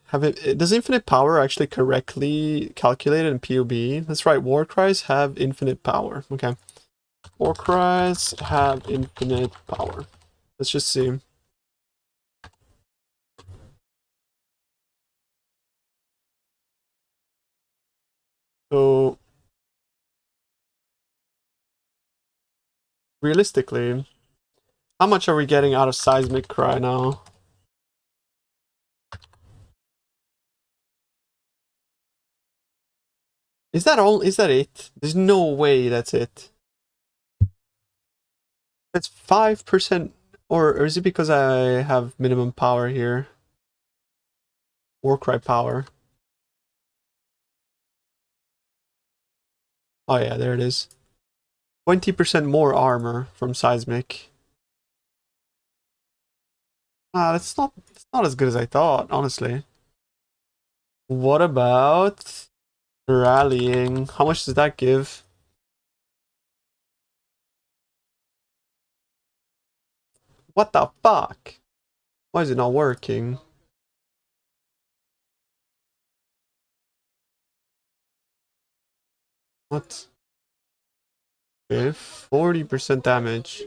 have it does infinite power actually correctly calculated in PoE? That's right, Warcries have infinite power. Okay. Warcries have infinite power. Let's just see. So realistically, how much are we getting out of Seismic Cry now? Is that all? Is that it? There's no way that's it. That's 5%, or is it because I have minimum power here? Warcry power. Oh yeah, there it is. 20% more armor from Seismic. That's not as good as I thought, honestly. What about rallying? How much does that give? What the fuck? Why is it not working? What? Okay, 40% damage.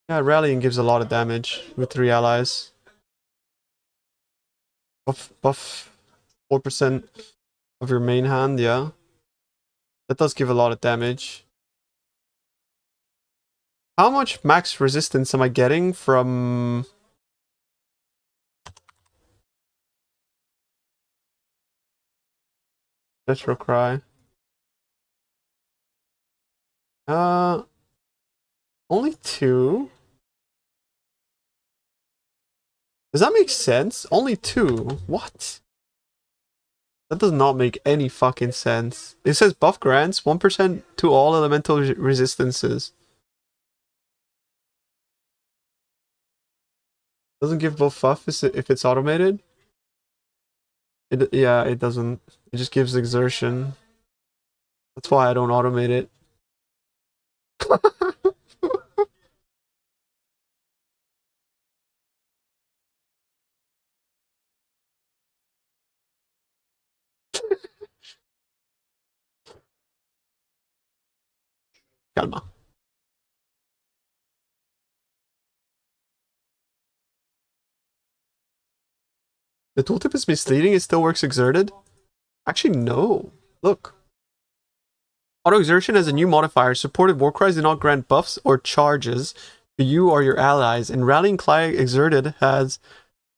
Yeah, rallying gives a lot of damage with 3 allies. Buff 4% of your main hand, yeah. That does give a lot of damage. How much max resistance am I getting from... Retro Cry? Only 2? Does that make sense? Only 2? What? That does not make any fucking sense. It says buff grants 1% to all elemental resistances. Doesn't give buff if it's automated? Yeah, it doesn't. It just gives exertion. That's why I don't automate it. Calma. The tooltip is misleading. It still works exerted. Actually, no. Look. Auto exertion has a new modifier. Supported Warcries do not grant buffs or charges to you or your allies. And Rallying Cry exerted has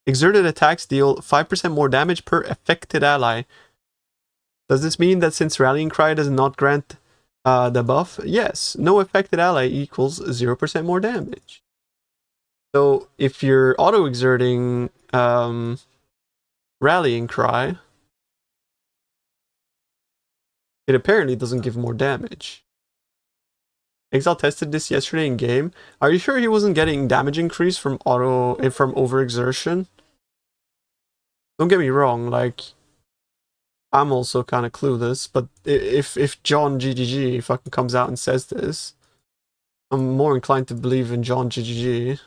exerted attacks deal 5% more damage per affected ally. Does this mean that since Rallying Cry does not grant the buff? Yes. No affected ally equals 0% more damage. So if you're auto exerting Rallying Cry, it apparently doesn't give more damage. Exile tested this yesterday in game. Are you sure he wasn't getting damage increase from overexertion? Don't get me wrong, like I'm also kind of clueless, but if John GGG fucking comes out and says this, I'm more inclined to believe in John GGG.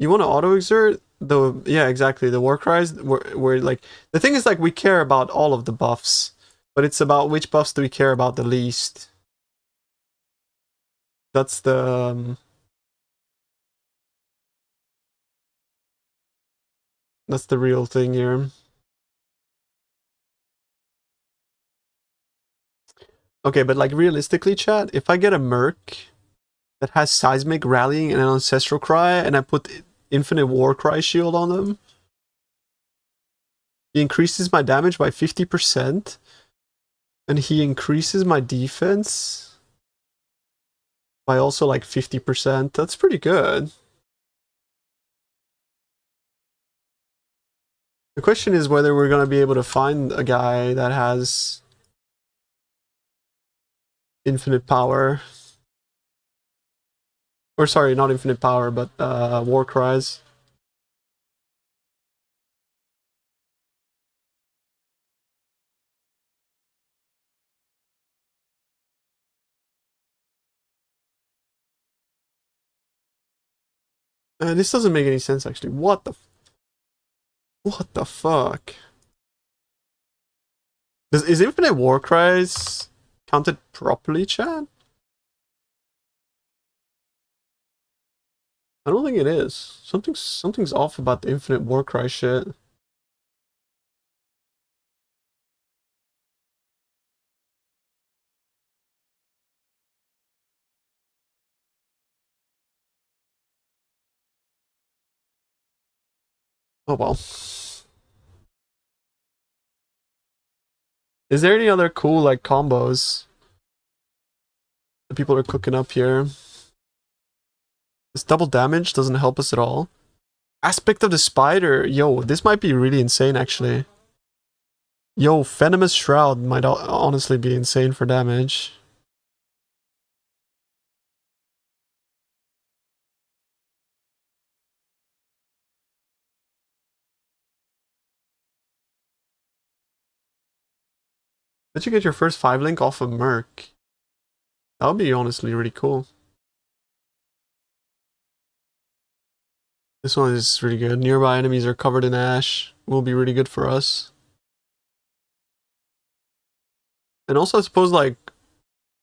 You want to auto exert? Yeah, exactly. The Warcries, where like the thing is, like, we care about all of the buffs, but it's about which buffs do we care about the least. That's the real thing here. Okay, but like realistically, chat, if I get a Merc that has Seismic, Rallying, and an Ancestral Cry, and I put Infinite War Cry Shield on them, he increases my damage by 50%, and he increases my defense by also like 50%. That's pretty good. The question is whether we're going to be able to find a guy that has infinite power. Or sorry, not infinite power, but war cries. This doesn't make any sense actually. What the fuck? Is infinite war cries counted properly, chat? I don't think it is. Something's off about the infinite war cry shit. Oh well. Is there any other cool like combos that people are cooking up here? This double damage doesn't help us at all. Aspect of the Spider. Yo, this might be really insane actually. Yo, Venomous Shroud might honestly be insane for damage. Bet you get your first 5 link off of Merc. That would be honestly really cool. This one is really good. Nearby enemies are covered in ash. Will be really good for us. And also I suppose like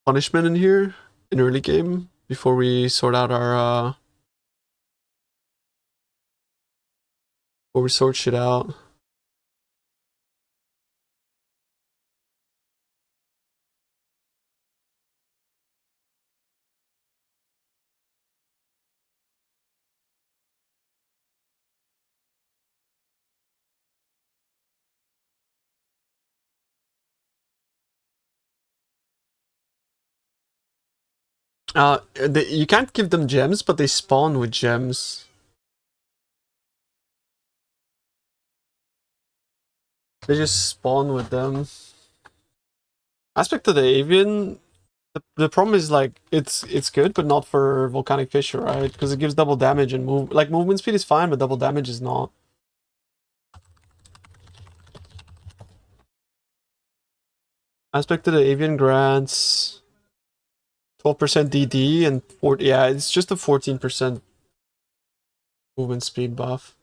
punishment in here in early game before we sort out our before we sort shit out. You can't give them gems, but they spawn with gems. They just spawn with them. Aspect of the Avian, the problem is like it's good, but not for Volcanic Fissure, right? Because it gives double damage and movement speed is fine, but double damage is not. Aspect of the Avian grants 12% DD and yeah, it's just a 14% movement speed buff.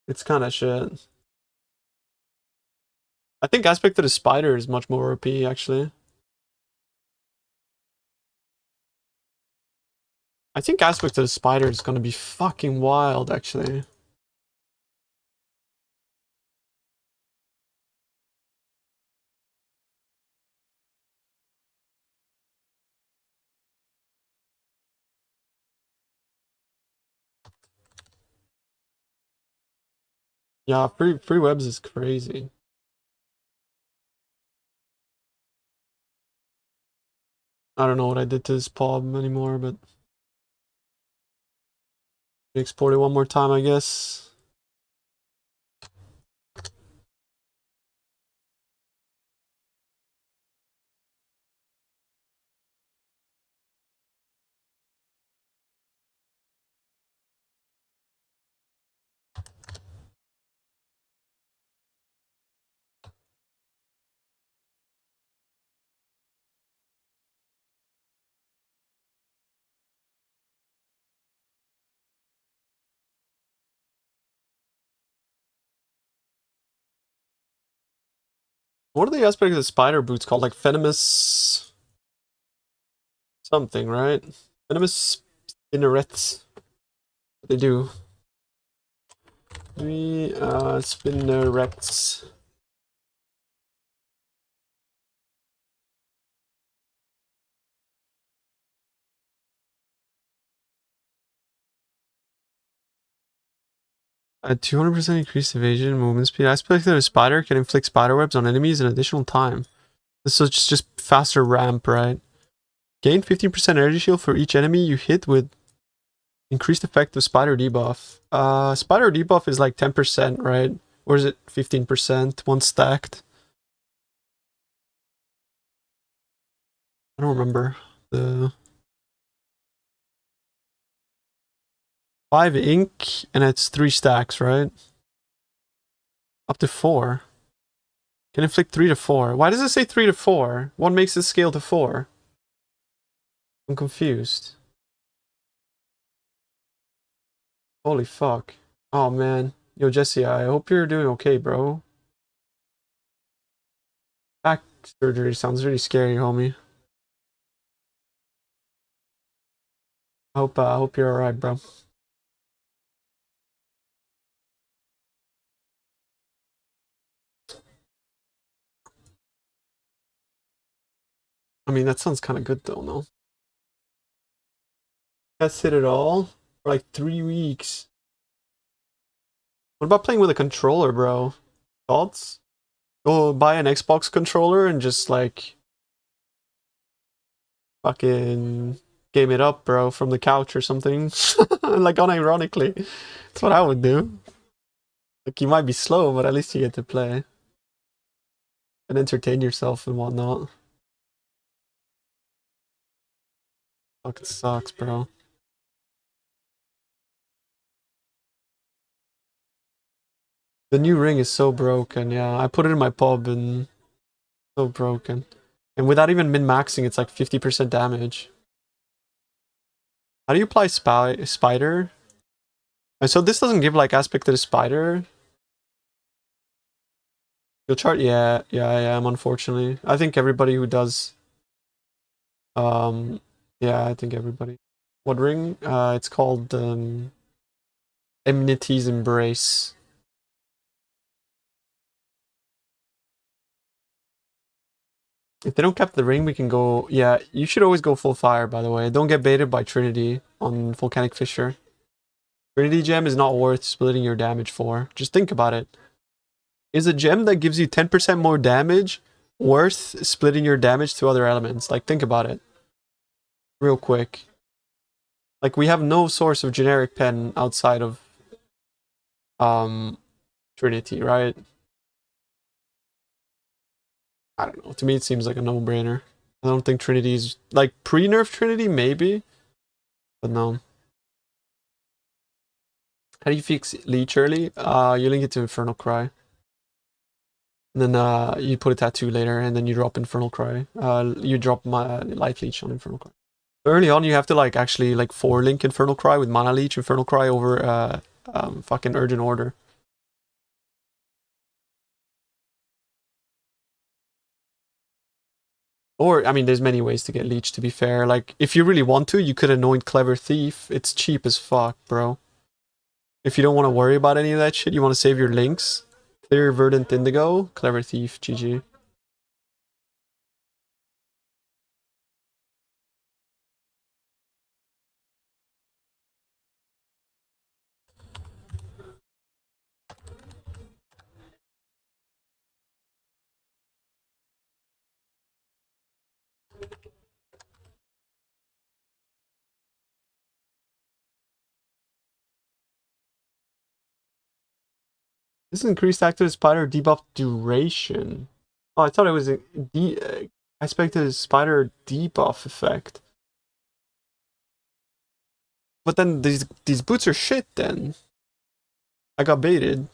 It's kind of shit. I think Aspect of the Spider is much more OP actually. I think Aspect of the Spider is gonna be fucking wild actually. Yeah, free webs is crazy. I don't know what I did to this pub anymore, but export it one more time, I guess. What are the aspects of the spider boots called? Like venomous something, right? Venomous spinnerets. What they do? Spinnerets. A 200% increased evasion, movement speed. I expect that a spider can inflict spider webs on enemies in additional time. So it's just faster ramp, right? Gain 15% energy shield for each enemy you hit with increased effect of spider debuff. Spider debuff is like 10%, right? Or is it 15% once stacked? I don't remember. The 5 ink and it's 3 stacks, right? Up to 4. Can inflict 3 to 4. Why does it say 3 to 4? What makes it scale to 4? I'm confused. Holy fuck. Oh man. Yo, Jesse, I hope you're doing okay, bro. Back surgery sounds really scary, homie. I hope you're alright, bro. I mean, that sounds kind of good though, no? That's it at all? For like 3 weeks. What about playing with a controller, bro? Thoughts? Go buy an Xbox controller and just like fucking game it up, bro, from the couch or something. Like unironically. That's what I would do. Like, you might be slow, but at least you get to play. And entertain yourself and whatnot. Fucking sucks, bro. The new ring is so broken, yeah. I put it in my pub and so broken. And without even min-maxing, it's like 50% damage. How do you apply spider? So this doesn't give like aspect to the spider. You'll chart? Yeah, I am, unfortunately. I think everybody who does... yeah, I think everybody. What ring? It's called Enmity's Embrace. If they don't cap the ring, we can go... Yeah, you should always go full fire, by the way. Don't get baited by Trinity on Volcanic Fissure. Trinity gem is not worth splitting your damage for. Just think about it. Is a gem that gives you 10% more damage worth splitting your damage to other elements? Like, think about it. Real quick. Like, we have no source of generic pen outside of Trinity, right? I don't know. To me, it seems like a no-brainer. I don't think Trinity's... Like, pre-nerf Trinity, maybe? But no. How do you fix Leech early? You link it to Infernal Cry. And then you put a tattoo later, and then you drop Infernal Cry. You drop my Life Leech on Infernal Cry. Early on, you have to like actually like 4-link Infernal Cry with Mana Leech, Infernal Cry over fucking Urgent Order. Or, I mean, there's many ways to get Leech, to be fair. Like, if you really want to, you could anoint Clever Thief. It's cheap as fuck, bro. If you don't want to worry about any of that shit, you want to save your links. Clear Verdant Indigo, Clever Thief, GG. This increased active spider debuff duration. Oh, I thought it was a expected spider debuff effect. But then these boots are shit then. I got baited.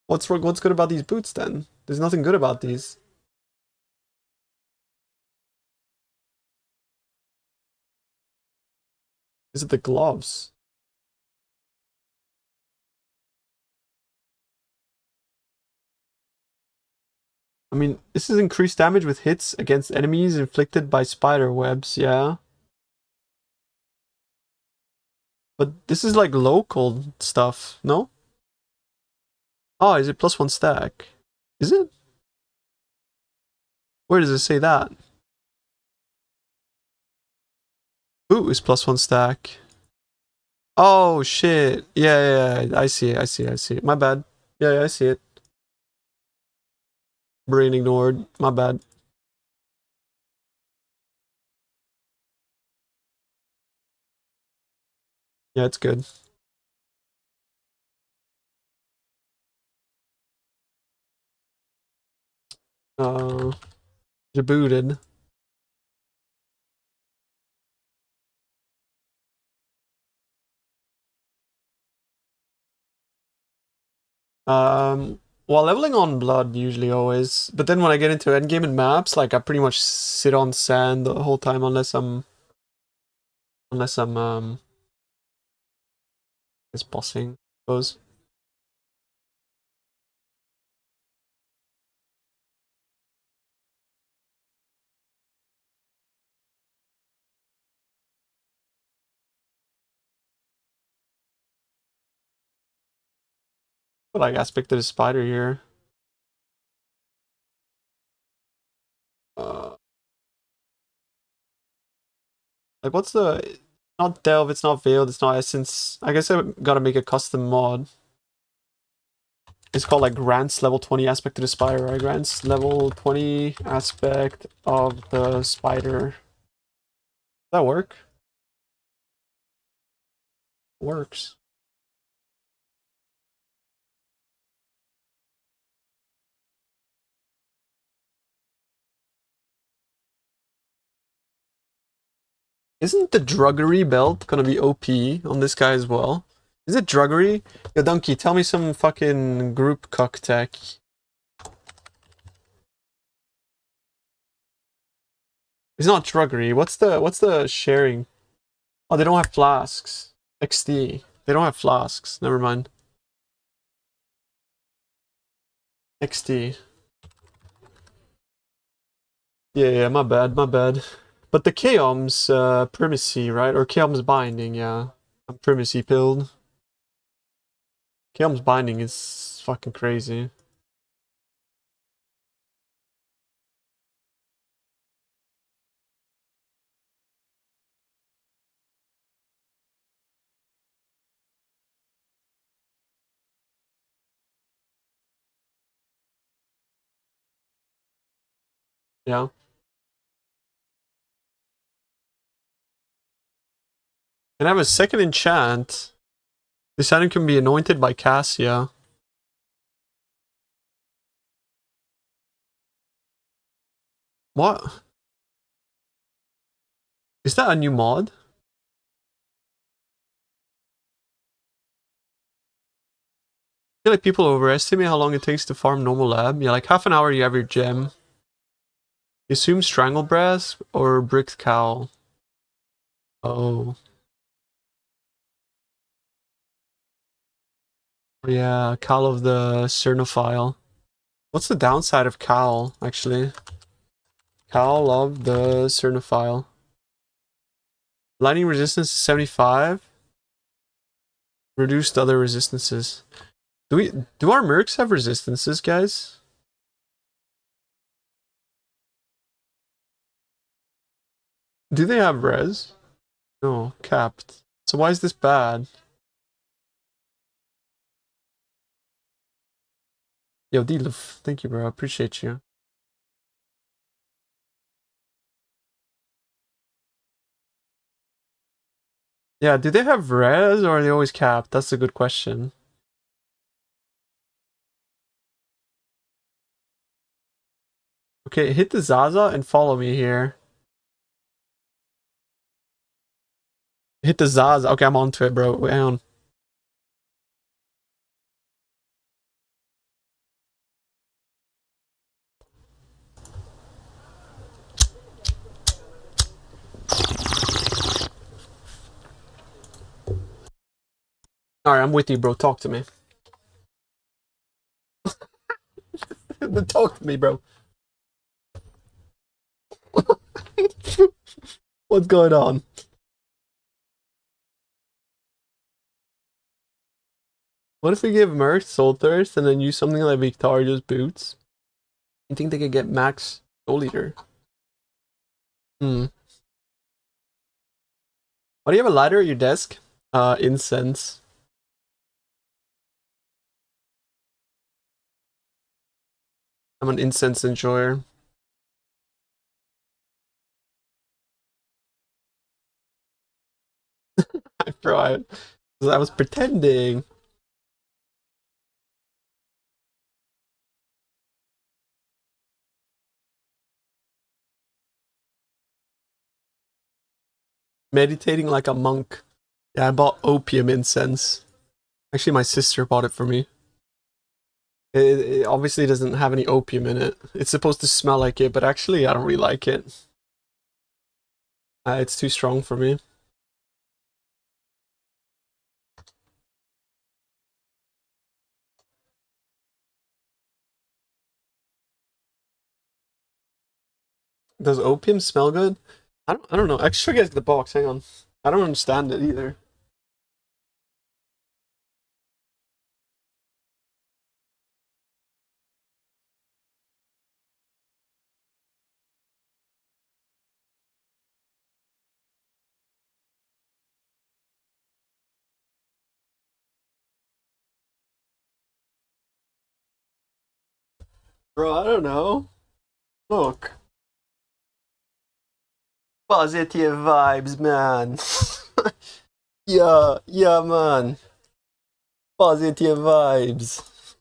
What's good about these boots then? There's nothing good about these. Is it the gloves? I mean, this is increased damage with hits against enemies inflicted by spider webs, yeah. But this is like local stuff, no? Oh, is it +1 stack? Is it? Where does it say that? Ooh, is +1 stack. Oh shit. Yeah, I see it. My bad. Yeah, I see it. Brain ignored. My bad. Yeah, it's good. You're booted. While leveling on blood, usually always. But then when I get into endgame and maps, like I pretty much sit on sand the whole time unless I'm it's bossing, I suppose. But like aspect of the spider here. Like what's the not delve, it's not veiled, it's not essence. I guess I gotta make a custom mod. It's called like grants level 20 aspect of the spider, right? Grants level 20 aspect of the spider. Does that work? Works. Isn't the druggery belt gonna be OP on this guy as well? Is it druggery? Yo, Donkey, tell me some fucking group cuck tech. It's not druggery. What's the sharing? Oh, they don't have flasks. XD. They don't have flasks. Never mind. XD. Yeah, my bad. But the Chaom's primacy, right? Or Chaom's binding, yeah. I'm primacy pilled. Chaom's binding is fucking crazy. Yeah. And I have a second enchant. This item can be anointed by Cassia. What? Is that a new mod? I feel like people overestimate how long it takes to farm normal lab. Yeah, like half an hour you have your gem. You assume strangle brass or bricked cowl. Oh. Yeah, cowl of the Cernophile. What's the downside of cowl, actually? Cowl of the Cernophile. Lightning resistance is 75. Reduced other resistances. Do our mercs have resistances, guys? Do they have res? No, capped. So why is this bad? Yo, Diluf, thank you, bro. I appreciate you. Yeah, do they have res or are they always capped? That's a good question. Okay, hit the Zaza and follow me here. Hit the Zaza. Okay, I'm onto it, bro. Wait, hang on. Alright, I'm with you, bro. Talk to me. Talk to me, bro. What's going on? What if we give Merc Soul Thirst and then use something like Victoria's Boots? You think they could get max Soul Eater? Why do you have a ladder at your desk? incense. I'm an incense enjoyer. Bro, I was pretending. Meditating like a monk. Yeah, I bought opium incense. Actually, my sister bought it for me. It obviously doesn't have any opium in it. It's supposed to smell like it, but actually I don't really like it. It's too strong for me. Does opium smell good? I don't know. Actually, show you guys the box. Hang on. I don't understand it either. Bro, I don't know. Look. Positive vibes, man. Yeah, man. Positive vibes.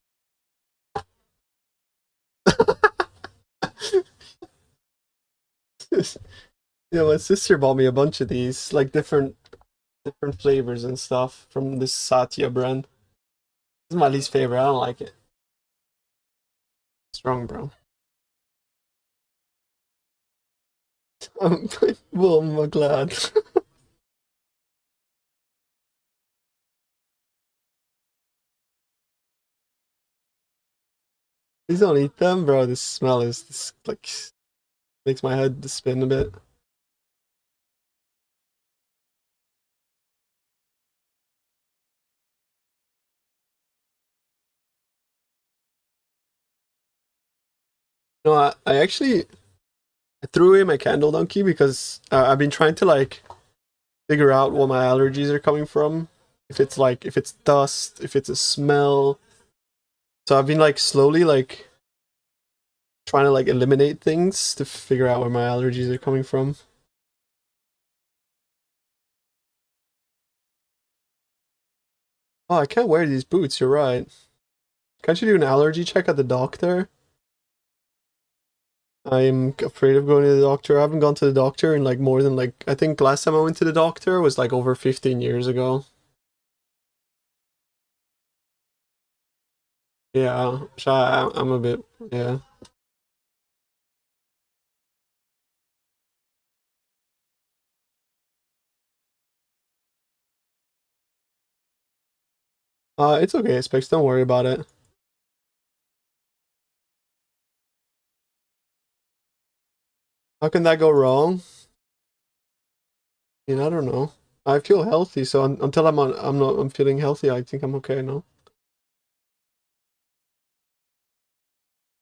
Yeah, my sister bought me a bunch of these, like different flavors and stuff from this Satya brand. This is my least favorite. I don't like it. Strong, bro. Well, I'm glad. Please don't eat them, bro. This smell is this like makes my head spin a bit. No, I actually threw away my candle donkey because I've been trying to like figure out what my allergies are coming from. If it's dust, if it's a smell. So I've been like slowly like trying to like eliminate things to figure out where my allergies are coming from. Oh, I can't wear these boots, you're right. Can't you do an allergy check at the doctor? I'm afraid of going to the doctor. I haven't gone to the doctor in like more than like, I think last time I went to the doctor was like over 15 years ago. Yeah, so I'm a bit, yeah. It's okay, Specs, don't worry about it. How can that go wrong? I don't know. I feel healthy, so until I'm feeling healthy, I think I'm okay now.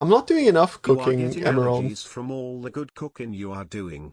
I'm not doing enough You are cooking, getting Emerald. allergies from all the good cooking you are doing.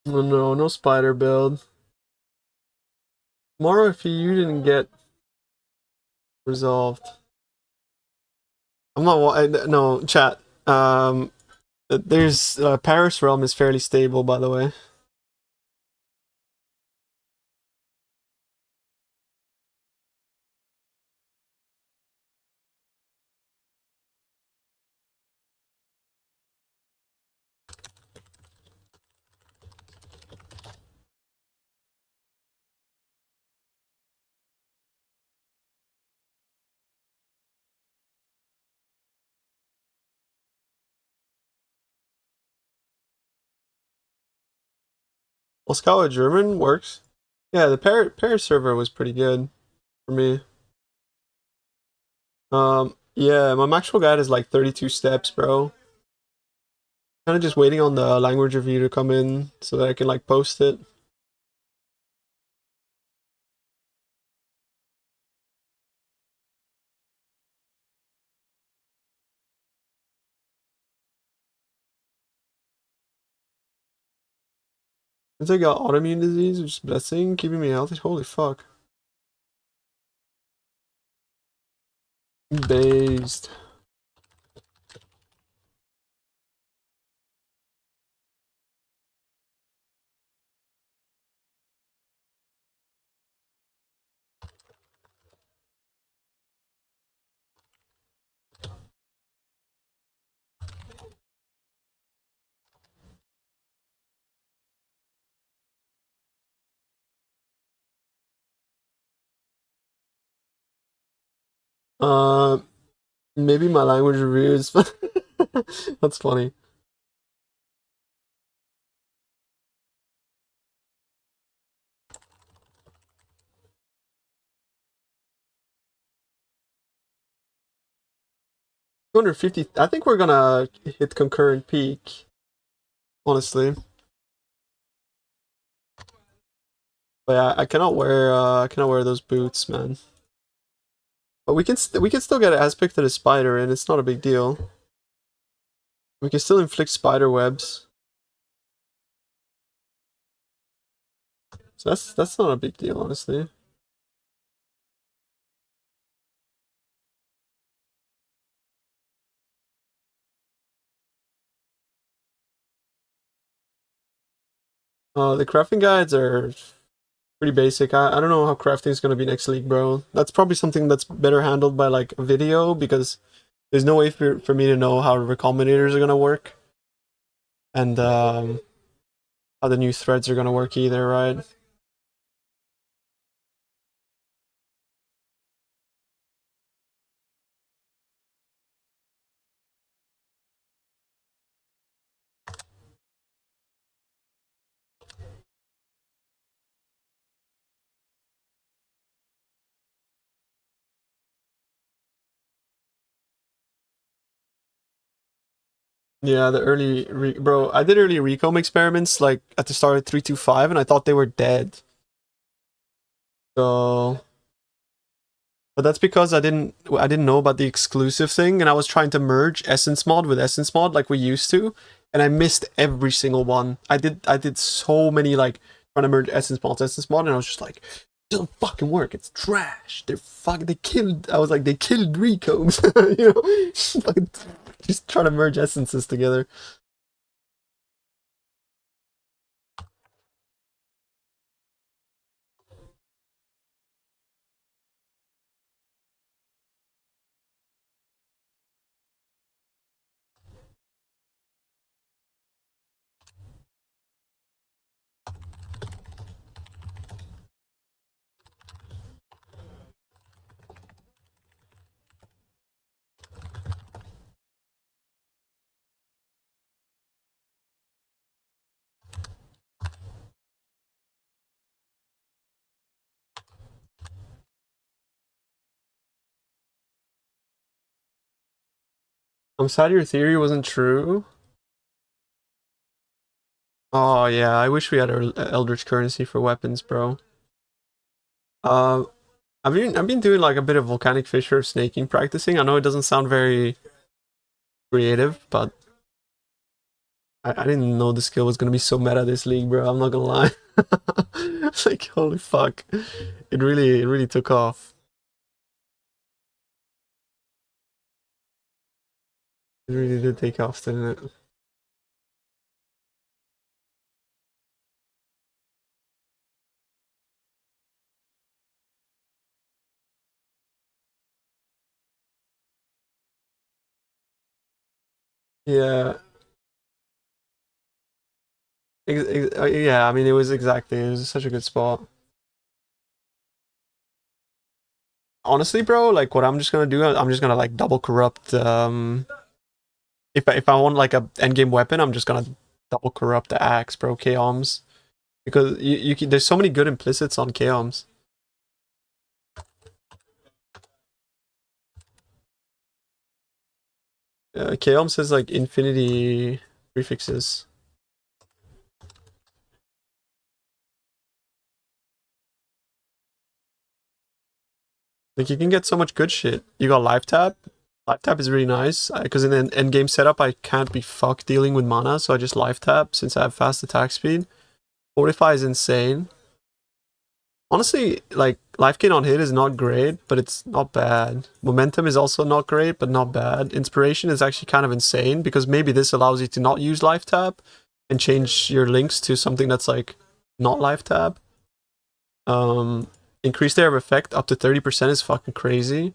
Oh no, no spider build. Tomorrow, if you didn't get resolved. I'm not, no, chat. There's, Paris Realm is fairly stable, by the way. Moskau German works. Yeah, the Paris server was pretty good for me. Yeah, my maximum guide is like 32 steps, bro. Kind of just waiting on the language review to come in so that I can like post it. Since I got autoimmune disease, which is blessing, keeping me healthy. Holy fuck. Based. Maybe my language reviews. That's funny. $250. I think we're gonna hit concurrent peak. Honestly. But yeah, I cannot wear those boots, man. But we can still get an aspect to the spider, and it's not a big deal. We can still inflict spider webs. So that's not a big deal, honestly. The crafting guides are pretty basic. I don't know how crafting is gonna be next league, bro. That's probably something that's better handled by like a video, because there's no way for me to know how recombinators are gonna work. And how the new threads are gonna work either, right? Yeah, the early bro, I did early recomb experiments like at the start of 3.2.5, and I thought they were dead. So, but that's because I didn't know about the exclusive thing, and I was trying to merge Essence Mod with Essence Mod like we used to, and I missed every single one. I did so many like trying to merge Essence Mod, and I was just like, it doesn't fucking work. It's trash. They killed. I was like, they killed recombs. You know, fucking just trying to merge essences together. I'm sad your theory wasn't true. Oh yeah, I wish we had our Eldritch currency for weapons, bro. Uh, I've been doing like a bit of volcanic fissure snaking practicing. I know it doesn't sound very creative, but I didn't know the skill was gonna be so meta this league, bro. I'm not gonna lie. Like holy fuck, it really took off. It really did take off, didn't it? Yeah. Yeah, I mean, it was such a good spot. Honestly, bro, like what I'm just gonna do, I'm just gonna like double corrupt. If I want like a endgame weapon, I'm just gonna double corrupt the axe, bro. K-Oms. Because you can, there's so many good implicits on Chaos. Chaos has like infinity prefixes. Like, you can get so much good shit. You got life tap. Life tap is really nice, because in an endgame setup, I can't be fucked dealing with mana, so I just life tap since I have fast attack speed. Fortify is insane. Honestly, like, life gain on hit is not great, but it's not bad. Momentum is also not great, but not bad. Inspiration is actually kind of insane, because maybe this allows you to not use life tap and change your links to something that's like not life tap. Increased area of effect up to 30% is fucking crazy.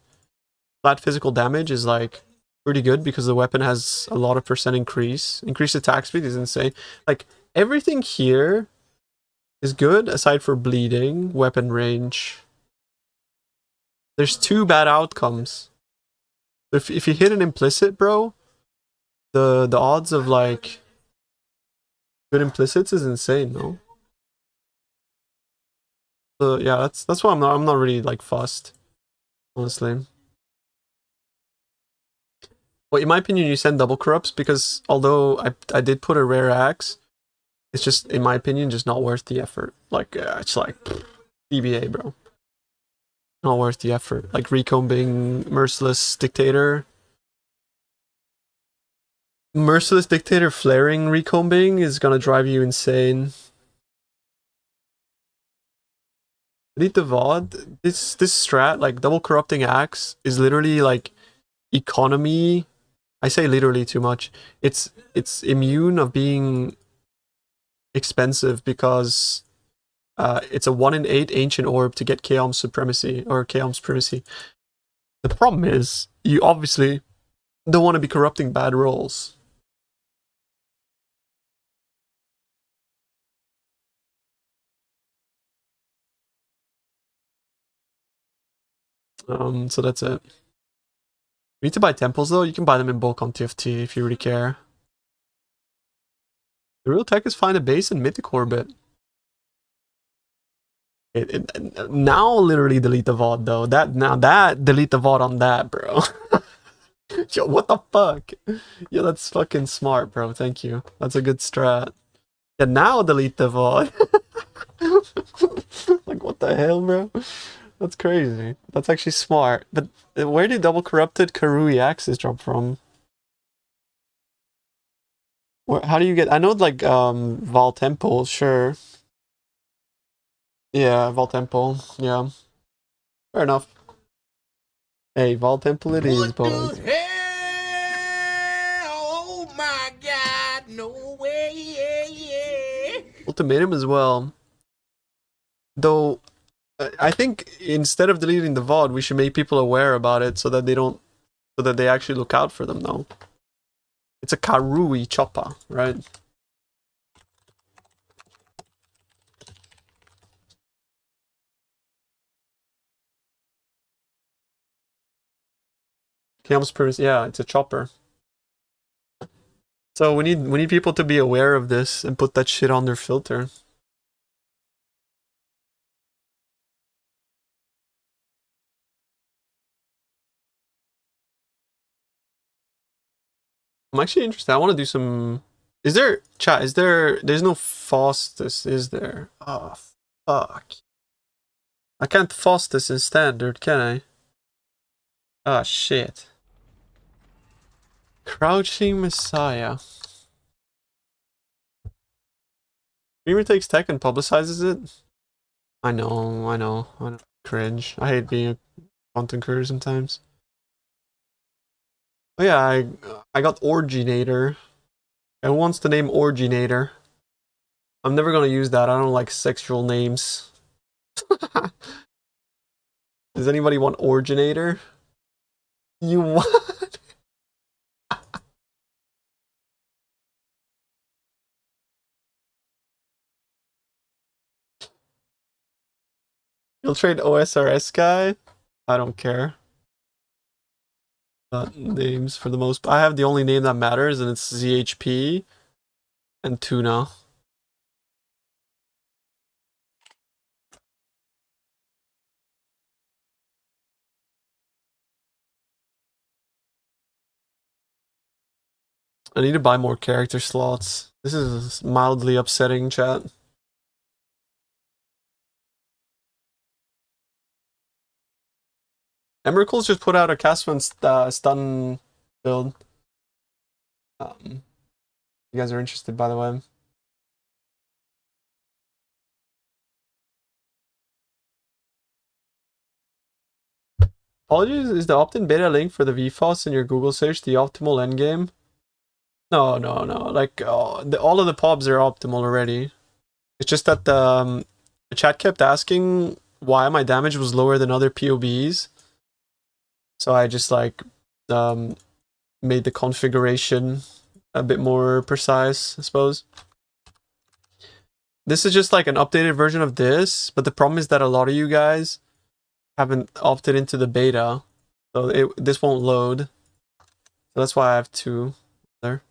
Flat physical damage is like pretty good because the weapon has a lot of percent increase. Increased attack speed is insane. Like, everything here is good aside for bleeding, weapon range. There's 2 bad outcomes. If you hit an implicit, bro, the odds of like good implicits is insane, no? So yeah, that's why I'm not really like fussed, honestly. Well, in my opinion, you send double corrupts because although I did put a rare axe, it's just, in my opinion, just not worth the effort. Like, it's like DBA, bro. Not worth the effort. Like, recombing Merciless Dictator. Merciless Dictator flaring recombing is gonna drive you insane. Delete the VOD. This strat, like double corrupting axe, is literally like economy. I say literally too much. It's immune of being expensive because it's a 1 in 8 ancient orb to get Chaos Supremacy or Chaos Primacy. The problem is you obviously don't want to be corrupting bad rolls. So that's it. You need to buy temples though. You can buy them in bulk on TFT if you really care. The real tech is find a base in mythic orbit. Now literally delete the VOD though. That delete the VOD on that, bro. Yo, what the fuck? Yo, that's fucking smart, bro. Thank you. That's a good strat. Yeah, now delete the VOD. Like, what the hell, bro? That's crazy. That's actually smart. But where did double corrupted Karui axes drop from? How do you get? I know like Vol Temple, sure. Yeah, Vol Temple. Yeah, fair enough. Hey, Vol Temple it is, boys. Oh my God, no way. Ultimatum as well. Though, I think instead of deleting the VOD, we should make people aware about it so that they actually look out for them. Though, it's a Karui chopper, right? Chaos Purse, yeah, it's a chopper. So we need people to be aware of this and put that shit on their filter. I'm actually interested. I want to do some. Is there chat? Is there? There's no Faustus, is there? Oh fuck! I can't Faustus in standard, can I? Ah shit! Crouching Messiah. Streamer takes tech and publicizes it. I know. Cringe. I hate being a content creator sometimes. Oh yeah, I got Originator. Who wants the name Originator? I'm never gonna use that. I don't like sexual names. Does anybody want Originator? You want? You'll trade OSRS guy? I don't care. Names for the most. I have the only name that matters, and it's ZHP and Tuna. I need to buy more character slots. This is mildly upsetting, chat. Emerald's just put out a Casvan stun build. You guys are interested, by the way. Apologies, is the opt-in beta link for the VFOS in your Google search the optimal endgame? No. Like, all of the pobs are optimal already. It's just that the chat kept asking why my damage was lower than other POBs. So I just like made the configuration a bit more precise, I suppose. This is just like an updated version of this, but the problem is that a lot of you guys haven't opted into the beta, so this won't load. So that's why I have two there.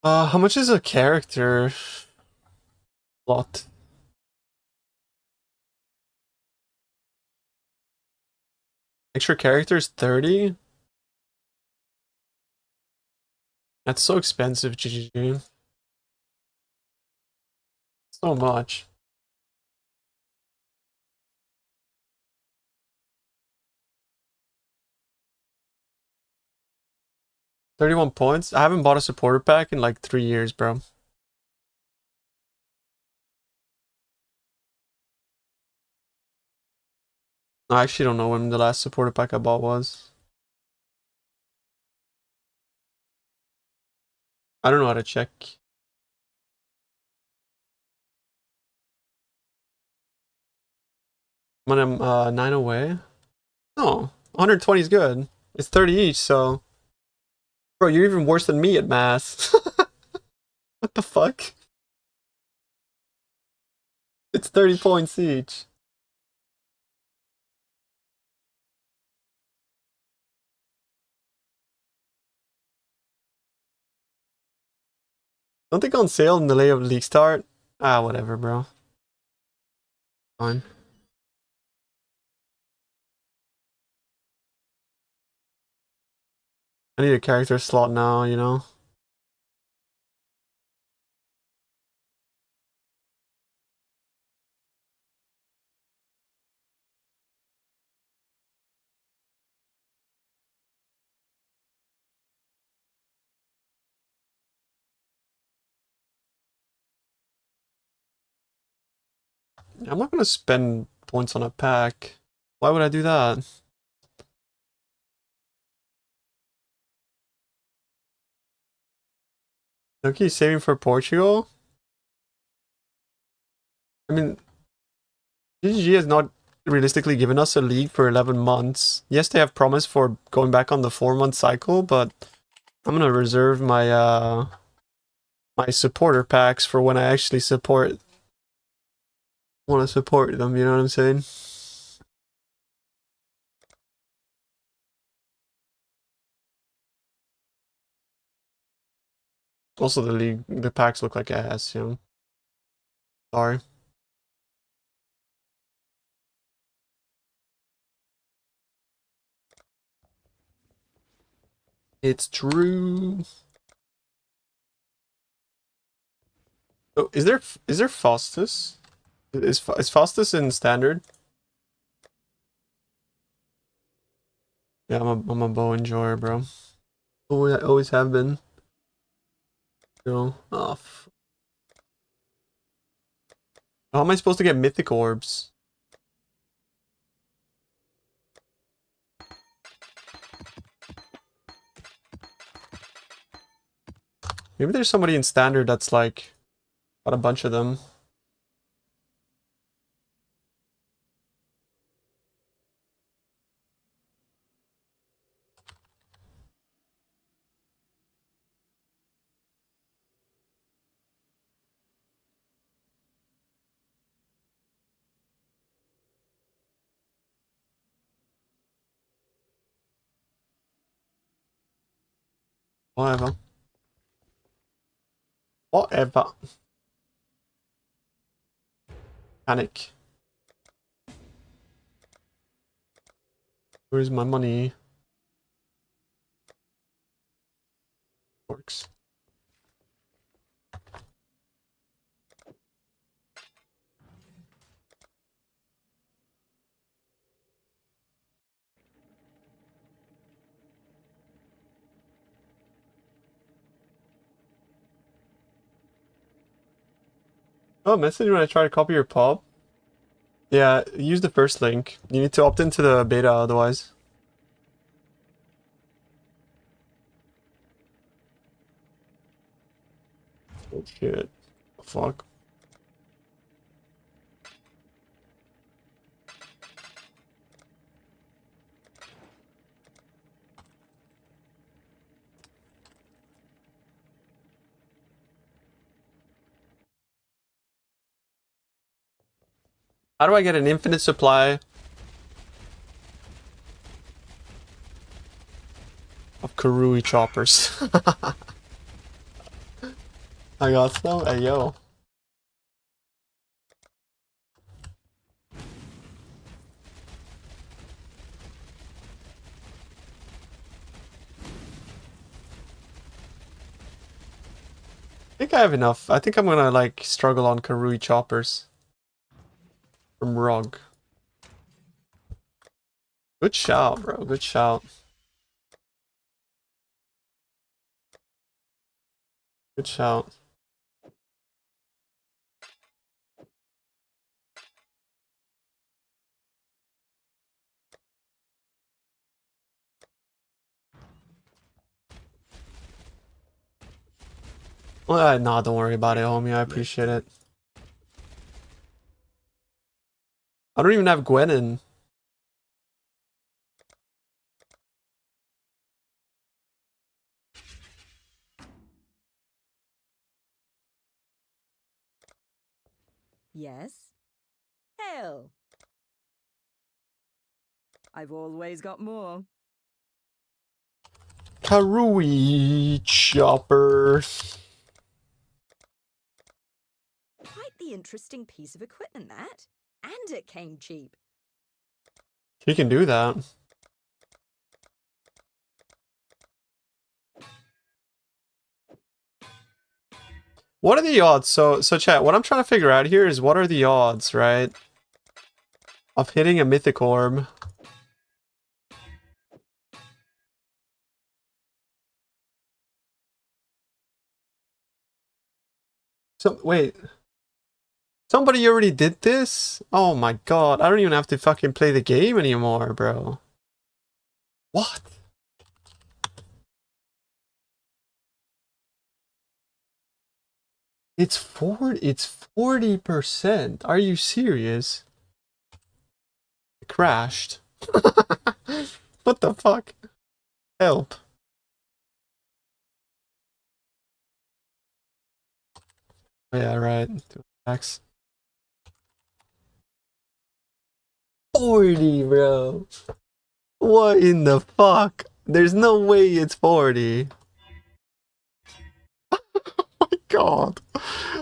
How much is a character slot? Extra characters 30? That's so expensive, GGG. So much. $31. I haven't bought a supporter pack in like 3 years, bro. I actually don't know when the last supporter pack I bought was. I don't know how to check. When I'm 9 away? No, 120 is good. It's 30 each, so... Bro, you're even worse than me at math. What the fuck? It's 30 points each. Don't they go on sale in the day of league start? Ah, whatever, bro. Fine. I need a character slot now, you know? I'm not gonna spend points on a pack. Why would I do that? Okay, saving for Portugal? I mean, GGG has not realistically given us a league for 11 months. Yes, they have promised for going back on the 4-month cycle, but I'm gonna reserve my my supporter packs for when I actually want to support them, you know what I'm saying? Also, the packs look like ass, you know? Sorry. It's true. Oh, is there Faustus? Is Faustus in standard? Yeah, I'm a bow enjoyer, bro. Oh, I always have been. You know, how am I supposed to get mythic orbs? Maybe there's somebody in standard that's like got a bunch of them. Whatever. Whatever. Panic. Where's my money? Works. Oh, message when I try to copy your pub? Yeah, use the first link. You need to opt into the beta otherwise. Oh shit. Fuck. How do I get an infinite supply of Karui choppers? I got some. Hey, yo. I think I have enough. I think I'm gonna like struggle on Karui choppers from Rog. Good shout, bro. Good shout. Good shout. Well, nah, don't worry about it, homie. I appreciate it. I don't even have Gwenin. Yes? Hell. I've always got more. Karui choppers. Quite the interesting piece of equipment, that. And it came cheap. He can do that. What are the odds? So chat, what I'm trying to figure out here is what are the odds, right? Of hitting a mythic orb. So, wait. Somebody already did this? Oh my god, I don't even have to fucking play the game anymore, bro. What? It's 40%. Are you serious? It crashed. What the fuck? Help. Oh, yeah, right. 2x. 40, bro. What in the fuck? There's no way it's 40. Oh my god.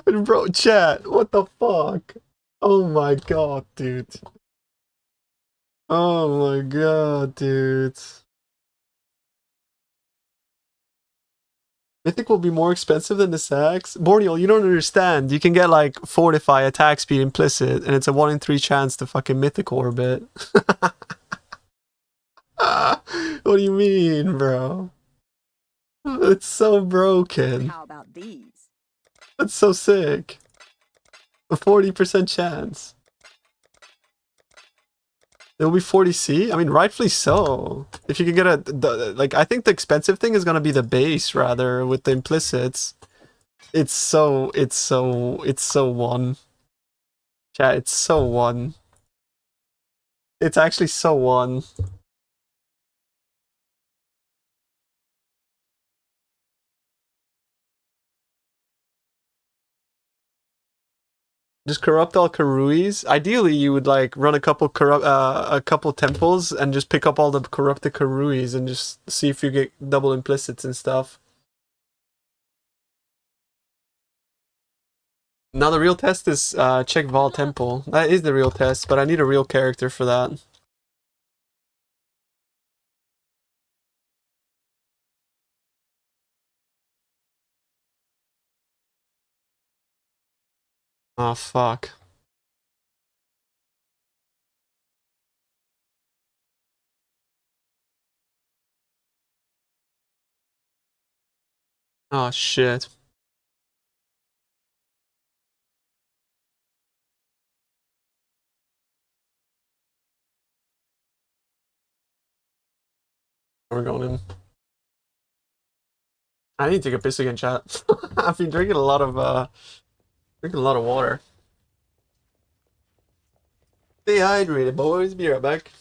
Bro, chat, what the fuck? Oh my god, dude. Oh my god, dude. Mythic will be more expensive than the Sax? Borneal, you don't understand. You can get like Fortify attack speed implicit, and it's a 1 in 3 chance to fucking Mythic orbit. What do you mean, bro? It's so broken. How about these? That's so sick. A 40% chance. It'll be 40C? I mean, rightfully so. If you can get like, I think the expensive thing is gonna be the base, rather, with the implicits. It's so one. Chat, it's so one. It's actually so one. Just corrupt all Karuis. Ideally, you would like run a couple temples and just pick up all the corrupted Karuis and just see if you get double implicits and stuff. Now the real test is check Vol Temple. That is the real test, but I need a real character for that. Oh fuck. Oh shit. We're going in. I need to take a piss again, chat. I've been drinking a lot of water. Stay hydrated, boys. Be right back.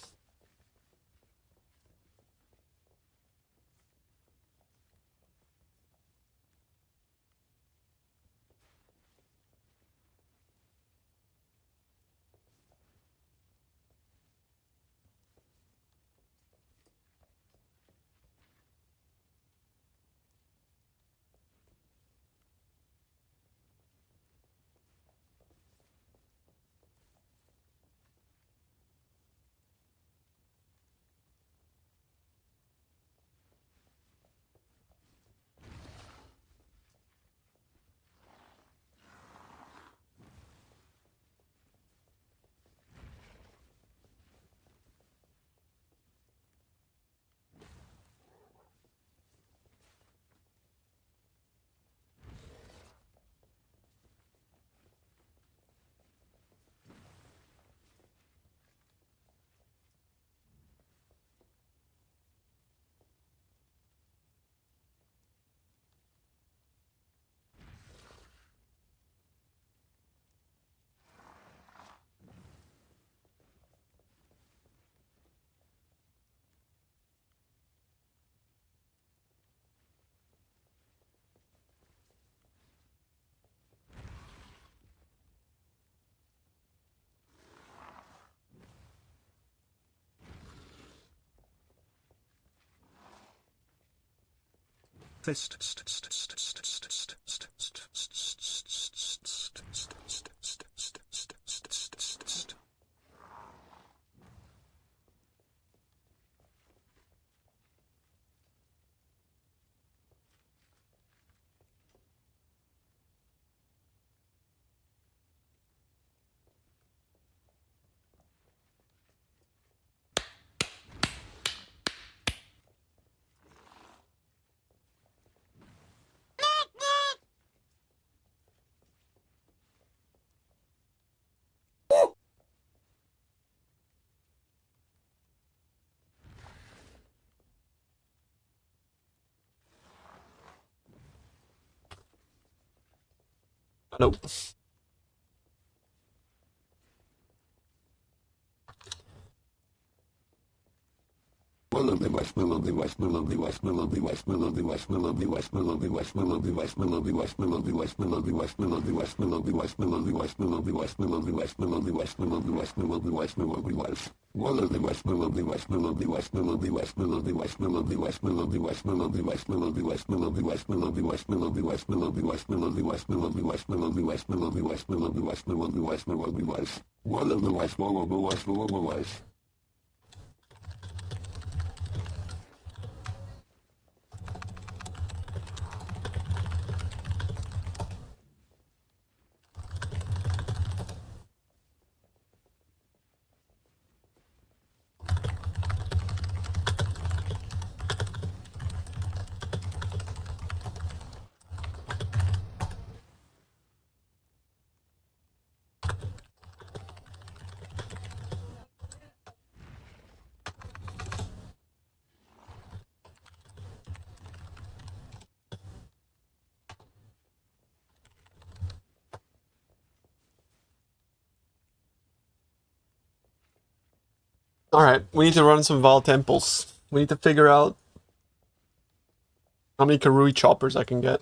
Nope. Alright, we need to run some Vol Temples. We need to figure out how many Karui choppers I can get.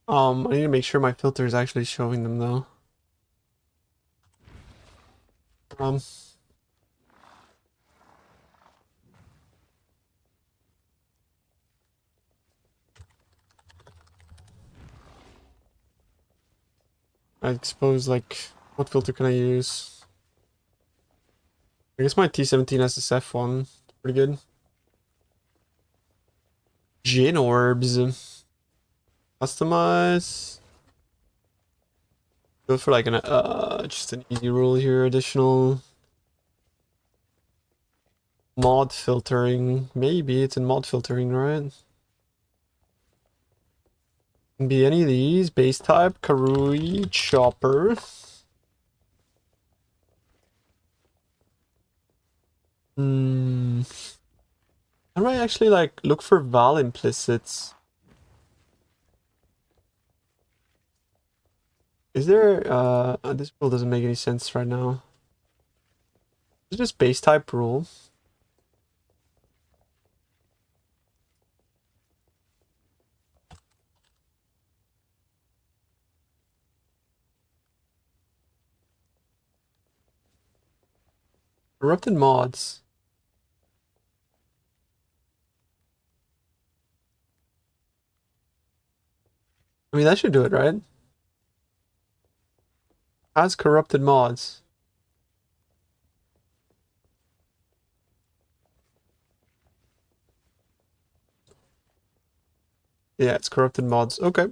I need to make sure my filter is actually showing them though. I suppose, like, what filter can I use? I guess my T17 SSF one, pretty good. Gin orbs. Customize. Go for like an just an easy rule here. Additional mod filtering. Maybe it's in mod filtering, right? Can be any of these. Base type, Karui, Chopper. How do I actually like look for val implicits? Is there this rule doesn't make any sense right now. It's just base type rule. Corrupted mods. I mean, that should do it, right? Has corrupted mods. Yeah, it's corrupted mods. Okay.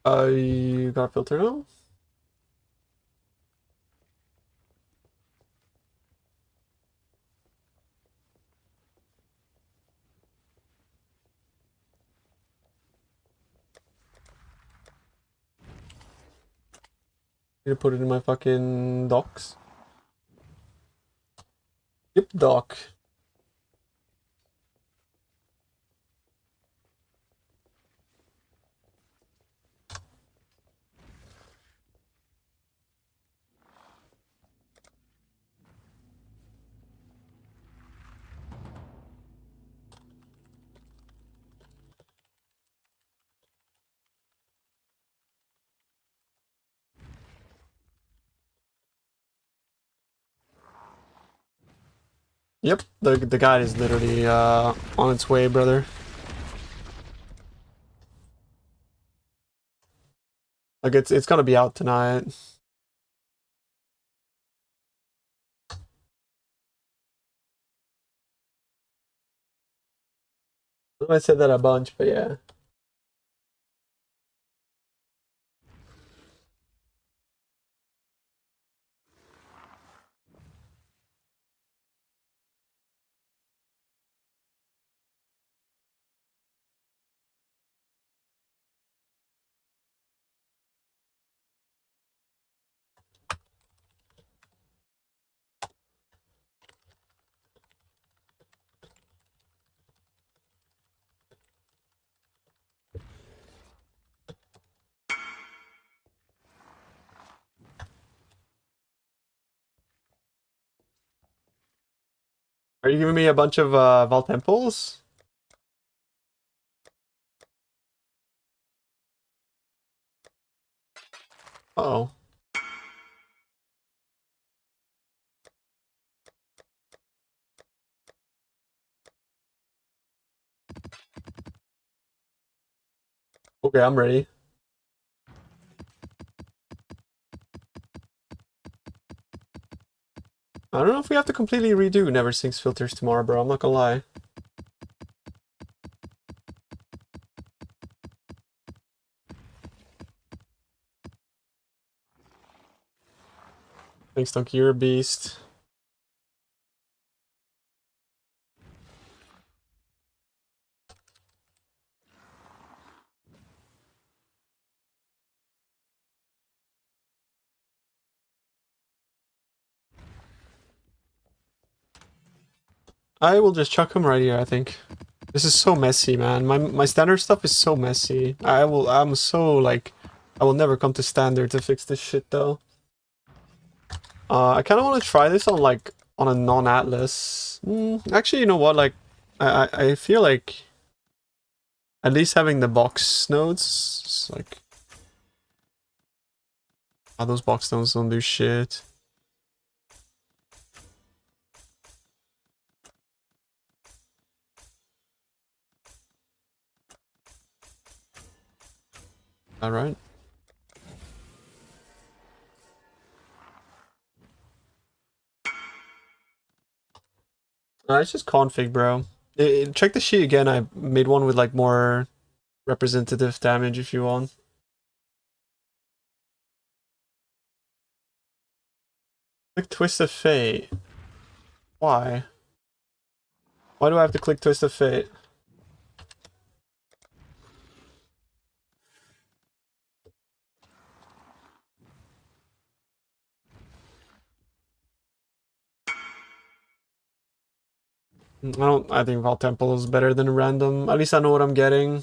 You got a filter now? Need to put it in my fucking docs. Yep, doc. Yep, the guide is literally on its way, brother. Like it's gonna be out tonight. I said that a bunch, but yeah. Are you giving me a bunch of Val temples? Uh oh. Okay, I'm ready. I don't know if we have to completely redo Never Sinks filters tomorrow, bro. I'm not gonna lie. Thanks, Donkey. You're a beast. I will just chuck him right here, I think. This is so messy, man. My standard stuff is so messy. I'm so like I will never come to standard to fix this shit though. I kinda wanna try this on like on a non-atlas. Actually, you know what, like I feel like at least having the box nodes like those box nodes don't do shit. Alright. It's just config, bro. Check the sheet again. I made one with like more representative damage if you want. Click Twist of Fate. Why? Why do I have to click Twist of Fate? I think Val Temple is better than random. At least I know what I'm getting.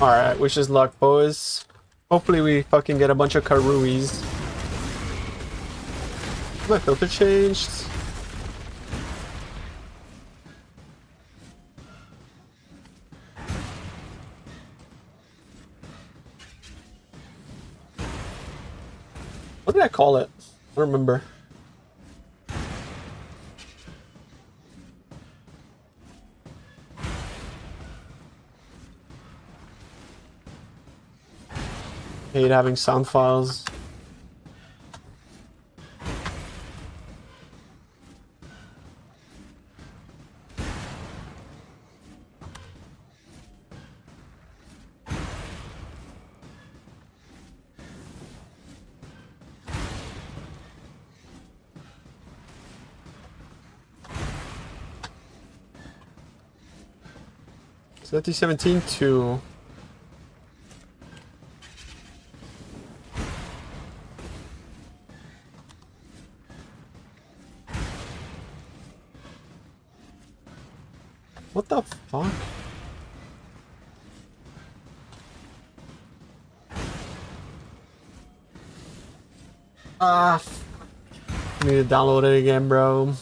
Alright, wish us luck, boys. Hopefully we fucking get a bunch of Karuis. My filter changed. What did I call it? I don't remember. Hate having sound files. So 2017 to what the fuck? I need to download it again, bro.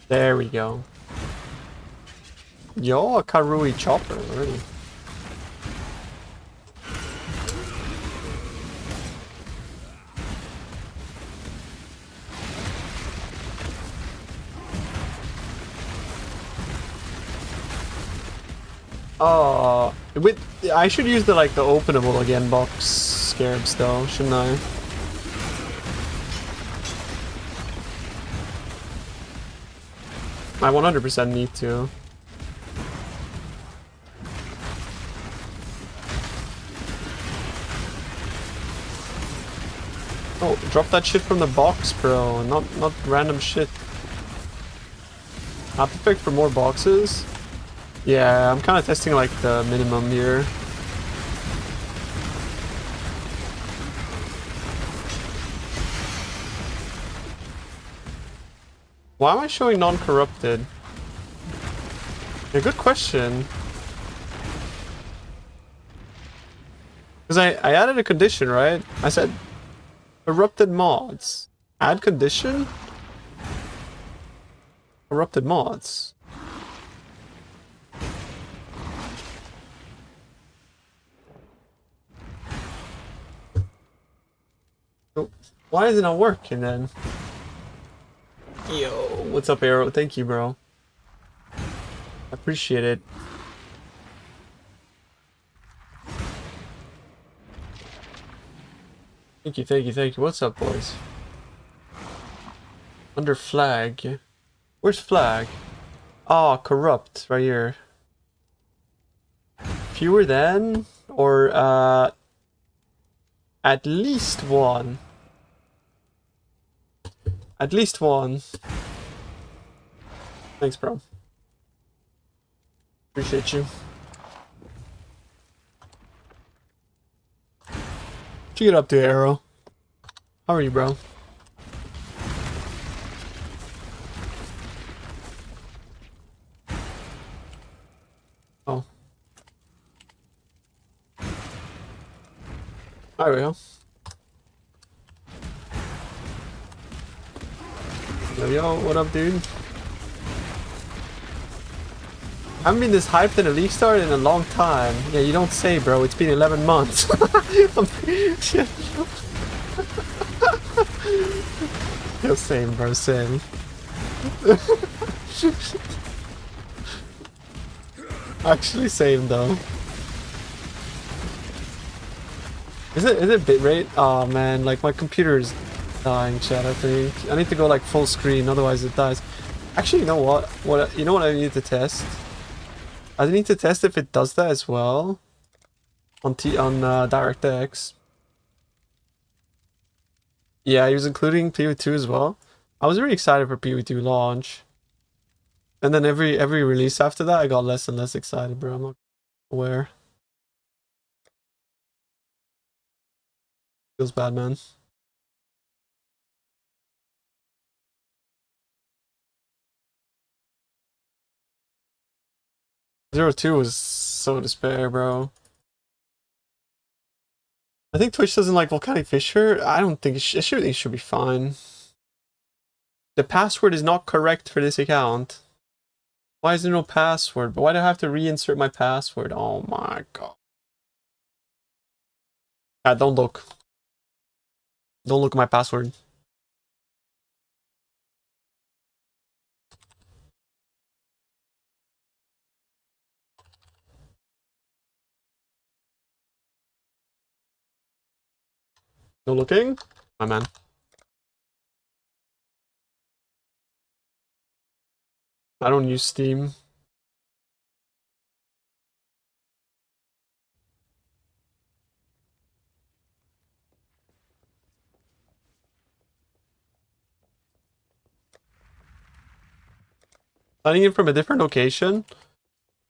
There we go. Yo, a Karui chopper already. Oh, I should use the like the openable again box scarabs though, shouldn't I? I 100% need to. Oh, drop that shit from the box, bro. Not random shit. Not perfect for more boxes. Yeah, I'm kind of testing like the minimum here. Why am I showing non-corrupted? Yeah, good question. Because I added a condition, right? I said corrupted mods. Add condition? Corrupted mods. So why is it not working then? Yo, what's up, Arrow? Thank you, bro. I appreciate it. Thank you, thank you, thank you. What's up, boys? Under flag. Where's flag? Oh, corrupt, right here. Fewer than? Or, at least one. At least one. Thanks, bro. Appreciate you. What'd you get up to, Arrow? How are you, bro? Oh. There we go. Yo, what up, dude? I haven't been this hyped in a league start in a long time. Yeah, you don't say, bro. It's been 11 months. Yo, same, bro, same. Actually, same though. Is it bitrate? Oh man, like my computer is dying, chat. I think I need to go like full screen, otherwise it dies. Actually, you know what? You know what I need to test? I need to test if it does that as well on DirectX. Yeah, he was including PoE 2 as well. I was really excited for PoE 2 launch, and then every release after that, I got less and less excited, bro. I'm not aware. Feels bad, man. Zero 2 was so despair, bro. I think Twitch doesn't like Volcanic Fissure. I don't think it should be fine. The password is not correct for this account. Why is there no password? But why do I have to reinsert my password? Oh my god. Don't look. Don't look at my password. No looking? My man. I don't use Steam. Signing in from a different location?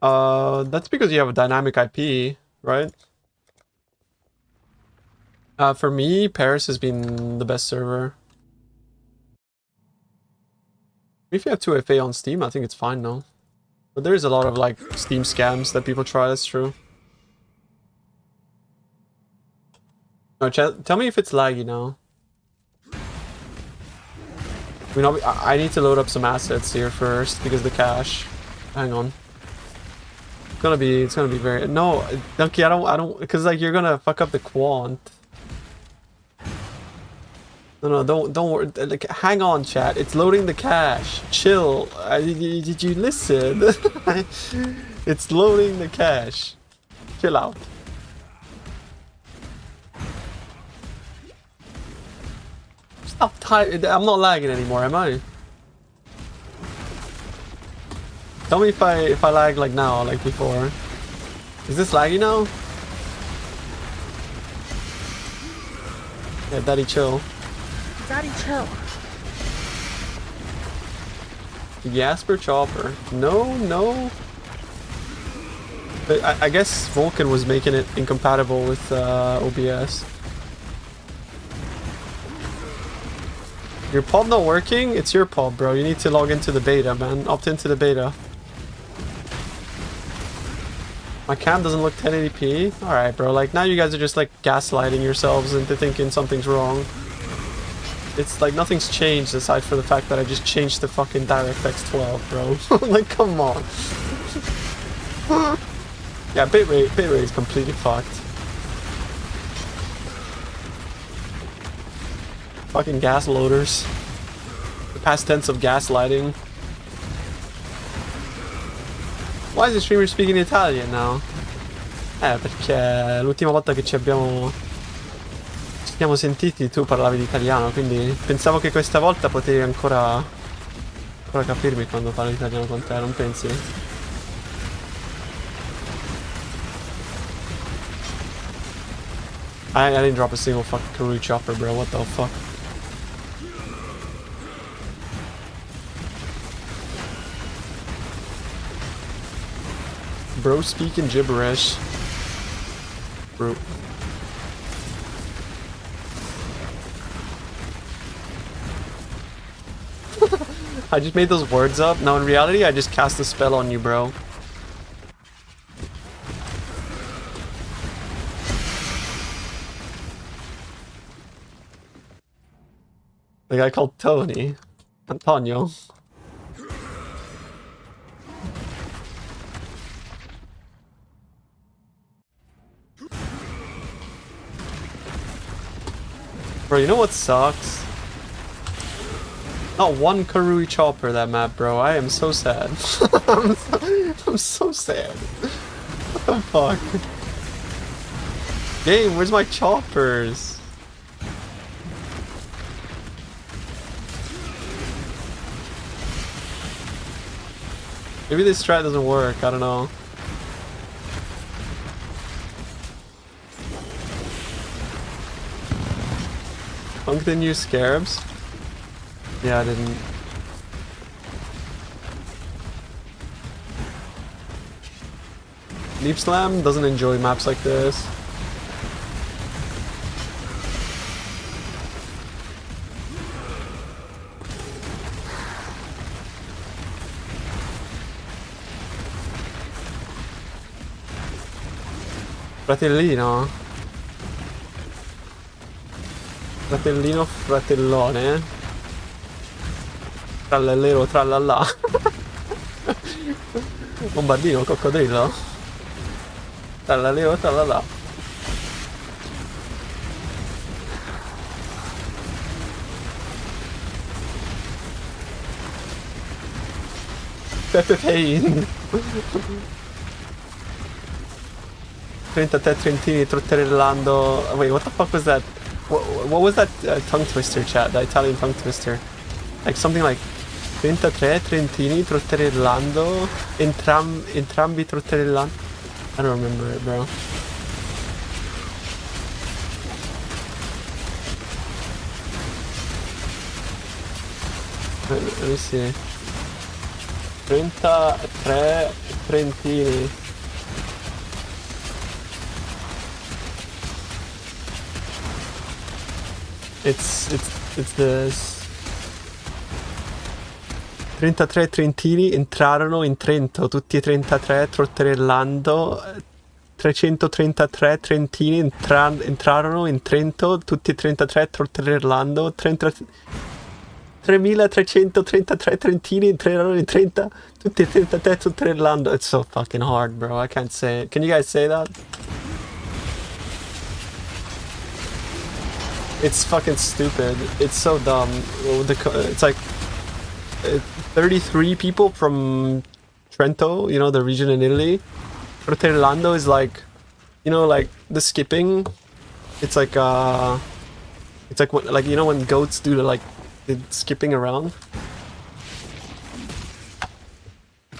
That's because you have a dynamic IP, right? For me, Paris has been the best server. If you have 2FA on Steam, I think it's fine now. But there's a lot of like Steam scams that people try, that's true. No, chat, tell me if it's laggy now. I need to load up some assets here first because the cache. Hang on. It's gonna be very no, Donkey, I don't because like you're gonna fuck up the quant. No, don't worry. Like, hang on, chat. It's loading the cache. Chill. Did you listen? It's loading the cache. Chill out. Stop typing. I'm not lagging anymore, am I? Tell me if I lag like now, like before. Is this laggy now? Yeah, daddy chill. Daddy chill. Jasper Chopper. No, no. But I guess Vulcan was making it incompatible with OBS. Your pod not working? It's your pod, bro. You need to log into the beta, man. Opt into the beta. My cam doesn't look 1080p? Alright, bro. Like, now you guys are just, like, gaslighting yourselves into thinking something's wrong. It's like nothing's changed aside from the fact that I just changed the fucking DirectX 12, bro. Like, come on. Yeah, bitrate is completely fucked. Fucking gas loaders. The past tense of gaslighting. Why is the streamer speaking Italian now? Perché l'ultima volta che ci siamo sentiti tu parlavi di italiano, quindi pensavo che questa volta potevi ancora capirmi quando parlo italiano con te, non pensi? I didn't drop a single fucking Karoo chopper, bro. What the fuck? Bro speaking gibberish. Bro. I just made those words up. Now in reality, I just cast a spell on you, bro. The guy called Tony. Antonio. Bro, you know what sucks? Not one Karui chopper that map, bro. I am so sad. I'm so sad. What the fuck? Game, where's my choppers? Maybe this strat doesn't work, I don't know. Punk didn't use scarabs? Yeah, I didn't. Leap Slam doesn't enjoy maps like this. Fratellino. Fratellino, fratellone. Trallallero, trallallà. Bombardino, coccodrillo. Trallallero, trallallà. Pepe Pain. 33 Trentini trotterellando. Wait, what the fuck was that? What was that tongue twister, chat? The Italian tongue twister? Like something like 33 Trentini trotterellando. Entrambi trotterellando. I don't remember it, bro. Let me see. 33 Trentini. It's this. 33 Trentini entrarono in Trento, tutti e 33 trotterellando. 333 Trentini entrarono in Trento, tutti e 33 trotterellando. 3333 Trentini entrarono in Trento, tutti e 33 trotterellando. It's so fucking hard, bro. I can't say it. Can you guys say that? It's fucking stupid. It's so dumb. It's like 33 people from Trento, you know, the region in Italy. Fratelando is like, you know, like the skipping. It's like when, like, you know, when goats do the skipping around,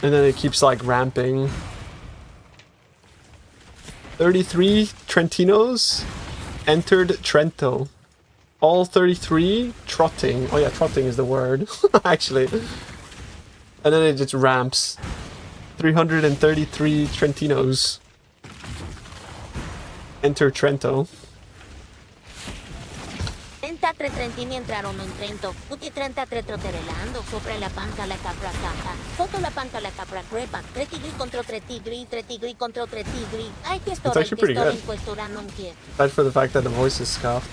and then it keeps like ramping. 33 Trentinos entered Trento. All 33 trotting. Oh yeah, trotting is the word, actually. And then it just ramps. 333 Trentinos enter Trento. 33 trentini entrarono in Trento, tutti 33 trotterellando, sopra la panca la capra campa, sotto la panca la capra crepa, 3 tigri contro 3 tigri contro 3 tigri. Ai che It's actually pretty good. in quest'ora non c'è. Aside for the fact that the voice is scuffed.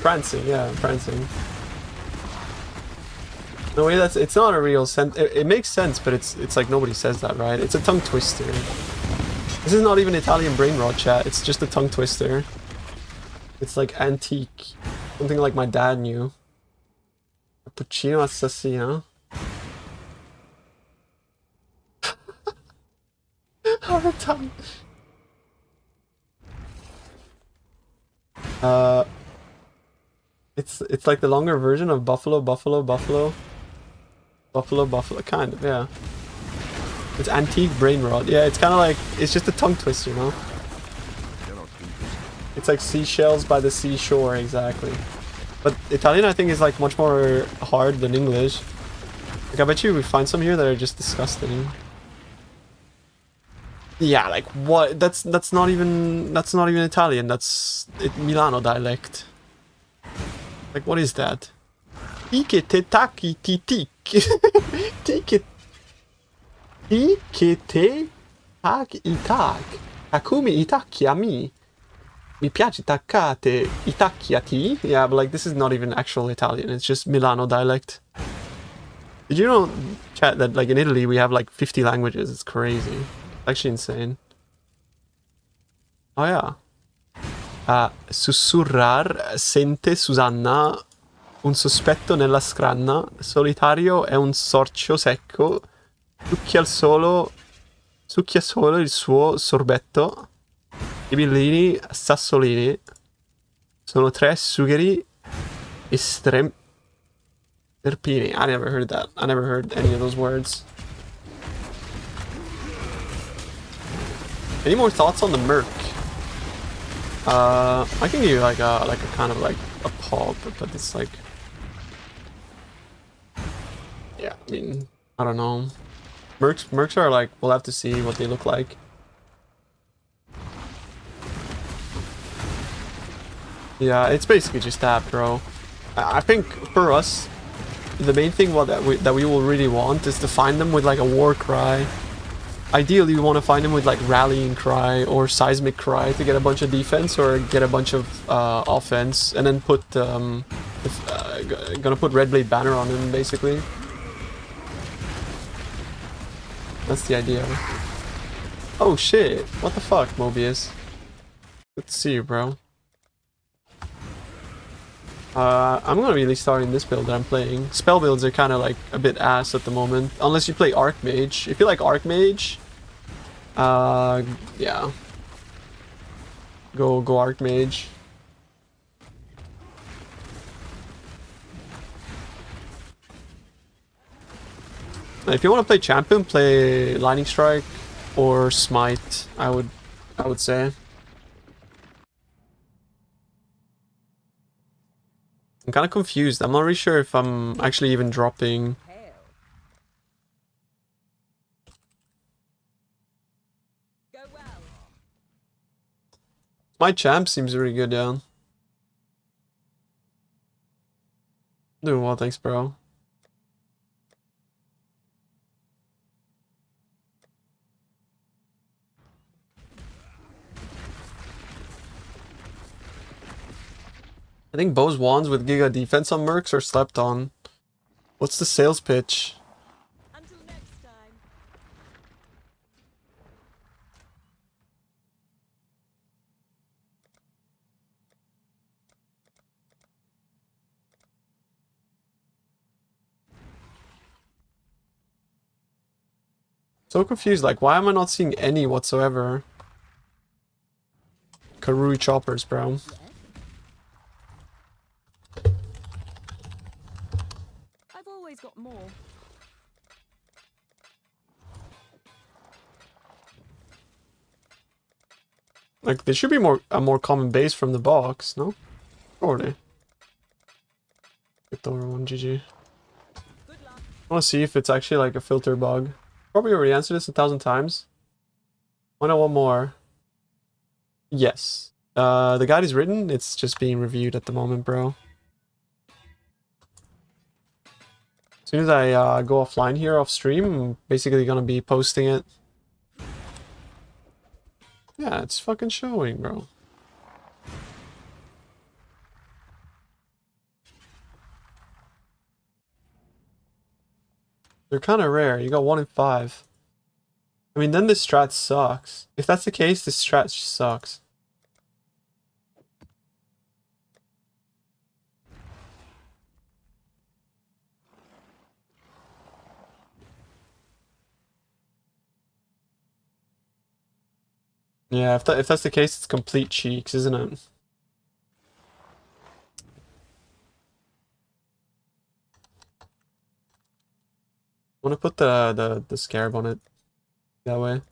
Prancing, yeah, prancing. No way, it's not a real sense. It makes sense, but it's like nobody says that, right? It's a tongue twister. This is not even Italian brain rot chat. It's just a tongue twister. It's like antique. Something like my dad knew. Cappuccino assassino. All the time. It's like the longer version of Buffalo, kind of, yeah. It's antique brain rot. Yeah, it's kind of like, it's just a tongue twister, you know? It's like seashells by the seashore, exactly. But Italian, I think, is like much more hard than English. Like, I bet you we find some here that are just disgusting. Yeah, like what? That's not even Italian. That's Milano dialect. Like, what is that? Tike te taki ti tik. Tike te tak itak. Takumi itaki a mi. Mi piace taccate itacchi a ti. Yeah, but like this is not even actual Italian. It's just Milano dialect. Did you know, chat, that like in Italy we have like 50 languages? It's crazy. Actually insane. Oh yeah. Sussurrar sente Susanna un sospetto nella scranna, solitario è un sorcio secco, succhia solo il suo sorbetto, i billini sassolini, sono 3 sugheri estrem... Terpini. I never heard that. I never heard any of those words. Any more thoughts on the Merc? I can give you like a kind of like a pulp, but it's like, yeah, I mean, I don't know. Mercs are like, we'll have to see what they look like. Yeah, it's basically just that, bro. I think for us, the main thing that we will really want is to find them with like a war cry. Ideally, we want to find them with like rallying cry or seismic cry to get a bunch of defense or get a bunch of offense, and then put gonna put Red Blade Banner on them basically. That's the idea. Oh shit! What the fuck, Mobius? Good to see you, bro. I'm gonna really starting this build that I'm playing. Spell builds are kind of like a bit ass at the moment, unless you play Archmage. If you like Archmage, yeah, go Archmage. If you want to play Champion, play Lightning Strike or Smite. I would say. I'm kind of confused. I'm not really sure if I'm actually even dropping. My champ seems really good, yeah. Doing well, thanks, bro. I think Bo's wands with Giga defense on Mercs are slept on. What's the sales pitch? Until next time. So confused, like, why am I not seeing any whatsoever? Karuri choppers, bro. I've always got more. Like, there should be a more common base from the box, no? Surely. Get the over one, GG. I want to see if it's actually like a filter bug. Probably already answered this 1,000 times. Why not one more? Yes. The guide is written, it's just being reviewed at the moment, bro. As soon as I go offline here, off stream, I'm basically gonna be posting it. Yeah, it's fucking showing, bro. They're kind of rare. You got 1 in 5. I mean, then this strat sucks. If that's the case, this strat sucks. Yeah, if that's the case, it's complete cheeks, isn't it? I want to put the scarab on it that way.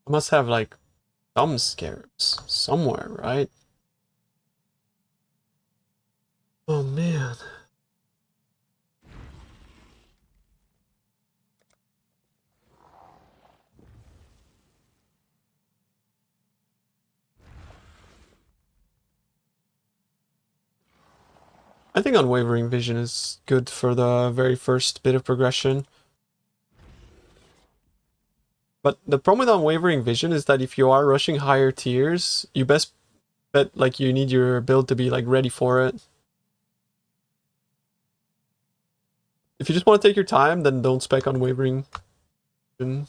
I must have like some scarabs somewhere, right? Oh man. I think Unwavering Vision is good for the very first bit of progression. But the problem with Unwavering Vision is that if you are rushing higher tiers, you best bet like you need your build to be like ready for it. If you just want to take your time, then don't spec Unwavering Vision.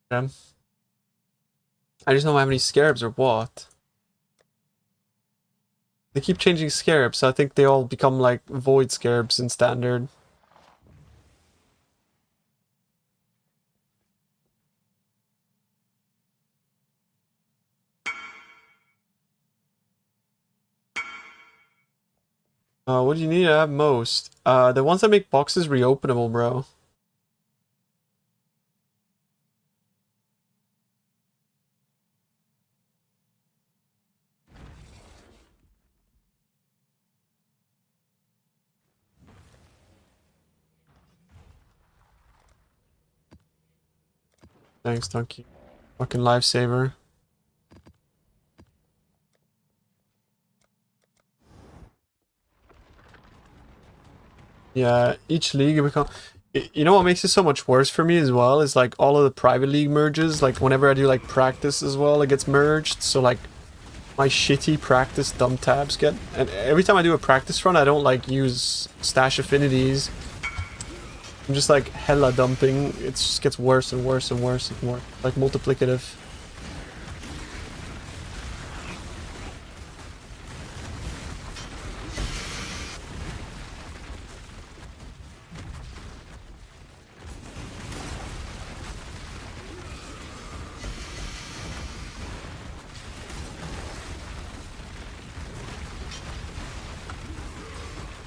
Yeah. I just don't have any scarabs or what. They keep changing scarabs, so I think they all become like void scarabs in standard. What do you need to have most? The ones that make boxes reopenable, bro. Thanks, Donkey. Fucking lifesaver. Yeah, each league become... You know what makes it so much worse for me as well is like all of the private league merges, like whenever I do like practice as well, it gets merged, so like my shitty practice dump tabs get... And every time I do a practice run, I don't like use stash affinities. I'm just like hella dumping. It just gets worse and worse and worse and more like multiplicative.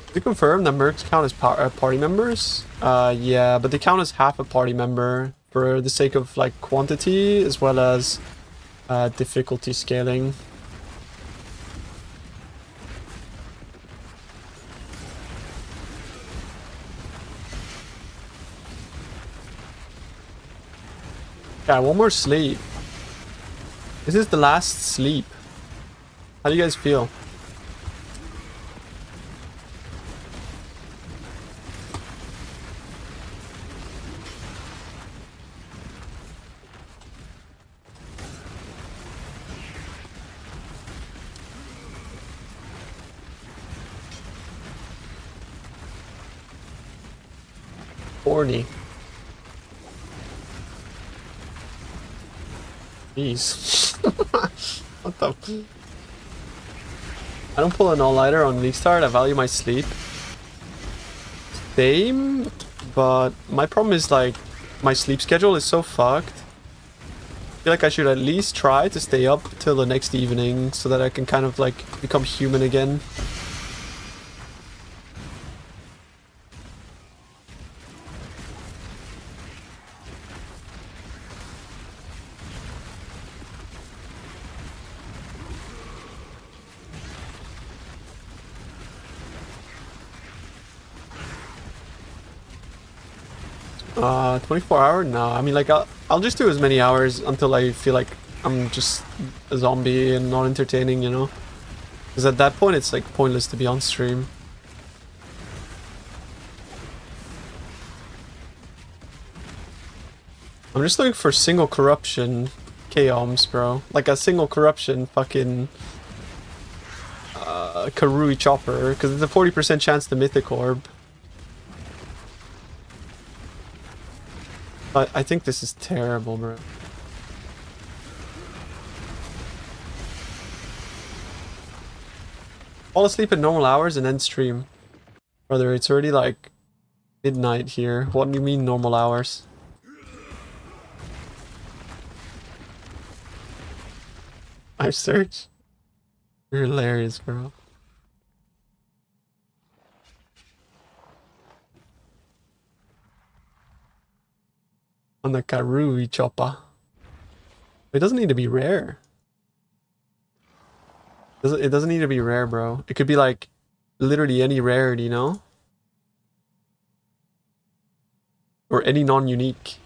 Did you confirm that Mercs count as party members? Yeah, but they count as half a party member for the sake of like quantity as well as difficulty scaling. Yeah, one more sleep. This is the last sleep. How do you guys feel? horny. Jeez. What the... I don't pull an all-nighter on League Start. I value my sleep. Same, but my problem is like my sleep schedule is so fucked. I feel like I should at least try to stay up till the next evening so that I can kind of like become human again. 24-hour? No, I mean, like, I'll just do as many hours until I feel like I'm just a zombie and not entertaining, you know? Because at that point, it's, like, pointless to be on stream. I'm just looking for single corruption K-ohms, bro. Like, a single corruption fucking... Karui chopper, because it's a 40% chance to mythic orb. But I think this is terrible, bro. Fall asleep at normal hours and then stream. Brother, it's already like midnight here. What do you mean normal hours? I search. You're hilarious, bro. On the Karui chopper. It doesn't need to be rare. It doesn't need to be rare, bro. It could be like literally any rarity, you know? Or any non-unique.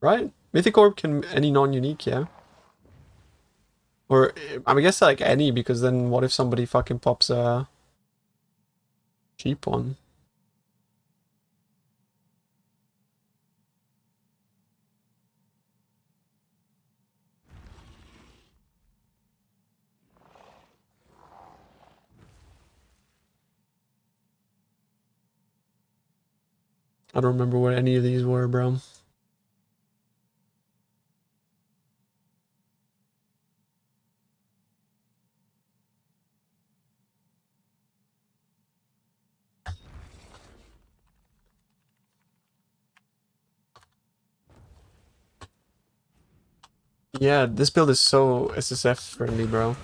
Right? Mythic Orb can any non-unique, yeah. Or I guess like any, because then what if somebody fucking pops a cheap one? I don't remember what any of these were, bro. Yeah, this build is so SSF friendly, bro.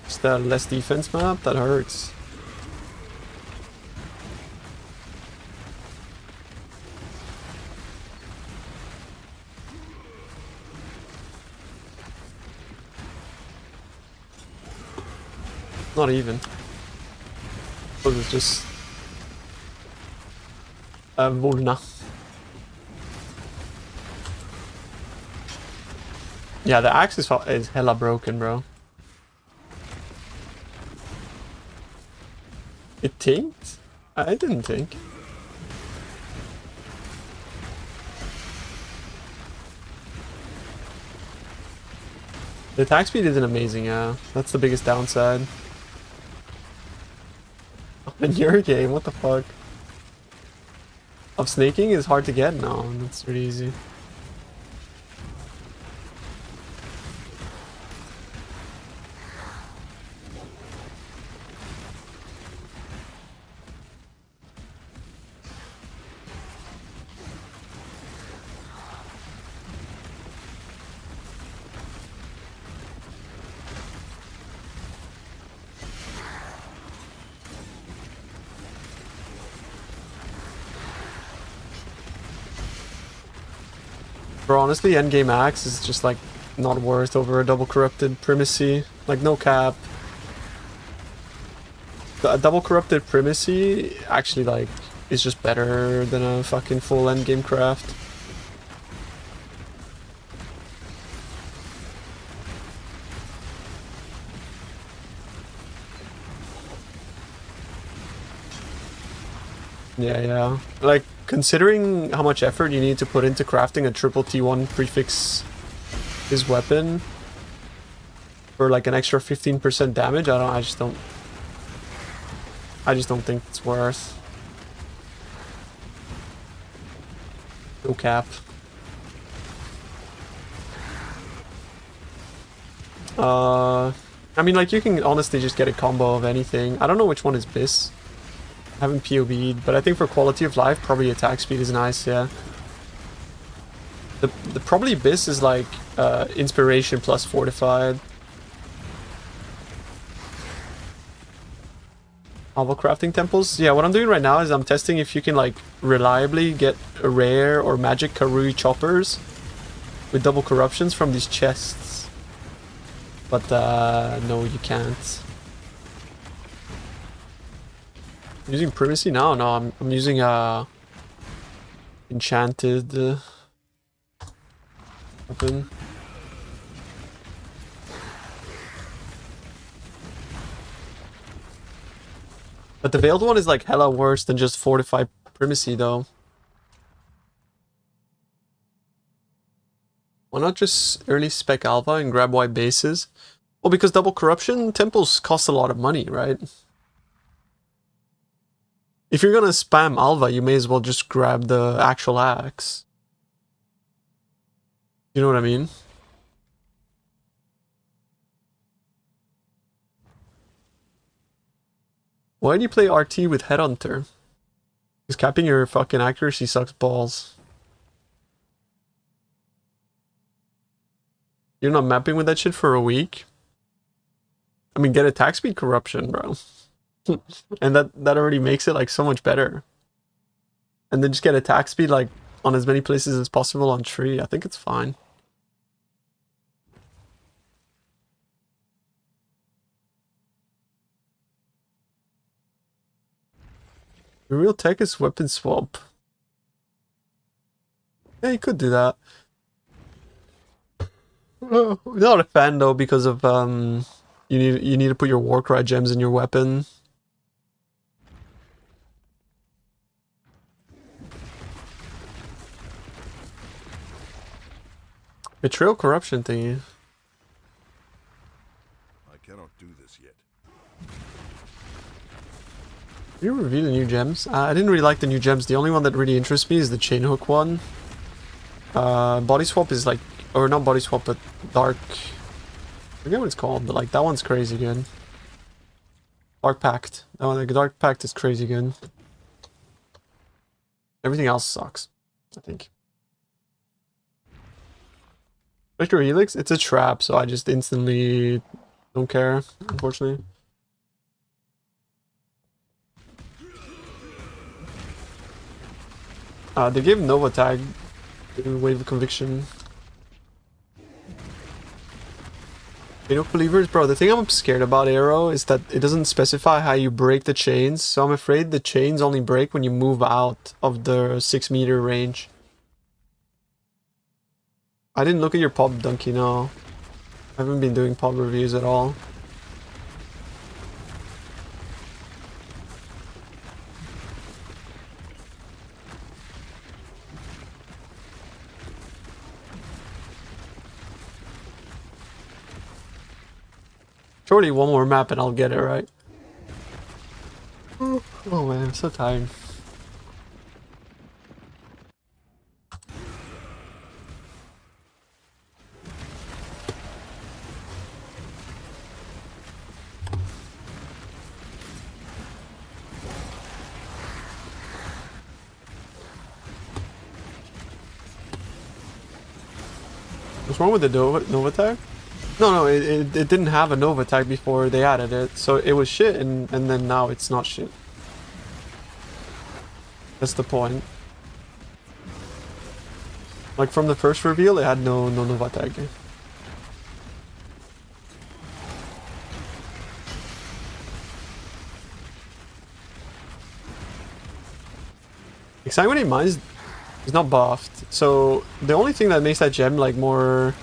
Just that less defense map, that hurts. Not even. It was just Volna. Yeah, the axe is hella broken, bro. It tinked? I didn't think. The attack speed isn't amazing, yeah. That's the biggest downside. In your game, what the fuck? Up snaking is hard to get? No, that's pretty easy. Bro, honestly, endgame axe is just like not worth over a double corrupted primacy. Like, no cap. A double corrupted primacy actually like is just better than a fucking full endgame craft. Yeah. Like, considering how much effort you need to put into crafting a triple T1 prefix his weapon for like an extra 15% damage, I just don't I just don't think it's worth. No cap. I mean, like, you can honestly just get a combo of anything. I don't know which one is Biss. I haven't PoB'd, but I think for quality of life, probably attack speed is nice, yeah. The probably Biss is like inspiration plus fortified. Alva crafting temples. Yeah, what I'm doing right now is I'm testing if you can like reliably get rare or magic Karui choppers with double corruptions from these chests. But no, you can't. Using primacy? No, I'm using enchanted weapon. But the veiled one is like hella worse than just fortified primacy though. Why not just early spec alpha and grab white bases? Well, because double corruption temples cost a lot of money, right? If you're gonna spam alpha, you may as well just grab the actual axe. You know what I mean? Why do you play RT with Headhunter? Because capping your fucking accuracy sucks balls. You're not mapping with that shit for a week? I mean, get attack speed corruption, bro. And that already makes it like so much better. And then just get attack speed like on as many places as possible on tree. I think it's fine. The real tech is weapon swap. Yeah, you could do that. Not a fan though, because of you need to put your Warcry gems in your weapon. Betrayal corruption thingy. I cannot do this yet. Did you review the new gems? I didn't really like the new gems. The only one that really interests me is the chain hook one. Body swap is like, or not body swap, but dark. I forget what it's called, but like that one's crazy good. Dark Pact. Oh, the Dark Pact is crazy good. Everything else sucks, I think. Spectral Helix, it's a trap, so I just instantly don't care, unfortunately. They gave Nova tag in Wave of Conviction. Arrow Believers, bro, the thing I'm scared about Arrow is that it doesn't specify how you break the chains, so I'm afraid the chains only break when you move out of the 6 meter range. I didn't look at your pub, Donkey, no. I haven't been doing pub reviews at all. Surely one more map and I'll get it, right? Oh man, I'm so tired. What's wrong with the Nova tag? No, it didn't have a Nova tag before they added it, so it was shit, and then now it's not shit. That's the point. Like from the first reveal, it had no Nova tag. Exsanguinate Mines is not buffed, so the only thing that makes that gem like more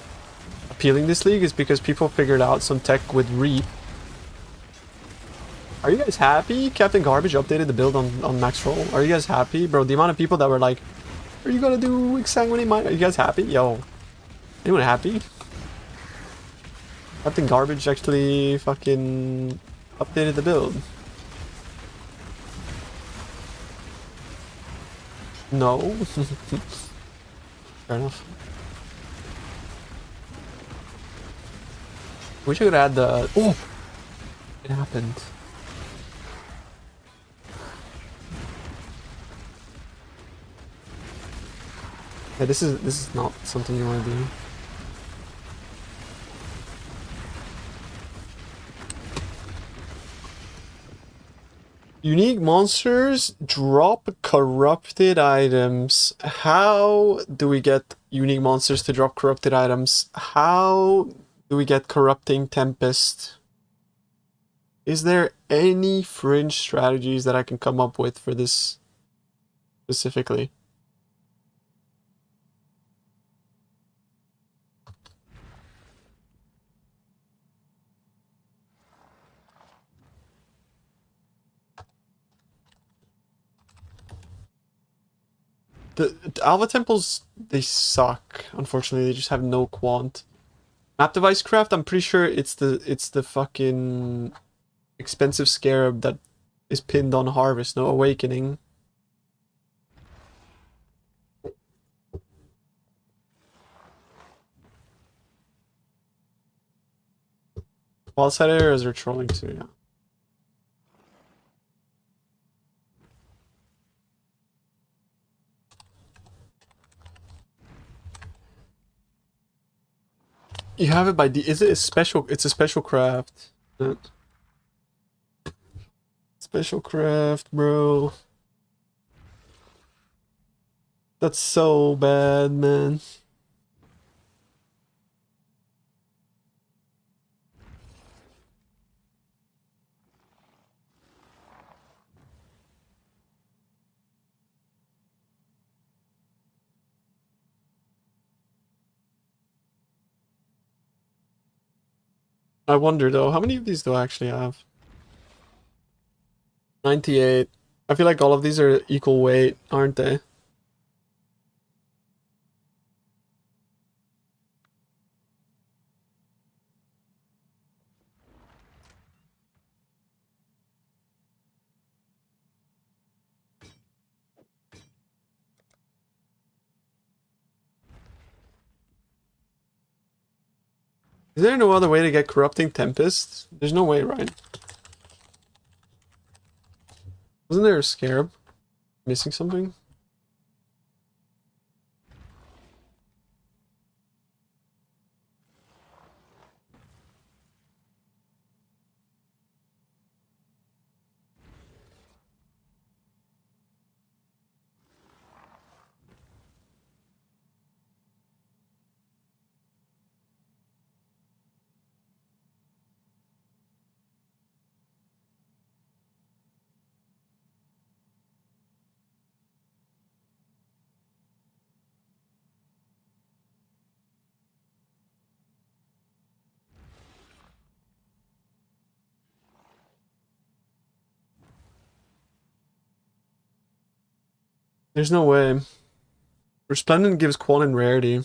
appealing this league is because people figured out some tech with Reap. Are you guys happy? Captain Garbage updated the build on Max Roll. Are you guys happy? Bro, the amount of people that were like, are you gonna do Exsanguinate Mine? Are you guys happy? Yo. Anyone happy? Captain Garbage actually fucking updated the build. No. Fair enough. Wish I could add the... Oh! It happened. Yeah, this is not something you want to do. Unique monsters drop corrupted items. How do we get unique monsters to drop corrupted items? How do we get corrupting tempest? Is there any fringe strategies that I can come up with for this specifically? The Alpha Temples, they suck. Unfortunately, they just have no quant. Map device craft, I'm pretty sure it's the fucking expensive scarab that is pinned on harvest, no awakening. Wild side areas are trolling too, yeah. You have it by is it a special? It's a special craft. Special craft, bro. That's so bad, man. I wonder though, how many of these do I actually have? 98. I feel like all of these are equal weight, aren't they? Is there no other way to get Corrupting Tempest? There's no way, right? Wasn't there a scarab? Missing something? There's no way. Resplendent gives quant and rarity.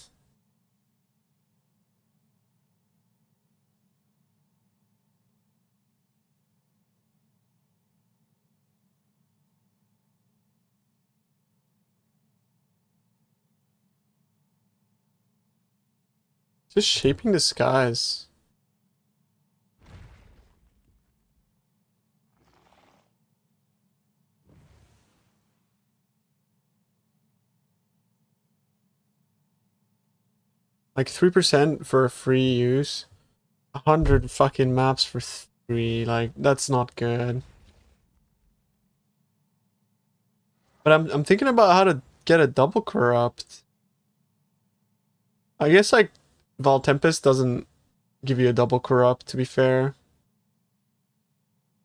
Just shaping the skies. Like 3% for a free use. 100 fucking maps for 3. Like, that's not good. But I'm thinking about how to get a double corrupt. I guess like Val Tempest doesn't give you a double corrupt, to be fair.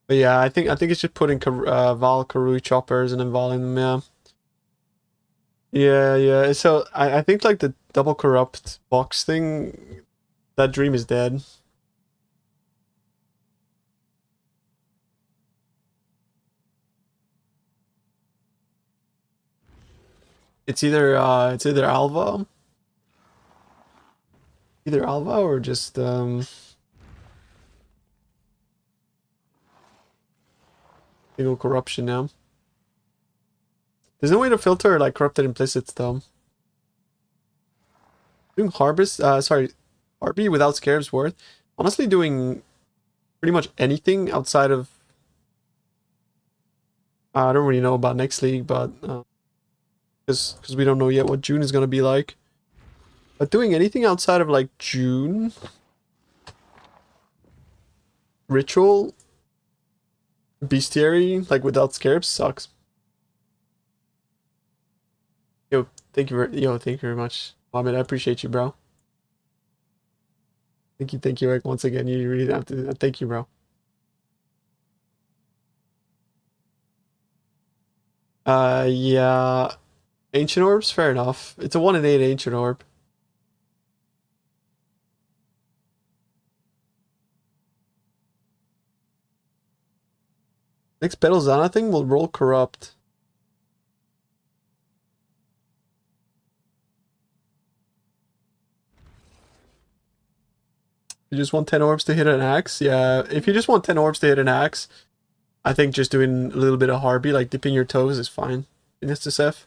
But yeah, I think it's just putting Val Karui choppers and then volleying them, yeah. Yeah. So I think like the double corrupt box thing, that dream is dead. It's either Alva. Either Alva or just single corruption now. There's no way to filter like corrupted implicits though. Doing harvest, RB without scarabs worth. Honestly, doing pretty much anything outside of. I don't really know about next league, but because we don't know yet what June is gonna be like. But doing anything outside of like June, ritual, bestiary, like without scarabs sucks. Thank you very much, Mohammed. I appreciate you, bro. Thank you, Eric. Once again, you really have to. Thank you, bro. Yeah, ancient orbs, fair enough. It's a 1 in 8 ancient orb. Next Battle Zana thing will roll corrupt. You just want 10 orbs to hit an axe? Yeah, if you just want 10 orbs to hit an axe, I think just doing a little bit of Harpy, like dipping your toes, is fine in SSF.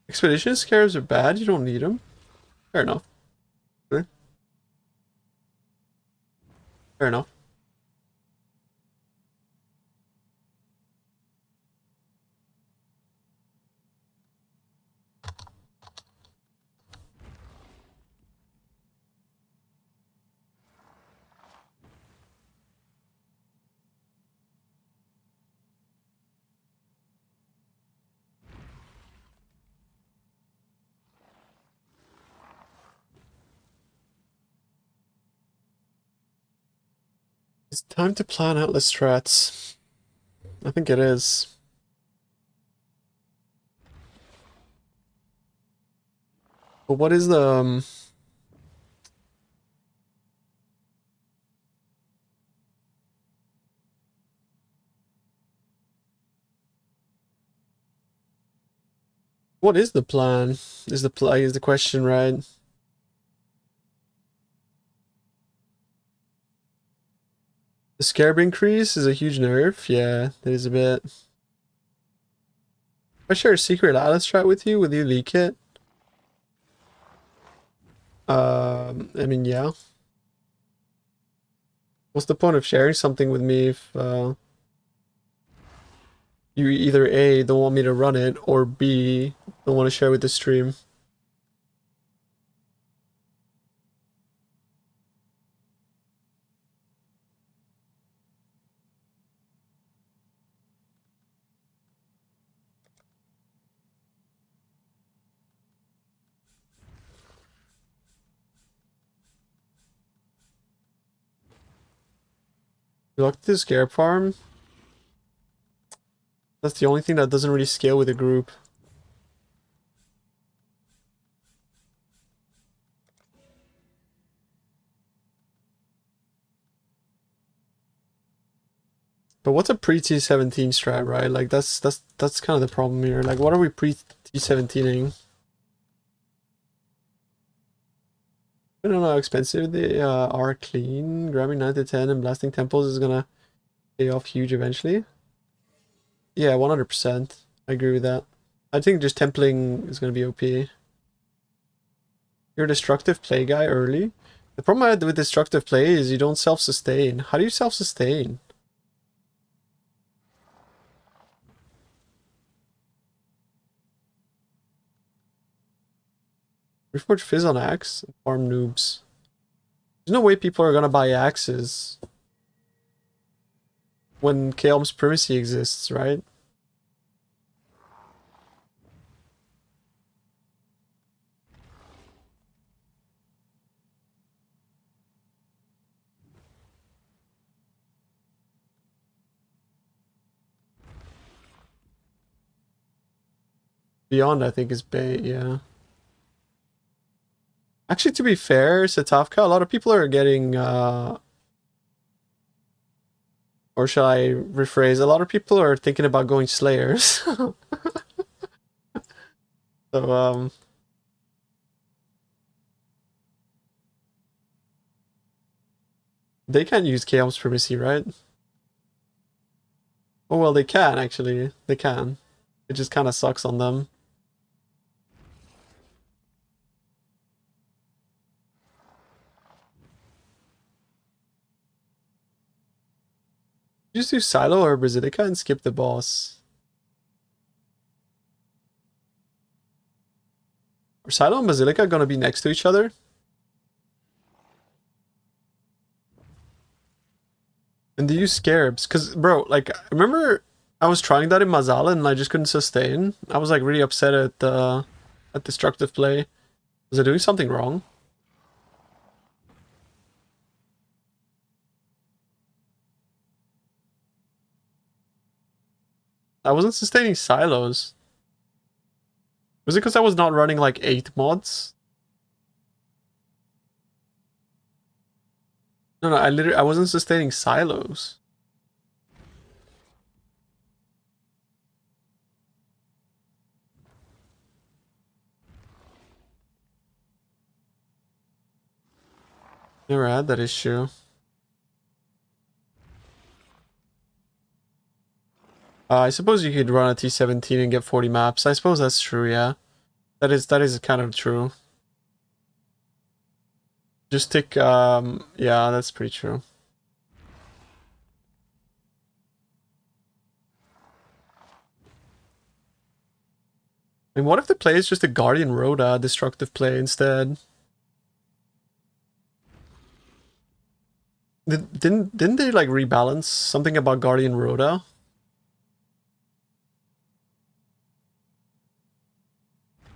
Expedition scarabs are bad, you don't need them. Fair enough. Fair enough. It's time to plan Atlas strats. I think it is. But what is the... what is the plan? Is the question, right? The scarab increase is a huge nerf. Yeah, that is a bit. If I share a secret Atlas strat with you, will you leak it? I mean, yeah. What's the point of sharing something with me if you either A, don't want me to run it, or B, don't want to share with the stream? You look at the scarab farm. That's the only thing that doesn't really scale with a group. But what's a pre-T17 strat, right? Like that's kind of the problem here. Like what are we pre-T17ing? I don't know how expensive they are clean. Grabbing 9 to 10 and blasting temples is gonna pay off huge eventually. Yeah, 100%. I agree with that. I think just templing is gonna be OP. You're a destructive play guy early. The problem I had with destructive play is you don't self-sustain. How do you self-sustain? Reforge Fizz on axe and farm noobs. There's no way people are gonna buy axes when Chaos Primacy exists, right? Beyond, I think, is bait, yeah. Actually, to be fair, Setafka, a lot of people are getting, or shall I rephrase, a lot of people are thinking about going Slayers. So, they can't use Chaos Primacy, right? Oh well, they can actually. They can. It just kind of sucks on them. Just do Silo or Basilica and skip the boss. Are Silo and Basilica gonna be next to each other? And do you Scarabs? Cause bro, like I remember I was trying that in Mazala and I just couldn't sustain. I was like really upset at destructive play. Was I doing something wrong? I wasn't sustaining silos. Was it because I was not running like 8 mods? No, I wasn't sustaining silos. Never had that issue. I suppose you could run a T17 and get 40 maps. I suppose that's true, yeah. That is kind of true. Just tick, yeah, that's pretty true. I mean, what if the play is just a Guardian Rhoda destructive play instead? Didn't they like rebalance something about Guardian Rhoda?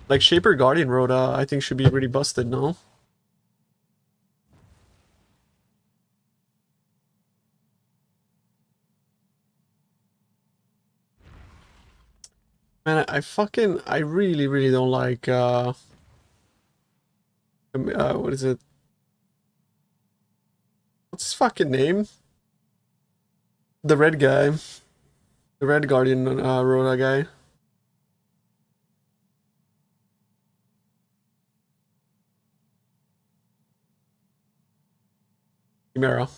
Like Shaper Guardian Rhoda, I think should be really busted, no? Man, I really don't like, what is it? What's his fucking name? The red guy. The red Guardian, Rhoda guy. Chimera.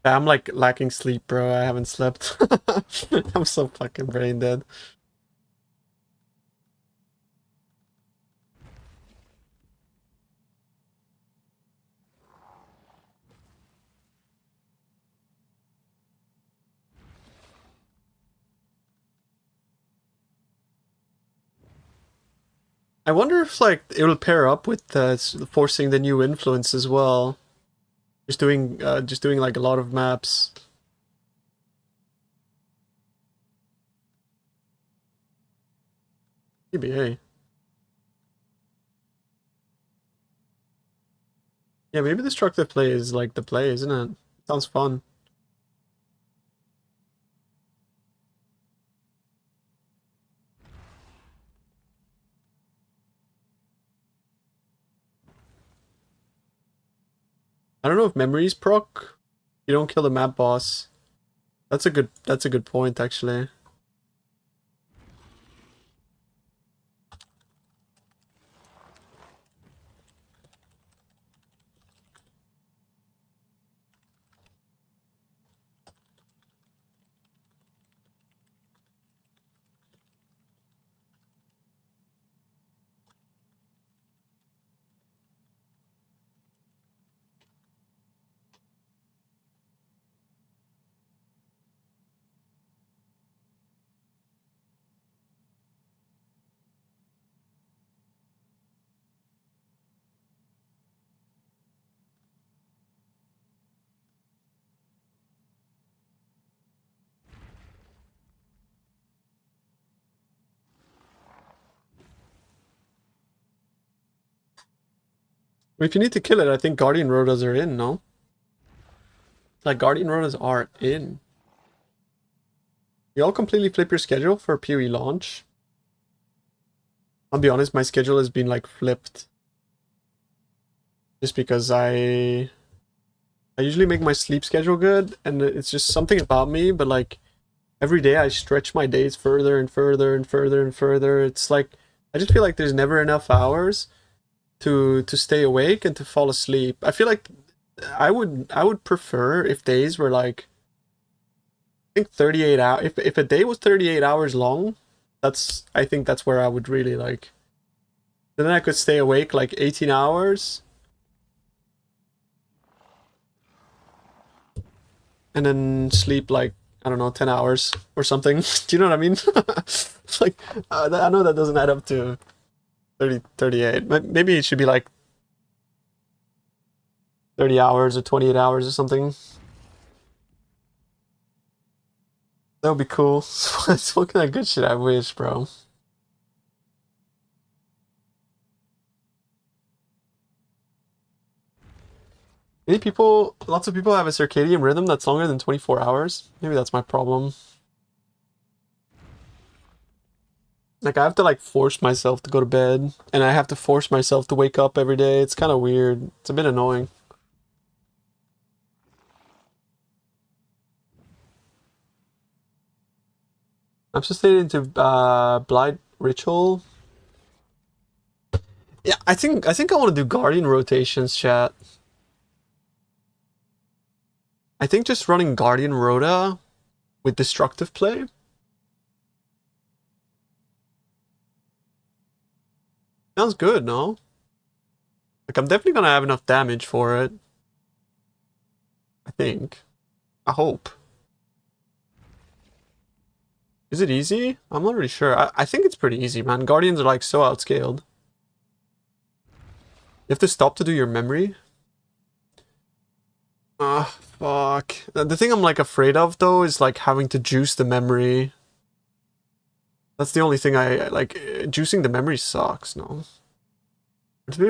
I'm like lacking sleep, bro. I haven't slept. I'm so fucking brain dead. I wonder if like it will pair up with forcing the new influence as well. Just doing like a lot of maps. EBA. Yeah, maybe destructive play is like the play, isn't it? Sounds fun. I don't know if memories proc. You don't kill the map boss. That's a good point actually. If you need to kill it, I think Guardian Rhodas are in, no? Like Guardian Rhodas are in. You all completely flip your schedule for PoE launch? I'll be honest, my schedule has been like flipped. Just because I usually make my sleep schedule good, and it's just something about me, but like every day I stretch my days further and further and further and further. It's like I just feel like there's never enough hours to stay awake and to fall asleep. I feel like I would prefer if days were like think 38 hours. If a day was 38 hours long, I think that's where I would really like. Then I could stay awake like 18 hours. And then sleep like, I don't know, 10 hours or something. Do you know what I mean? Like, I know that doesn't add up to 38. Maybe it should be like 30 hours or 28 hours or something. That would be cool. What kind of good shit I wish, bro. Lots of people have a circadian rhythm that's longer than 24 hours. Maybe that's my problem. Like, I have to, like, force myself to go to bed, and I have to force myself to wake up every day. It's kind of weird. It's a bit annoying. I'm just into Blight Ritual. Yeah, I think I want to do Guardian rotations, chat. I think just running Guardian Rota with destructive play. Sounds good, no? Like, I'm definitely gonna have enough damage for it. I think. I hope. Is it easy? I'm not really sure. I think it's pretty easy, man. Guardians are like so outscaled. You have to stop to do your memory. Ah, fuck. The thing I'm like afraid of though is like having to juice the memory. That's the only thing I like. Juicing the memory sucks, no?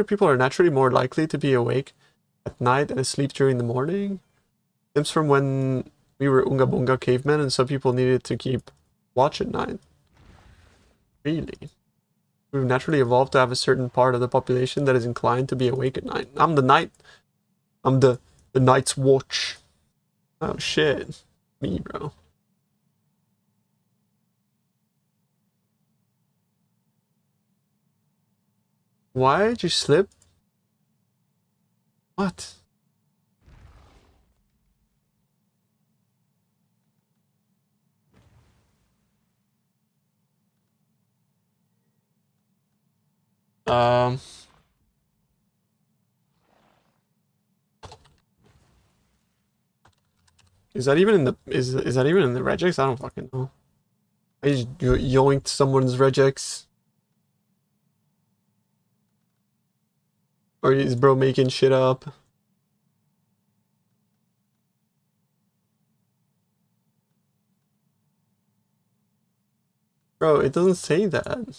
People are naturally more likely to be awake at night and asleep during the morning. Stems from when we were Unga Bunga cavemen and some people needed to keep watch at night. Really? We've naturally evolved to have a certain part of the population that is inclined to be awake at night. I'm the night's watch. Oh shit. Me, bro. Why did you slip? What? Is that even in the is that even in the regex? I don't fucking know. I just yoinked someone's regex. Or is bro making shit up? Bro, it doesn't say that. It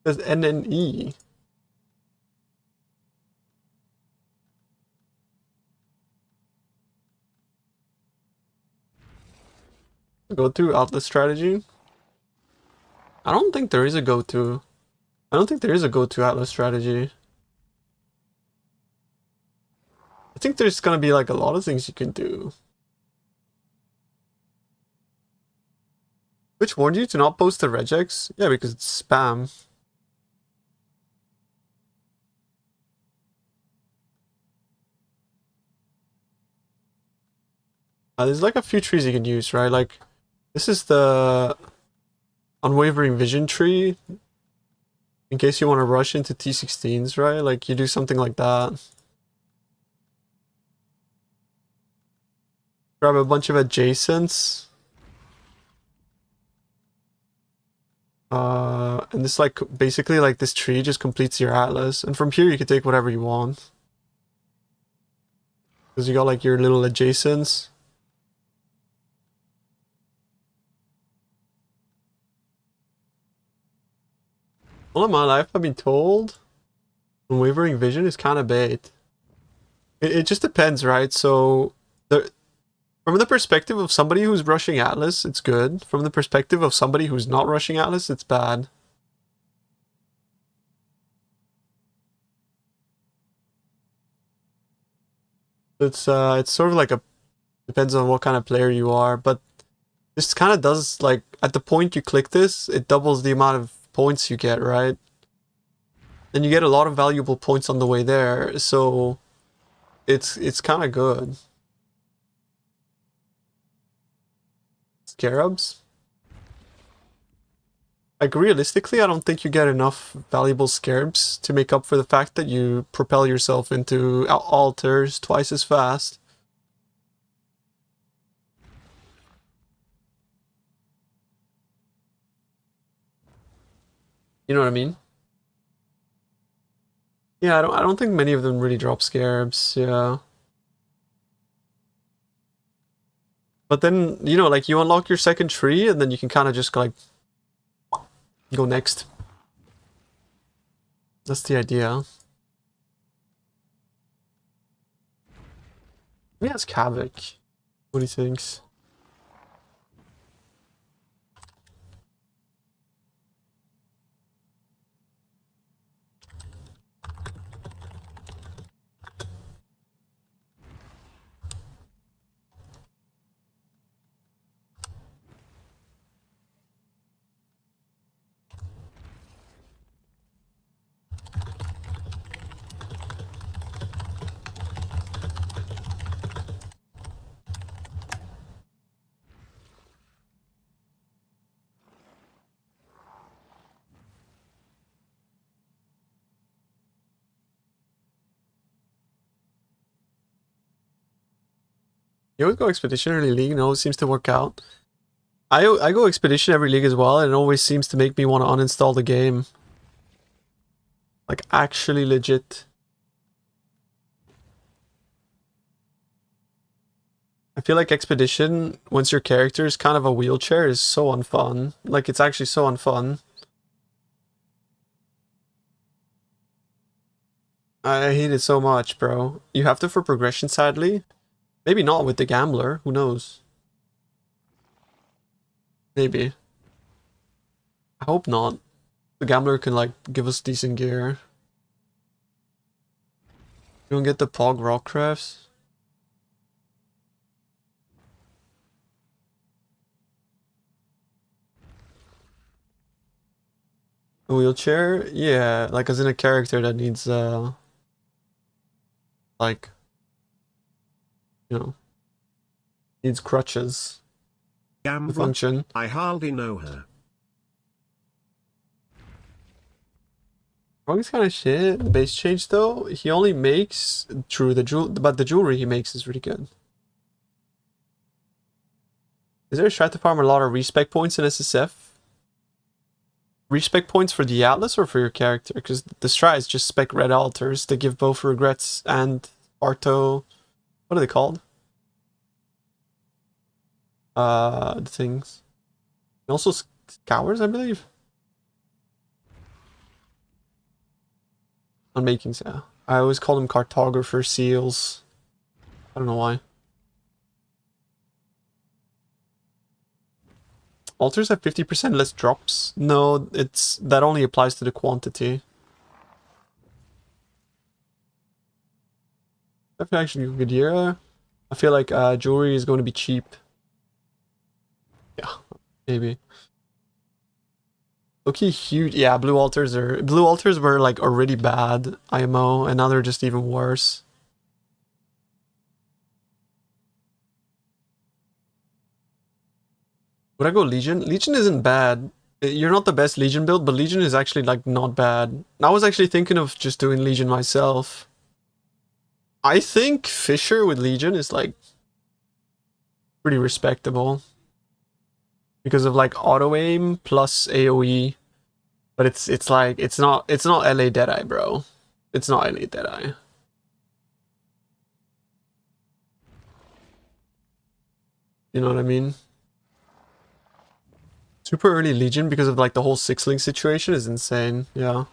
says NNE. Go-to outlet strategy? I don't think there is a go-to. I don't think there is a go-to outlet strategy. I think there's gonna be like a lot of things you can do. Which warned you to not post the regex? Yeah, because it's spam. There's like a few trees you can use, right? Like, this is the Unwavering Vision tree. In case you want to rush into T16s, right? Like, you do something like that. Grab a bunch of adjacents. And this, like, basically, like, this tree just completes your atlas. And from here, you can take whatever you want. Because you got, like, your little adjacents. All of my life, I've been told Unwavering Vision is kind of bait. It just depends, right? So, from the perspective of somebody who's rushing Atlas, it's good. From the perspective of somebody who's not rushing Atlas, it's bad. It's sort of like depends on what kind of player you are, but this kind of does, like, at the point you click this, it doubles the amount of points you get, right? And you get a lot of valuable points on the way there, so it's kind of good. Scarabs. Like, realistically, I don't think you get enough valuable scarabs to make up for the fact that you propel yourself into altars twice as fast. You know what I mean? Yeah, I don't think many of them really drop scarabs, yeah. But then, you know, like, you unlock your second tree, and then you can kind of just, like, go next. That's the idea. Maybe ask Havoc what he thinks. You always go Expedition early league and it always seems to work out. I go Expedition every league as well, and it always seems to make me want to uninstall the game. Like, actually legit. I feel like Expedition, once your character is kind of a wheelchair, is so unfun. Like, it's actually so unfun. I hate it so much, bro. You have to for progression, sadly. Maybe not with the Gambler, who knows? Maybe. I hope not. The Gambler can, like, give us decent gear. You don't get the Pog Rock Crafts? A wheelchair? Yeah, like as in a character that needs, like, you know, needs crutches to function. I hardly know her. Froggy's kind of shit. Base change though, he only makes true but the jewelry he makes is really good. Is there a strat to farm a lot of respec points in SSF? Respec points for the Atlas or for your character? Because the strat is just spec red altars to give both regrets and Arto. What are they called? The things. And also Scours, I believe. On makings, yeah. I always call them cartographer seals. I don't know why. Altars have 50% less drops. No, that only applies to the quantity. Definitely actually good year. I feel like jewelry is going to be cheap. Yeah, maybe. Okay, huge. Yeah, blue altars were like already bad IMO, and now they're just even worse. Would I go Legion? Legion isn't bad. You're not the best Legion build, but Legion is actually like not bad. I was actually thinking of just doing Legion myself. I think Fissure with Legion is like pretty respectable. Because of like auto aim plus AoE. But it's like it's not LA Deadeye, bro. It's not LA Deadeye. You know what I mean? Super early Legion because of like the whole 6-link situation is insane, yeah.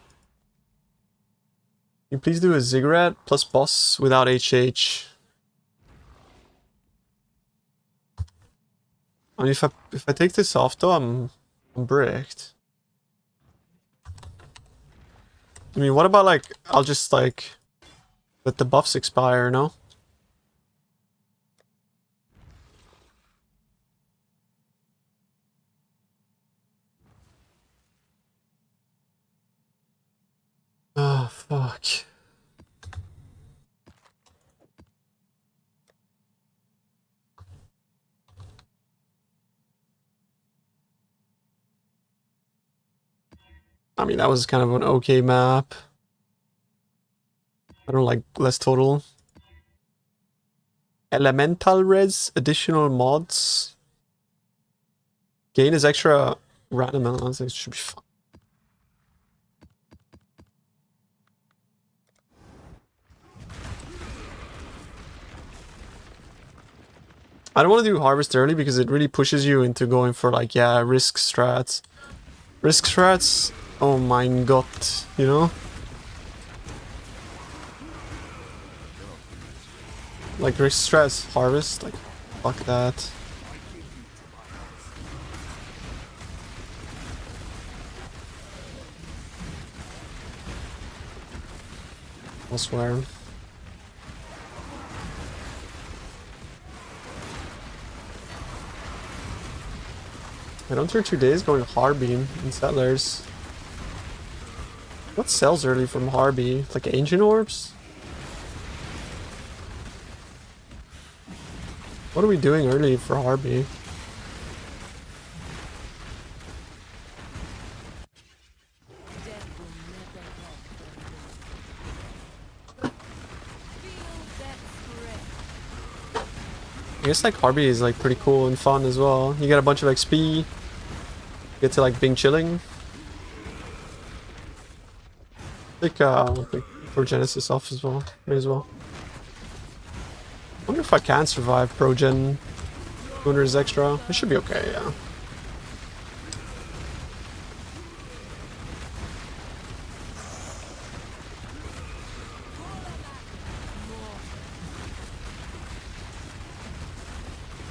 Can you please do a Ziggurat plus boss without HH? I mean, if I take this off though, I'm bricked. I mean, what about like, I'll just like, let the buffs expire, no? Oh, fuck. I mean, that was kind of an okay map. I don't like less total. Elemental res, additional mods. Gain is extra random elements. It should be fun. I don't want to do harvest early because it really pushes you into going for like, yeah, risk strats. Risk strats, oh my god, you know? Like risk strats, harvest, like, fuck that. I swear. I don't turn 2 days going Harbeam in Settlers. What sells early from Harby? Like Ancient Orbs? What are we doing early for Harby? I guess like Harby is like pretty cool and fun as well. You get a bunch of XP. Get to like Bing chilling. Like for Genesis off as well. May as well. I wonder if I can survive Pro Gen 200 extra. It should be okay, yeah.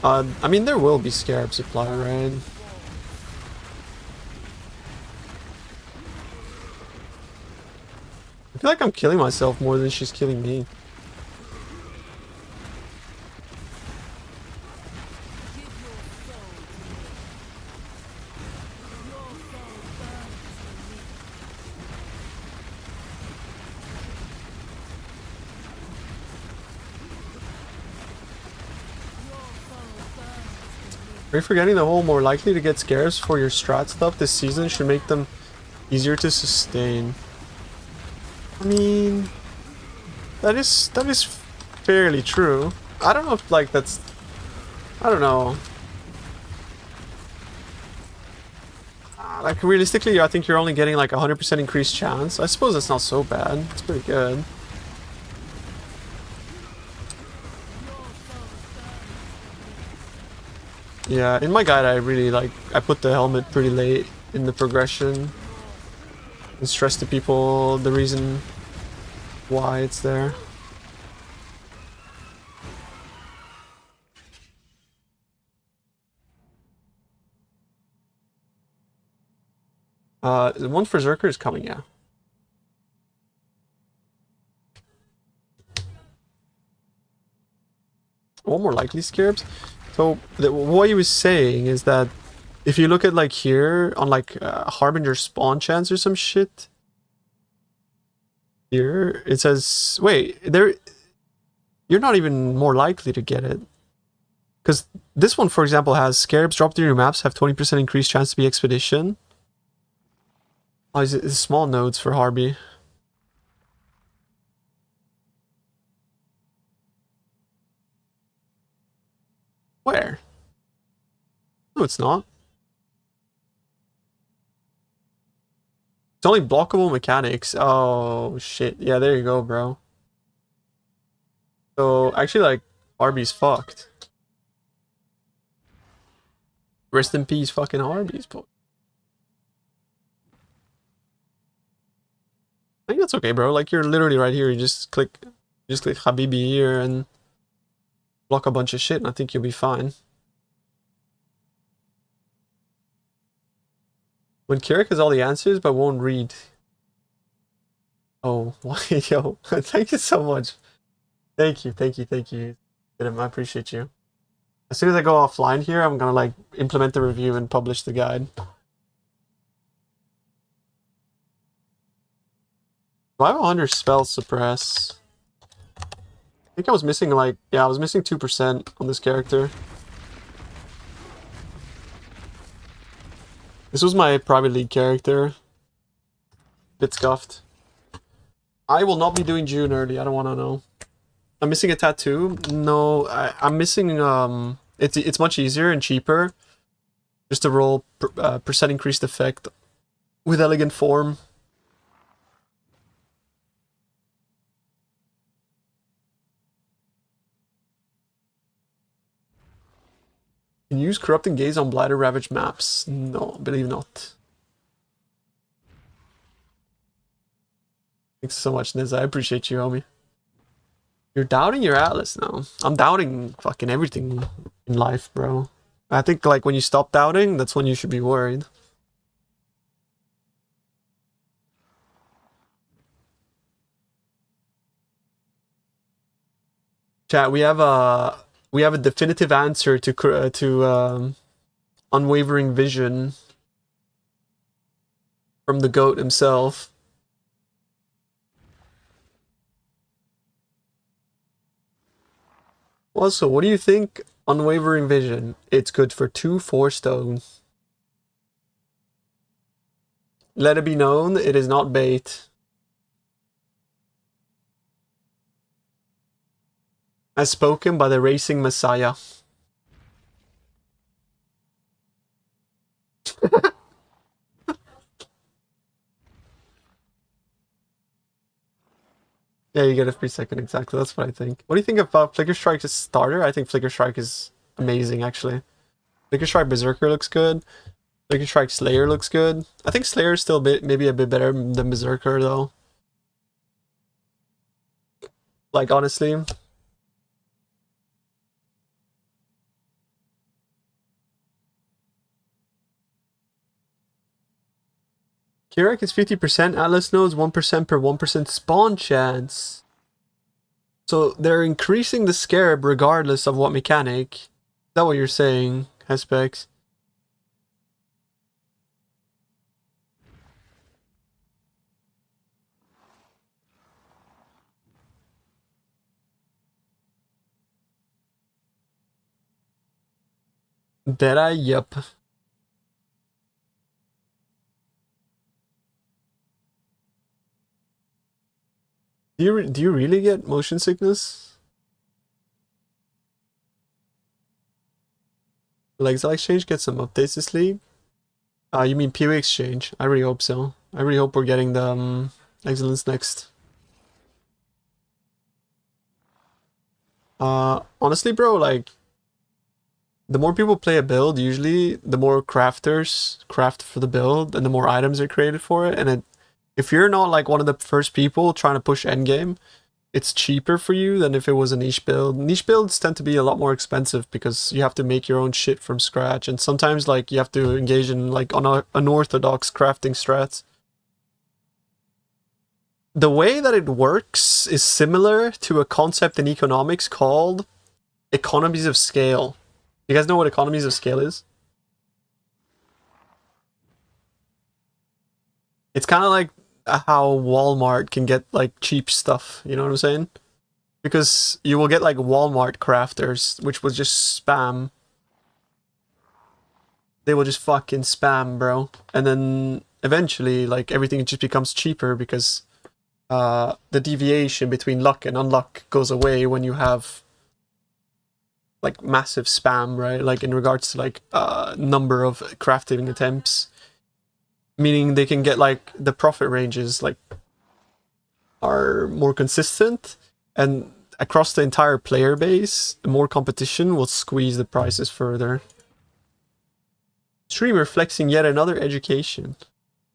I mean, there will be Scarab supply, right? I feel like I'm killing myself more than she's killing me. Are you forgetting the whole more likely to get scares for your strat stuff this season should make them easier to sustain? I mean, that is fairly true. I don't know if like that's, I don't know. Like realistically, I think you're only getting like 100% increased chance. I suppose that's not so bad. It's pretty good. Yeah, in my guide I put the helmet pretty late in the progression and stress to people the reason why it's there. The one for Berserker is coming, yeah. One more likely scarabs. So what he was saying is that if you look at like here on like Harbinger spawn chance or some shit, here it says, wait, you're not even more likely to get it. Because this one, for example, has scarabs drop through your maps have 20% increased chance to be expedition. Oh, it's small nodes for Harby. Where? No, it's not. It's only blockable mechanics. Oh, shit. Yeah, there you go, bro. So, actually, like, Harby's fucked. Rest in peace, fucking Harby's, boy. I think that's okay, bro. Like, you're literally right here. You just click Habibi here and block a bunch of shit, and I think you'll be fine. When Kirik has all the answers, but won't read. Oh, why, yo. Thank you so much. Thank you. I appreciate you. As soon as I go offline here, I'm gonna, like, implement the review and publish the guide. Do I have 100 spell suppress? I think I was missing, like, yeah, I was missing 2% on this character. This was my private league character. Bit scuffed. I will not be doing June early. I don't want to know. I'm missing a tattoo. No, I'm missing. It's much easier and cheaper. Just to roll percent increased effect with elegant form. Can you use corrupting gaze on bladder ravaged maps? No, I believe not. Thanks so much, Niz. I appreciate you, homie. You're doubting your Atlas now. I'm doubting fucking everything in life, bro. I think like when you stop doubting, that's when you should be worried. Chat, we have a definitive answer to unwavering vision from the GOAT himself. Also, what do you think? Unwavering vision. It's good for 2/4 stones. Let it be known, it is not bait. As spoken by the racing messiah. Yeah, you get a free second, exactly. That's what I think. What do you think about Flicker Strike's starter? I think Flicker Strike is amazing, actually. Flicker Strike Berserker looks good. Flicker Strike Slayer looks good. I think Slayer is still maybe a bit better than Berserker, though. Like, honestly. Kirak is 50%, Atlas knows 1% per 1% spawn chance. So they're increasing the scarab regardless of what mechanic. Is that what you're saying, Hespex? Deadeye, yep. Do you really get motion sickness? Will Exile Exchange get some updates this league? You mean PoE Exchange? I really hope so. I really hope we're getting the Excellence next. Honestly, bro, like, the more people play a build, usually, the more crafters craft for the build, and the more items are created for it, and if you're not, like, one of the first people trying to push endgame, it's cheaper for you than if it was a niche build. Niche builds tend to be a lot more expensive because you have to make your own shit from scratch, and sometimes, like, you have to engage in, like, unorthodox crafting strats. The way that it works is similar to a concept in economics called economies of scale. You guys know what economies of scale is? It's kind of like how Walmart can get like cheap stuff, you know what I'm saying? Because you will get like Walmart crafters, which will just spam. They will just fucking spam, bro. And then eventually, like, everything just becomes cheaper because the deviation between luck and unluck goes away when you have like massive spam, right? Like in regards to like number of crafting attempts, meaning they can get like the profit ranges like are more consistent, and across the entire player base, more competition will squeeze the prices further. Streamer flexing yet another education.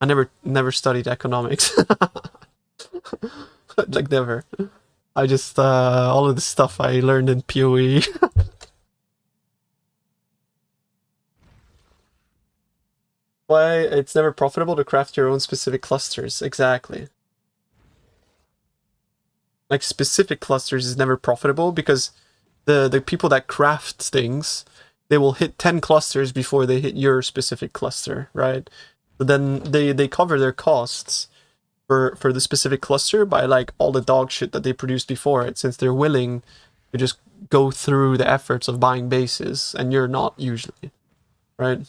I never studied economics. Like never. I just all of the stuff I learned in PoE. Why it's never profitable to craft your own specific clusters. Exactly. Like specific clusters is never profitable because the people that craft things, they will hit 10 clusters before they hit your specific cluster, right? But then they cover their costs for the specific cluster by like all the dog shit that they produced before it, since they're willing to just go through the efforts of buying bases, and you're not usually, right?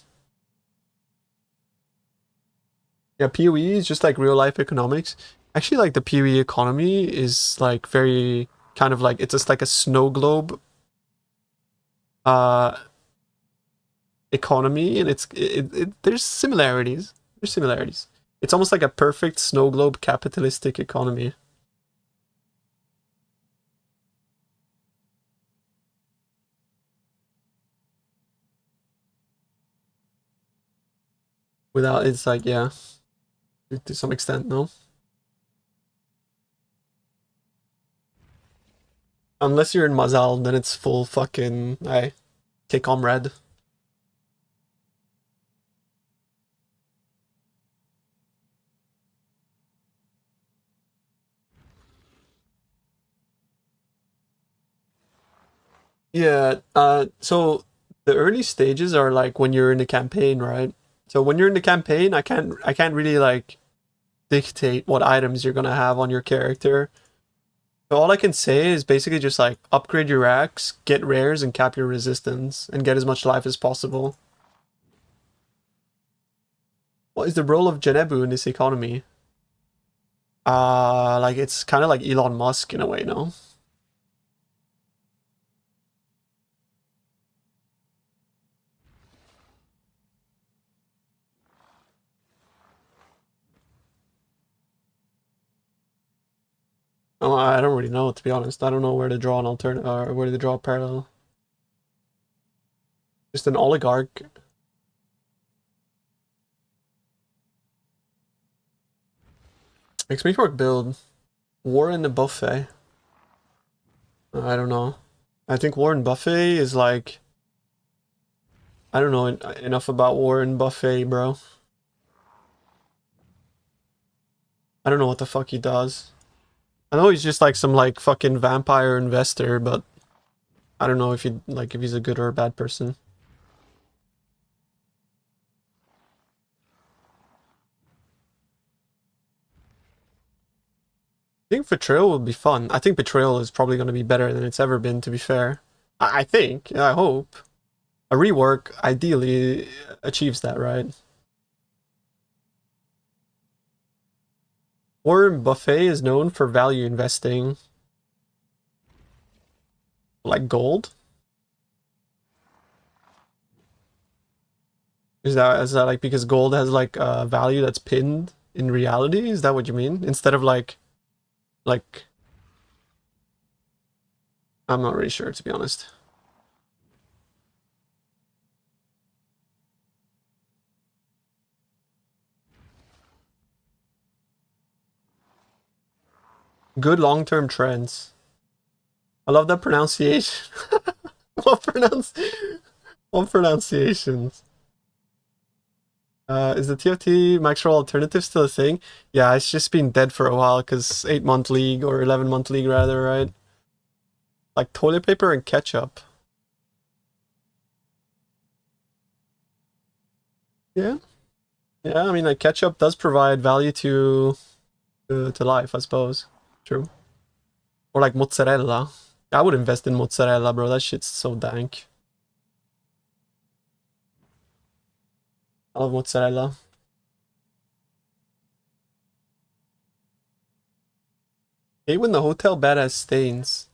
Yeah, PoE is just like real life economics. Actually, like the PoE economy is like very kind of like, it's just like a snow globe economy, and there's similarities. There's similarities. It's almost like a perfect snow globe capitalistic economy. Without, it's like, yeah, to some extent, no? Unless you're in Mazal, then it's full fucking, hey, comrade. Yeah, so the early stages are like when you're in the campaign, right? So when you're in the campaign, I can't really like dictate what items you're gonna have on your character. So all I can say is basically just like upgrade your racks, get rares, and cap your resistance, and get as much life as possible. What is the role of Genebu in this economy? Like it's kind of like Elon Musk in a way, no? Oh, I don't really know, to be honest. I don't know where to draw an alternate, or where to draw a parallel. Just an oligarch. Makes me work build. War in the buffet. I don't know. I think War in Buffet is like, I don't know enough about War in Buffet, bro. I don't know what the fuck he does. I know he's just like some like fucking vampire investor, but I don't know if he if he's a good or a bad person. I think Betrayal will be fun. I think Betrayal is probably going to be better than it's ever been, to be fair. I think, I hope. A rework ideally achieves that, right? Warren Buffet is known for value investing. Like gold? Is that like because gold has like a value that's pinned in reality? Is that what you mean? Instead of like I'm not really sure, to be honest. Good long-term trends. I love that pronunciation. What pronunciations? Is the TFT Maxroll alternative still a thing? Yeah, it's just been dead for a while because 8-month league or 11-month league rather, right? Like toilet paper and ketchup. Yeah. Yeah, I mean like ketchup does provide value to life, I suppose. True. Or like mozzarella. I would invest in mozzarella, bro. That shit's so dank. I love mozzarella. Hate when the hotel bed has stains.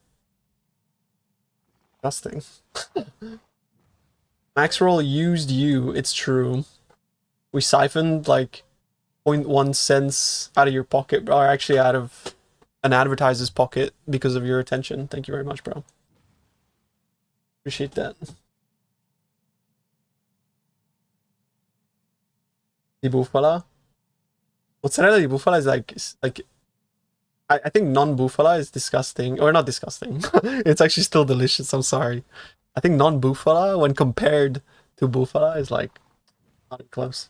Disgusting. Maxroll used you, it's true. We siphoned like 0.1 cents out of your pocket, or actually out of an advertiser's pocket because of your attention. Thank you very much, bro. Appreciate that. Di bufala? Mozzarella di bufala is like I think non-bufala is disgusting. Or not disgusting. It's actually still delicious, I'm sorry. I think non-bufala, when compared to bufala, is like not close.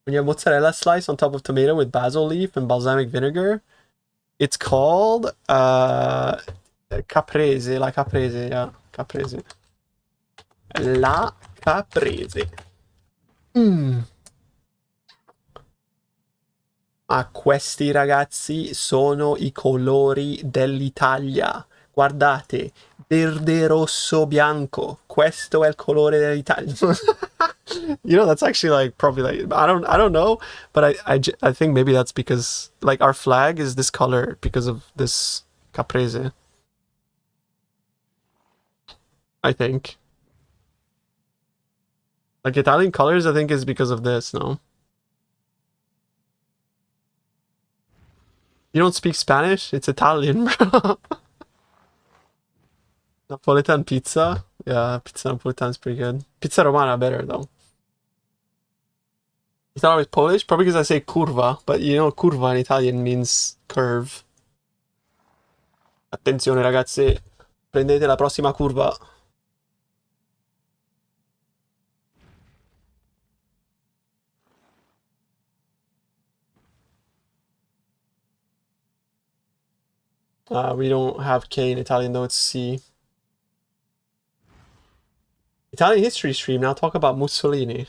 When you have mozzarella slice on top of tomato with basil leaf and balsamic vinegar, it's called caprese, la caprese, yeah, caprese. La caprese. Ma questi ragazzi sono i colori dell'Italia. Guardate, verde, rosso, bianco. Questo è il colore dell'Italia. You know, that's actually like probably like I don't know, but I think maybe that's because like our flag is this color because of this caprese. I think. Like Italian colors, I think is because of this. No. You don't speak Spanish? It's Italian, bro. Napolitan pizza? Yeah, pizza Napolitan is pretty good. Pizza Romana better though. You thought I was Polish? Probably because I say curva, but you know curva in Italian means curve. Attenzione ragazzi, prendete la prossima curva. We don't have K in Italian though, it's C. Italian history stream, now talk about Mussolini.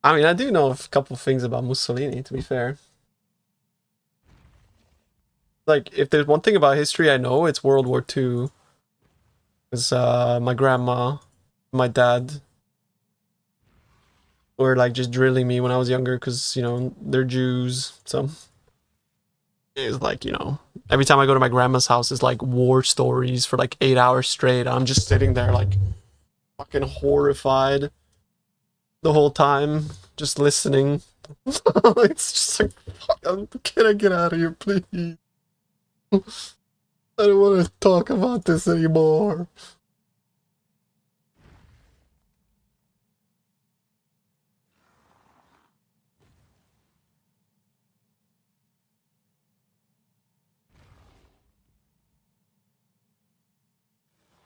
I mean, I do know a couple things about Mussolini, to be fair. Like, if there's one thing about history I know, it's World War II. Because my grandma, my dad were like just drilling me when I was younger because, you know, they're Jews. So it's like, you know, every time I go to my grandma's house, it's like war stories for like 8 hours straight. I'm just sitting there like fucking horrified the whole time, just listening. It's just like, fuck, can I get out of here, please? I don't want to talk about this anymore.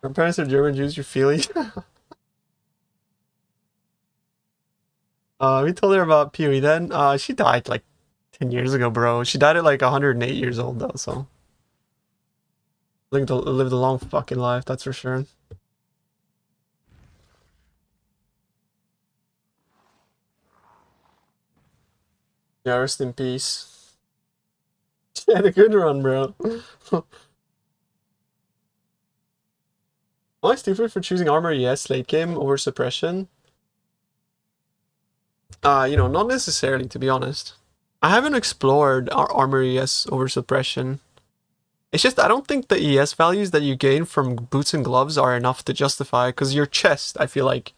Her parents are German Jews, you feel it? We told her about PoE then. She died like 10 years ago, bro. She died at like 108 years old though, so. Lived a long fucking life, that's for sure. Yeah, rest in peace. She had a good run, bro. Am I stupid for choosing armor? Yes, late game over suppression. You know, not necessarily, to be honest. I haven't explored our armor ES over suppression. It's just I don't think the ES values that you gain from boots and gloves are enough to justify, because your chest, I feel like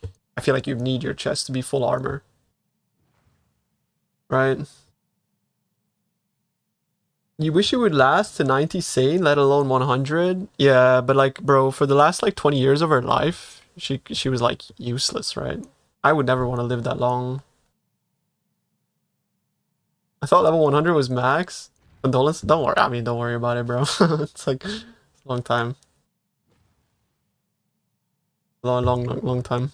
you need your chest to be full armor. Right? You wish it would last to 90 sane, let alone 100? Yeah, but like, bro, for the last like 20 years of her life, she was like useless, right? I would never want to live that long. I thought level 100 was max. Condolence? Don't worry. I mean, don't worry about it, bro. It's like a long time. Long time.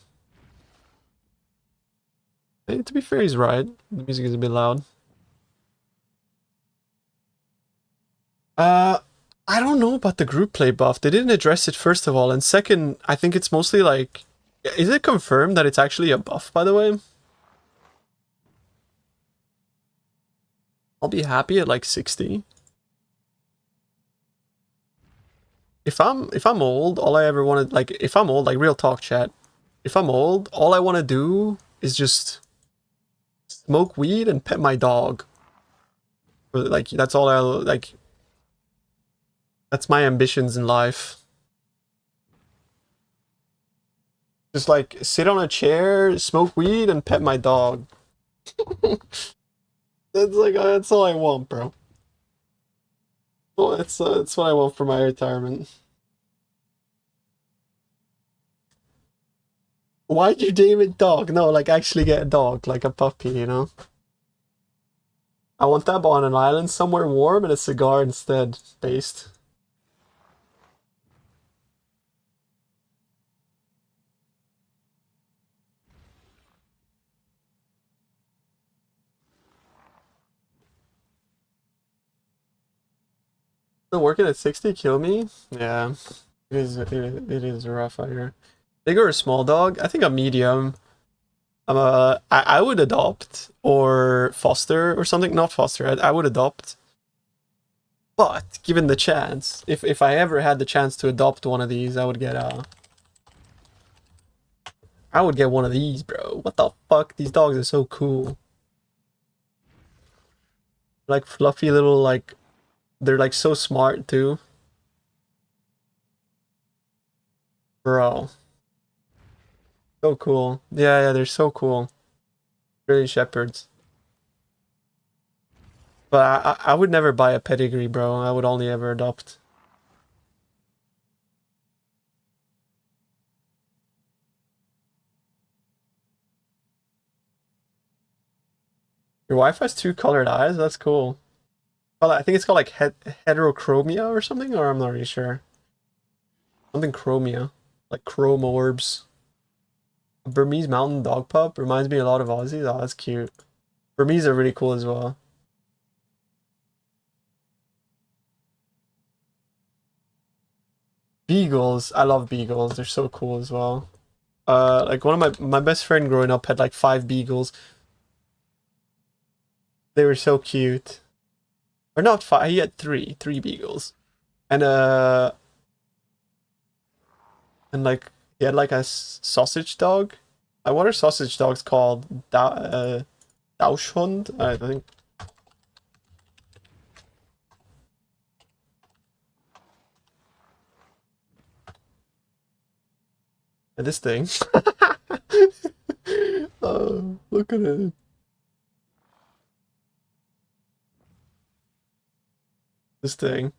Hey, to be fair, he's right. The music is a bit loud. I don't know about the group play buff. They didn't address it, first of all. And second, I think it's mostly like... Is it confirmed that it's actually a buff, by the way? I'll be happy at like 60. If I'm old, all I ever wanted, like, if I'm old, like, real talk, chat. If I'm old, all I want to do is just smoke weed and pet my dog. Or, like, that's all I, like... That's my ambitions in life. Just like sit on a chair, smoke weed, and pet my dog. That's all I want, bro. Well, that's what I want for my retirement. Why'd you name it dog? No, like actually get a dog, like a puppy, you know? I want that on an island somewhere warm and a cigar instead, based. Still working at 60, kill me? Yeah, it is rough out here. Big or a small dog? I think a medium. I would adopt or foster or something. Not foster. I would adopt. But given the chance, if I ever had the chance to adopt one of these, I would get a I would get one of these, bro. What the fuck? These dogs are so cool. Like fluffy little, like, they're like so smart too. Bro. So cool. Yeah, they're so cool. Really shepherds. But I would never buy a pedigree, bro. I would only ever adopt. Your wife has 2 colored eyes? That's cool. Well, I think it's called like heterochromia or something, or I'm not really sure. Something chromia. Like chrome orbs. A Burmese mountain dog pup reminds me a lot of Aussies. Oh, that's cute. Burmese are really cool as well. Beagles. I love beagles. They're so cool as well. Like one of my best friend growing up had like 5 beagles. They were so cute. Or not 5, he had 3 beagles. And like he had like a sausage dog. What are sausage dogs called? Dauschhund? I think. And this thing. Oh, look at it. This thing.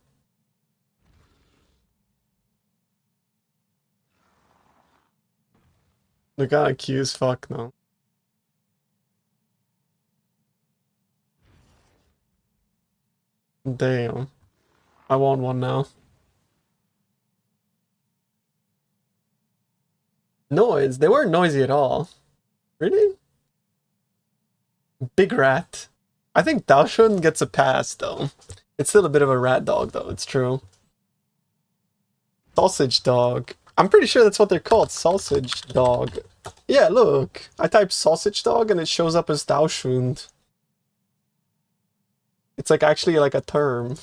They're kind of cute as fuck now. Damn. I want one now. Noise? They weren't noisy at all. Really? Big rat. I think Daoshun gets a pass though. It's still a bit of a rat dog though, it's true. Sausage dog. I'm pretty sure that's what they're called, sausage dog. Yeah, look. I type sausage dog and it shows up as Daoshund. It's like actually like a term.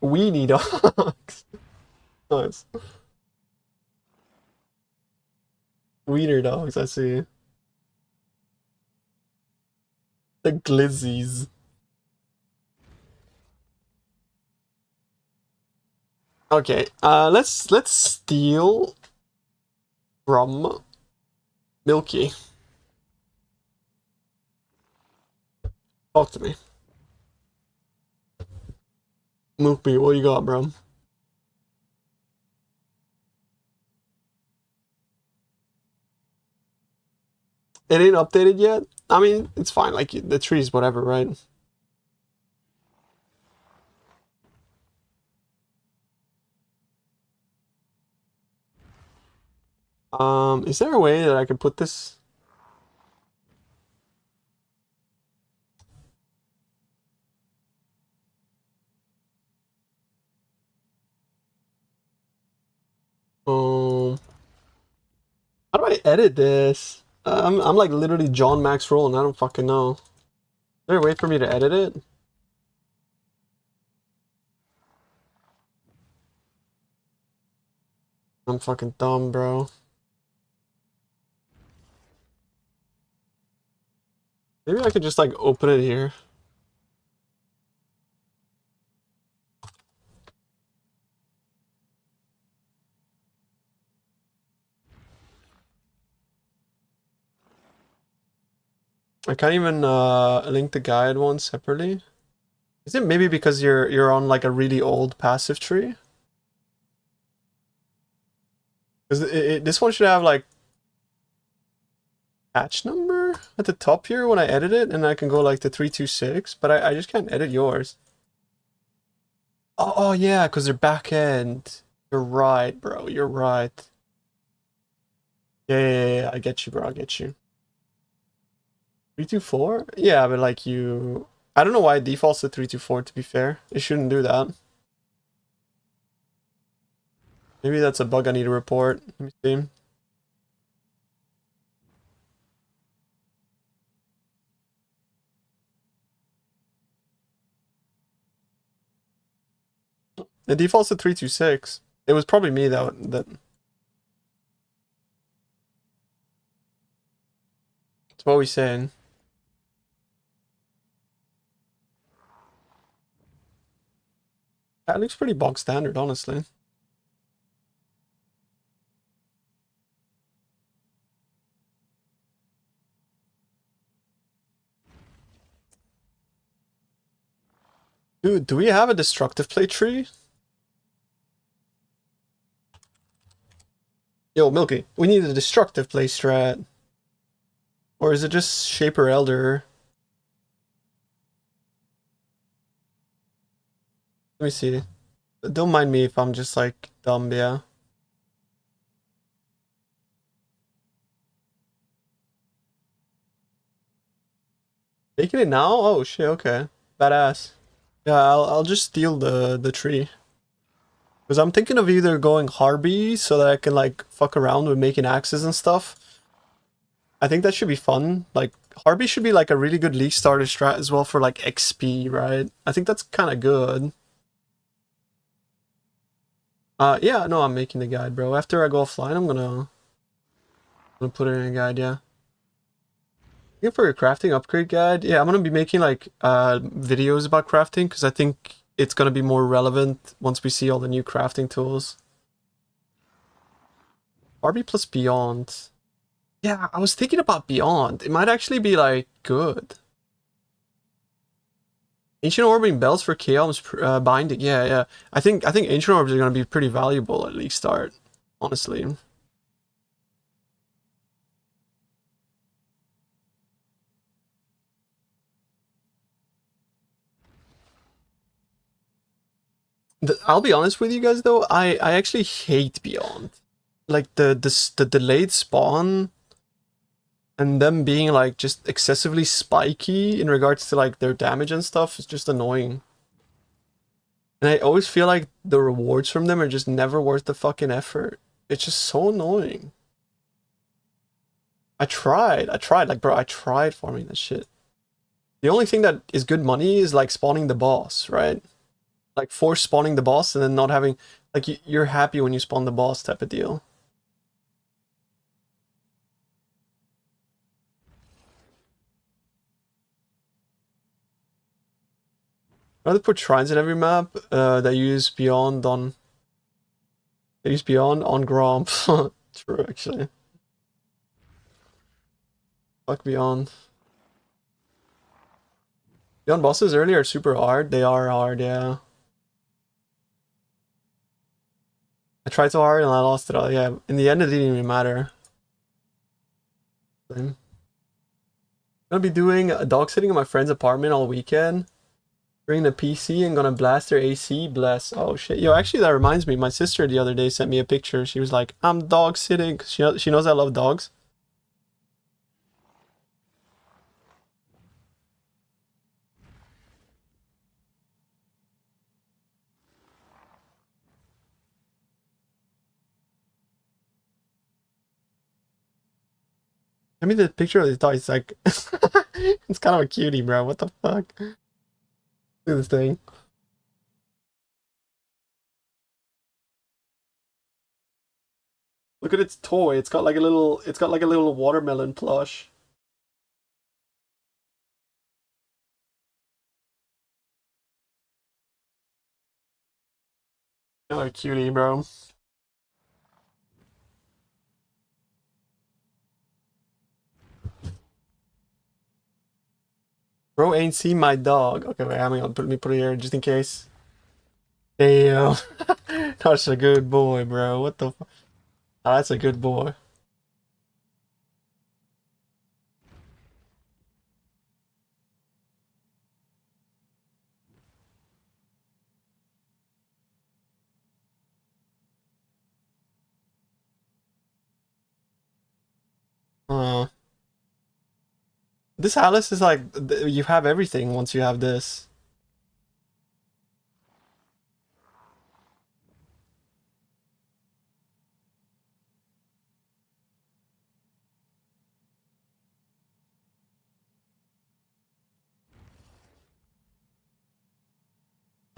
Weenie dogs. Nice. Wiener dogs, I see. The glizzies. Okay, let's steal from Milky. Talk to me. Milky, what you got, bro? It ain't updated yet? I mean, it's fine, like, the trees, whatever, right? Is there a way that I can put this? How do I edit this? I'm like literally John Max Roll and I don't fucking know. Is there a way for me to edit it? I'm fucking dumb, bro. Maybe I could just like open it here. I can't even link the guide one separately. Is it maybe because you're on like a really old passive tree? Because this one should have like patch number at the top here when I edit it, and I can go like to 326, but I just can't edit yours. Oh yeah, because they're back end. You're right, bro. You're right. Yeah, I get you, bro. I get you. 324? Yeah, but like you... I don't know why it defaults to 324, to be fair. It shouldn't do that. Maybe that's a bug I need to report. Let me see. It defaults to 326. It was probably me that. That's what we saying. That looks pretty bog standard, honestly. Dude, do we have a destructive play tree? Yo, Milky, we need a destructive play strat. Or is it just Shaper Elder? Let me see. Don't mind me if I'm just like dumb, yeah. Making it now? Oh shit, okay. Badass. Yeah, I'll just steal the tree. Because I'm thinking of either going Harby so that I can like fuck around with making axes and stuff. I think that should be fun. Like Harby should be like a really good league starter strat as well for like XP, right? I think that's kind of good. Yeah, no, I'm making the guide, bro. After I go offline, I'm gonna put it in a guide, yeah. Looking for a crafting upgrade guide? Yeah, I'm gonna be making like videos about crafting because I think it's gonna be more relevant once we see all the new crafting tools. RB plus Beyond. Yeah, I was thinking about Beyond. It might actually be like good. Ancient Orbiting Bells for Chaos Binding. Yeah, yeah. I think Ancient Orbs are gonna be pretty valuable at league start, honestly. I'll be honest with you guys though, I actually hate Beyond. Like the delayed spawn and them being like just excessively spiky in regards to like their damage and stuff is just annoying. And I always feel like the rewards from them are just never worth the fucking effort. It's just so annoying. I tried, like bro, I tried farming that shit. The only thing that is good money is like spawning the boss, right? Like force spawning the boss and then not having, like you're happy when you spawn the boss type of deal. I'd rather put shrines in every map that use Beyond on... They use Beyond on Gromp. True, actually. Fuck Beyond. Beyond bosses earlier are super hard. They are hard, yeah. I tried so hard and I lost it all. Yeah, in the end it didn't even matter. I'm gonna be doing a dog sitting in my friend's apartment all weekend. Bring the PC and gonna blast their AC. Bless. Oh shit. Yo, actually that reminds me. My sister the other day sent me a picture. She was like, I'm dog sitting. She knows I love dogs. I mean the picture of this dog is like it's kind of a cutie, bro. What the fuck? Look at this thing. Look at its toy. It's got like a little watermelon plush. Another cutie, bro. Bro ain't seen my dog. Okay, wait, let me put it here just in case. Damn. That's a good boy, bro. What the fuck? Oh, that's a good boy. This Alice is like, you have everything once you have this.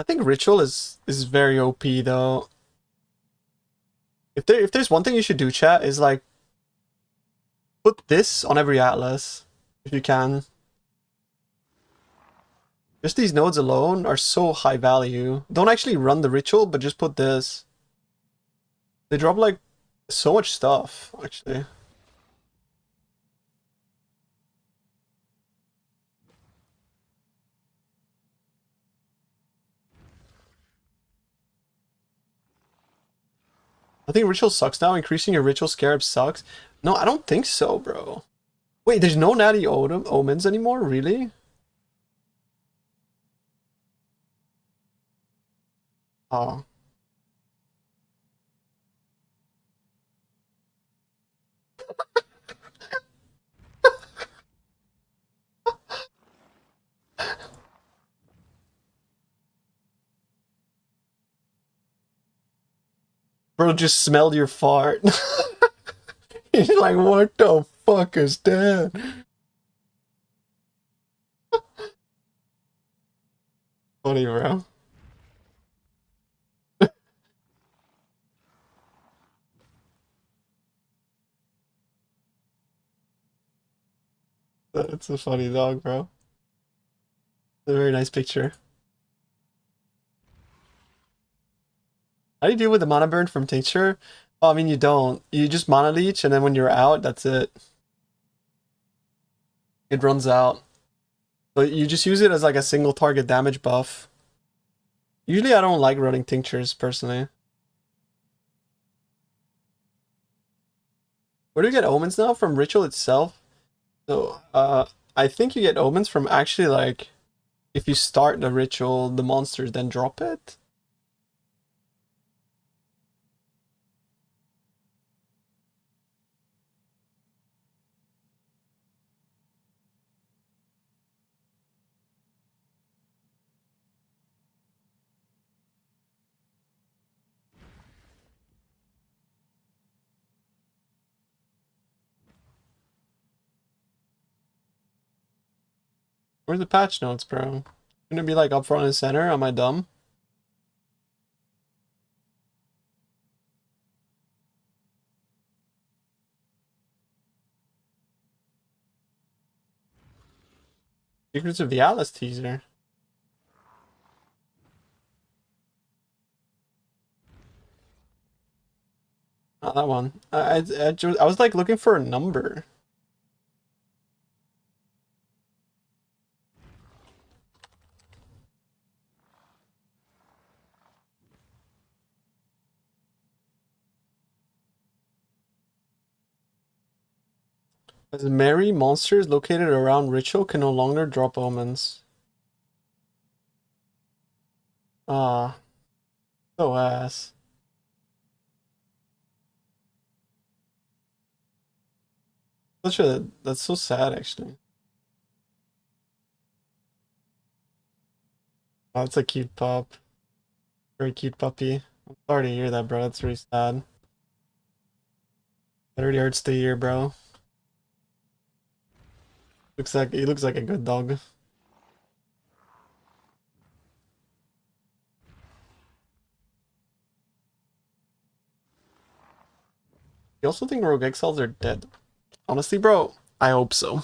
I think Ritual is very OP though. If there's one thing you should do, chat, is like put this on every atlas if you can. Just these nodes alone are so high value. Don't actually run the ritual, but just put this. They drop like so much stuff, actually. I think ritual sucks now. Increasing your ritual scarab sucks. No, I don't think so, bro. Wait, there's no natty omens anymore? Really? Oh. Bro just smelled your fart. He's like, what the fuck is that? Funny, bro. That's a funny dog, bro. It's a very nice picture. How do you deal with the mana burn from tincture? Oh, I mean, you don't. You just mana leech, and then when you're out, that's it. It runs out. But you just use it as like a single target damage buff. Usually I don't like running tinctures, personally. Where do you get omens now? From ritual itself? So, I think you get omens from actually like, if you start the ritual, the monsters then drop it. Where's the patch notes, bro? Shouldn't it be like up front and center? Am I dumb? Secrets of the Atlas teaser. Not that one. I was like looking for a number. As merry monsters located around ritual can no longer drop omens. Ah, so ass. That's so sad, actually. Oh, that's a cute pup. Very cute puppy. I'm sorry to hear that, bro. That's really sad. That really hurts to hear, bro. He looks like a good dog. You also think Rogue Exiles are dead? Honestly, bro, I hope so.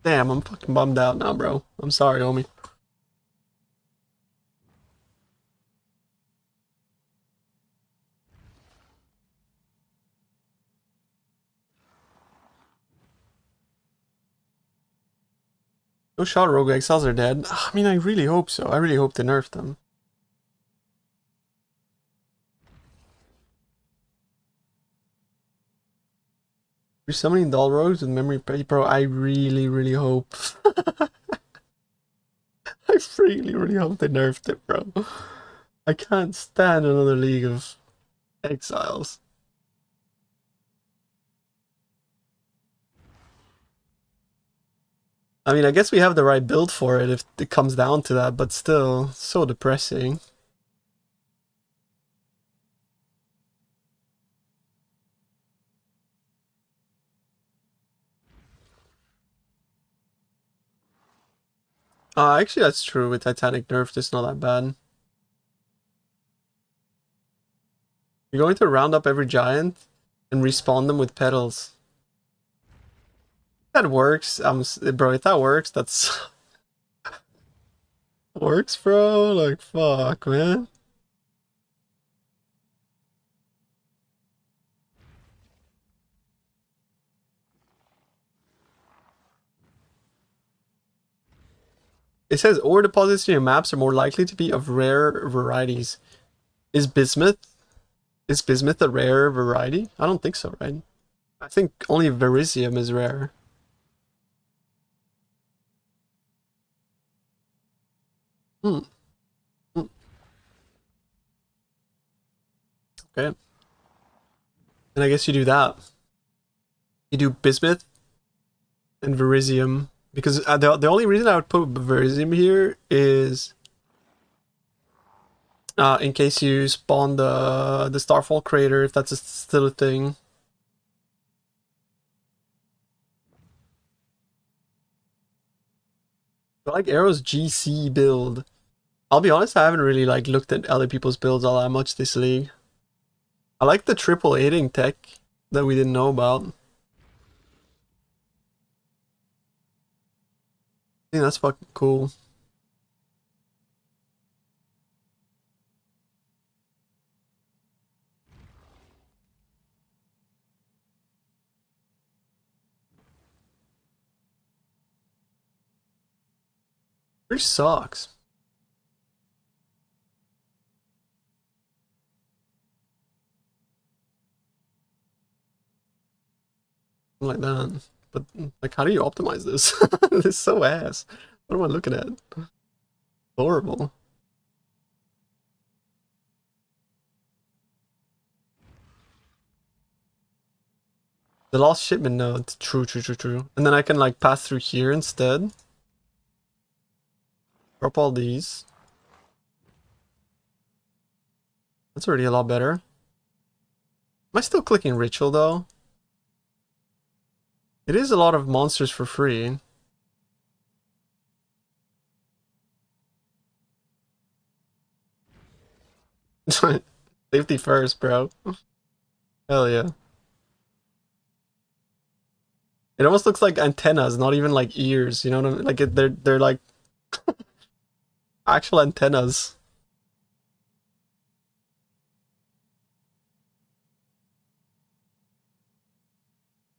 Damn, I'm fucking bummed out now, bro. I'm sorry, homie. No shot Rogue Exiles are dead. I mean, I really hope so. I really hope they nerf them. You're summoning Dull Rogues with memory pay, bro. I really, really hope. I really, really hope they nerfed it, bro. I can't stand another League of Exiles. I mean, I guess we have the right build for it if it comes down to that, but still, so depressing. Actually, that's true. With Titanic nerfed, it's not that bad. You're going to round up every giant and respawn them with petals. That works. Bro, if that works, that's works, bro. Like, fuck, man. It says ore deposits in your maps are more likely to be of rare varieties. Is bismuth a rare variety? I don't think so, right? I think only verisium is rare. Okay. And I guess you do that. You do bismuth and verisium. Because the only reason I would put verisium here is in case you spawn the Starfall crater, if that's still a thing. I like Arrow's GC build. I'll be honest, I haven't really like looked at other people's builds all that much this league. I like the triple aiding tech that we didn't know about. I think that's fucking cool. It sucks. Like that. But like, how do you optimize this? This is so ass. What am I looking at? Horrible. The lost shipment node. True. And then I can like pass through here instead. Drop all these. That's already a lot better. Am I still clicking ritual though? It is a lot of monsters for free. Safety first, bro. Hell yeah. It almost looks like antennas, not even like ears. You know what I mean? Like they're like actual antennas.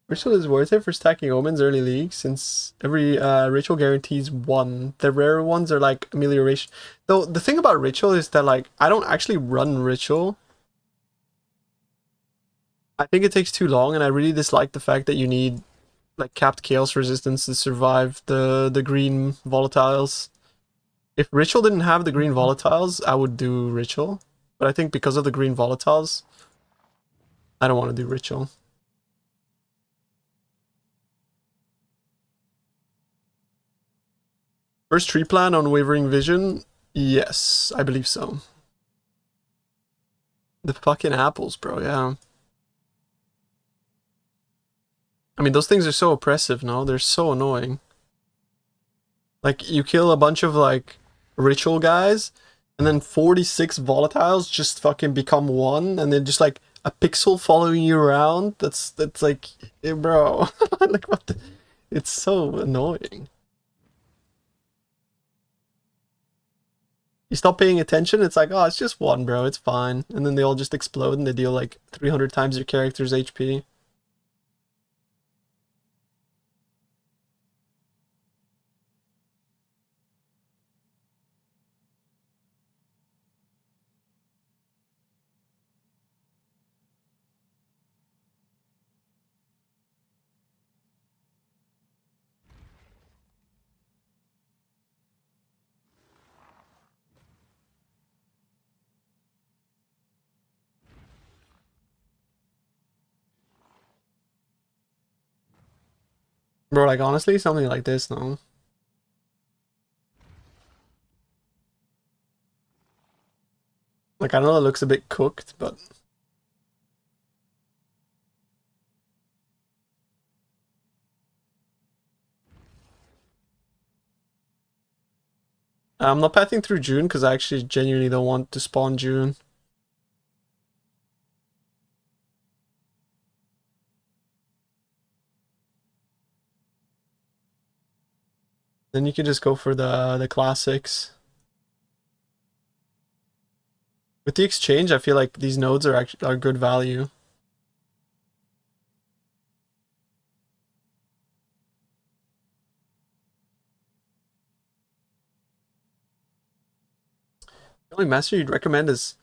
Ritual is worth it for stacking omens early league since every ritual guarantees one. The rare ones are like amelioration. Though the thing about ritual is that like I don't actually run ritual. I think it takes too long, and I really dislike the fact that you need like capped chaos resistance to survive the green volatiles. If ritual didn't have the green volatiles, I would do ritual. But I think because of the green volatiles, I don't want to do ritual. First tree plan on Wavering Vision? Yes, I believe so. The fucking apples, bro, yeah. I mean, those things are so oppressive, no? They're so annoying. Like, you kill a bunch of, like, ritual guys, and then 46 volatiles just fucking become one, and then just, like, a pixel following you around. That's like, bro. Like, what the... It's so annoying. You stop paying attention, it's like, oh, it's just one, bro, it's fine. And then they all just explode and they deal like 300 times your character's HP. Bro, like, honestly, something like this, no? Like, I know it looks a bit cooked, but... I'm not pathing through June because I actually genuinely don't want to spawn June. Then you can just go for the classics. With the exchange, I feel like these nodes are good value. The only master you'd recommend is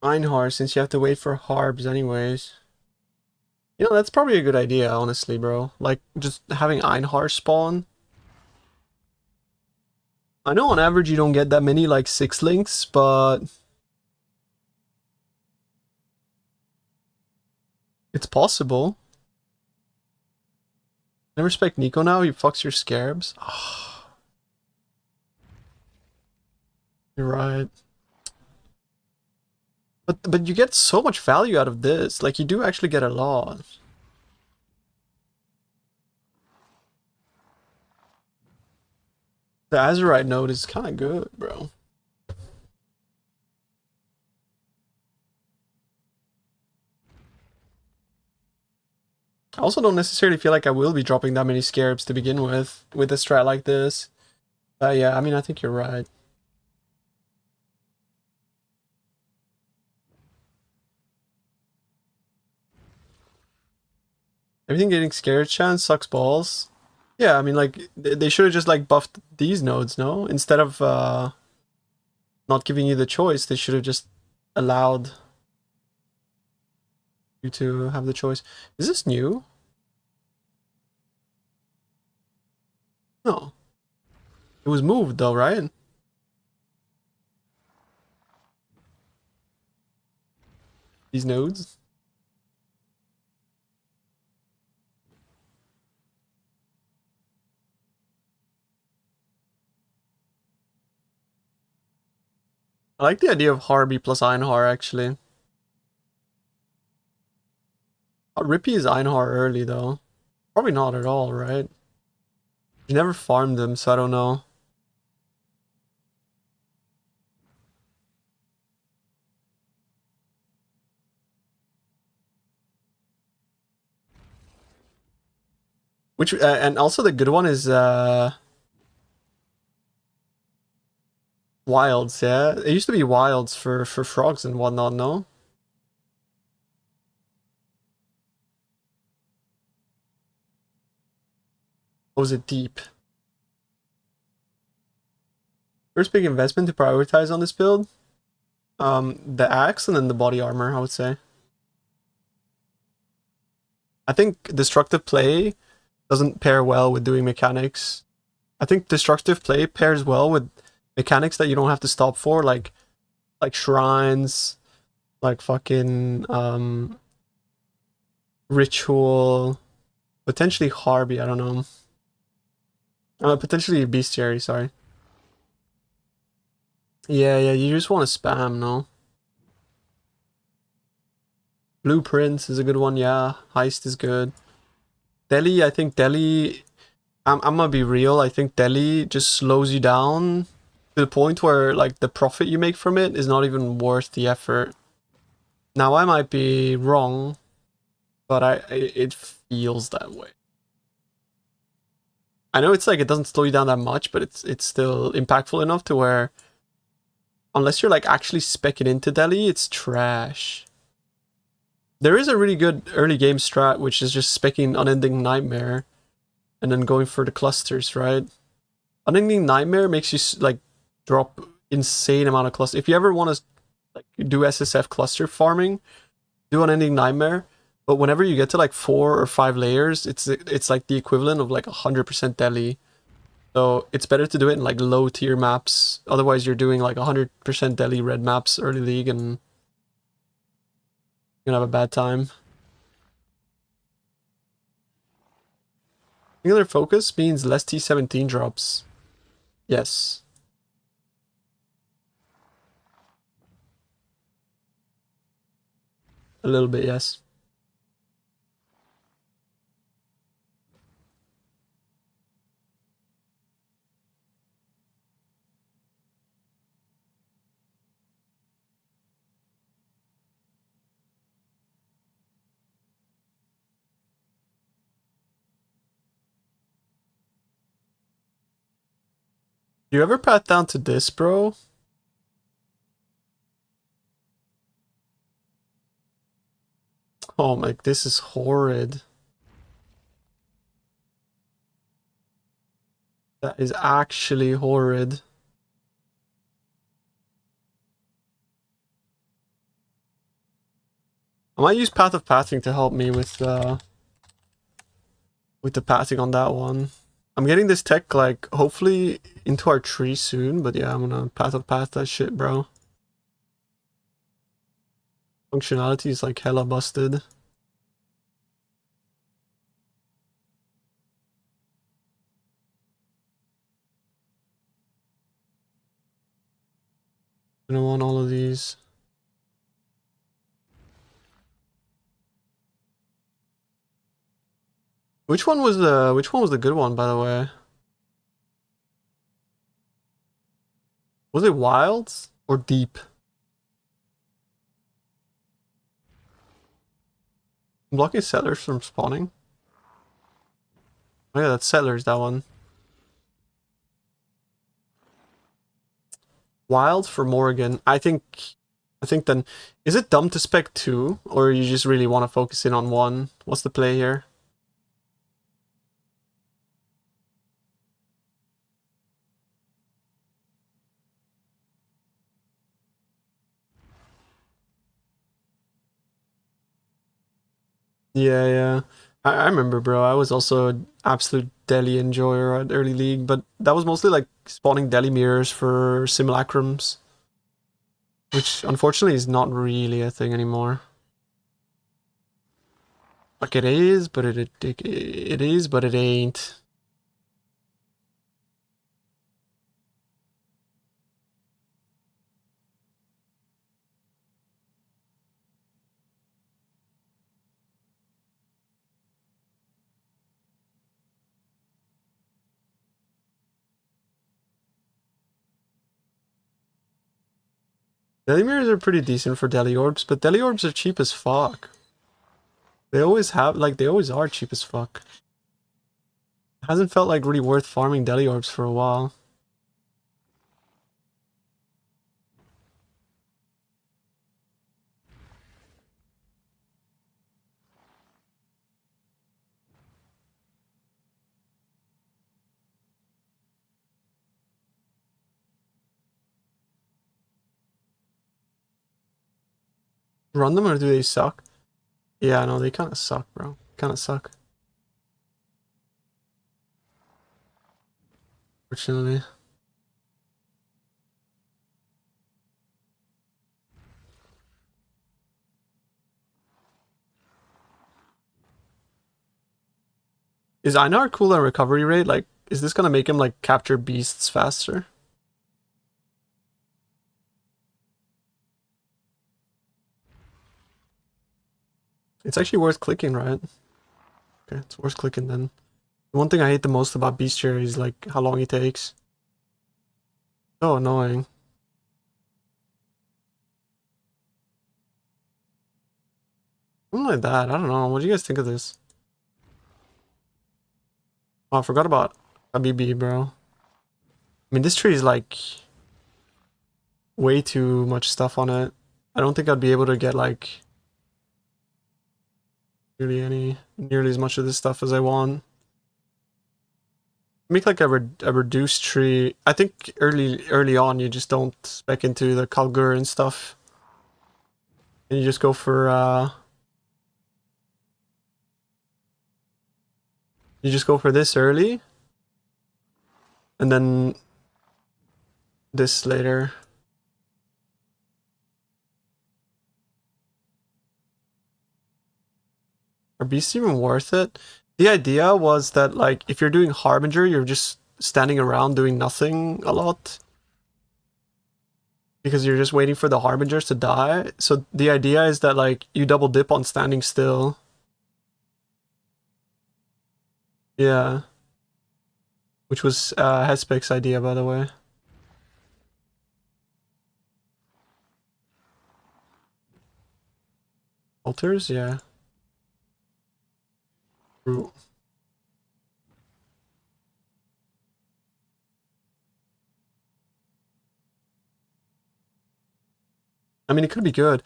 Einhar, since you have to wait for harbs anyways. You know, that's probably a good idea, honestly, bro. Like, just having Einhar spawn. I know on average you don't get that many, like, 6 links, but it's possible. I respect Nico now, he fucks your scarabs. Oh. You're right. But you get so much value out of this. Like, you do actually get a lot. The Azurite node is kind of good, bro. I also don't necessarily feel like I will be dropping that many scarabs to begin with a strat like this. Yeah, I mean, I think you're right. Everything getting scared chance sucks balls. Yeah, I mean, like, they should have just, like, buffed these nodes, no? Instead of not giving you the choice, they should have just allowed you to have the choice. Is this new? No. It was moved, though, right? These nodes? I like the idea of Harby plus Einhar, actually. How rippy is Einhar early, though? Probably not at all, right? You never farmed them, so I don't know. Which, and also the good one is, Wilds, yeah? It used to be Wilds for frogs and whatnot, no? Or was it deep? First big investment to prioritize on this build? The axe and then the body armor, I would say. I think destructive play doesn't pair well with doing mechanics. I think destructive play pairs well with mechanics that you don't have to stop for, like shrines, like fucking ritual, potentially Harby, I don't know. Potentially bestiary, sorry. Yeah, you just want to spam, no? Blueprints is a good one, yeah. Heist is good. Delhi, I think Delhi, I'm gonna be real, I think Delhi just slows you down to the point where, like, the profit you make from it is not even worth the effort. Now, I might be wrong, but it feels that way. I know it's like it doesn't slow you down that much, but it's still impactful enough to where, unless you're like actually speccing into Delhi, it's trash. There is a really good early game strat, which is just speccing Unending Nightmare and then going for the clusters, right? Unending Nightmare makes you like drop insane amount of clusters. If you ever want to like do SSF cluster farming, do Unending Nightmare. But whenever you get to like 4 or 5 layers, it's like the equivalent of like 100% Delhi. So it's better to do it in like low tier maps. Otherwise, you're doing like 100% Delhi red maps early league and you're gonna have a bad time. Singular focus means less T17 drops. Yes. A little bit, yes. You ever path down to this, bro? Oh my, this is horrid. That is actually horrid. I might use Path of Pathing to help me with the pathing on that one. I'm getting this tech, like, hopefully into our tree soon, but yeah, I'm gonna Path of Path that shit, bro. Functionality is like hella busted. I don't want all of these. Which one was the good one, by the way? Was it Wilds or Deep? I'm blocking Settlers from spawning. Oh yeah, that's Settlers, that one. Wild for Morrigan. I think then, is it dumb to spec 2, or you just really want to focus in on 1? What's the play here? Yeah. I remember, bro. I was also an absolute Deli enjoyer at early league, but that was mostly like spawning Deli mirrors for simulacrums, which unfortunately is not really a thing anymore. Like it is, but it is, but it ain't. Deli mirrors are pretty decent for Deli orbs, but Deli orbs are cheap as fuck. They always are cheap as fuck. It hasn't felt like really worth farming Deli orbs for a while. Run them or do they suck? Yeah, no, they kind of suck, bro. Kind of suck. Fortunately. Is Einar cool on recovery rate? Like, is this gonna make him like capture beasts faster? It's actually worth clicking, right? Okay, it's worth clicking then. The one thing I hate the most about Bestiary is like how long it takes. So annoying. Something like that. I don't know. What do you guys think of this? Oh, I forgot about Habibi, bro. I mean, this tree is like way too much stuff on it. I don't think I'd be able to get like nearly as much of this stuff as I want. Make like a reduced tree. I think early on you just don't spec into the Kalgur and stuff. And you just go for this early. And then this later. Are beasts even worth it? The idea was that like if you're doing Harbinger, you're just standing around doing nothing a lot. Because you're just waiting for the Harbingers to die. So the idea is that like you double dip on standing still. Yeah. Which was Hespec's idea, by the way. Altars, yeah. True. I mean, it could be good.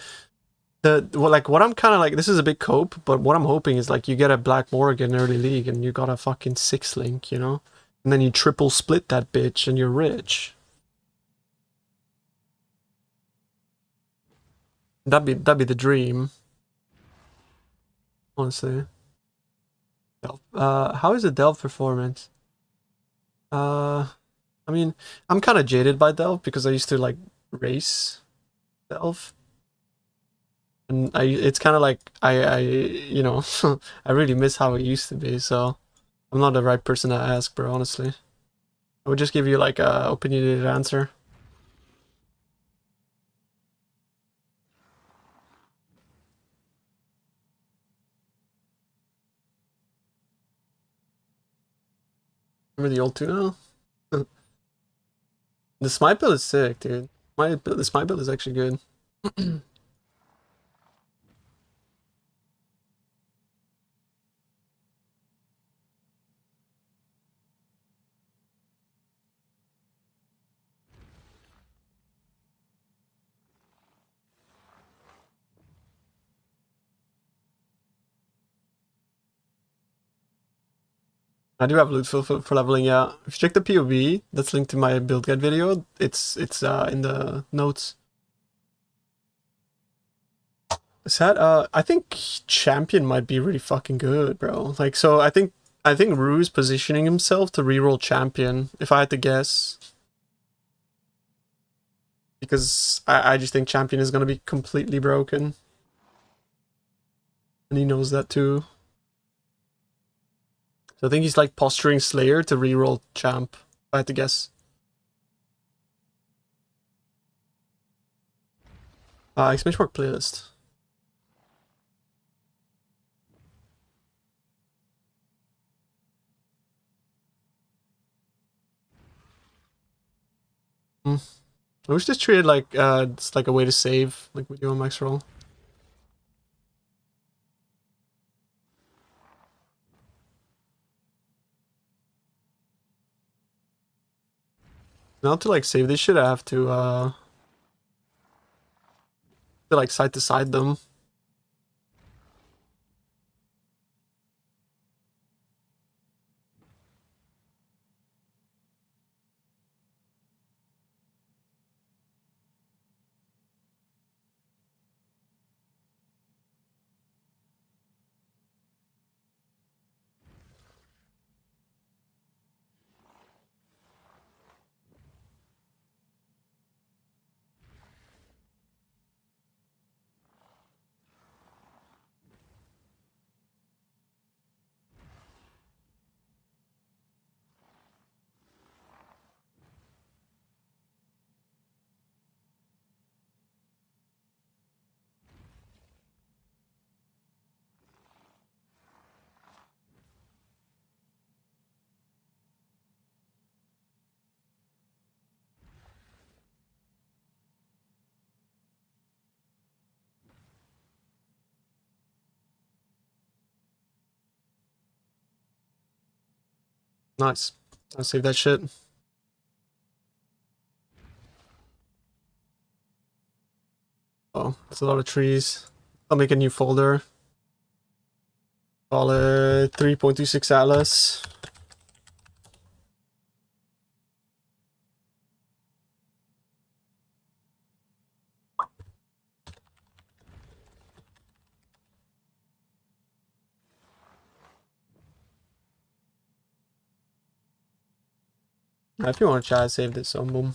What I'm kind of like, this is a big cope, but what I'm hoping is like you get a Black Morgan early league and you got a fucking 6-link, you know? And then you triple split that bitch and you're rich. That'd be the dream. Honestly. How is the Delve performance? I mean, I'm kind of jaded by Delve because I used to like race Delve. And it's kind of like you know, I really miss how it used to be. So I'm not the right person to ask, bro. Honestly, I would just give you like a opinionated answer. Remember the old tuna? The Smite build is sick, dude. The Smite build is actually good. I do have loot for leveling, yeah. If you check the PoE, that's linked to my build guide video. It's in the notes. Sad. I think champion might be really fucking good, bro. Like, so I think Rue's positioning himself to reroll champion, if I had to guess. Because I just think champion is gonna be completely broken. And he knows that too. So I think he's like posturing Slayer to reroll champ, if I had to guess. Exclamation mark playlist. I wish this treated like it's like a way to save, like we do on max roll. Now to like save this shit, I have to like side to side them. Nice. I'll save that shit. Oh, that's a lot of trees. I'll make a new folder. Call it 3.26 Atlas. If you want to try to save this, so boom.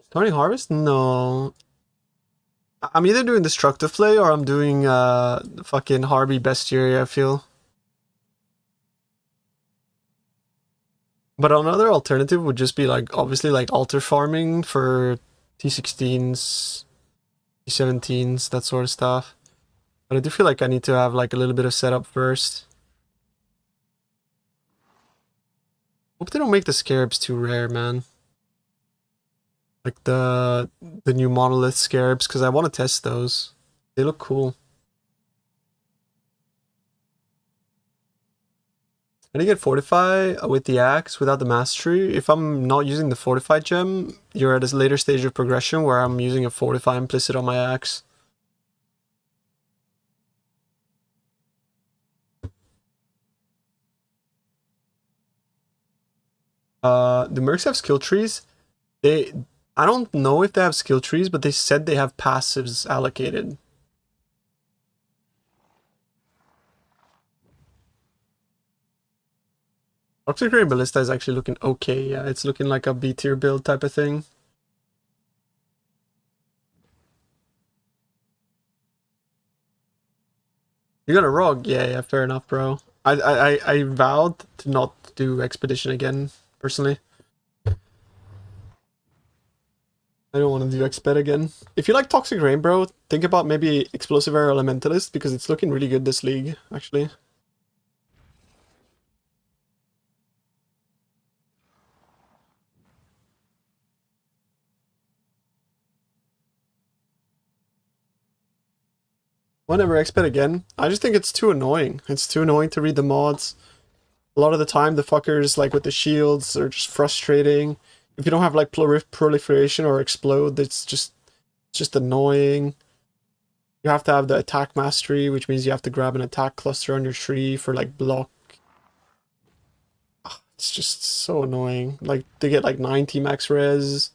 Starting harvest? No. I'm either doing destructive play or I'm doing fucking Harvey Bestiary, I feel. But another alternative would just be like obviously like altar farming for T16s, T17s, that sort of stuff. But I do feel like I need to have like a little bit of setup first. Hope they don't make the scarabs too rare, man. Like the new monolith scarabs, because I want to test those. They look cool. Can I get Fortify with the axe without the mastery? If I'm not using the Fortify gem, you're at a later stage of progression where I'm using a Fortify implicit on my axe. The Mercs have skill trees. I don't know if they have skill trees, but they said they have passives allocated. Toxic Ray Ballista is actually looking okay. Yeah, it's looking like a B tier build type of thing. You got a Rogue? Yeah, fair enough, bro. I vowed to not do Expedition again, personally. I don't want to do Exped again. If you like Toxic Rain, bro, think about maybe Explosive Air Elementalist, because it's looking really good this league, actually. Whenever Exped again, I just think it's too annoying. It's too annoying to read the mods. A lot of the time, the fuckers, like with the shields, are just frustrating. If you don't have like proliferation or explode, it's just annoying. You have to have the attack mastery, which means you have to grab an attack cluster on your tree for like block. It's just so annoying. Like they get like 90 max res.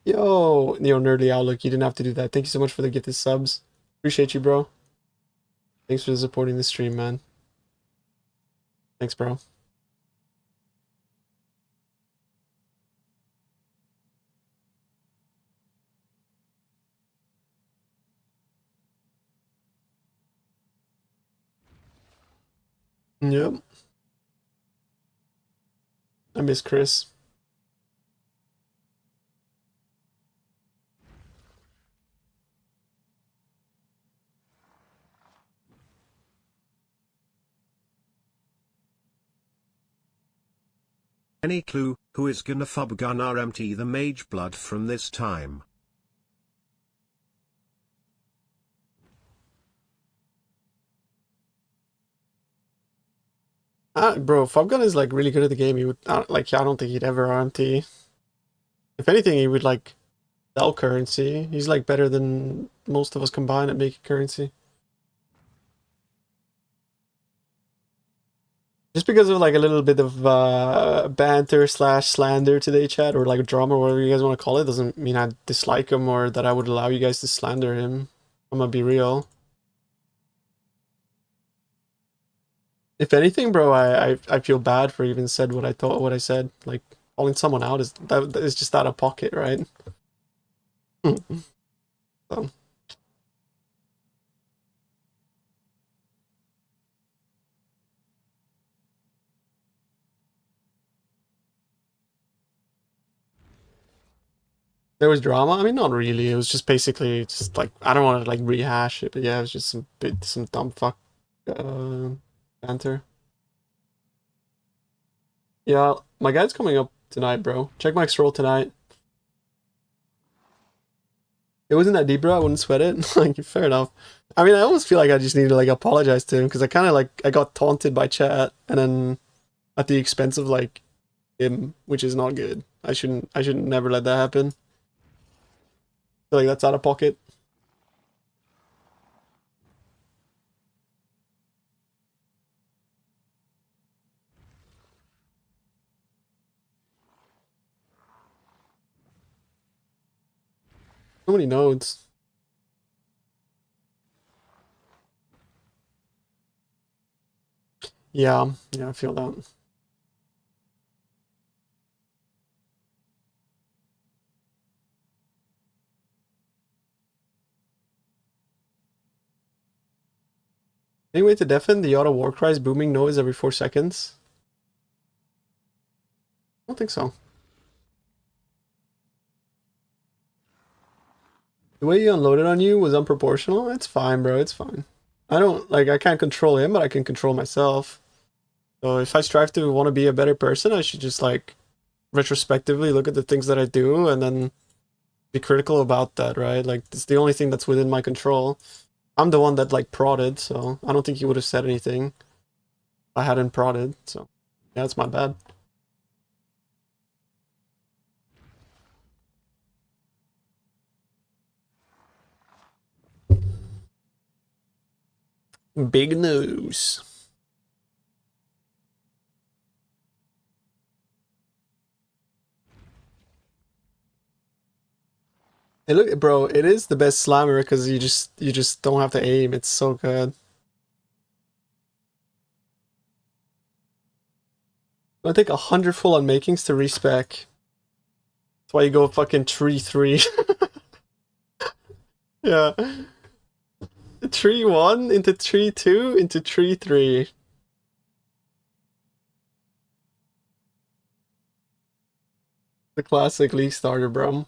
Yo, Nerdy Outlook, you didn't have to do that. Thank you so much for the gifted subs. Appreciate you, bro. Thanks for supporting the stream, man. Thanks, bro. Yep. I miss Chris. Any clue, who is gonna Fubgun RMT the Mage Blood from this time? Bro, Fubgun is like really good at the game. He would like, I don't think he'd ever RMT. If anything, he would like sell currency. He's like better than most of us combined at making currency. Just because of like a little bit of banter / slander today, chat, or like drama, or whatever you guys want to call it, doesn't mean I dislike him or that I would allow you guys to slander him. I'm gonna be real. If anything, bro, I feel bad for even said what I said. Like calling someone out is just out of pocket, right? So. There was drama. I mean, not really. It was just basically just like, I don't want to like rehash it, but yeah, it was just some dumb fuck banter. Yeah, my guide's coming up tonight, bro. Check my scroll tonight. It wasn't that deep, bro. I wouldn't sweat it. Like, fair enough. I mean, I almost feel like I just need to like apologize to him because I kind of like I got taunted by chat and then at the expense of like him, which is not good. I shouldn't never let that happen. I feel like that's out of pocket. So many nodes. Yeah, I feel that. Any way to deafen the auto war cries booming noise every 4 seconds? I don't think so. The way he unloaded on you was unproportional. It's fine, bro. It's fine. I can't control him, but I can control myself. So if I strive to want to be a better person, I should just like retrospectively look at the things that I do and then be critical about that, right? Like it's the only thing that's within my control. I'm the one that like prodded, so I don't think he would have said anything if I hadn't prodded, so yeah, it's my bad. Big news. Hey, look, bro, it is the best slammer because you just don't have to aim. It's so good. I take 100 full on makings to respec. That's why you go fucking 3-3. Yeah. 3-1 into 3-2 into 3-3. The classic league starter, bro.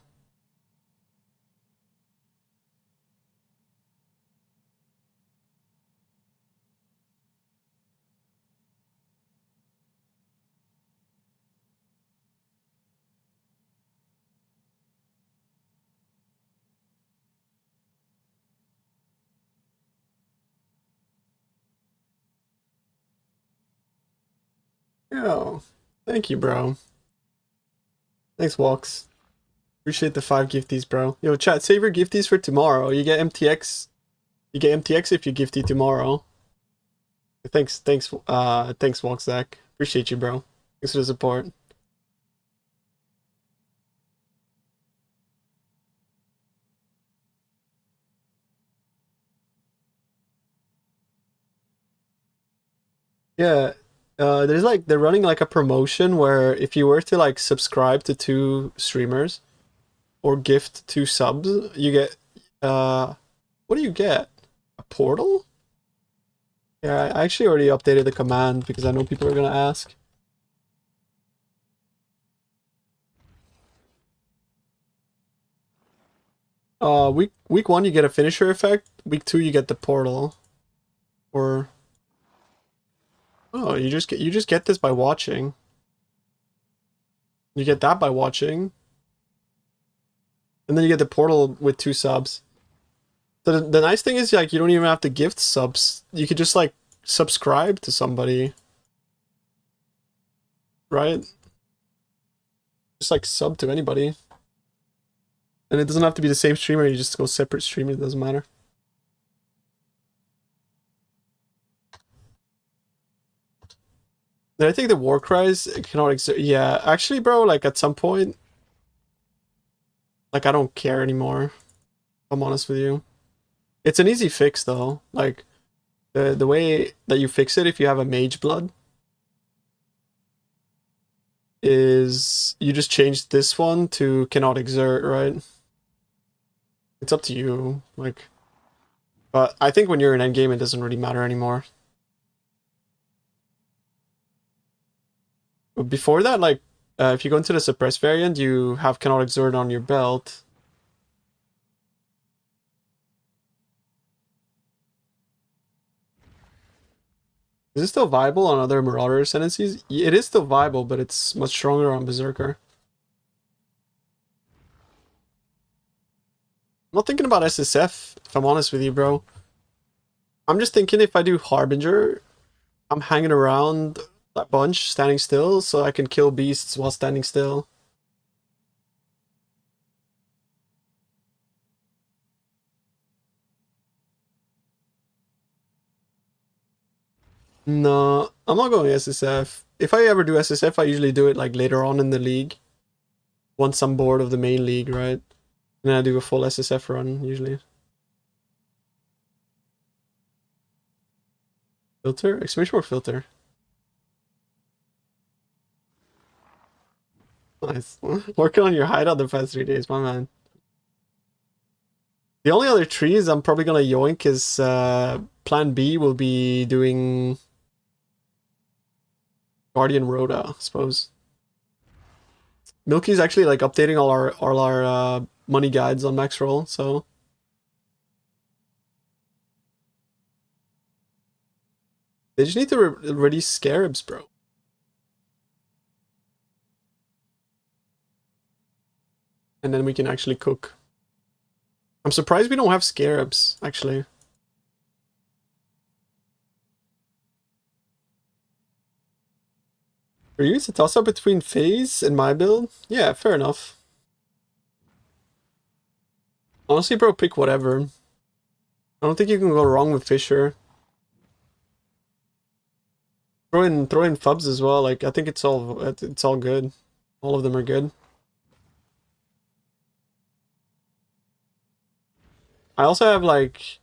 Yo, thank you, bro. Thanks, Walks. Appreciate the 5 gifties, bro. Yo, chat, save your gifties for tomorrow. You get MTX. You get MTX if you gifty tomorrow. Thanks, Walks, Zach. Appreciate you, bro. Thanks for the support. Yeah, there's like they're running like a promotion where if you were to like subscribe to 2 streamers or gift 2 subs, you get what do you get? A portal? Yeah, I actually already updated the command because I know people are gonna ask. Week 1 you get a finisher effect. Week 2 you get the portal. Or oh, you just get this by watching. You get that by watching. And then you get the portal with 2 subs. The nice thing is like you don't even have to gift subs. You could just like subscribe to somebody. Right? Just like sub to anybody. And it doesn't have to be the same streamer, you just go separate stream, it doesn't matter. And I think the war cries cannot exert. Yeah, actually, bro, like at some point, like I don't care anymore. If I'm honest with you. It's an easy fix though. Like the way that you fix it if you have a mage blood is you just change this one to cannot exert, right? It's up to you. Like, but I think when you're in endgame, it doesn't really matter anymore. But before that, like, if you go into the suppress variant, you have cannot exert on your belt. Is it still viable on other Marauder ascendancies? It is still viable, but it's much stronger on Berserker. I'm not thinking about SSF, if I'm honest with you, bro. I'm just thinking if I do Harbinger, I'm hanging around a bunch, standing still, so I can kill beasts while standing still. No, I'm not going SSF. If I ever do SSF, I usually do it like later on in the league. Once I'm bored of the main league, right? And I do a full SSF run, usually. Filter? Exclamation mark filter. Nice. Working on your hideout the past 3 days, my man. The only other trees I'm probably gonna yoink is Plan B will be doing Guardian Rhoda, I suppose. Milky's actually like updating all our money guides on max roll, so they just need to release scarabs, bro. And then we can actually cook. I'm surprised we don't have scarabs, actually. For you, it's a toss-up between phase and my build? Yeah, fair enough. Honestly, bro, pick whatever. I don't think you can go wrong with Fissure. Throw in Fubs as well. Like, I think it's all good. All of them are good. I also have like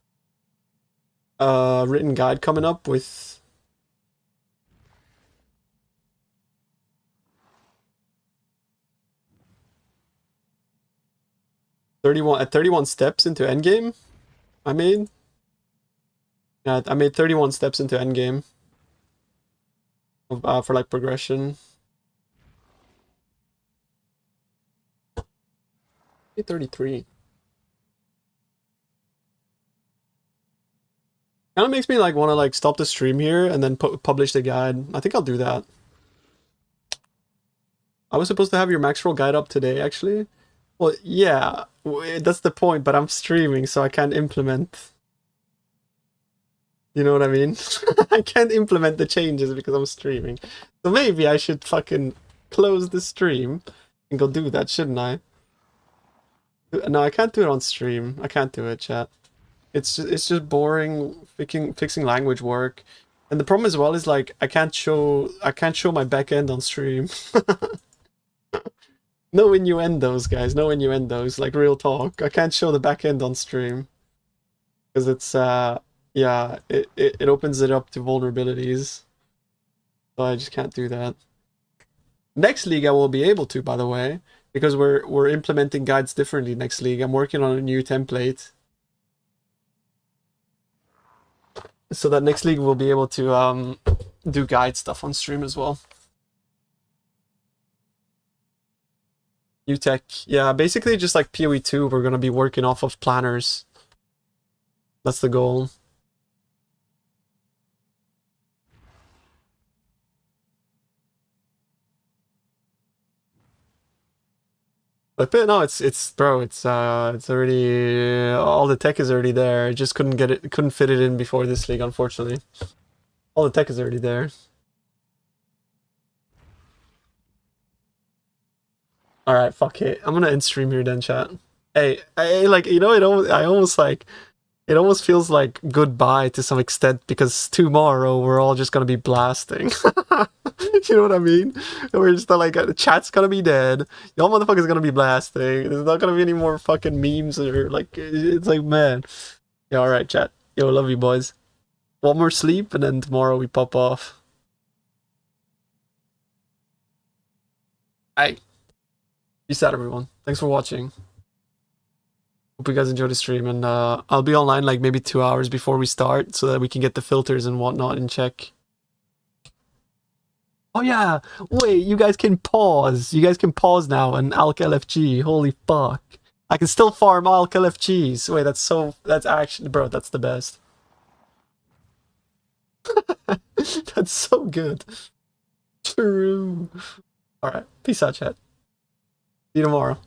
a written guide coming up with at 31 steps into endgame. I made 31 steps into endgame for like progression. 33. Kind of makes me like want to like stop the stream here and then publish the guide. I think I'll do that. I was supposed to have your max roll guide up today, actually. Well, yeah, that's the point, but I'm streaming, so I can't implement. You know what I mean? I can't implement the changes because I'm streaming. So maybe I should fucking close the stream and go do that, shouldn't I? No, I can't do it on stream. I can't do it, chat. It's just boring fixing language work. And the problem as well is like I can't show my backend on stream. No innuendos, guys. No innuendos. Like real talk. I can't show the backend on stream because it's yeah, it opens it up to vulnerabilities. So I just can't do that. Next league I will be able to, by the way, because we're implementing guides differently next league. I'm working on a new template. So that next league we'll be able to do guide stuff on stream as well. New tech. Yeah, basically just like PoE 2, we're gonna be working off of planners. That's the goal. But no, it's bro, it's already all the tech is already there. I just couldn't fit it in before this league, unfortunately. All the tech is already there. All right, fuck it. I'm gonna end stream here then, chat. Hey, like you know, it almost feels like goodbye to some extent because tomorrow we're all just gonna be blasting. You know what I mean? We're just like the chat's gonna be dead. Y'all motherfuckers gonna be blasting. There's not gonna be any more fucking memes or like it's like man. Yeah, all right, chat. Yo, love you boys. One more sleep and then tomorrow we pop off. Hey. Peace out, everyone. Thanks for watching. Hope you guys enjoyed the stream, and I'll be online like maybe 2 hours before we start so that we can get the filters and whatnot in check. Oh yeah, wait, you guys can pause. You guys can pause now and Alk LFG. Holy fuck. I can still farm Alk LFGs. Wait, that's actually, bro, that's the best. That's so good. True. Alright, peace out, chat. See you tomorrow.